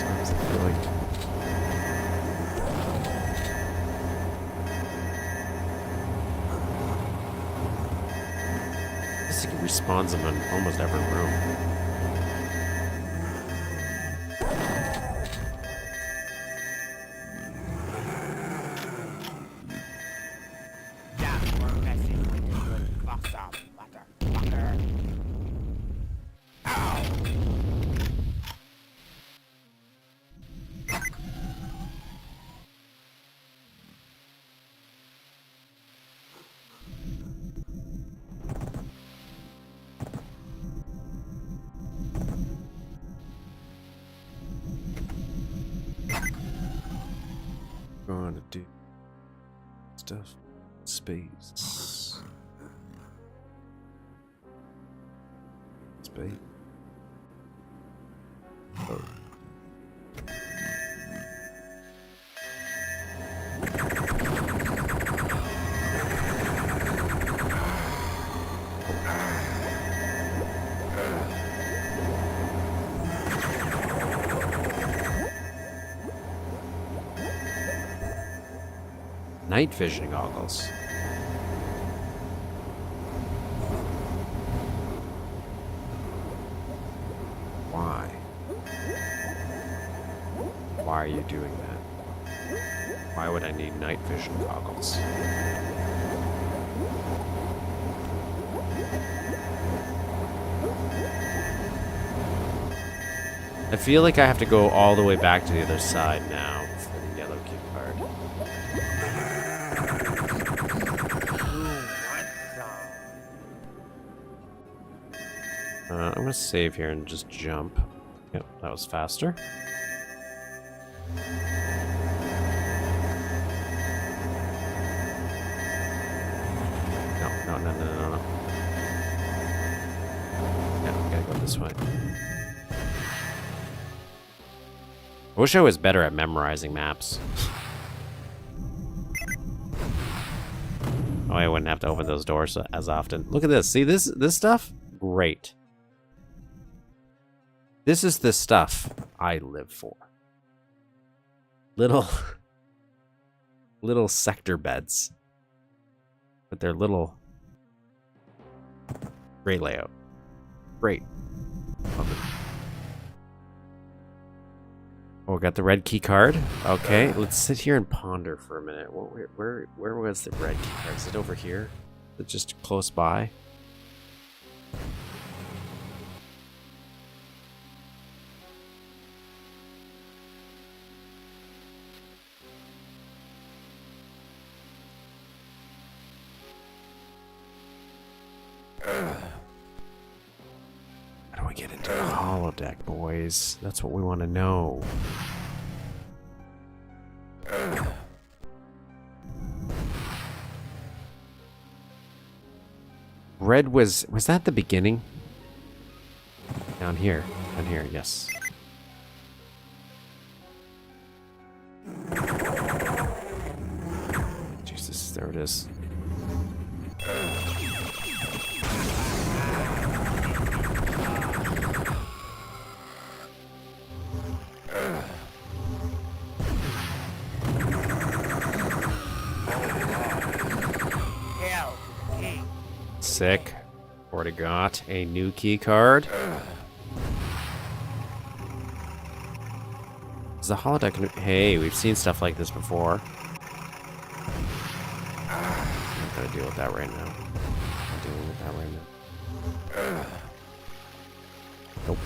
Sometimes I feel like it respawns them in almost every room. Yeah, we're messing with the good box up, motherfucker. Ow. Going to do stuff. Space. Space. night vision goggles. Why? Why are you doing that? Why would I need night vision goggles? I feel like I have to go all the way back to the other side now for the yellow key card. I'm gonna save here and just jump. Yep, that was faster. No. Yeah, we gotta go this way. I wish I was better at memorizing maps. Oh, I wouldn't have to open those doors as often. Look at this. See this stuff? Great. This is the stuff I live for. Little sector beds. But they're little. Great layout. Great. Love it. Oh, we got the red key card. Okay, let's sit here and ponder for a minute. Where was the red key card? Is it over here? Is it just close by? How do we get into the holodeck, boys? That's what we want to know. Red was that the beginning? Down here, yes. Jesus, there it is. Sick. Already got a new key card. Is the holodeck new? Hey, we've seen stuff like this before. I'm not gonna deal with that right now. I'm dealing with that right now. Nope.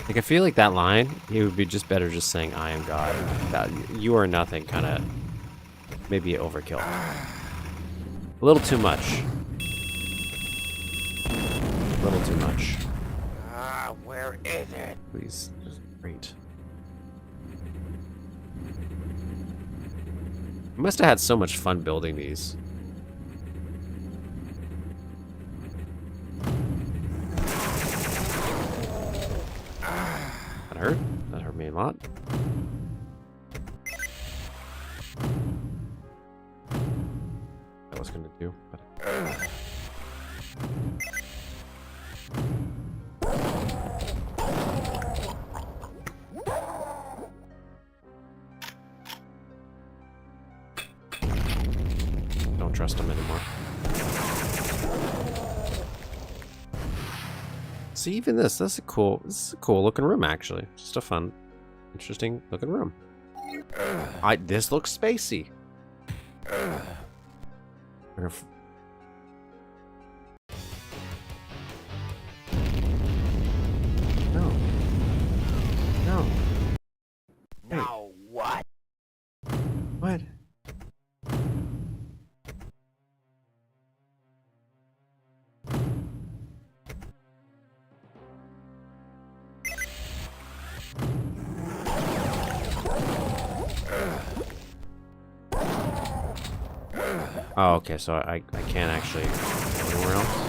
Like, I feel like that line, it would be just better just saying, I am God. That, you are nothing, kind of, maybe overkill. A little too much. A little too much. Where is it? Please, just great. I must have had so much fun building these. That hurt me a lot. I was gonna do, but don't trust him anymore. See, even this is a cool looking room, actually. Just a fun, interesting looking room. This looks spacey. No. Now what? What? Oh, okay, so I can't actually go anywhere else.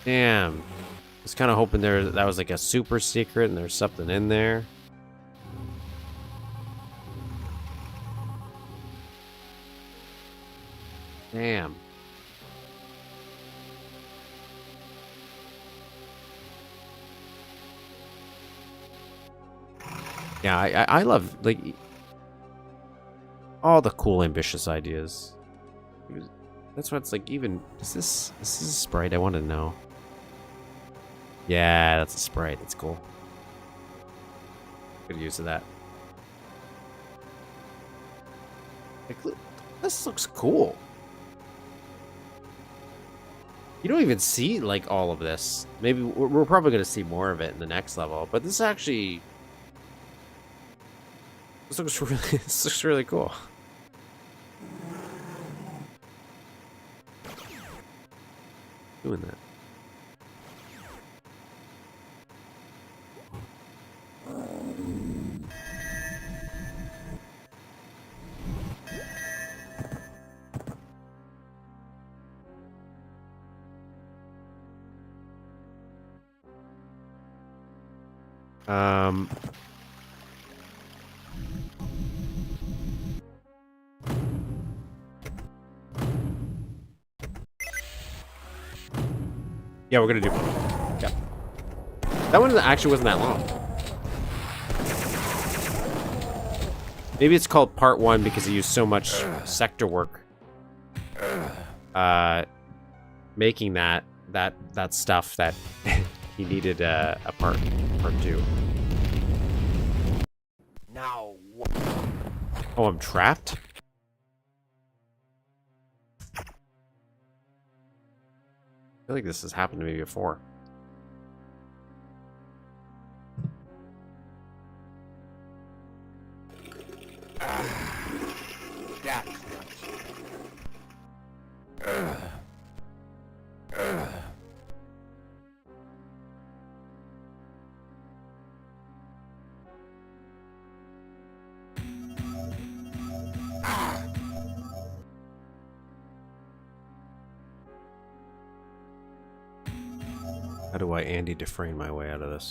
Damn. I was kind of hoping that was like a super secret and there's something in there. Damn. Yeah, I love like all the cool, ambitious ideas. That's what it's like. Even is this a sprite? I want to know. Yeah, that's a sprite. That's cool. Good use of that. Like, look, this looks cool. You don't even see like all of this. Maybe we're probably going to see more of it in the next level. But this actually, this looks really cool. Doing that. Yeah, we're gonna do. Yeah. That one actually wasn't that long. Maybe it's called part 1 because he used so much sector work. Making that stuff that he needed a part 2. Now, Oh, I'm trapped? I feel like this has happened to me before. that's not How do I Andy Dufresne my way out of this?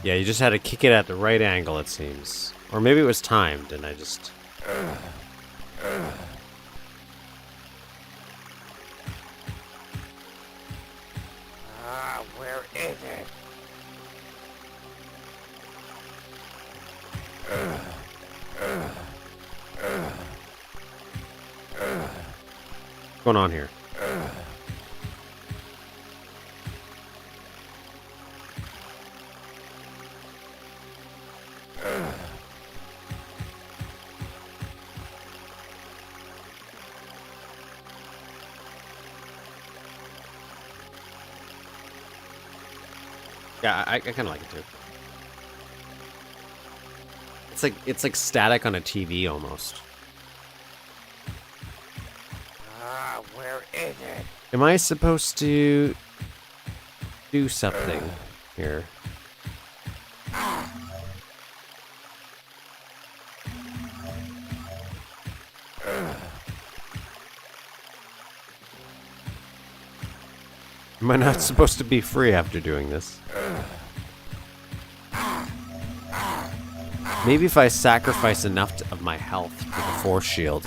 Yeah, you just had to kick it at the right angle, it seems. Or maybe it was timed, and I just... where is it? What's going on here? Yeah, I kind of like it too. It's like static on a TV almost. Where is it? Am I supposed to do something here? Am I not supposed to be free after doing this? Maybe if I sacrifice enough of my health to the force shield,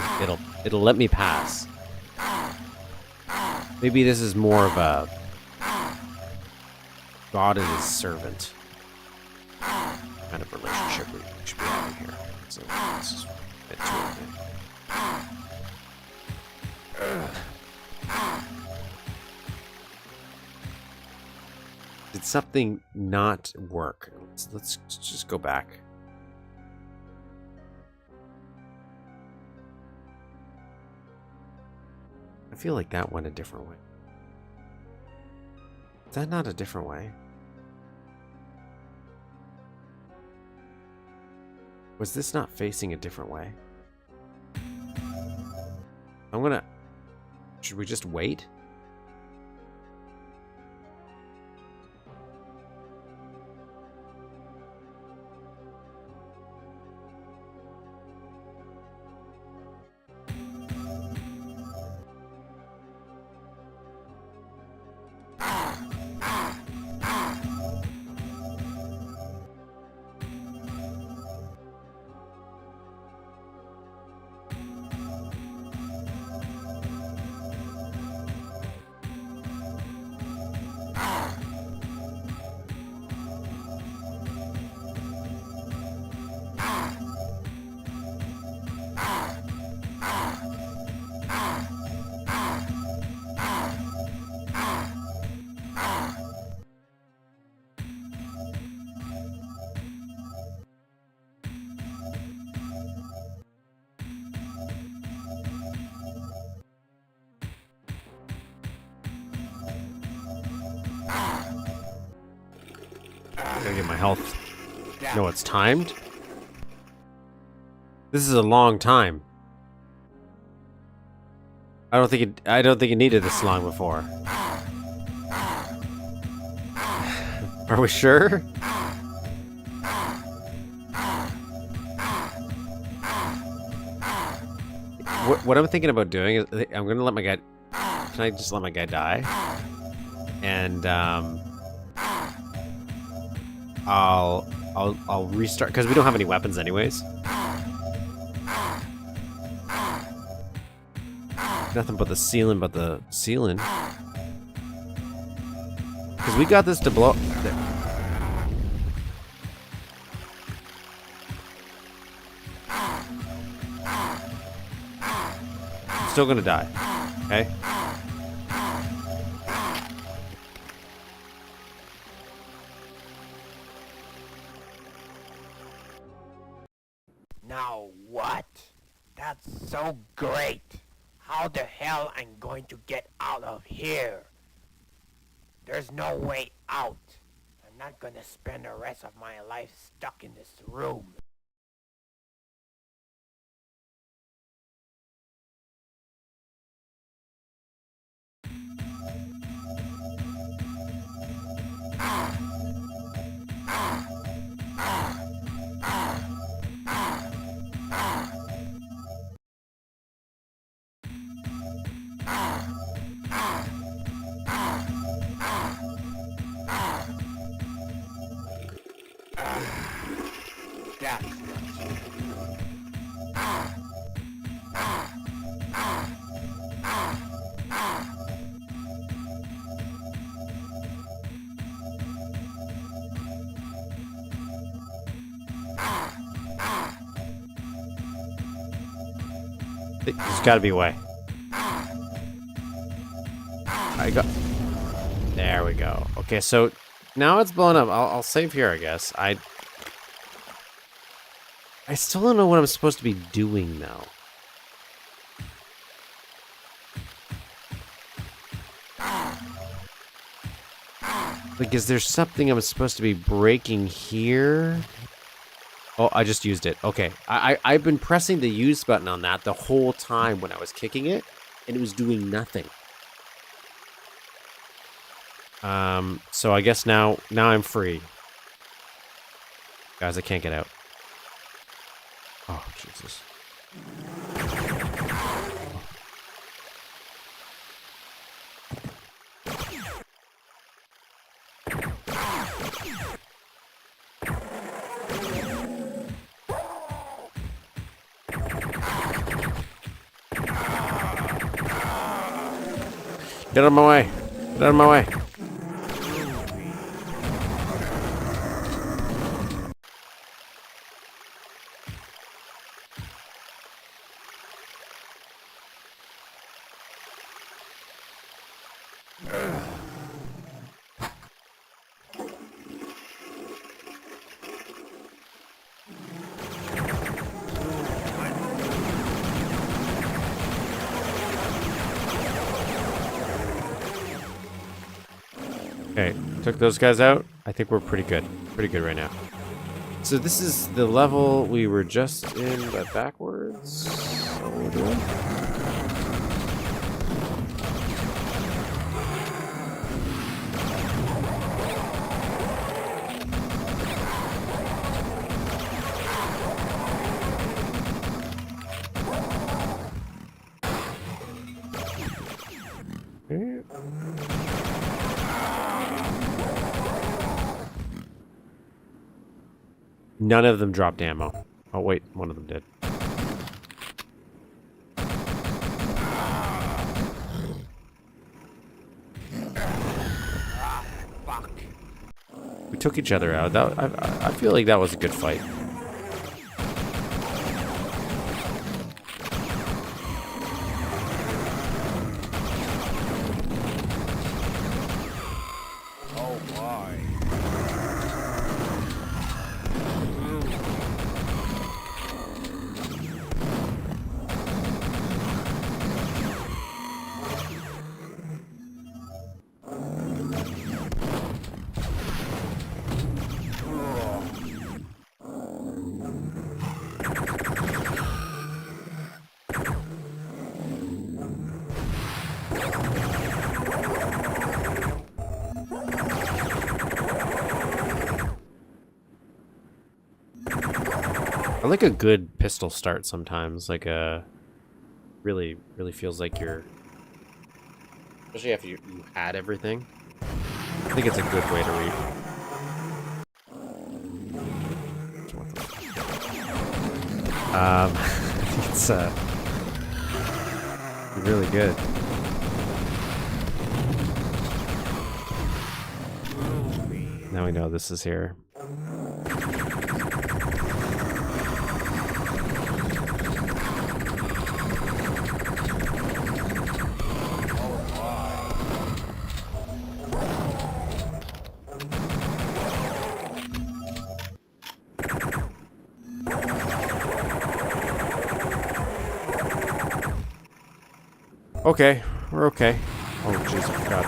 it'll let me pass. Maybe this is more of a God and his servant kind of relationship we should be having here. So this is a bit too early. Did something not work? Let's just go back. I feel like that went a different way. Is that not a different way? Was this not facing a different way? I'm gonna... Should we just wait? Gotta get my health. No, it's timed? This is a long time. I don't think it needed this long before. Are we sure? What I'm thinking about doing is I'm gonna let my guy. Can I just let my guy die? And I'll restart because we don't have any weapons anyways. Nothing but the ceiling, because we got this to blow. I'm still gonna die. Okay. Now what? That's so great. How the hell I'm going to get out of here? There's no way out. I'm not gonna spend the rest of my life stuck in this room. There's gotta be a way. There we go. Okay, so now it's blown up. I'll save here, I guess. I still don't know what I'm supposed to be doing now. Like, is there something I'm supposed to be breaking here? Oh, I just used it. Okay. I've been pressing the use button on that the whole time when I was kicking it, and it was doing nothing. So I guess now I'm free. Guys, I can't get out. Oh, Jesus. Get out of my way. Get out of my way. Okay, took those guys out. I think we're pretty good. Pretty good right now. So this is the level we were just in, but backwards. What are we doing? Okay. None of them dropped ammo. Oh wait, one of them did. We took each other out. I feel like that was a good fight. Oh my. I like a good pistol start sometimes. Like a really feels like you're, especially after you had everything. I think it's a good way to read. It's really good. Now we know this is here. Okay, we're okay. Oh, jeez, I forgot.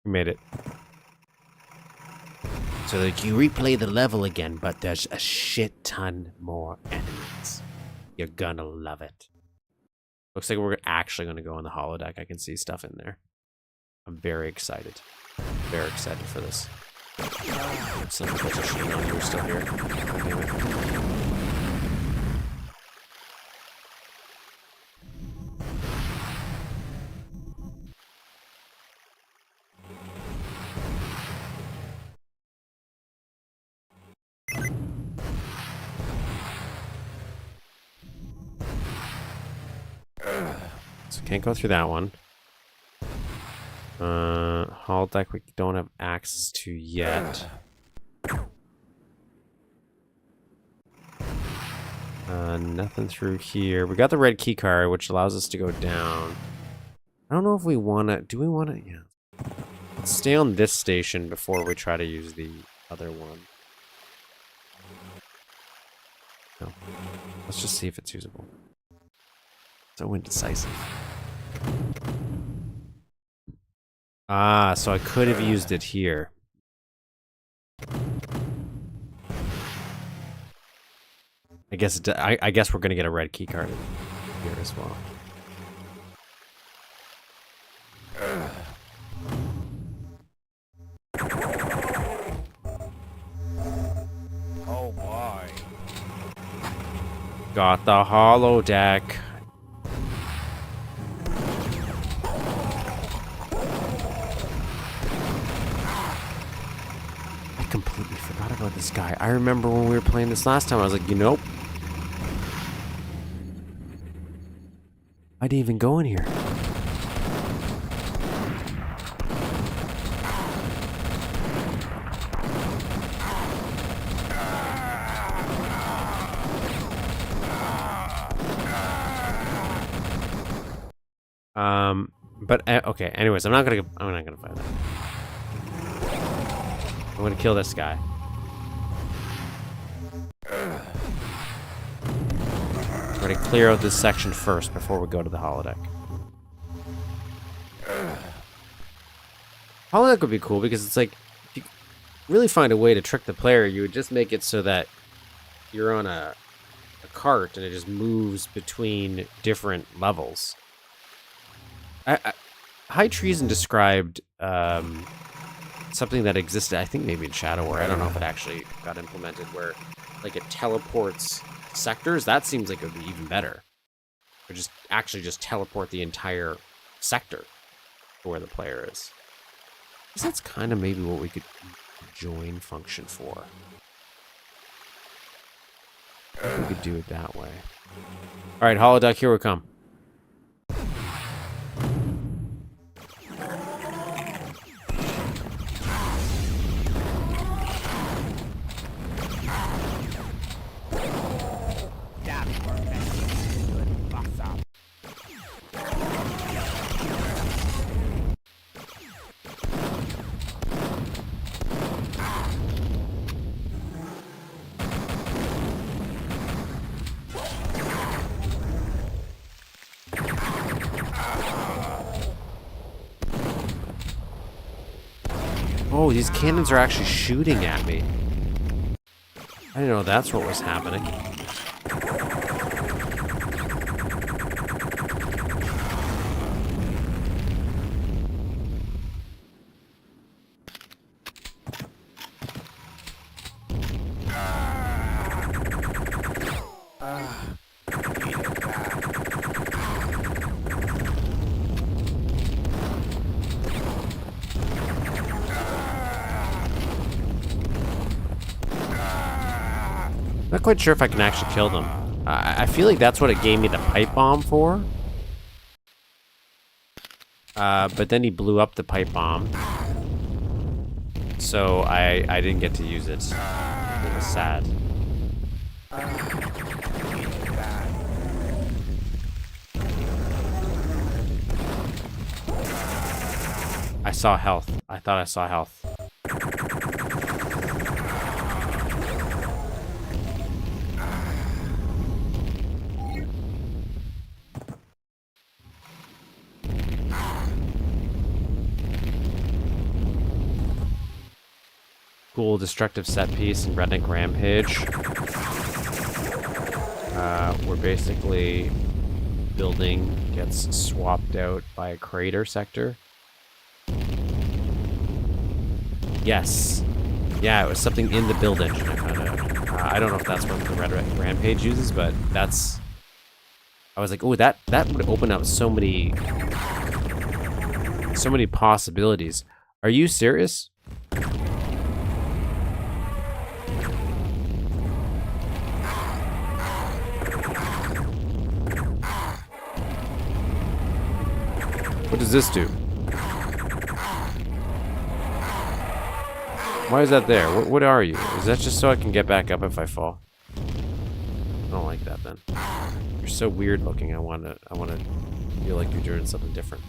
We made it. So, like, you replay the level again, but there's a shit ton more enemies. You're gonna love it. Looks like we're actually gonna go in the holodeck. I can see stuff in there. I'm very excited. Very excited for this. Son of a bitch, I should have known you were still here. Damn it. So can't go through that one. Holodeck we don't have access to yet. Nothing through here. We got the red key card, which allows us to go down. I don't know if we want to. Do we want to? Yeah. Let's stay on this station before we try to use the other one. No. Let's just see if it's usable. So indecisive. Ah, so I could have used it here. I guess I guess we're gonna get a red key card here as well. Oh boy. Got the holodeck. I completely forgot about this guy. I remember when we were playing this last time, I was like, you know, I didn't even go in here. But okay. Anyways, I'm not gonna fight that. I'm gonna kill this guy. We're gonna clear out this section first before we go to the holodeck. Holodeck would be cool because it's like, if you really find a way to trick the player, you would just make it so that you're on a cart and it just moves between different levels. High Treason described something that existed, I think maybe in Shadowware. I don't know if it actually got implemented, where like it teleports sectors. That seems like it would be even better. Or just actually just teleport the entire sector to where the player is. I guess that's kind of maybe what we could join function for. We could do it that way. All right, holodeck, here we come. Oh, these cannons are actually shooting at me. I didn't know that's what was happening. Not quite sure if I can actually kill them. I feel like that's what it gave me the pipe bomb for. But then he blew up the pipe bomb. So I didn't get to use it. It was sad. I saw health. I thought I saw health. Cool destructive set piece in Redneck Rampage. Where basically building gets swapped out by a crater sector. Yes. Yeah, it was something in the build engine I found out. I don't know if that's what the Redneck Rampage uses, but that's... I was like, oh, that would open up so many possibilities. Are you serious? What does this do? Why is that there? What are you? Is that just so I can get back up if I fall? I don't like that then. You're so weird looking. I wanna feel like you're doing something different.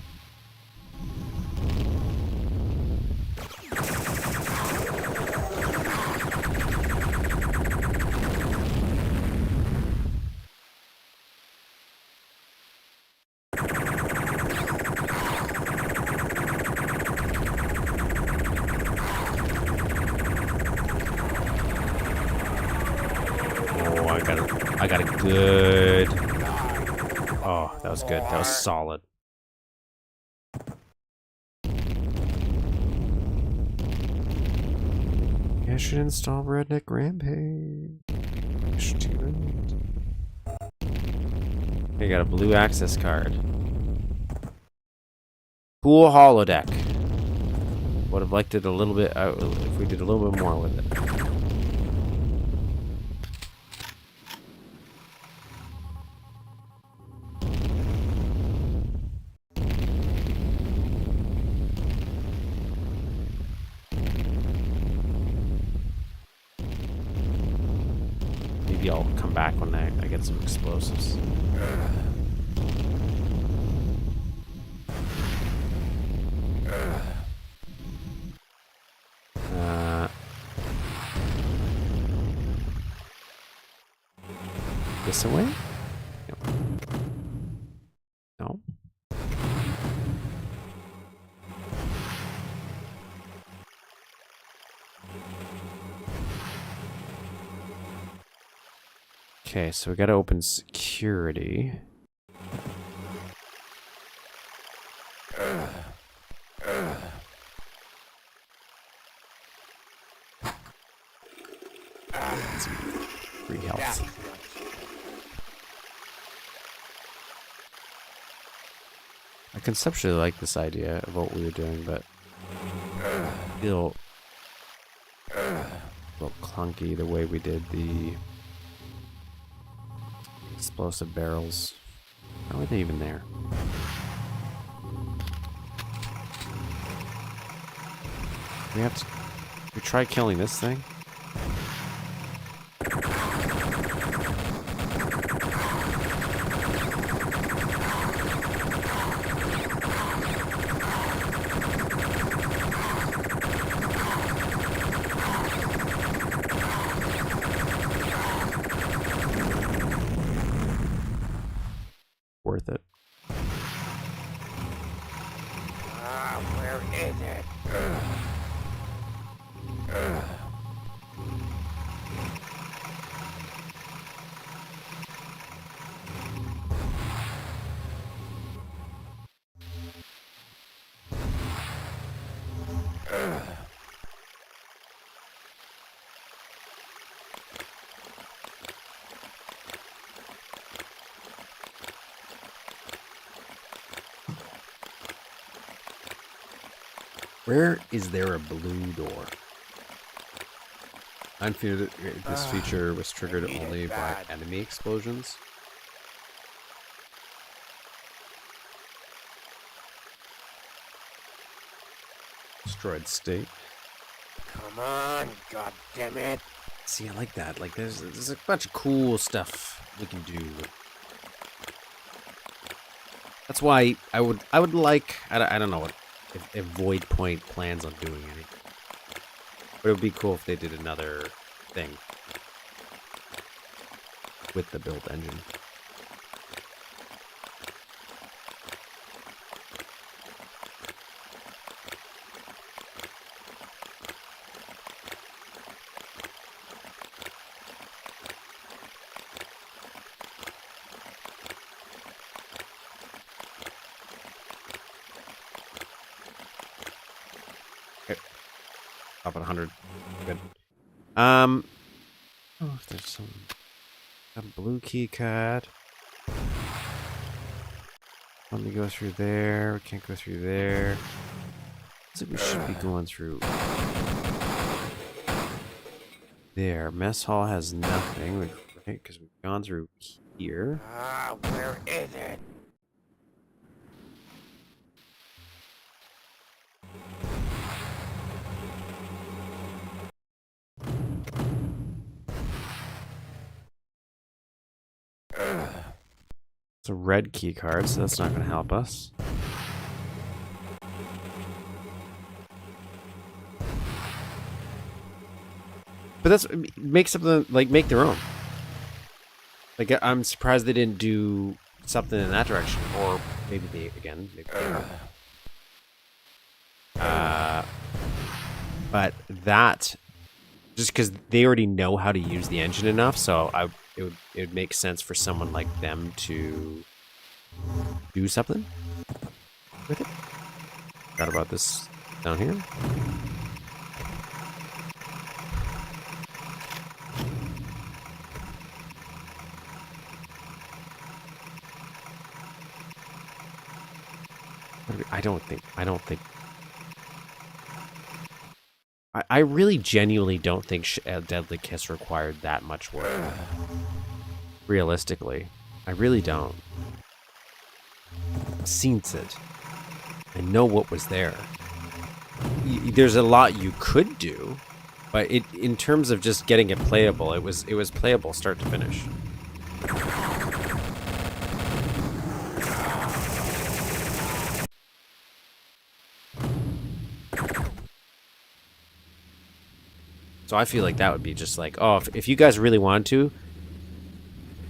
I got a good... Oh, that was good. That was solid. I should install Redneck Rampage. I got a blue access card. Cool holodeck. Would have liked it a little bit if we did a little bit more with it. Maybe I'll come back when I get some explosives. This away? No. Okay, so we gotta open security. Free health. I conceptually like this idea of what we were doing, but I feel a little clunky the way we did the explosive barrels. How are they even there? We try killing this thing? Worth it. Where is it? Where is there a blue door? I fear that this feature was triggered only by enemy explosions. Destroyed state. Come on, goddammit. See, I like that. Like, there's a bunch of cool stuff we can do. That's why I would like. I don't know what if Void Point plans on doing anything, but it would be cool if they did another thing with the build engine. Up at 100. Good. Oh, there's some a blue key card. Let me go through there. We can't go through there. Looks like we should be going through there. Mess hall has nothing, right? Because we've gone through here. Where is it? It's a red key card, so that's not going to help us. But that's make something like make their own. Like I'm surprised they didn't do something in that direction, or maybe they again. Maybe but that just because they already know how to use the engine enough, so it would make sense for someone like them to do something with it. Forgot about this down here. I don't think. I really genuinely don't think Deadly Kiss required that much work. Realistically. I really don't. I've seen it. I know what was there. There's a lot you could do, but in terms of just getting it playable, it was playable start to finish. So I feel like that would be just like, oh, if you guys really wanted to,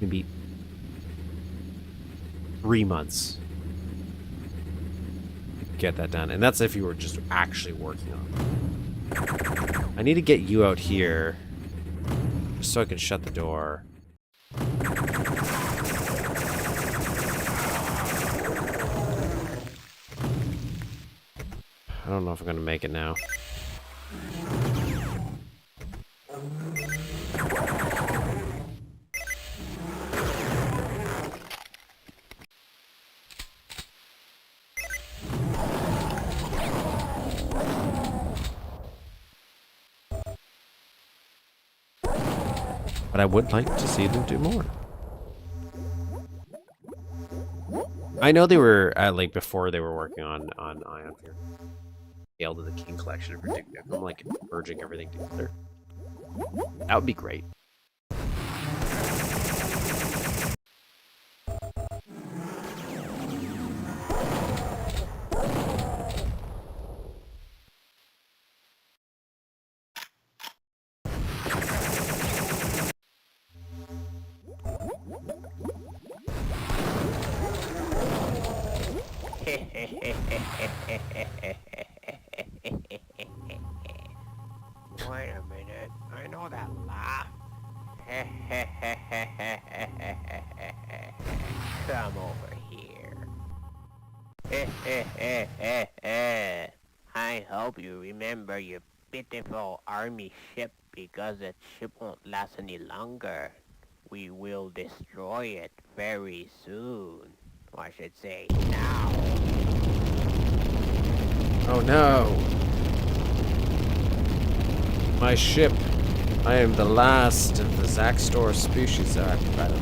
maybe 3 months, get that done. And that's if you were just actually working on it. I need to get you out here just so I can shut the door. don't know if I'm gonna make it now. But I would like to see them do more. I know they were like before they were working on Ion here. Scale to the King collection for Duke Nukem. I'm like merging everything together. That would be great. Wait a minute. I know that laugh. Come over here. I hope you remember your pitiful army ship because that ship won't last any longer. We will destroy it very soon. Or I should say now. Oh no! My ship. I am the last of the zaxtor species. I don't know.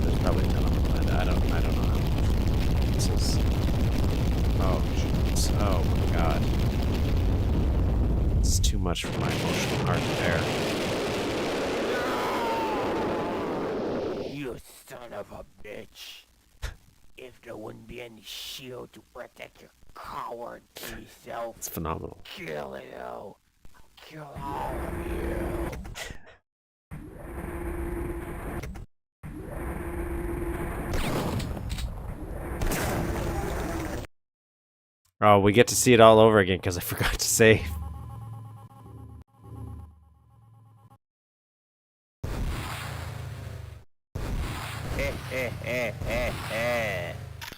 There's probably none on the planet. I don't know how much this is. Oh jeez. Oh my god. It's too much for my emotional heart to bear. You son of a bitch. If there wouldn't be any shield to protect your cowardly self, It's phenomenal. kill it all. Kill all of you. Oh, we get to see it all over again because I forgot to save.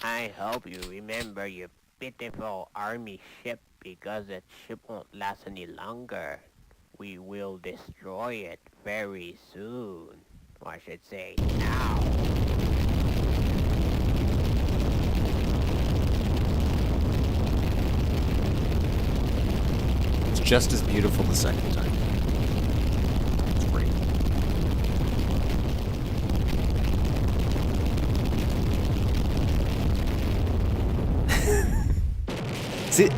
I hope you remember your pitiful army ship because that ship won't last any longer. We will destroy it very soon. Or I should say now. It's just as beautiful the second time. It's great. See,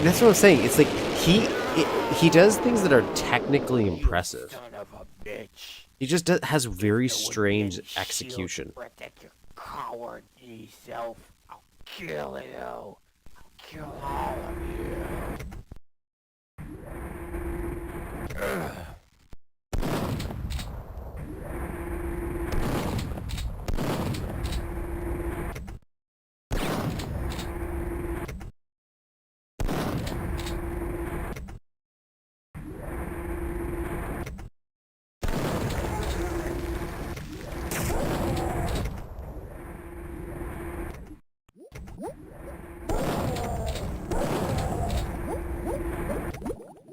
that's what I'm saying. It's like he does things that are technically impressive. You son of a bitch. He just has very strange There wouldn't be any shield to execution. protect your cowardly self. I'll kill it all. I'll kill all of you.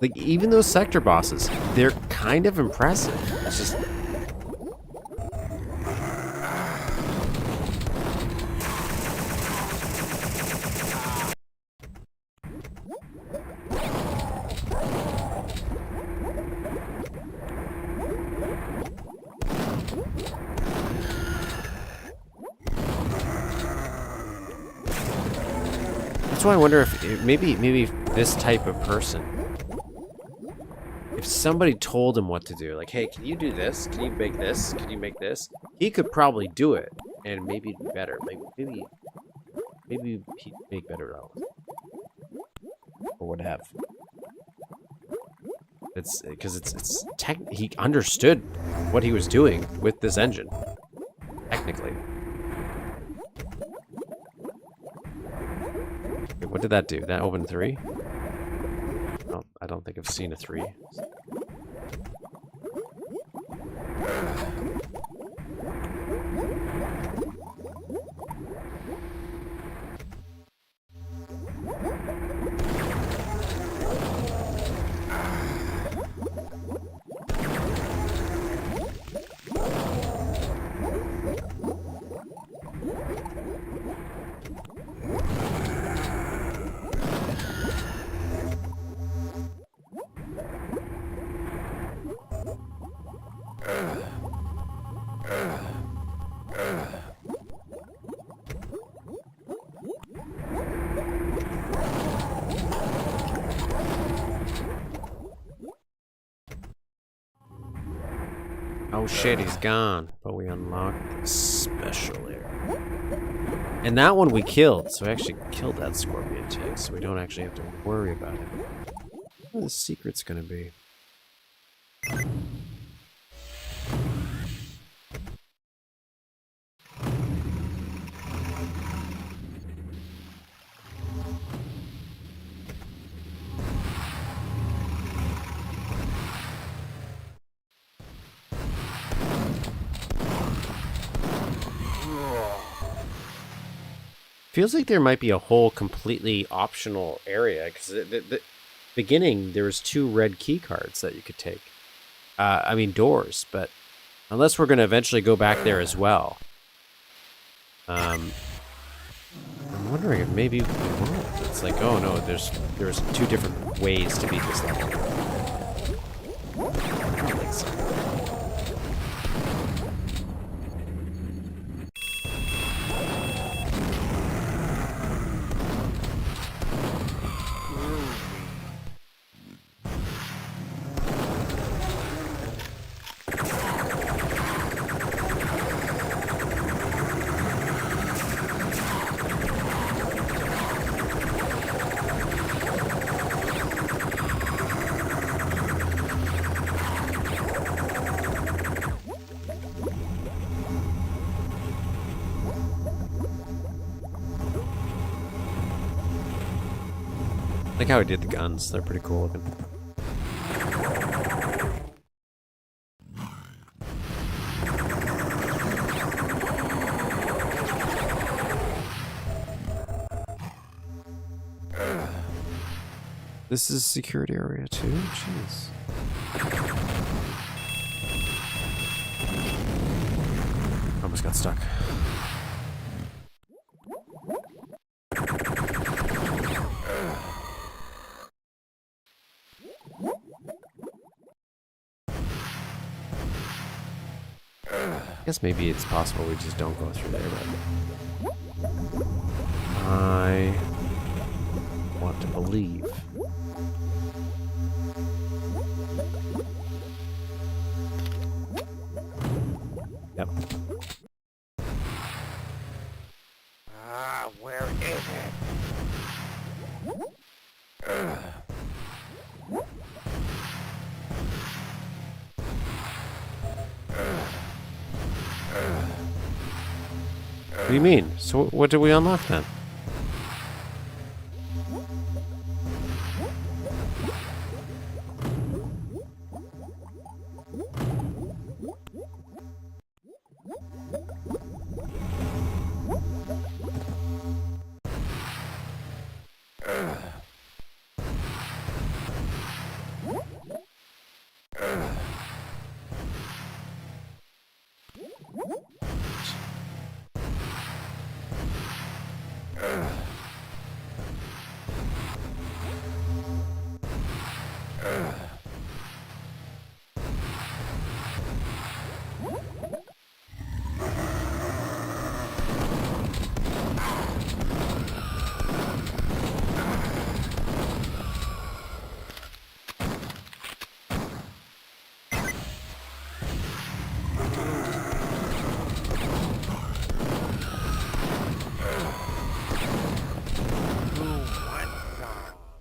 Like, even those sector bosses, they're kind of impressive. It's just... That's why I wonder if maybe this type of person, if somebody told him what to do, like, hey, can you do this? Can you make this? Can you make this? He could probably do it, and maybe it'd be better. Maybe he'd make better out. Or would have. It's because it's he understood what he was doing with this engine. Technically. Okay, what did that do? That opened 3? Oh, I don't think I've seen a 3. Oh shit, he's gone. But we unlocked the special area. And that one we killed, so we actually killed that scorpion tick, so we don't actually have to worry about it. What the secret's gonna be? Feels like there might be a whole completely optional area, because at the beginning there was 2 red key cards that you could take. I mean doors, but unless we're going to eventually go back there as well. I'm wondering if maybe we won't. It's like, oh no, there's 2 different ways to beat this level. I don't think so. I like how he did the guns. They're pretty cool looking. This is security area too? Jeez. Almost got stuck. I guess maybe it's possible we just don't go through there, but I want to believe. Yep. Where is it? What do you mean? So what did we unlock then?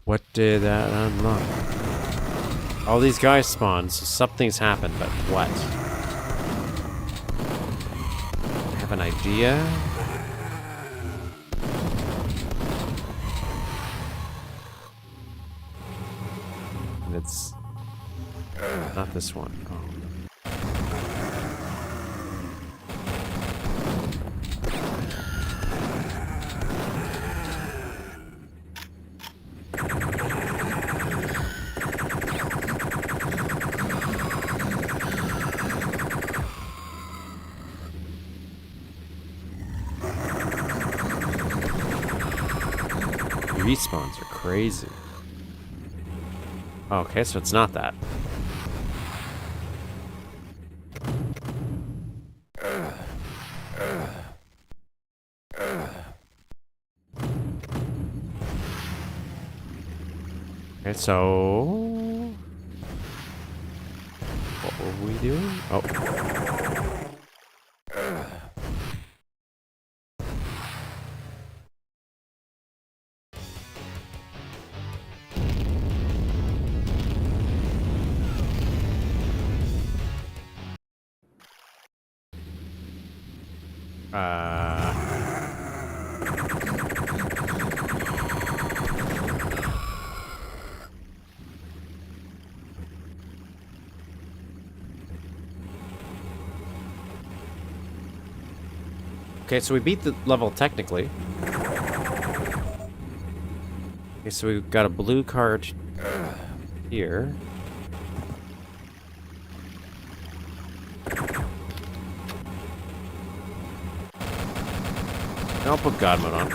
What did that unlock? All these guys spawned, so something's happened, but what? I have an idea? And it's not this one. Oh. respawns are crazy. Okay, so it's not that. Okay, so what were we doing? Oh. Okay, so we beat the level technically. Okay, so we've got a blue card here. I'll put God mode on.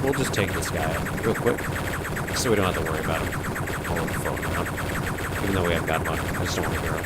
We'll just take this guy out real quick, so we don't have to worry about him pulling the phone out. Even though we have God mode, I just don't want to hear him.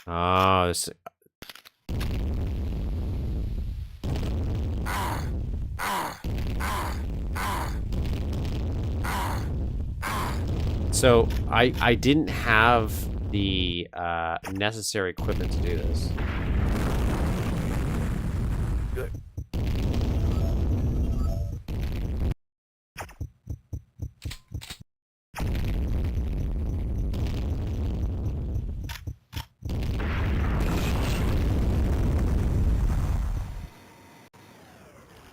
Oh, this. So I didn't have the necessary equipment to do this. Good.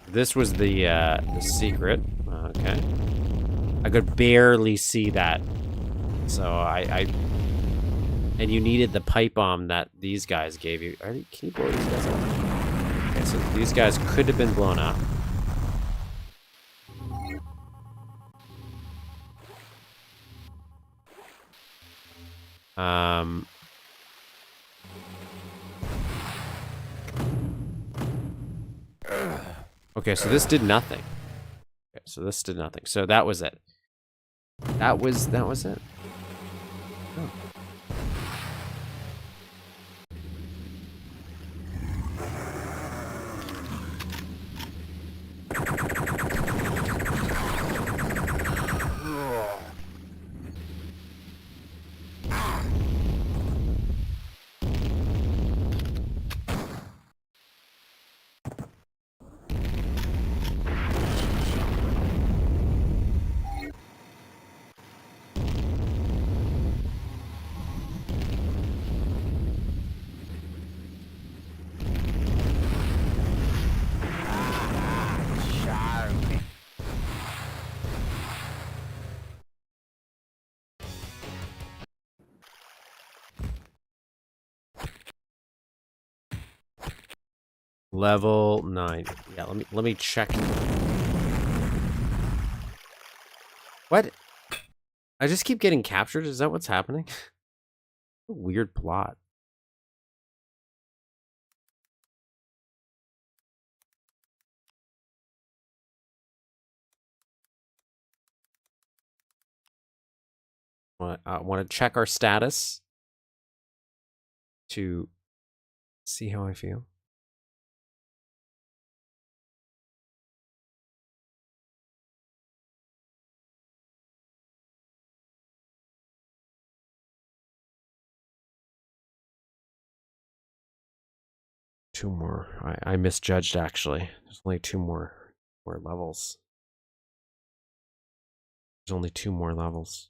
This was the secret. Okay. I could barely see that. So and you needed the pipe bomb that these guys gave you. Can you blow these guys up? Okay, so these guys could have been blown up. Okay, so this did nothing. Okay, so this did nothing. So that was it. That was it. Oh. Level 9. Yeah, let me check. What? I just keep getting captured? Is that what's happening? A weird plot. I want to check our status to see how I feel. Two more. I misjudged, actually. There's only two more levels. There's only two more levels.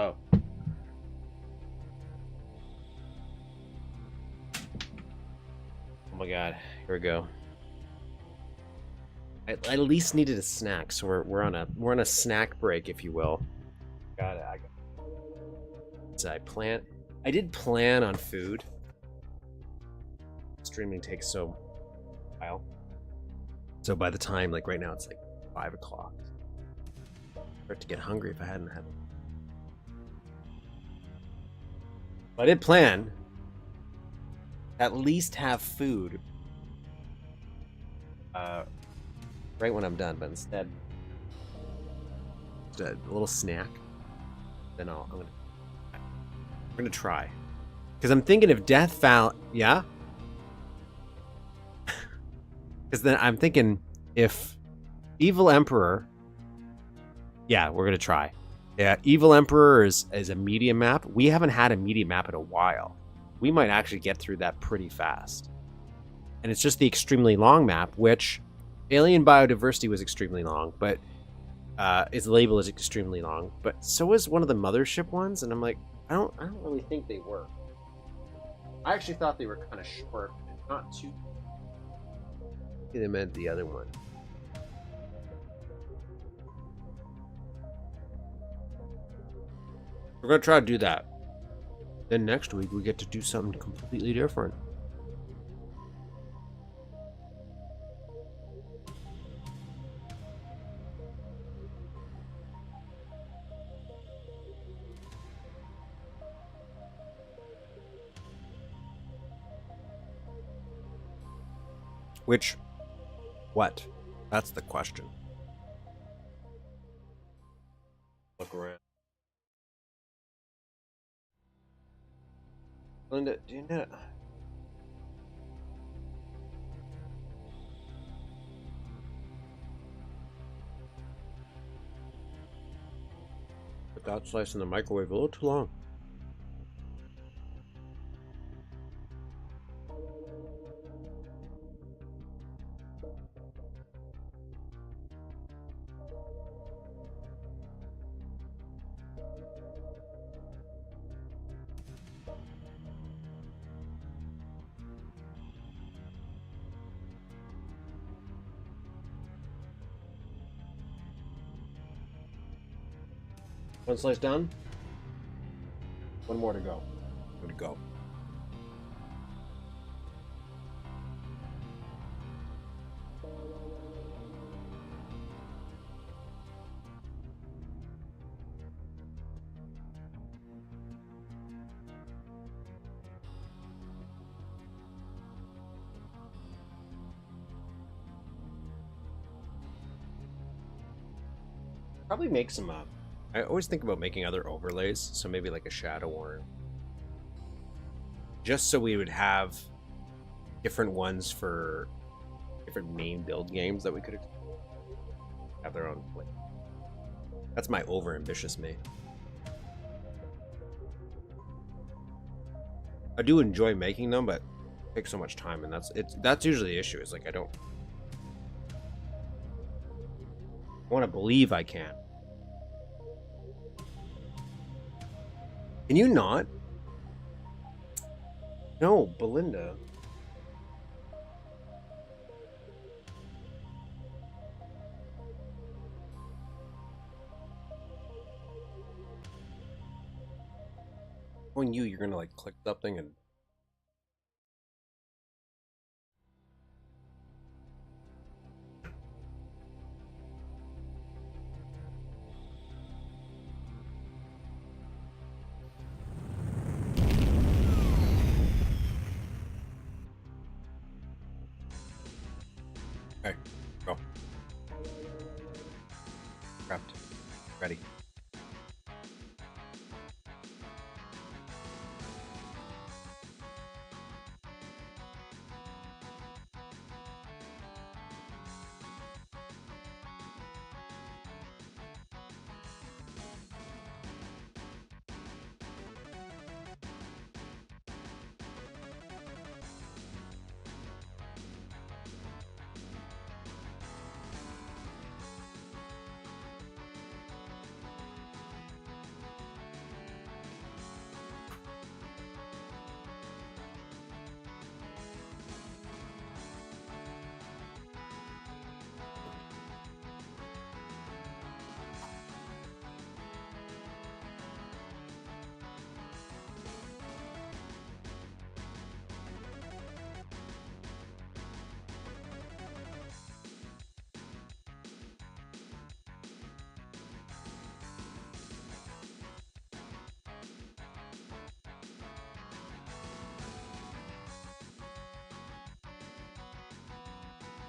Oh. Oh my god. Here we go. I at least needed a snack, so we're on a snack break, if you will. Got it. I did plan on food. Streaming takes so a while. So by the time, like right now, it's like 5 o'clock. Start to get hungry if I hadn't had. But I did plan at least have food right when I'm done, but instead just a little snack. Then I'm gonna try, because I'm thinking if death found, yeah. Because then I'm thinking if Evil Emperor, yeah, we're gonna try. Yeah, Evil Emperor is a medium map. We haven't had a medium map in a while. We might actually get through that pretty fast. And it's just the extremely long map, which Alien Biodiversity was extremely long, but its label is extremely long. But so is one of the mothership ones, and I'm like, I don't really think they were. I actually thought they were kind of short and not too. They meant the other one. We're gonna try to do that. Then next week we get to do something completely different. Which, what? That's the question. Look around. Linda, do you know? Put that slice in the microwave a little too long. One slice done. One more to go. Good to go. Probably make some I always think about making other overlays, so maybe like a shadow or just so we would have different ones for different main build games that we could have their own play. That's my over ambitious me. I do enjoy making them, but it takes so much time, and that's usually the issue. Is like I want to believe I can. Can you not? No, Belinda. When you're gonna like click something and. Okay, go. Prepped. Ready.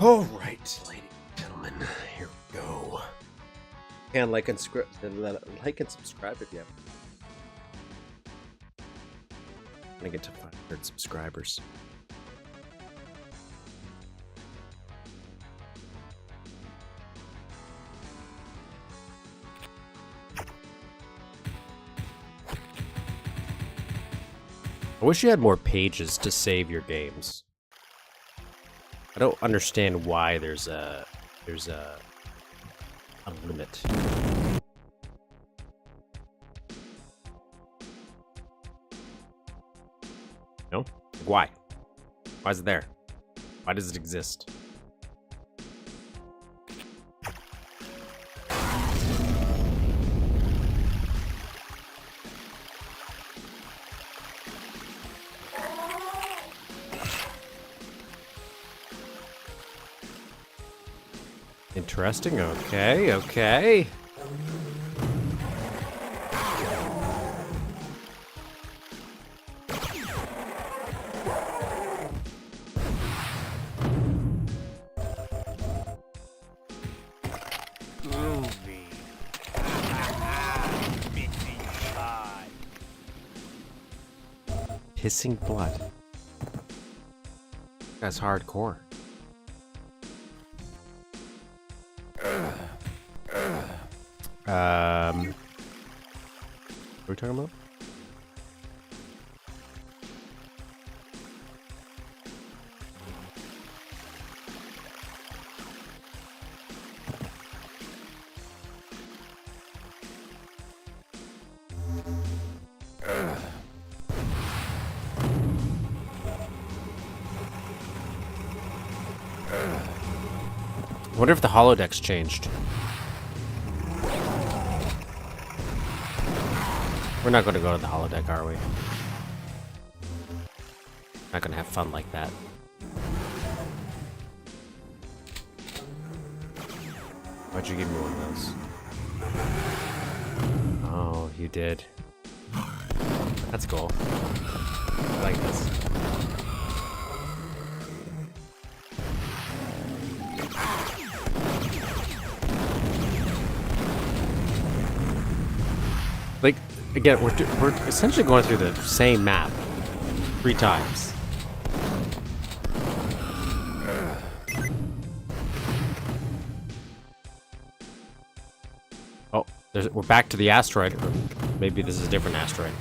All right, ladies and gentlemen, here we go. And like and subscribe if you have. I'm gonna get to 500 subscribers. I wish you had more pages to save your games. I don't understand why there's a limit. No? Why? Why is it there? Why does it exist? Interesting. Okay, okay. Groovy. Missing blood. Pissing blood. That's hardcore. What are we talking about? I wonder if the holodeck's changed. We're not going to go to the holodeck, are we? Not going to have fun like that. Why'd you give me one of those? Oh, you did. That's cool. I like this. Like, again, we're essentially going through the same map 3 times. Oh, we're back to the asteroid. Or maybe this is a different asteroid.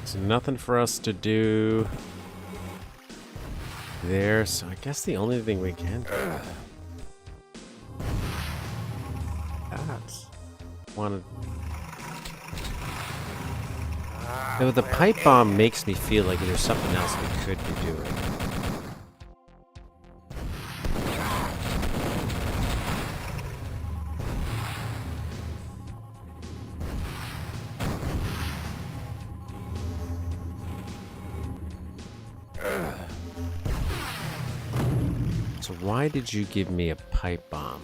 So nothing for us to do there, so I guess the only thing we can do wanted. No, the pipe bomb makes me feel like there's something else we could be doing. So why did you give me a pipe bomb?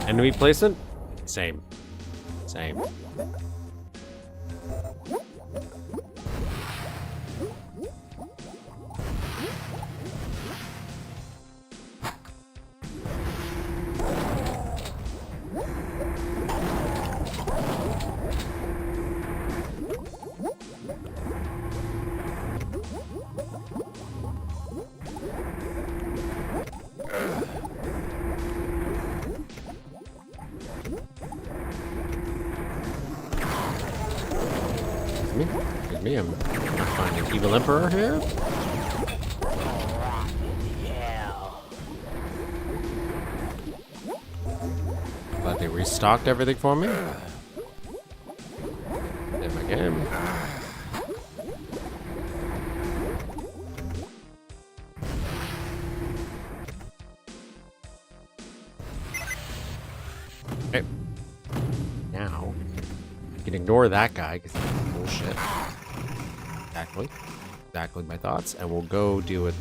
Enemy placement? Same. Same. Excuse me, I'm finding evil emperor here. Glad they restocked everything for me. There my game. Okay. Now, you can ignore that guy because he's bullshit. Exactly. Exactly my thoughts. And we'll go deal with...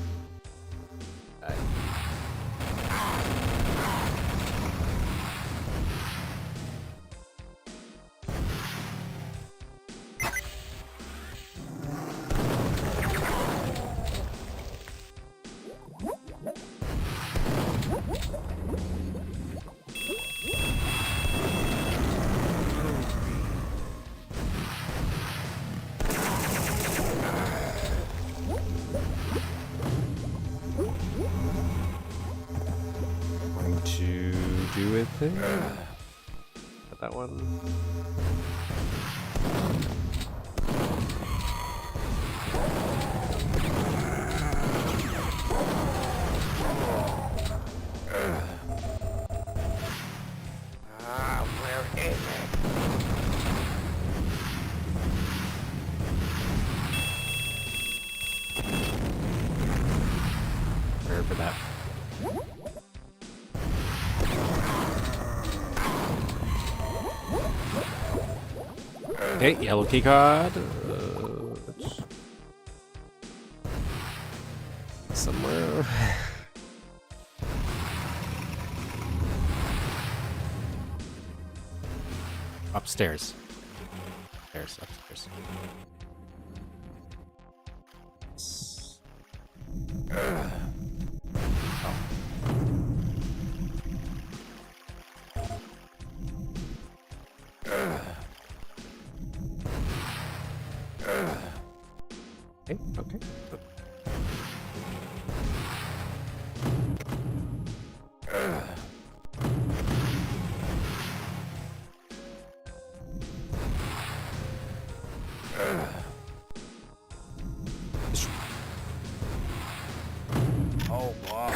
do with it. Got that one. Where is it? Prepare for that. Okay, yellow key card. Somewhere. Upstairs. Upstairs. Okay. Oh, wow.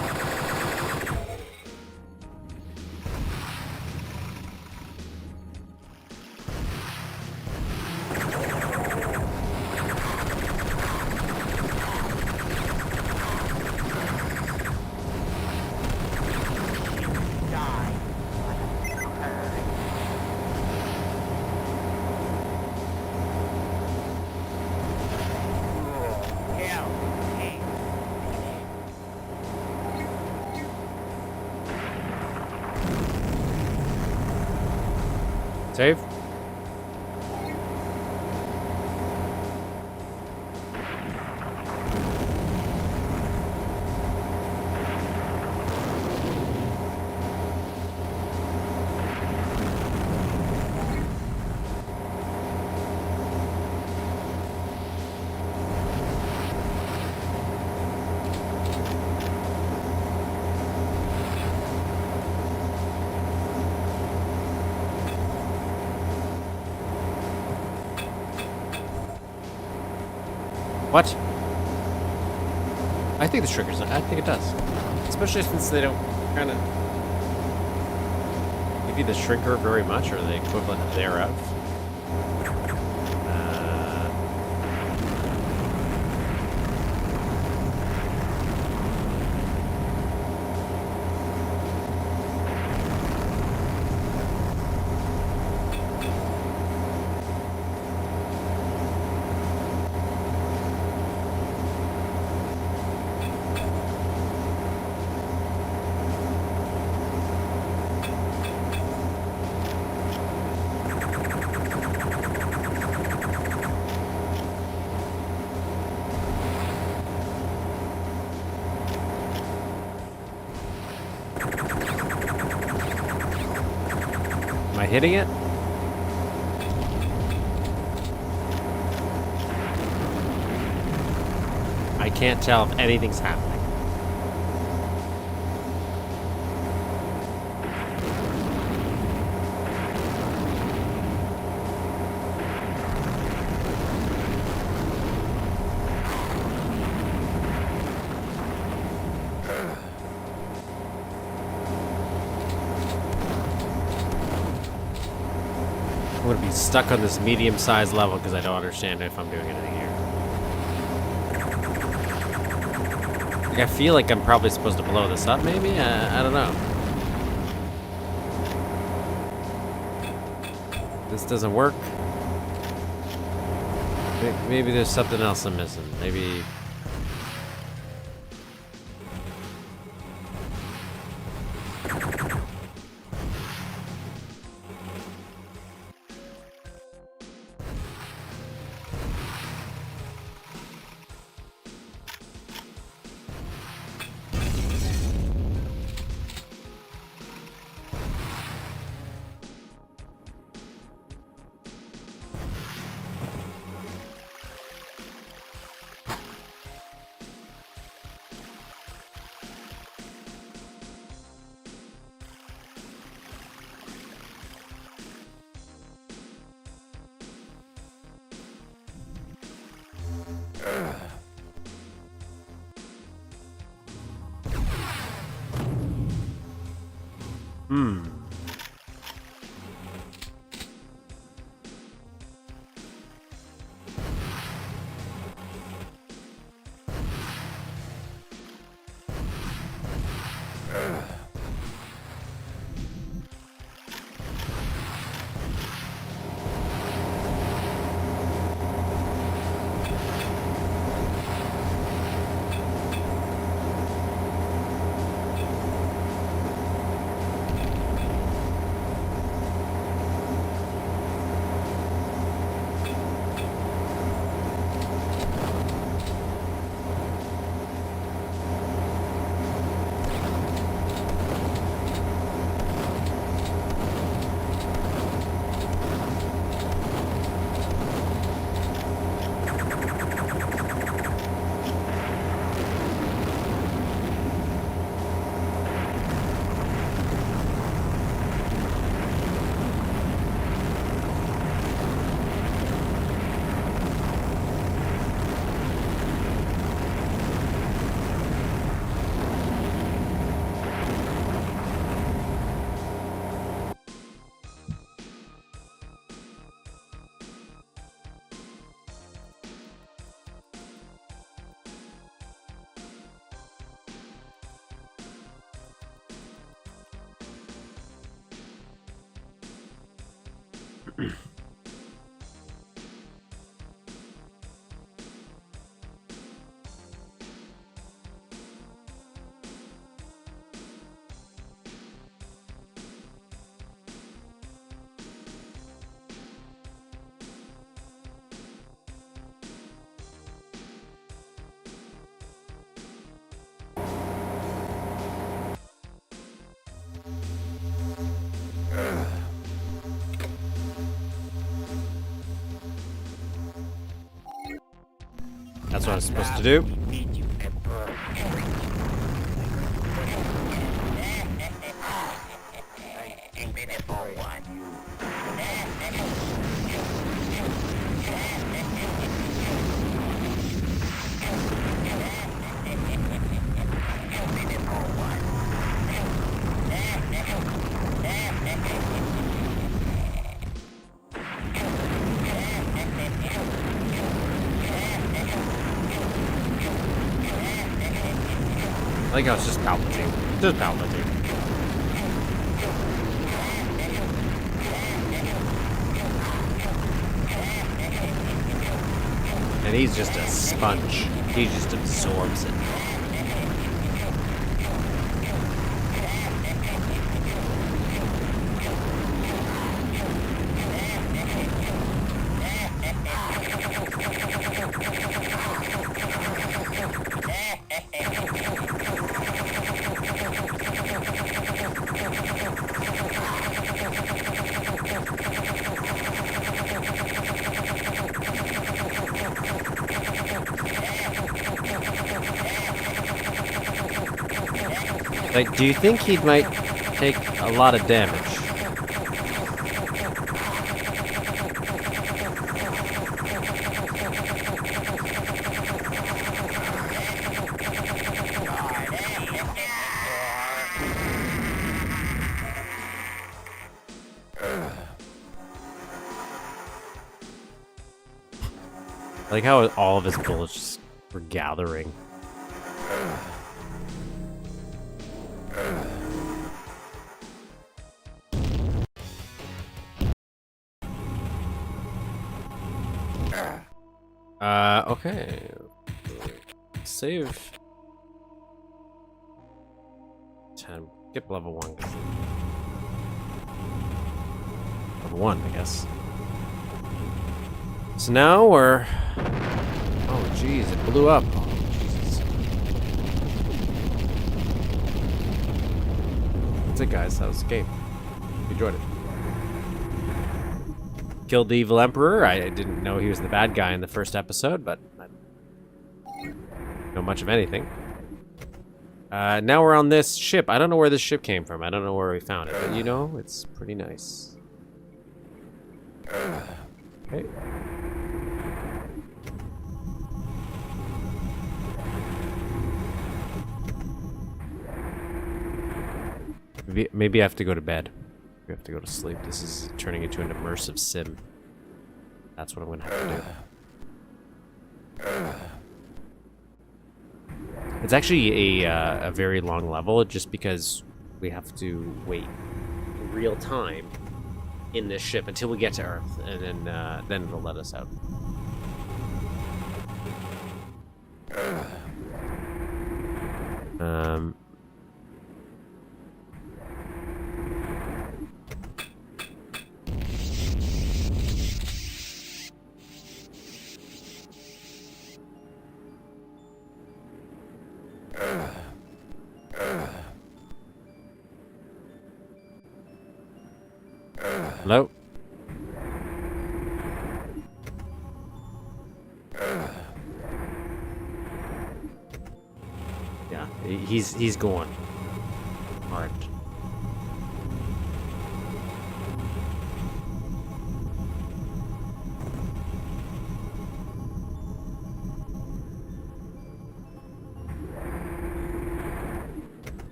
Save. What? I think this triggers it. I think it does. Especially since they don't kind of give you the shrinker very much, or the equivalent thereof. Am I hitting it? I can't tell if anything's happening. gonna be stuck on this medium-sized level because I don't understand if I'm doing anything here. Like, I feel like I'm probably supposed to blow this up, maybe? I don't know. This doesn't work. Maybe there's something else I'm missing. Maybe... That's what I'm supposed to do. I think I was just Palpatine. Just Palpatine. And he's just a sponge. He just absorbs it. Like, do you think he might take a lot of damage? I like how all of his bullets just were gathering. Okay. Save. 10. Skip level 1. Level 1, I guess. So now we're... Oh, jeez, it blew up. Oh, Jesus. That's it, guys. That was the game. Enjoyed it. Killed the evil emperor. I didn't know he was the bad guy in the first episode, but I don't know much of anything. Now we're on this ship. I don't know where this ship came from. I don't know where we found it, but you know, it's pretty nice. Okay. Maybe I have to go to bed. We have to go to sleep. This is turning into an immersive sim. That's what I'm gonna have to do. It's actually a very long level, just because we have to wait in real time in this ship until we get to Earth, and then it'll let us out. Hello? Yeah, he's going hard.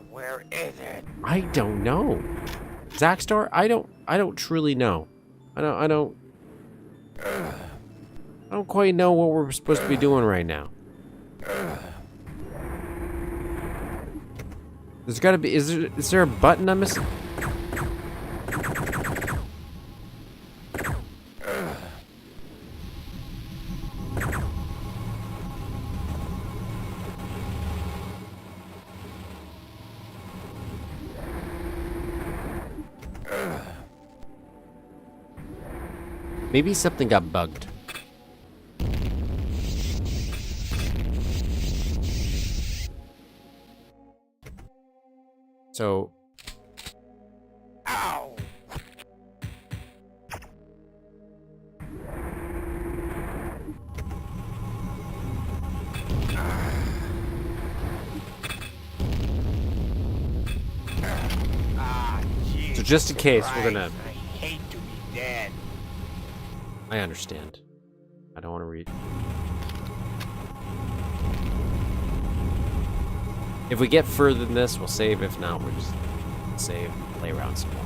Where is it? I don't know. Zaxtor? I don't truly know. I don't quite know what we're supposed to be doing right now. There's gotta be, is there a button I'm missing? Maybe something got bugged. So... Ow! So just in case, we're gonna... I hate to be dead. I understand. I don't want to read. If we get further than this, we'll save. If not, we'll just save, play around some more.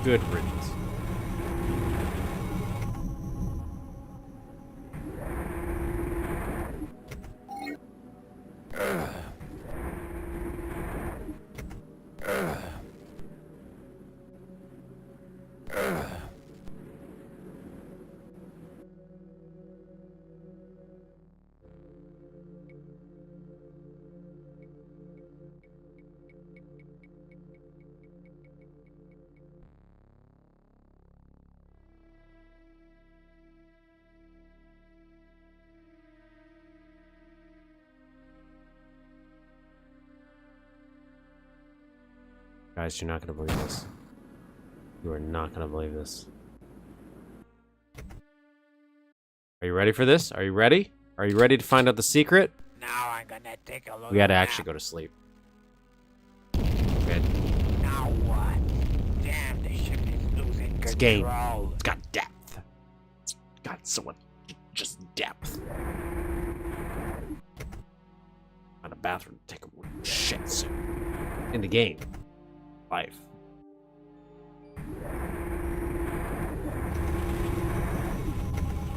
Good riddance. Guys, you're not gonna believe this. You are not gonna believe this. Are you ready for this? Are you ready? Are you ready to find out the secret? Now I'm gonna take a look. We gotta actually go to sleep. Good. Now what? Damn, the ship is losing This game, control. it's got depth. It's got so much, just depth. Not a bathroom to take a shit suit in the game. Life.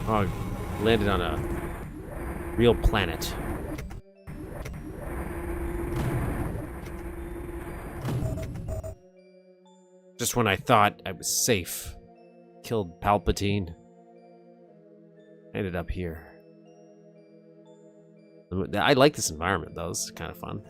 Oh, landed on a real planet. Just when I thought I was safe. Killed Palpatine. Ended up here. I like this environment though, it's kind of fun.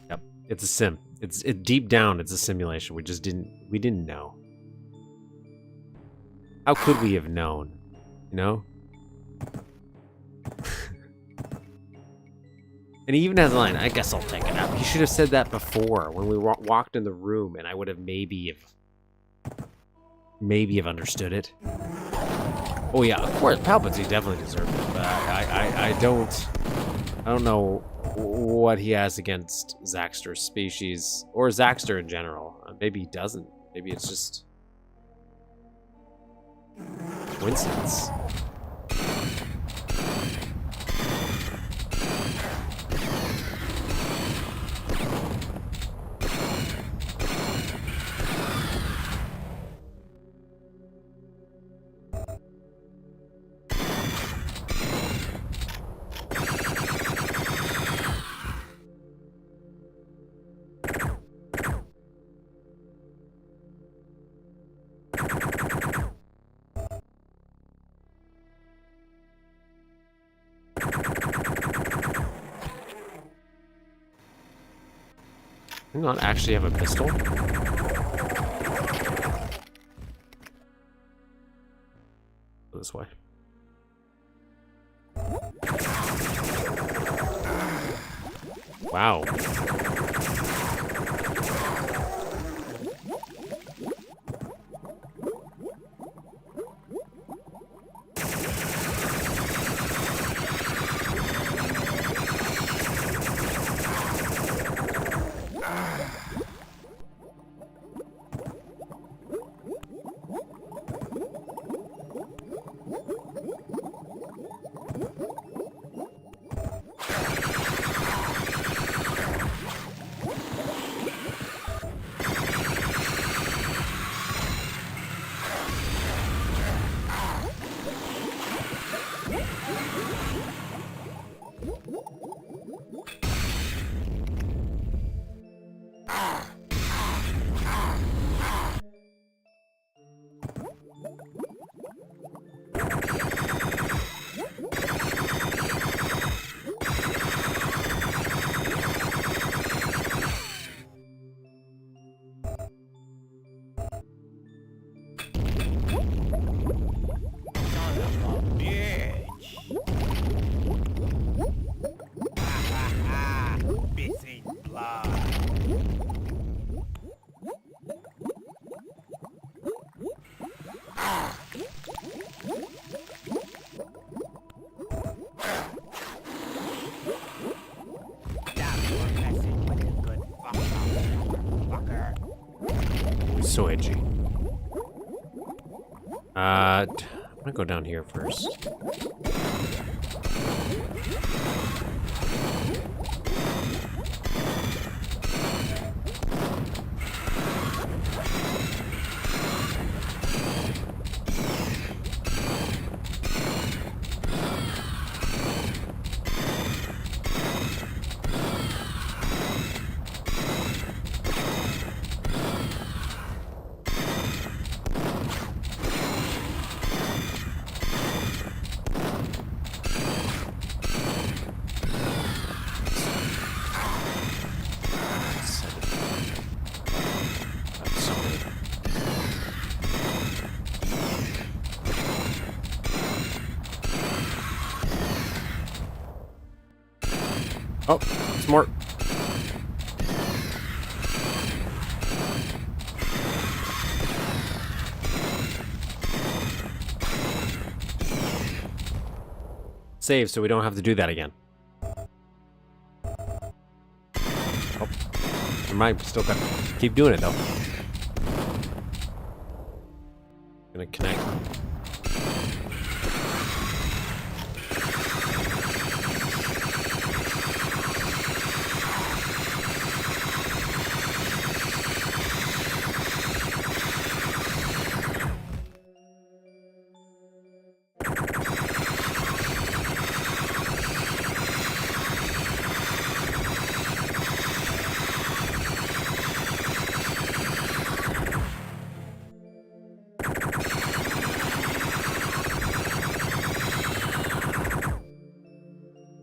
Yep, it's a sim. It's deep down, it's a simulation. We didn't know. How could we have known? You know? And he even has a line, I guess I'll take it out. He should have said that before, when we walked in the room, and I would have maybe have understood it. Oh yeah, of course, Palpatine definitely deserved it, but I don't know what he has against Zaxtor's species, or Zaxtor in general. Maybe he doesn't. Maybe it's just coincidence. Do you not actually have a pistol? Go this way. Wow. So edgy. I'm gonna go down here first. Oh, smart. Save so we don't have to do that again. mind. Still got keep doing it though. Gonna connect.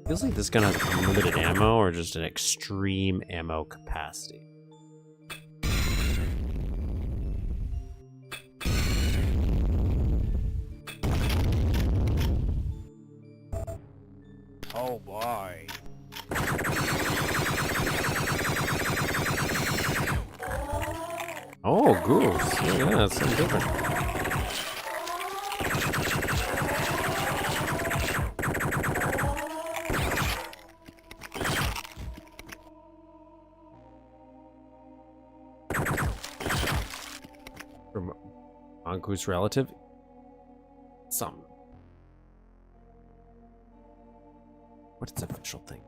Feels like this gun has unlimited ammo or just an extreme ammo capacity. Oh boy. Oh, goose. Yeah, that's something different. From Mongoose relative? Some. What's its official thing?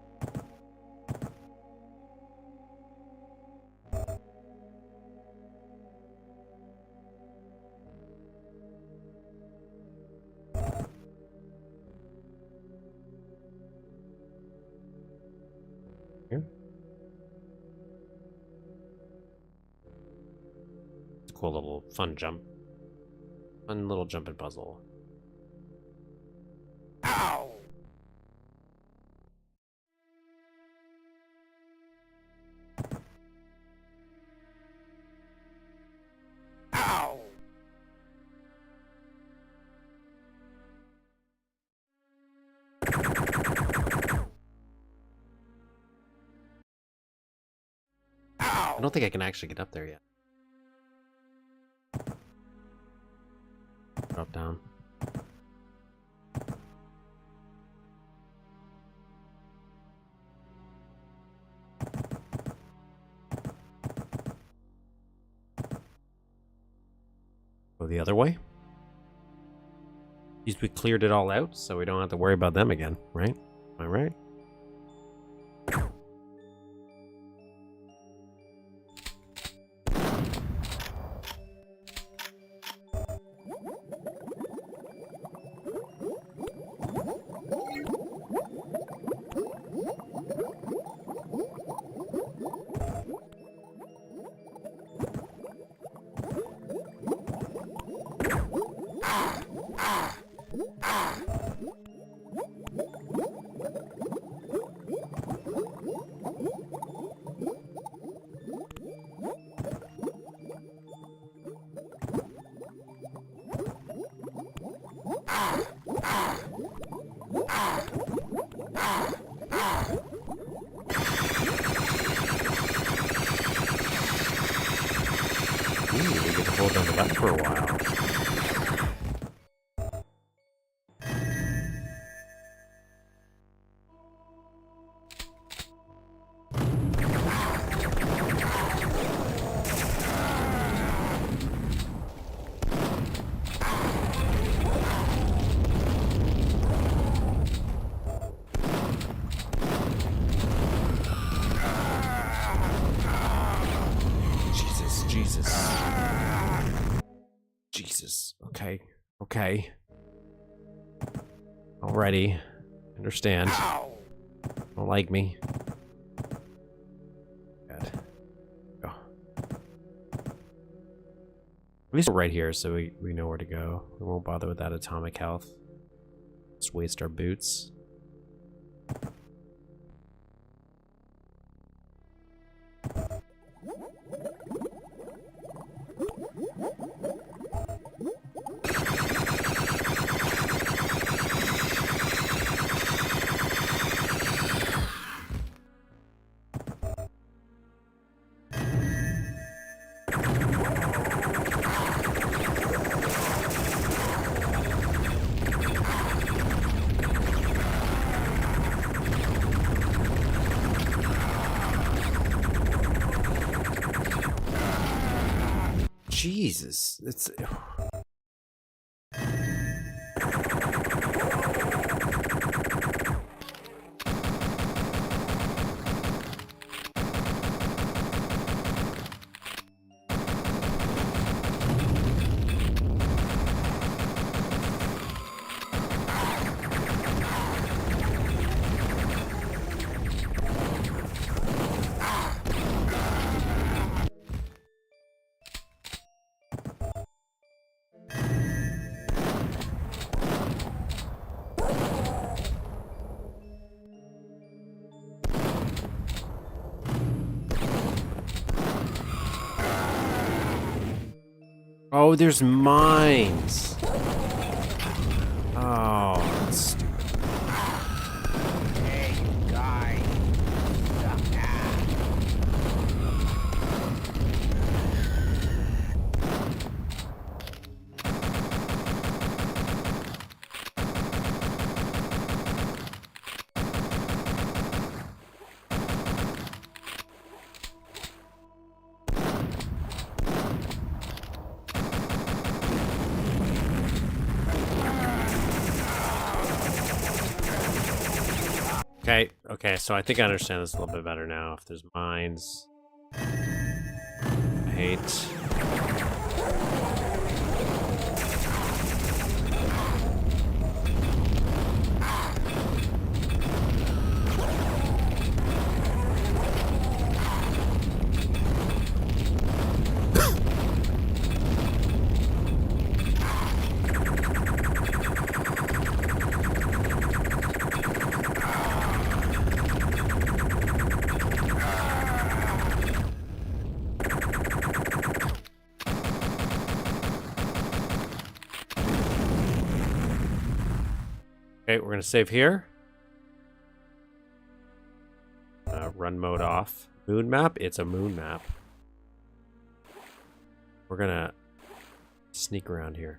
Here? It's a cool little fun jump. Fun little jumping puzzle. Ow! Ow! I don't think I can actually get up there yet. Drop down. Go the other way. At least we cleared it all out, so we don't have to worry about them again, right? Am I right? Ooh, we get to hold down the button for a while. Jesus. Okay. Okay. Already. Understand. Don't like me. God. Go. At least we're right here, so we know where to go. We won't bother with that atomic health. Just waste our boots. Jesus, it's. Oh, there's mines. Oh, that's stupid. Hey, you guys. Suck ass. Okay, so I think I understand this a little bit better now. If there's mines. I hate. Okay, we're gonna save here. Run mode off. Moon map? It's a moon map. We're gonna sneak around here.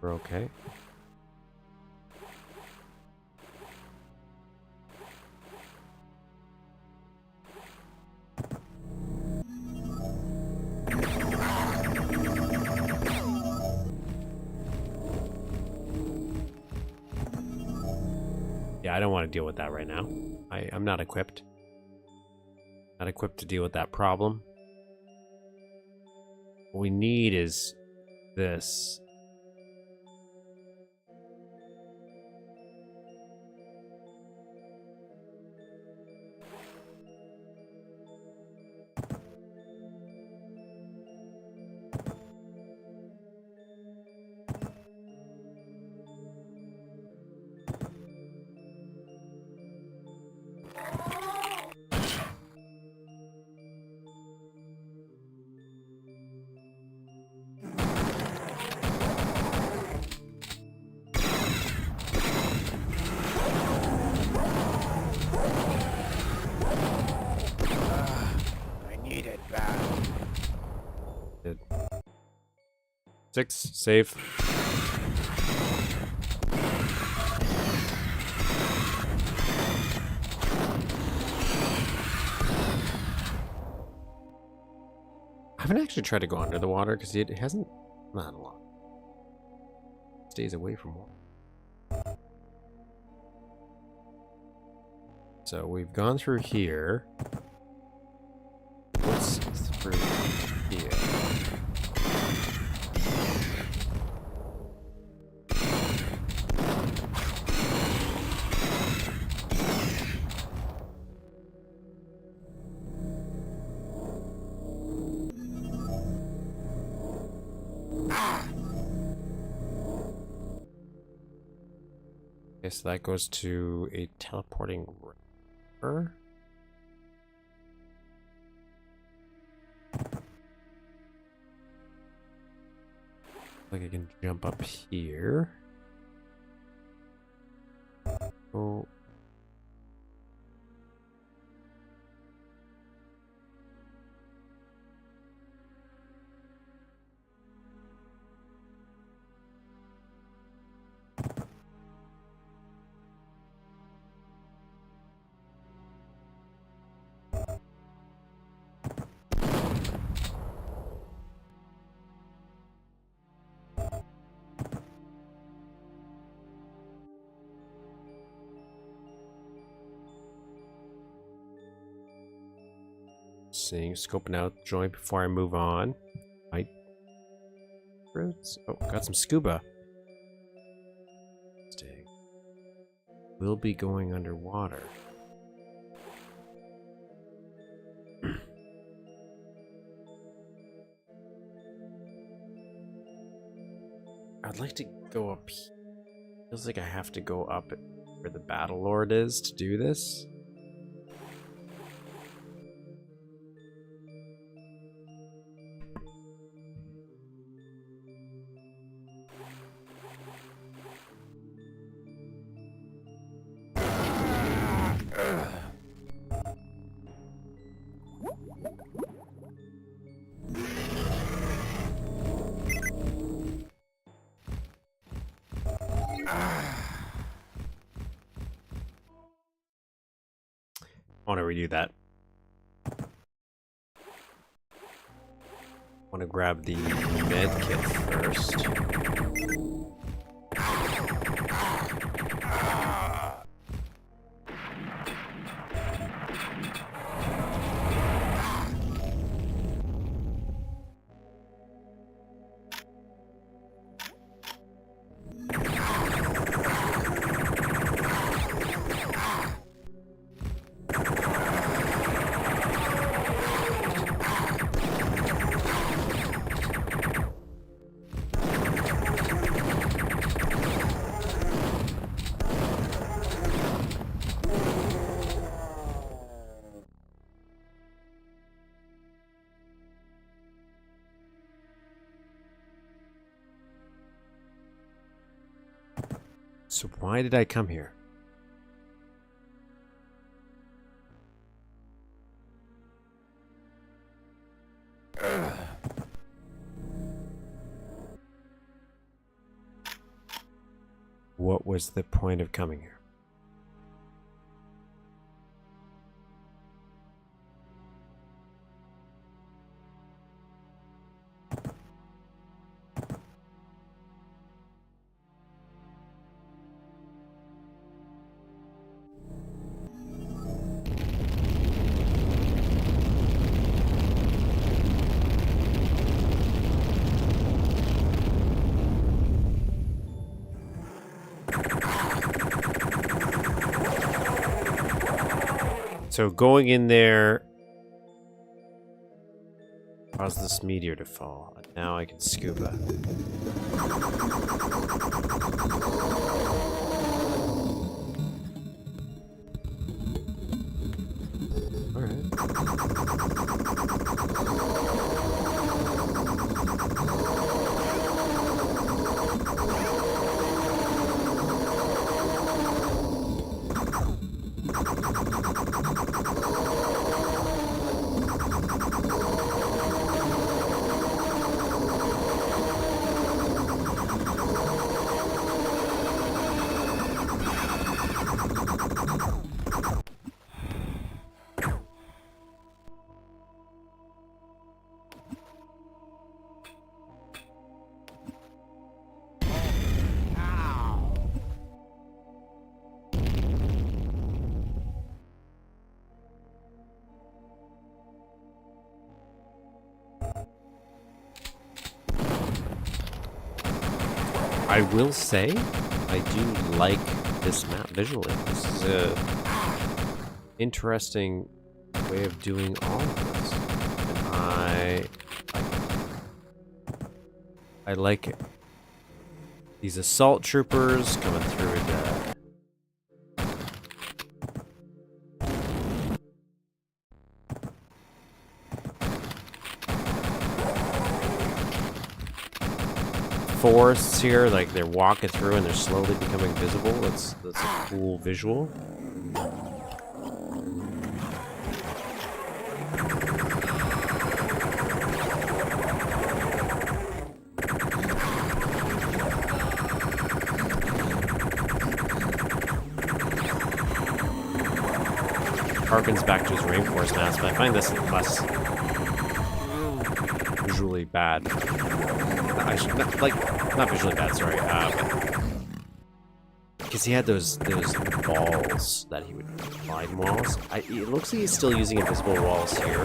We're okay. Yeah, I don't want to deal with that right now. I'm not equipped. Not equipped to deal with that problem. What we need is this. I need it bad. Good. 6, save. I haven't actually tried to go under the water because it hasn't. Not a lot. Stays away from water. So we've gone through here. What's through here? Okay, so that goes to a teleporting river. Like I can jump up here. Oh. Seeing, scoping out the joint before I move on. Fruits. Oh, got some scuba. Stay. We'll be going underwater. I'd like to go up here. Feels like I have to go up where the Battle Lord is to do this. I want to redo that. Want to grab the med kit first. So why did I come here? What was the point of coming here? So going in there caused this meteor to fall. Now I can scuba. I will say, I do like this map visually. This is a interesting way of doing all of this. And I like it. These assault troopers coming through the forests here, like they're walking through and they're slowly becoming visible. That's a cool visual. Harkens back to his rainforest mask, but I find this less visually bad. I should not visually bad, sorry. Because he had those balls that he would sliding walls. It looks like he's still using invisible walls here.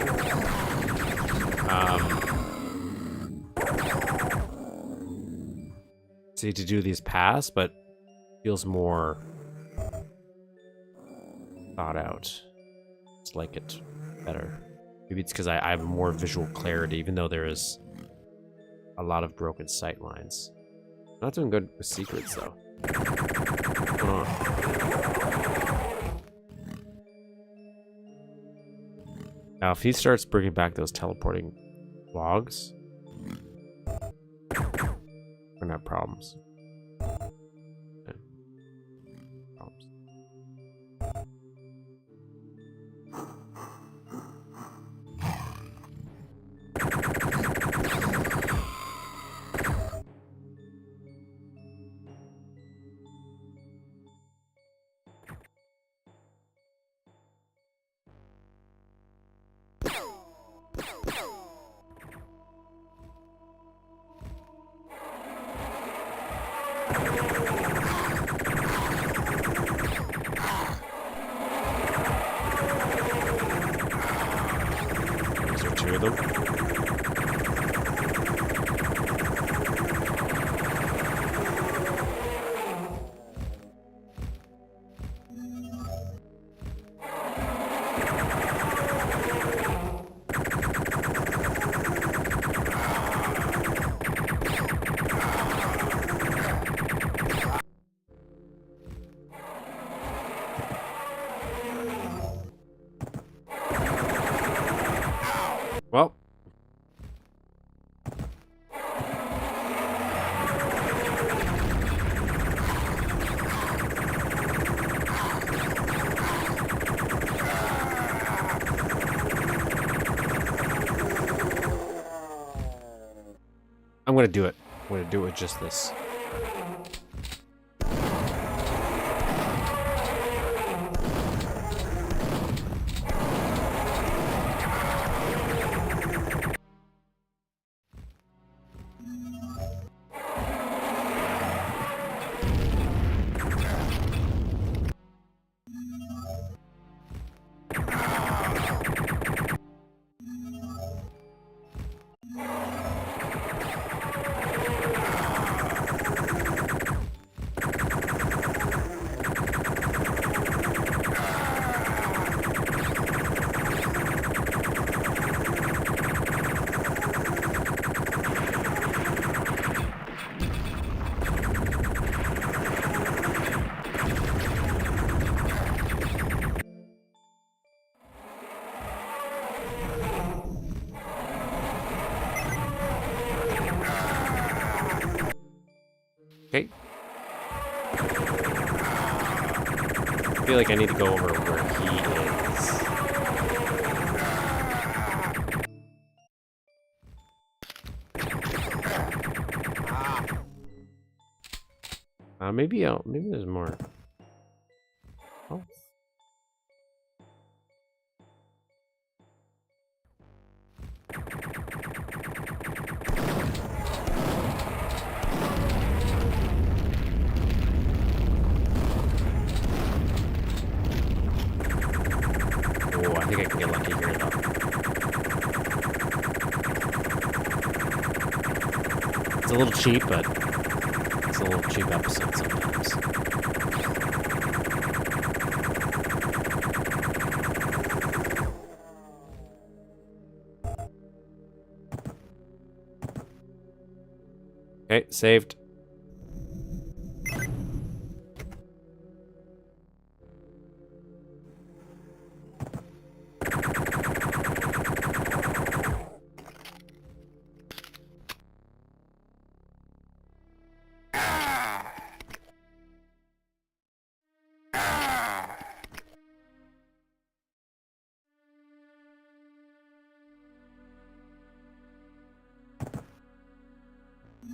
See, to do these paths, but feels more thought out. It's like it better. Maybe it's because I have more visual clarity, even though there is a lot of broken sight lines. Not doing good with secrets, though. What's going on? Now, if he starts bringing back those teleporting logs, we're gonna have problems. Okay. Problems. Is there two of them? Well. I'm gonna do it. I'm gonna do it with just this. Okay. I feel like I need to go over where he is. Maybe there's more. Oh. Oh, I think I can get lucky here, though. It's a little cheap, but it's a little cheap episode sometimes. Okay, saved.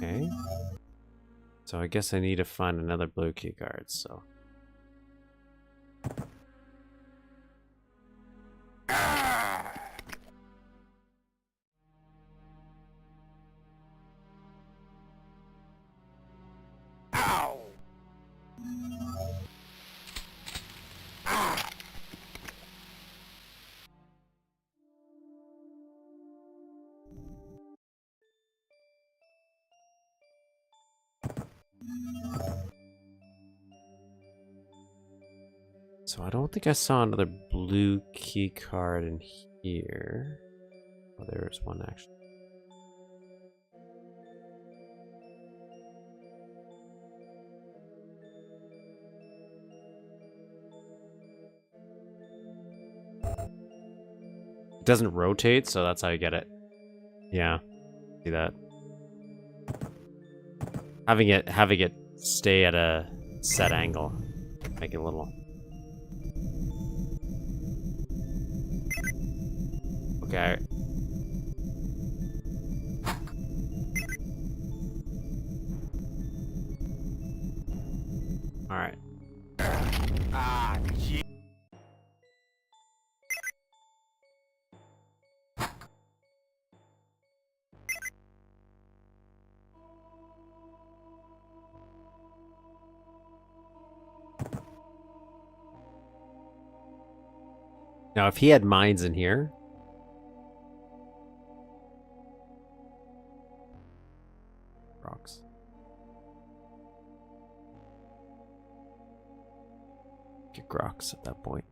Okay. So I guess I need to find another blue key card, so. So I don't think I saw another blue key card in here. Oh, there's one actually. It doesn't rotate, so that's how you get it. Yeah, see that. Having it stay at a set angle, make it a little. Okay. All right. Ah, gee. Now, if he had mines in here, rocks. Get Grox at that point.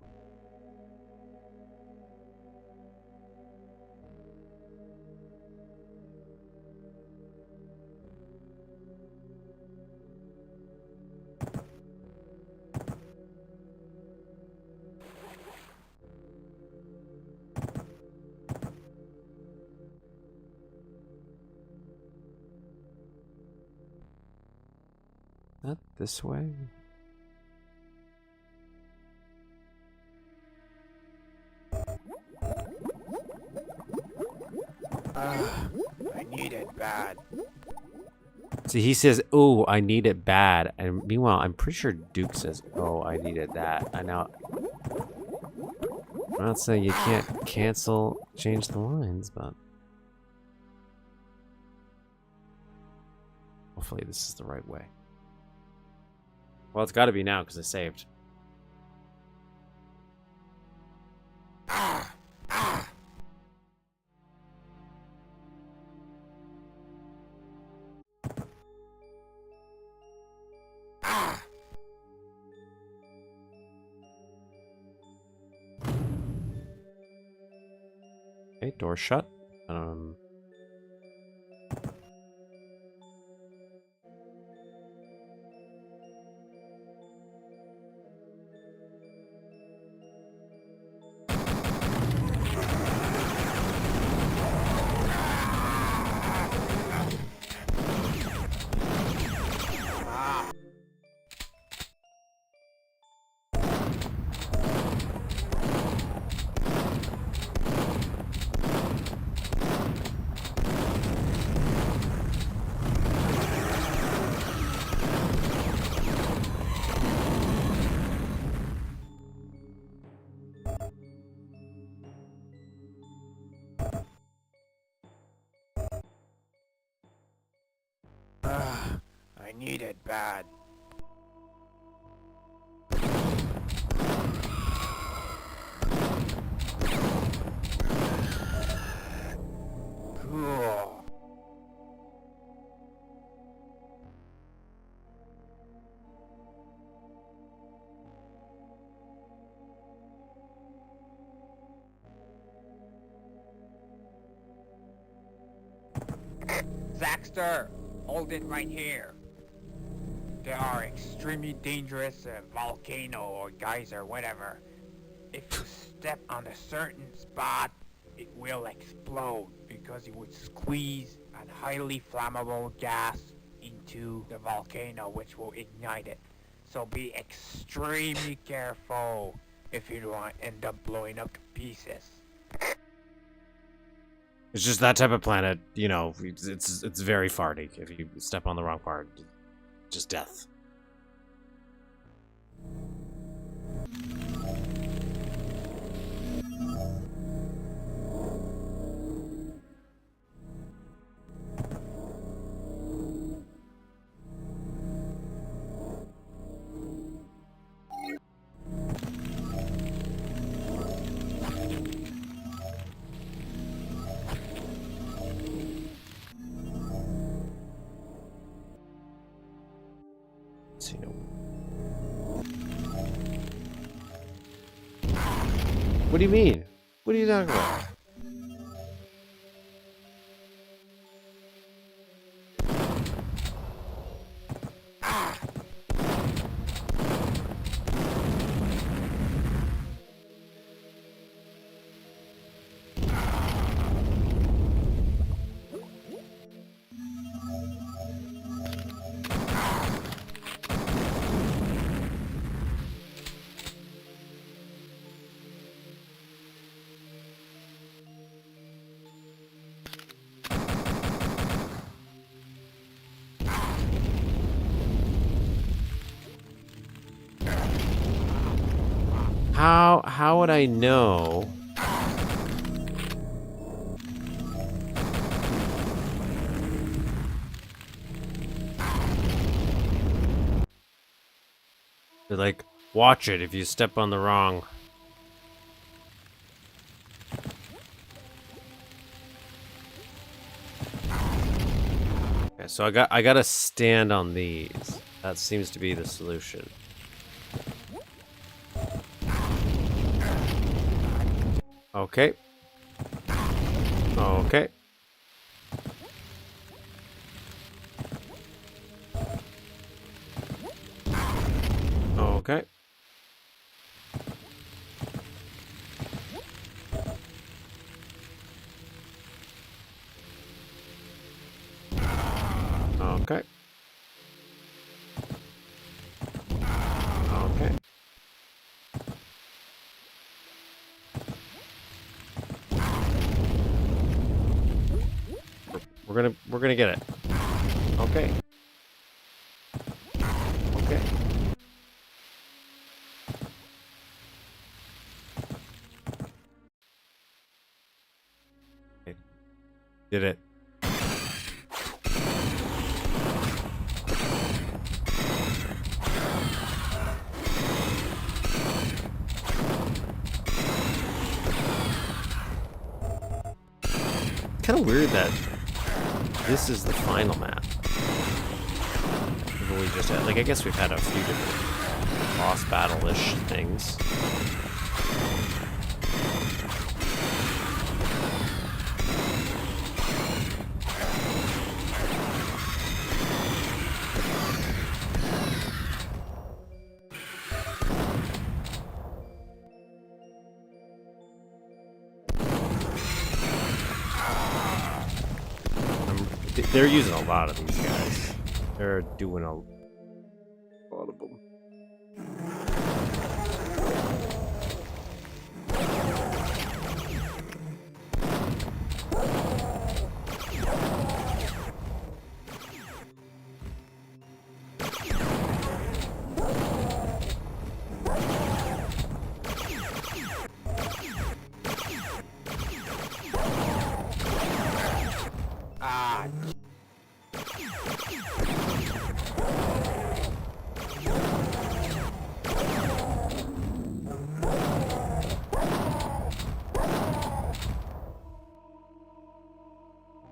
Not this way. I need it bad. See, he says, "Oh, I need it bad," and meanwhile, I'm pretty sure Duke says, "Oh, I needed that." I know. I'm not saying you can't change the lines, but hopefully this is the right way. Well, it's got to be now because I saved. Okay, door shut. I need it bad. Cool. Zaxtor, hold it right here. There are extremely dangerous volcano or geyser, whatever. If you step on a certain spot, it will explode because it would squeeze a highly flammable gas into the volcano, which will ignite it. So be extremely careful if you don't want to end up blowing up to pieces. It's just that type of planet, you know. It's very farty. If you step on the wrong part, just death. Let's see. What do you mean? What are you talking about? How would I know? They're like, watch it if you step on the wrong. Okay, so I gotta stand on these. That seems to be the solution. Okay. Okay. Okay. Okay. Okay. We're gonna get it. Okay. Okay. Okay. Did it. Kind of weird that this is the final map. We just had, like, I guess we've had a few different boss battle-ish things. They're using a lot of these guys. They're doing a lot of them.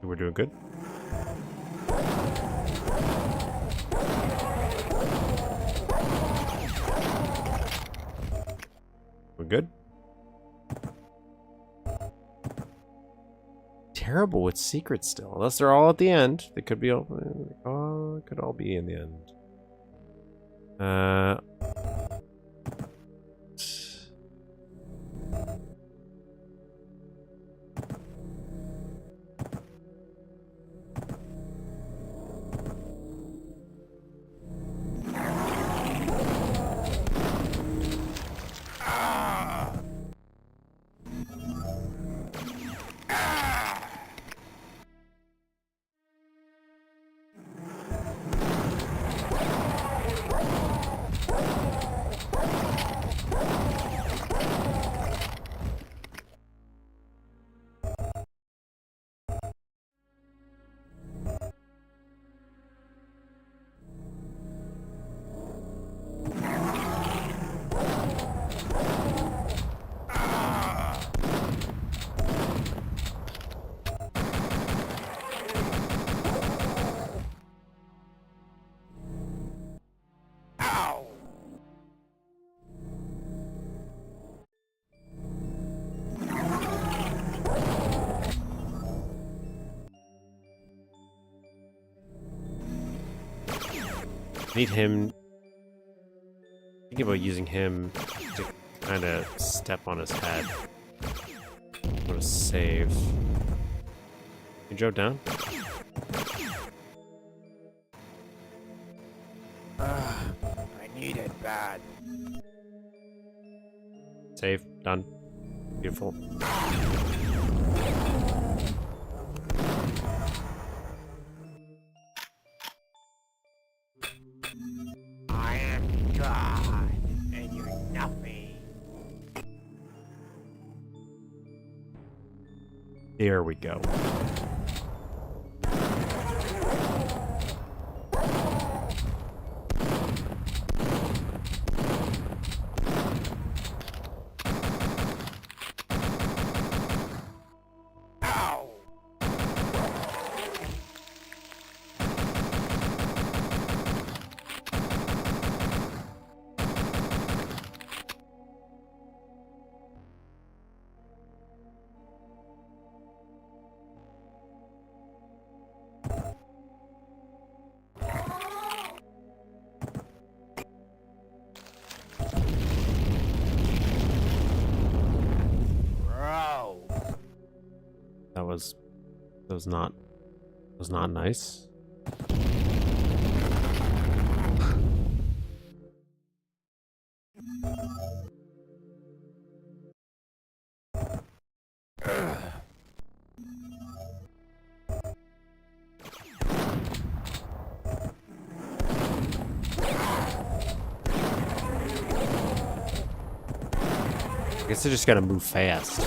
We're doing good. We're good. Terrible with secrets still. Unless they're all at the end. They could be all... Oh, it could all be in the end. Need him. Thinking about using him to kind of step on his head. I'm gonna save. You drove down? I need it bad. Save. Done. Beautiful. I am God, and you're nothing. There we go. Ow! Bro. That was not nice. I guess I just gotta move fast.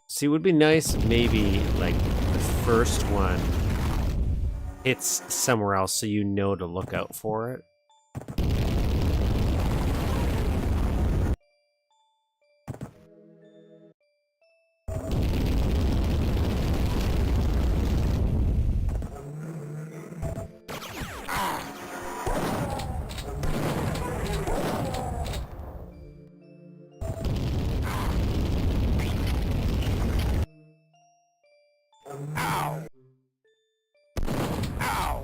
See, it would be nice if maybe, like, the first one hits somewhere else so you know to look out for it. Ow! Ow!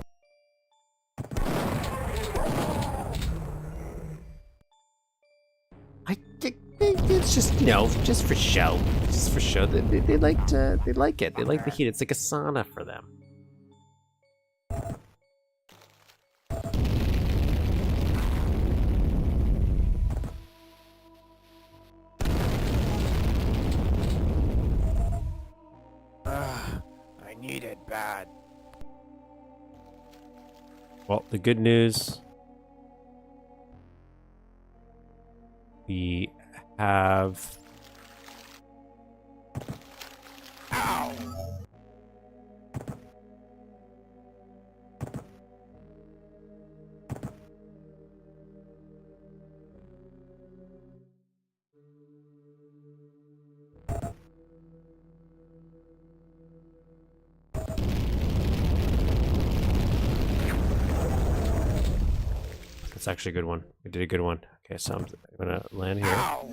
It's just, you know, just for show. Just for show. They like it. They like the heat. It's like a sauna for them. I need it bad. Well, the good news, we have Ow! that's actually a good one. We did a good one. Okay, so I'm gonna land here. Ow!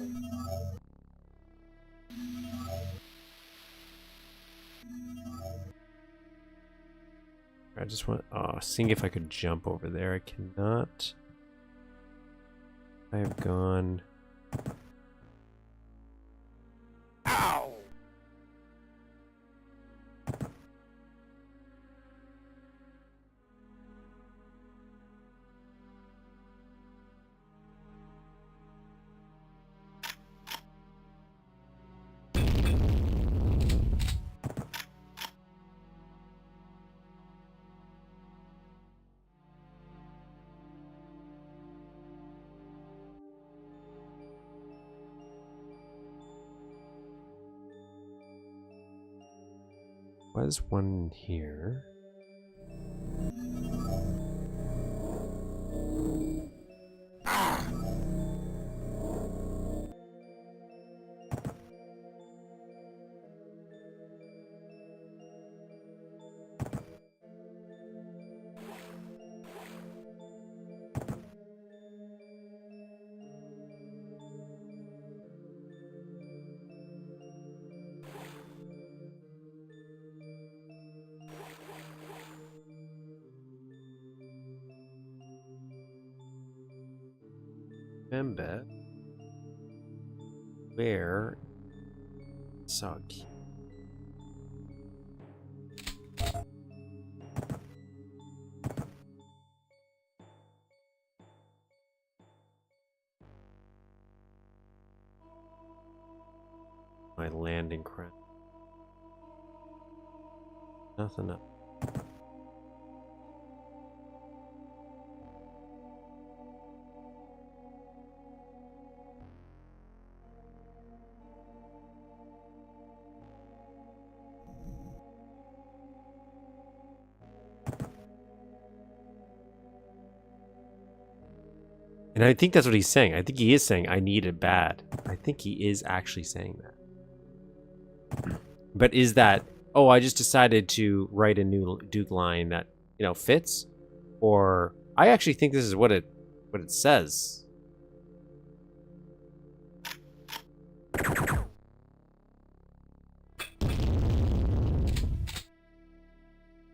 I just want seeing if I could jump over there. I cannot. I have gone. Ow! Was one here. Remember where Sog. My landing craft. Nothing up. And I think that's what he's saying. I think he is saying, I need it bad. I think he is actually saying that. But is that, oh, I just decided to write a new Duke line that, you know, fits? Or I actually think this is what it says.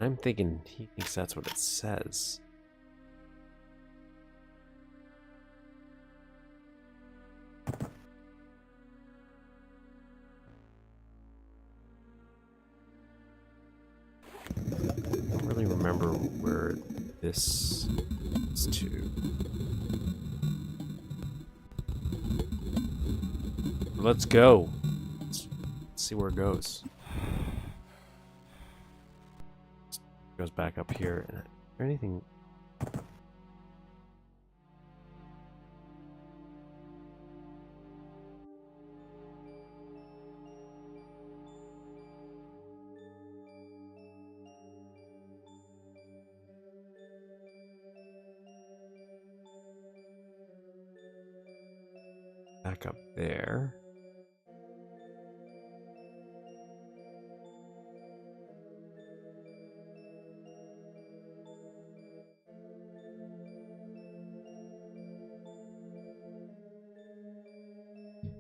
I'm thinking he thinks that's what it says. I don't really remember where this is to. Let's go. Let's see where it goes. Goes back up here. Is there anything? Back up there.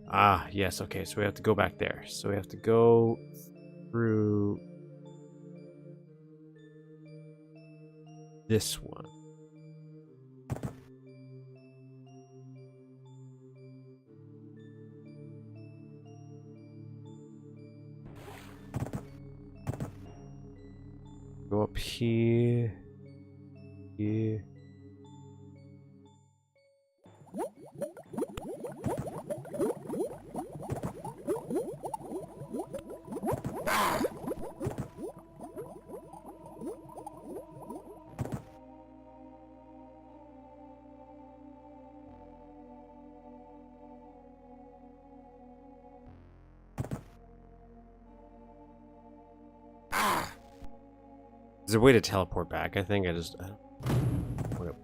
Ah, yes, okay, so we have to go back there. So we have to go through this one. Go up here. Here. Is there a way to teleport back? I think I just... whatever.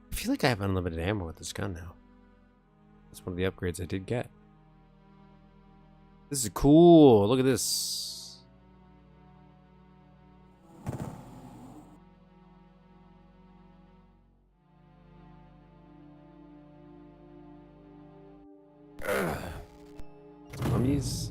I feel like I have unlimited ammo with this gun now. That's one of the upgrades I did get. This is cool. Look at this. Zombies.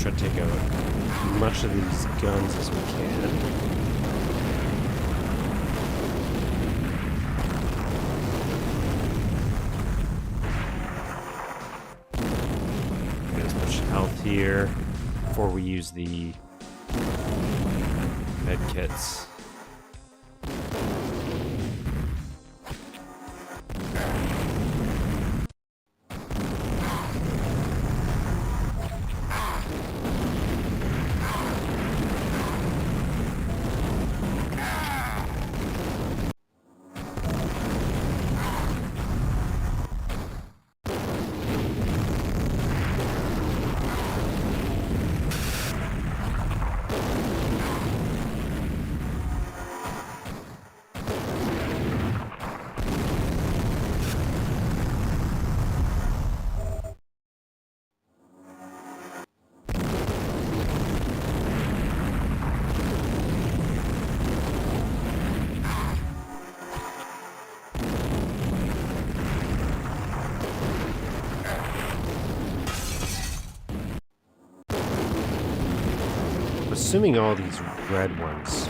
try to take out as much of these guns as we can. Get as much health here before we use the med kits. Assuming all these red ones.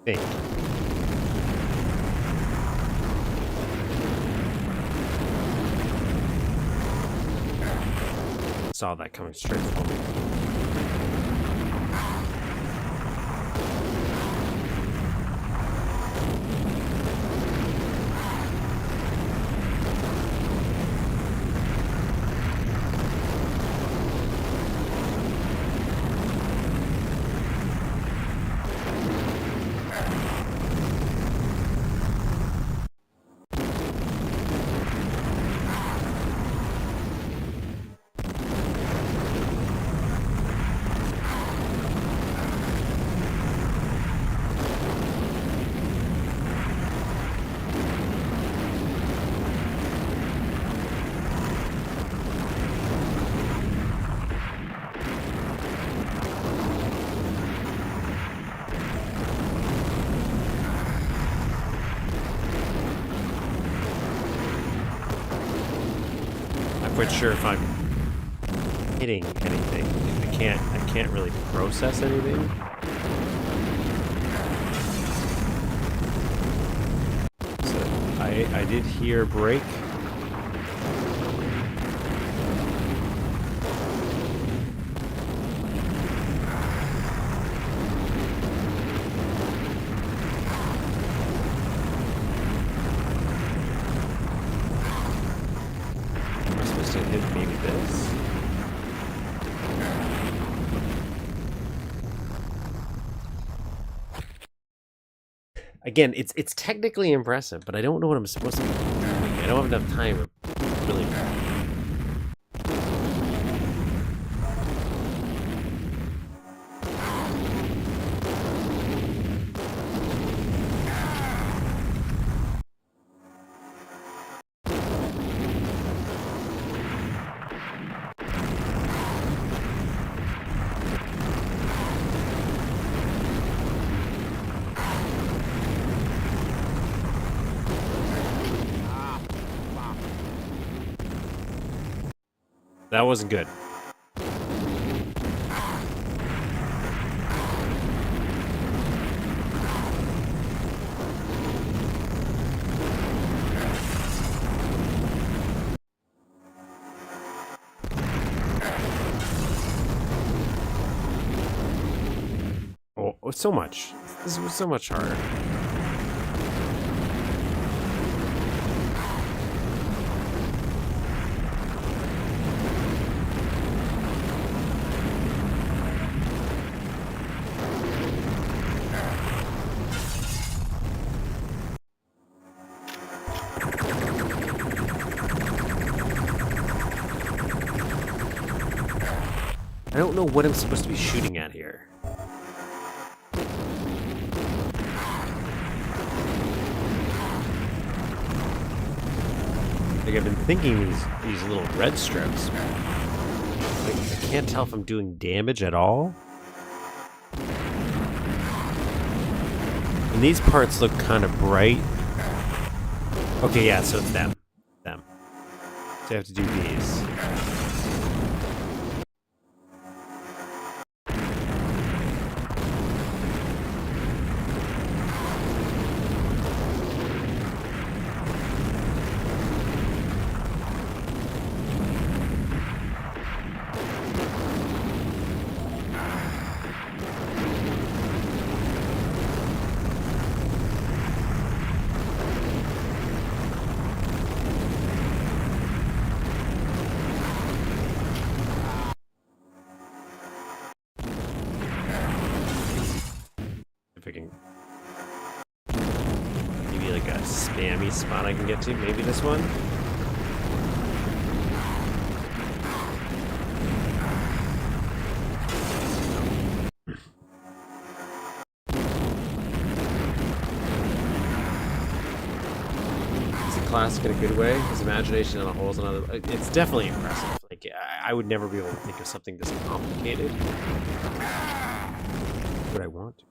Think. Saw that coming straight for me. Quite sure if I'm hitting anything. I can't really process anything. So I did hear break. Maybe this. Again, it's technically impressive, but I don't know what I'm supposed to be doing. I don't have enough time to really. That wasn't good. Oh, so much. This was so much harder. I don't know what I'm supposed to be shooting at here. Like I've been thinking these little red strips. Like, I can't tell if I'm doing damage at all. And these parts look kind of bright. Okay, yeah, so it's them. So you have to do these. If I can, maybe like a spammy spot I can get to. Maybe this one. Is it classic in a good way? His imagination on a whole is another. It's definitely impressive. Like I would never be able to think of something this complicated. What I want.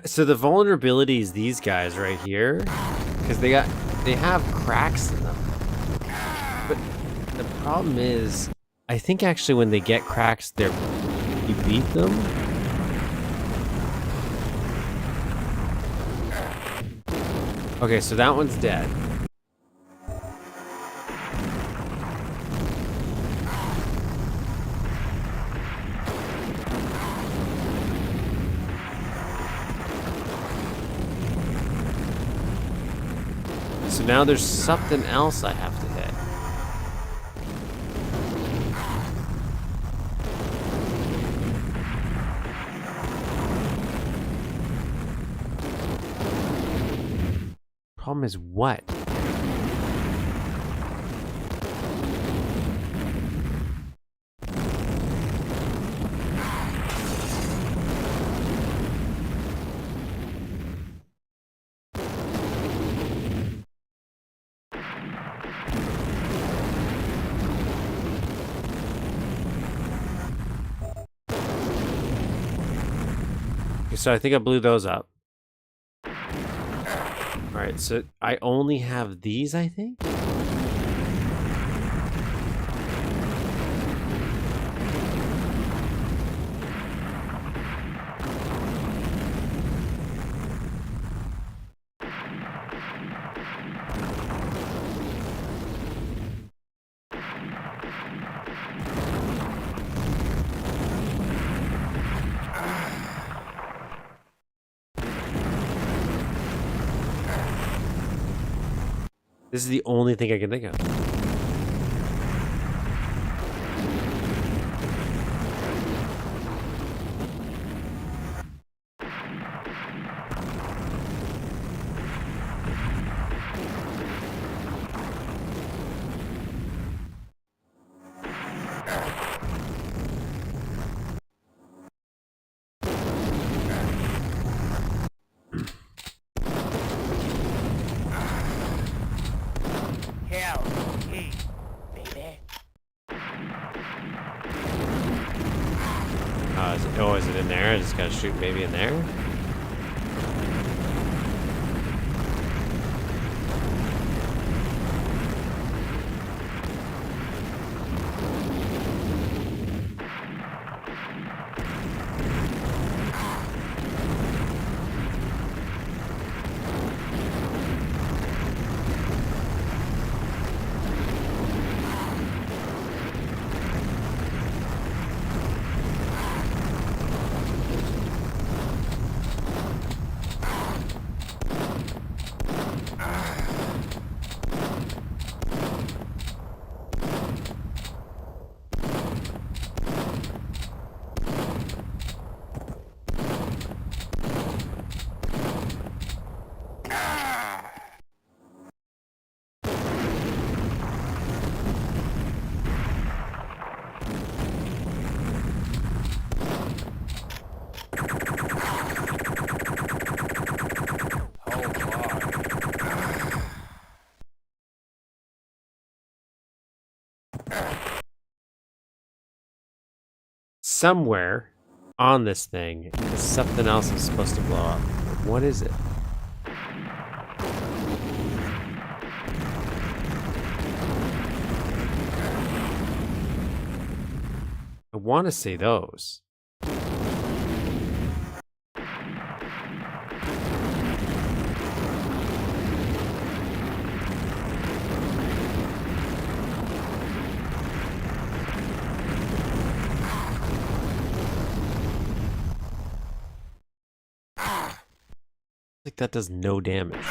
So the vulnerability is these guys right here, because they have cracks in them. But the problem is, I think actually when they get cracks, you beat them. Okay, so that one's dead. So now there's something else I have to hit. Problem is what? So I think I blew those up. Alright, so I only have these, I think? This is the only thing I can think of. Is it in there? I just gotta shoot maybe in there? Somewhere on this thing, something else is supposed to blow up. What is it? I want to say those. Like that does no damage.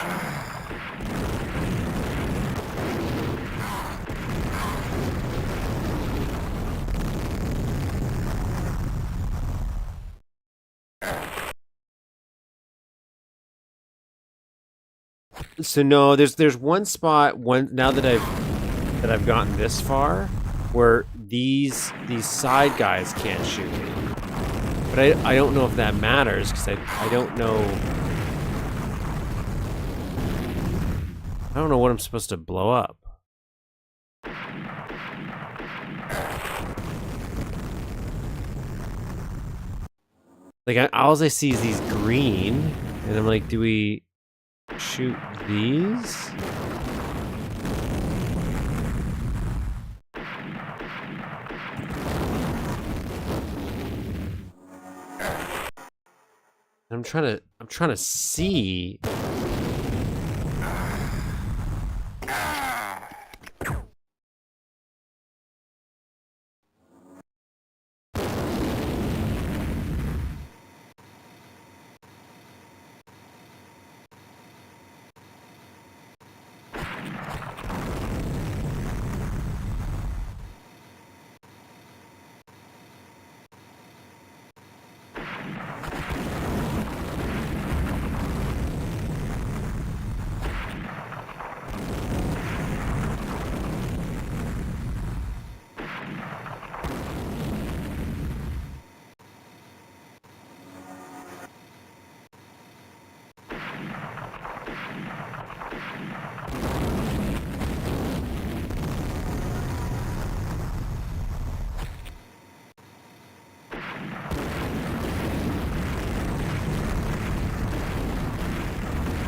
So no, there's one spot now that I've gotten this far where these side guys can't shoot me. But I don't know if that matters because I don't know. I don't know what I'm supposed to blow up. Like all I see is these green, and I'm like, do we shoot these? I'm trying to see.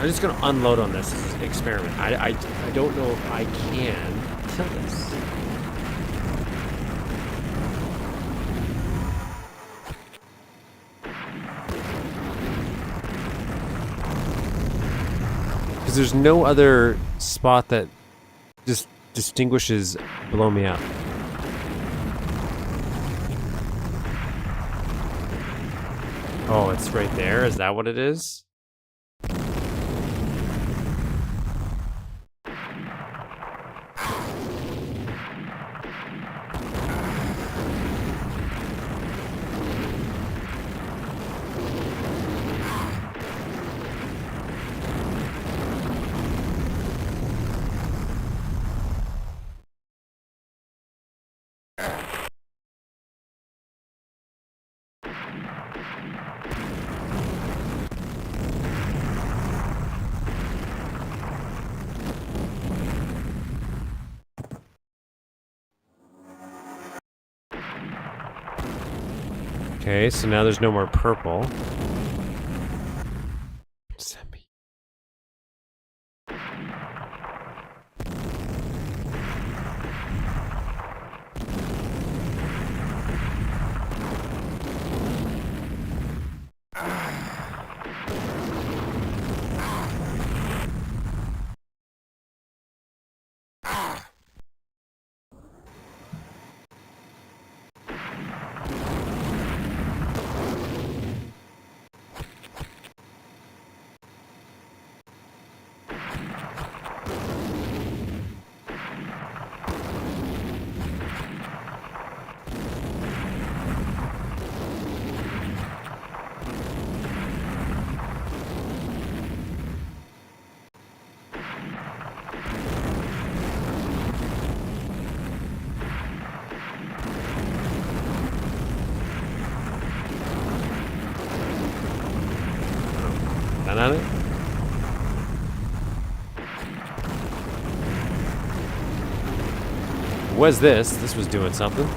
I'm just gonna unload on this experiment. I don't know if I can kill this. Because there's no other spot that just distinguishes blow me up. Oh, it's right there? Is that what it is? Okay, so now there's no more purple. was this. This was doing something.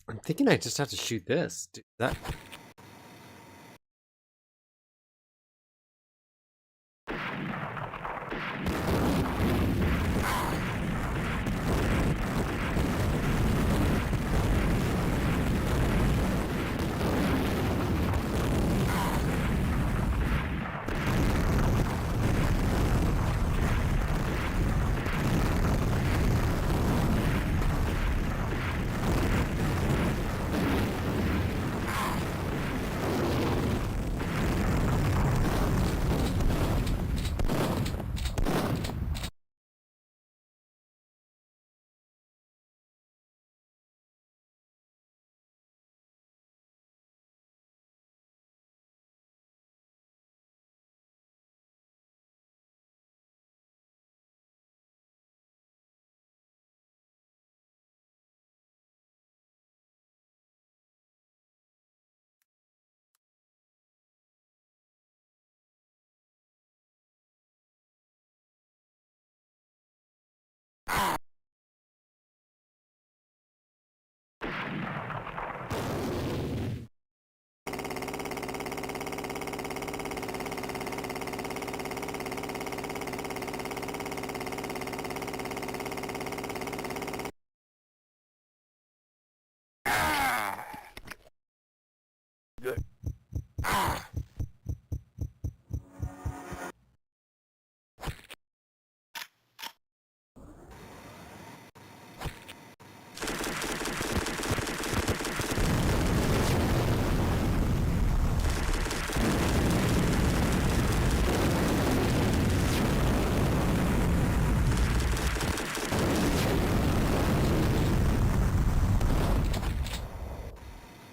I'm thinking I just have to shoot this. That.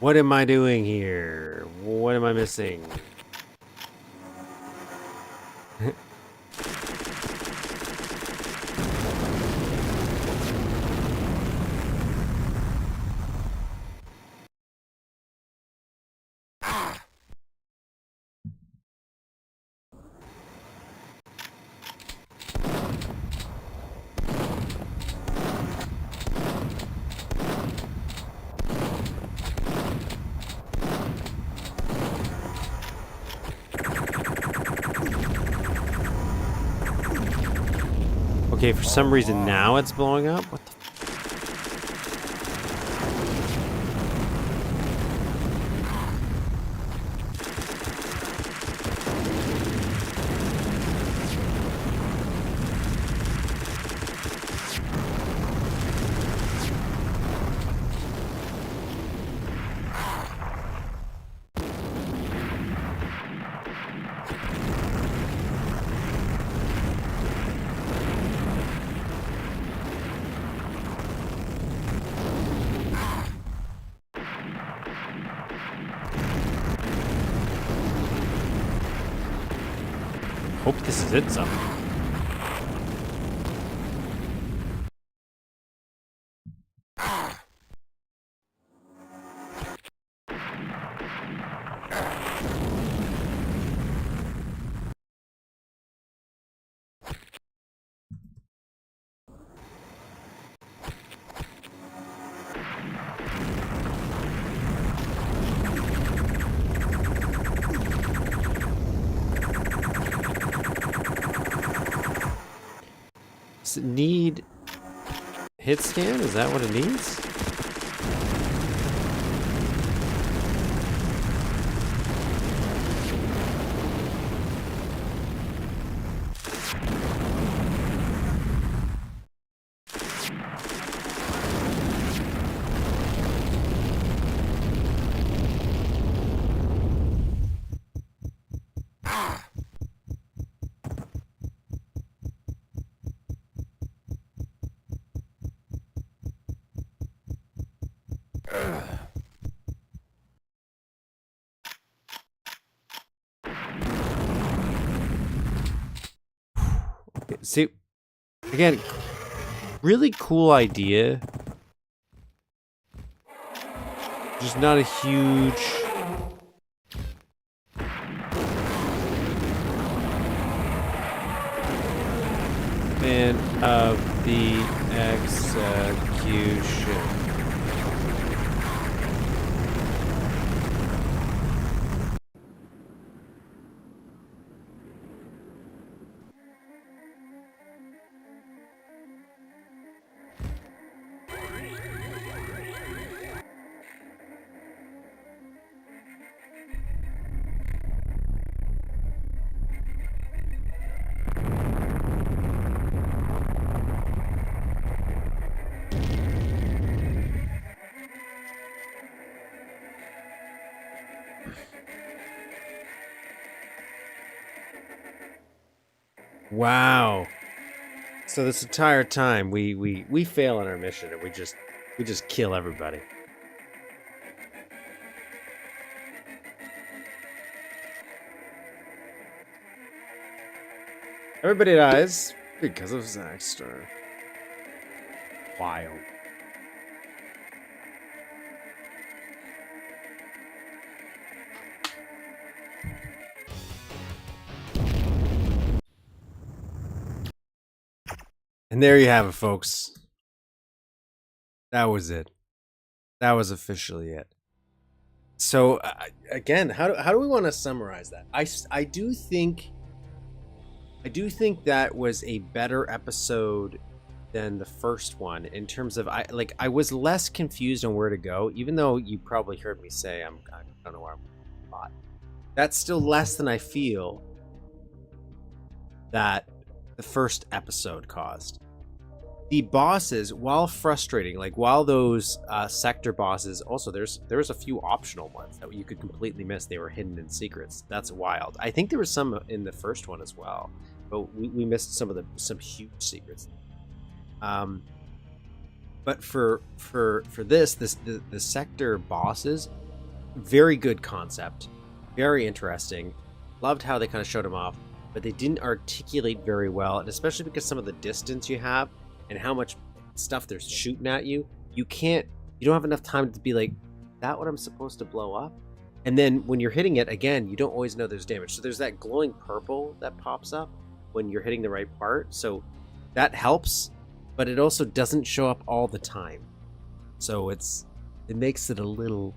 What am I doing here? What am I missing? Okay, for some reason now it's blowing up. What the? Hope this is it somehow. Does it need hit scan? Is that what it needs? See, again, really cool idea. Just not a huge... fan of the execution. Wow. So this entire time we fail on our mission and we just kill everybody. Everybody dies because of Zaxtor. Wild. And there you have it, folks. That was it. That was officially it. So, again, how do we want to summarize that? I do think that was a better episode than the first one in terms of I was less confused on where to go, even though you probably heard me say I don't know where I'm at. That's still less than I feel that the first episode caused. The bosses, while frustrating, like while those sector bosses, also there's a few optional ones that you could completely miss. They were hidden in secrets. That's wild. I think there was some in the first one as well, but we missed some huge secrets. But for this the sector bosses, very good concept, very interesting. Loved how they kind of showed them off, but they didn't articulate very well, and especially because some of the distance you have and how much stuff they're shooting at you, you don't have enough time to be like, that what I'm supposed to blow up? And then when you're hitting it again, you don't always know there's damage. So there's that glowing purple that pops up when you're hitting the right part. So that helps, but it also doesn't show up all the time. So it makes it a little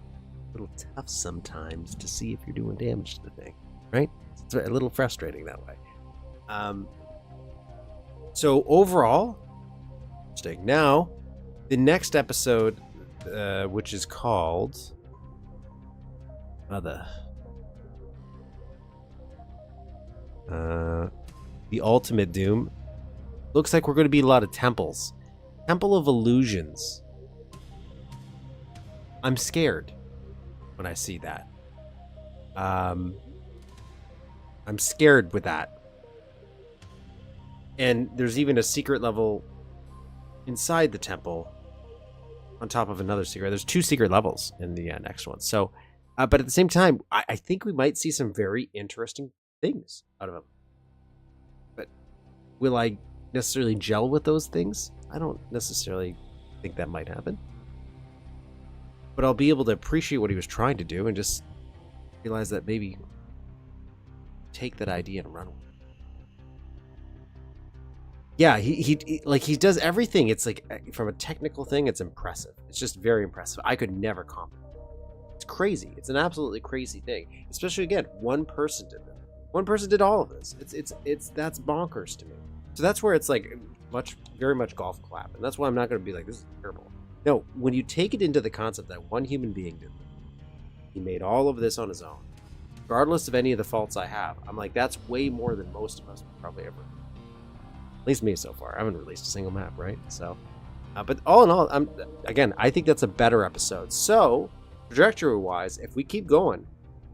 tough sometimes to see if you're doing damage to the thing, right? It's a little frustrating that way. So overall, now the next episode, which is called the Ultimate Doom, looks like we're going to be a lot of temples. Temple of Illusions. I'm scared when I see that. I'm scared with that. And there's even a secret level inside the temple on top of another secret. There's 2 secret levels in the next one. So, but at the same time, I think we might see some very interesting things out of them. But will I necessarily gel with those things? I don't necessarily think that might happen. But I'll be able to appreciate what he was trying to do and just realize that maybe take that idea and run with it. Yeah, he does everything. It's like, from a technical thing, it's impressive. It's just very impressive. I could never comprehend. It's crazy. It's an absolutely crazy thing. Especially, again, one person did it. One person did all of this. That's bonkers to me. So that's where it's like very much golf clap. And that's why I'm not going to be like, this is terrible. No, when you take it into the concept that one human being did it, he made all of this on his own, regardless of any of the faults I have, I'm like, that's way more than most of us would probably ever. At least me so far. I haven't released a single map, right? So, but all in all, I think that's a better episode. So, trajectory-wise, if we keep going,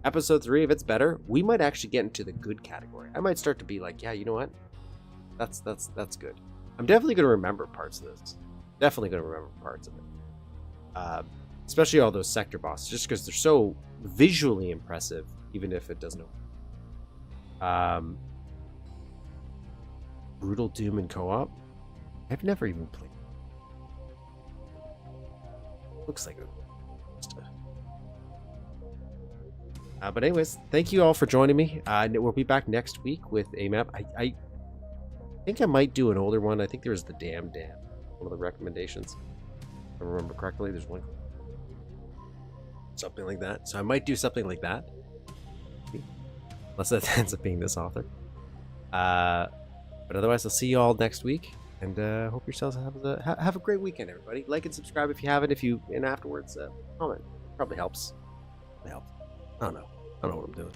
Episode 3, if it's better, we might actually get into the good category. I might start to be like, yeah, you know what? That's good. I'm definitely going to remember parts of this. Definitely going to remember parts of it. Especially all those sector bosses, just because they're so visually impressive, even if it doesn't. Brutal Doom in co-op. I've never even played. Looks like but anyways, thank you all for joining me. We'll be back next week with a map. I think I might do an older one. I think there was the Damn Dam, one of the recommendations. If I remember correctly, there's one. Something like that. So I might do something like that. Unless that ends up being this author. But otherwise, I'll see you all next week. And hope yourselves have a great weekend, everybody. Like and subscribe if you haven't. And afterwards, comment. Probably helps. It helps. I don't know what I'm doing.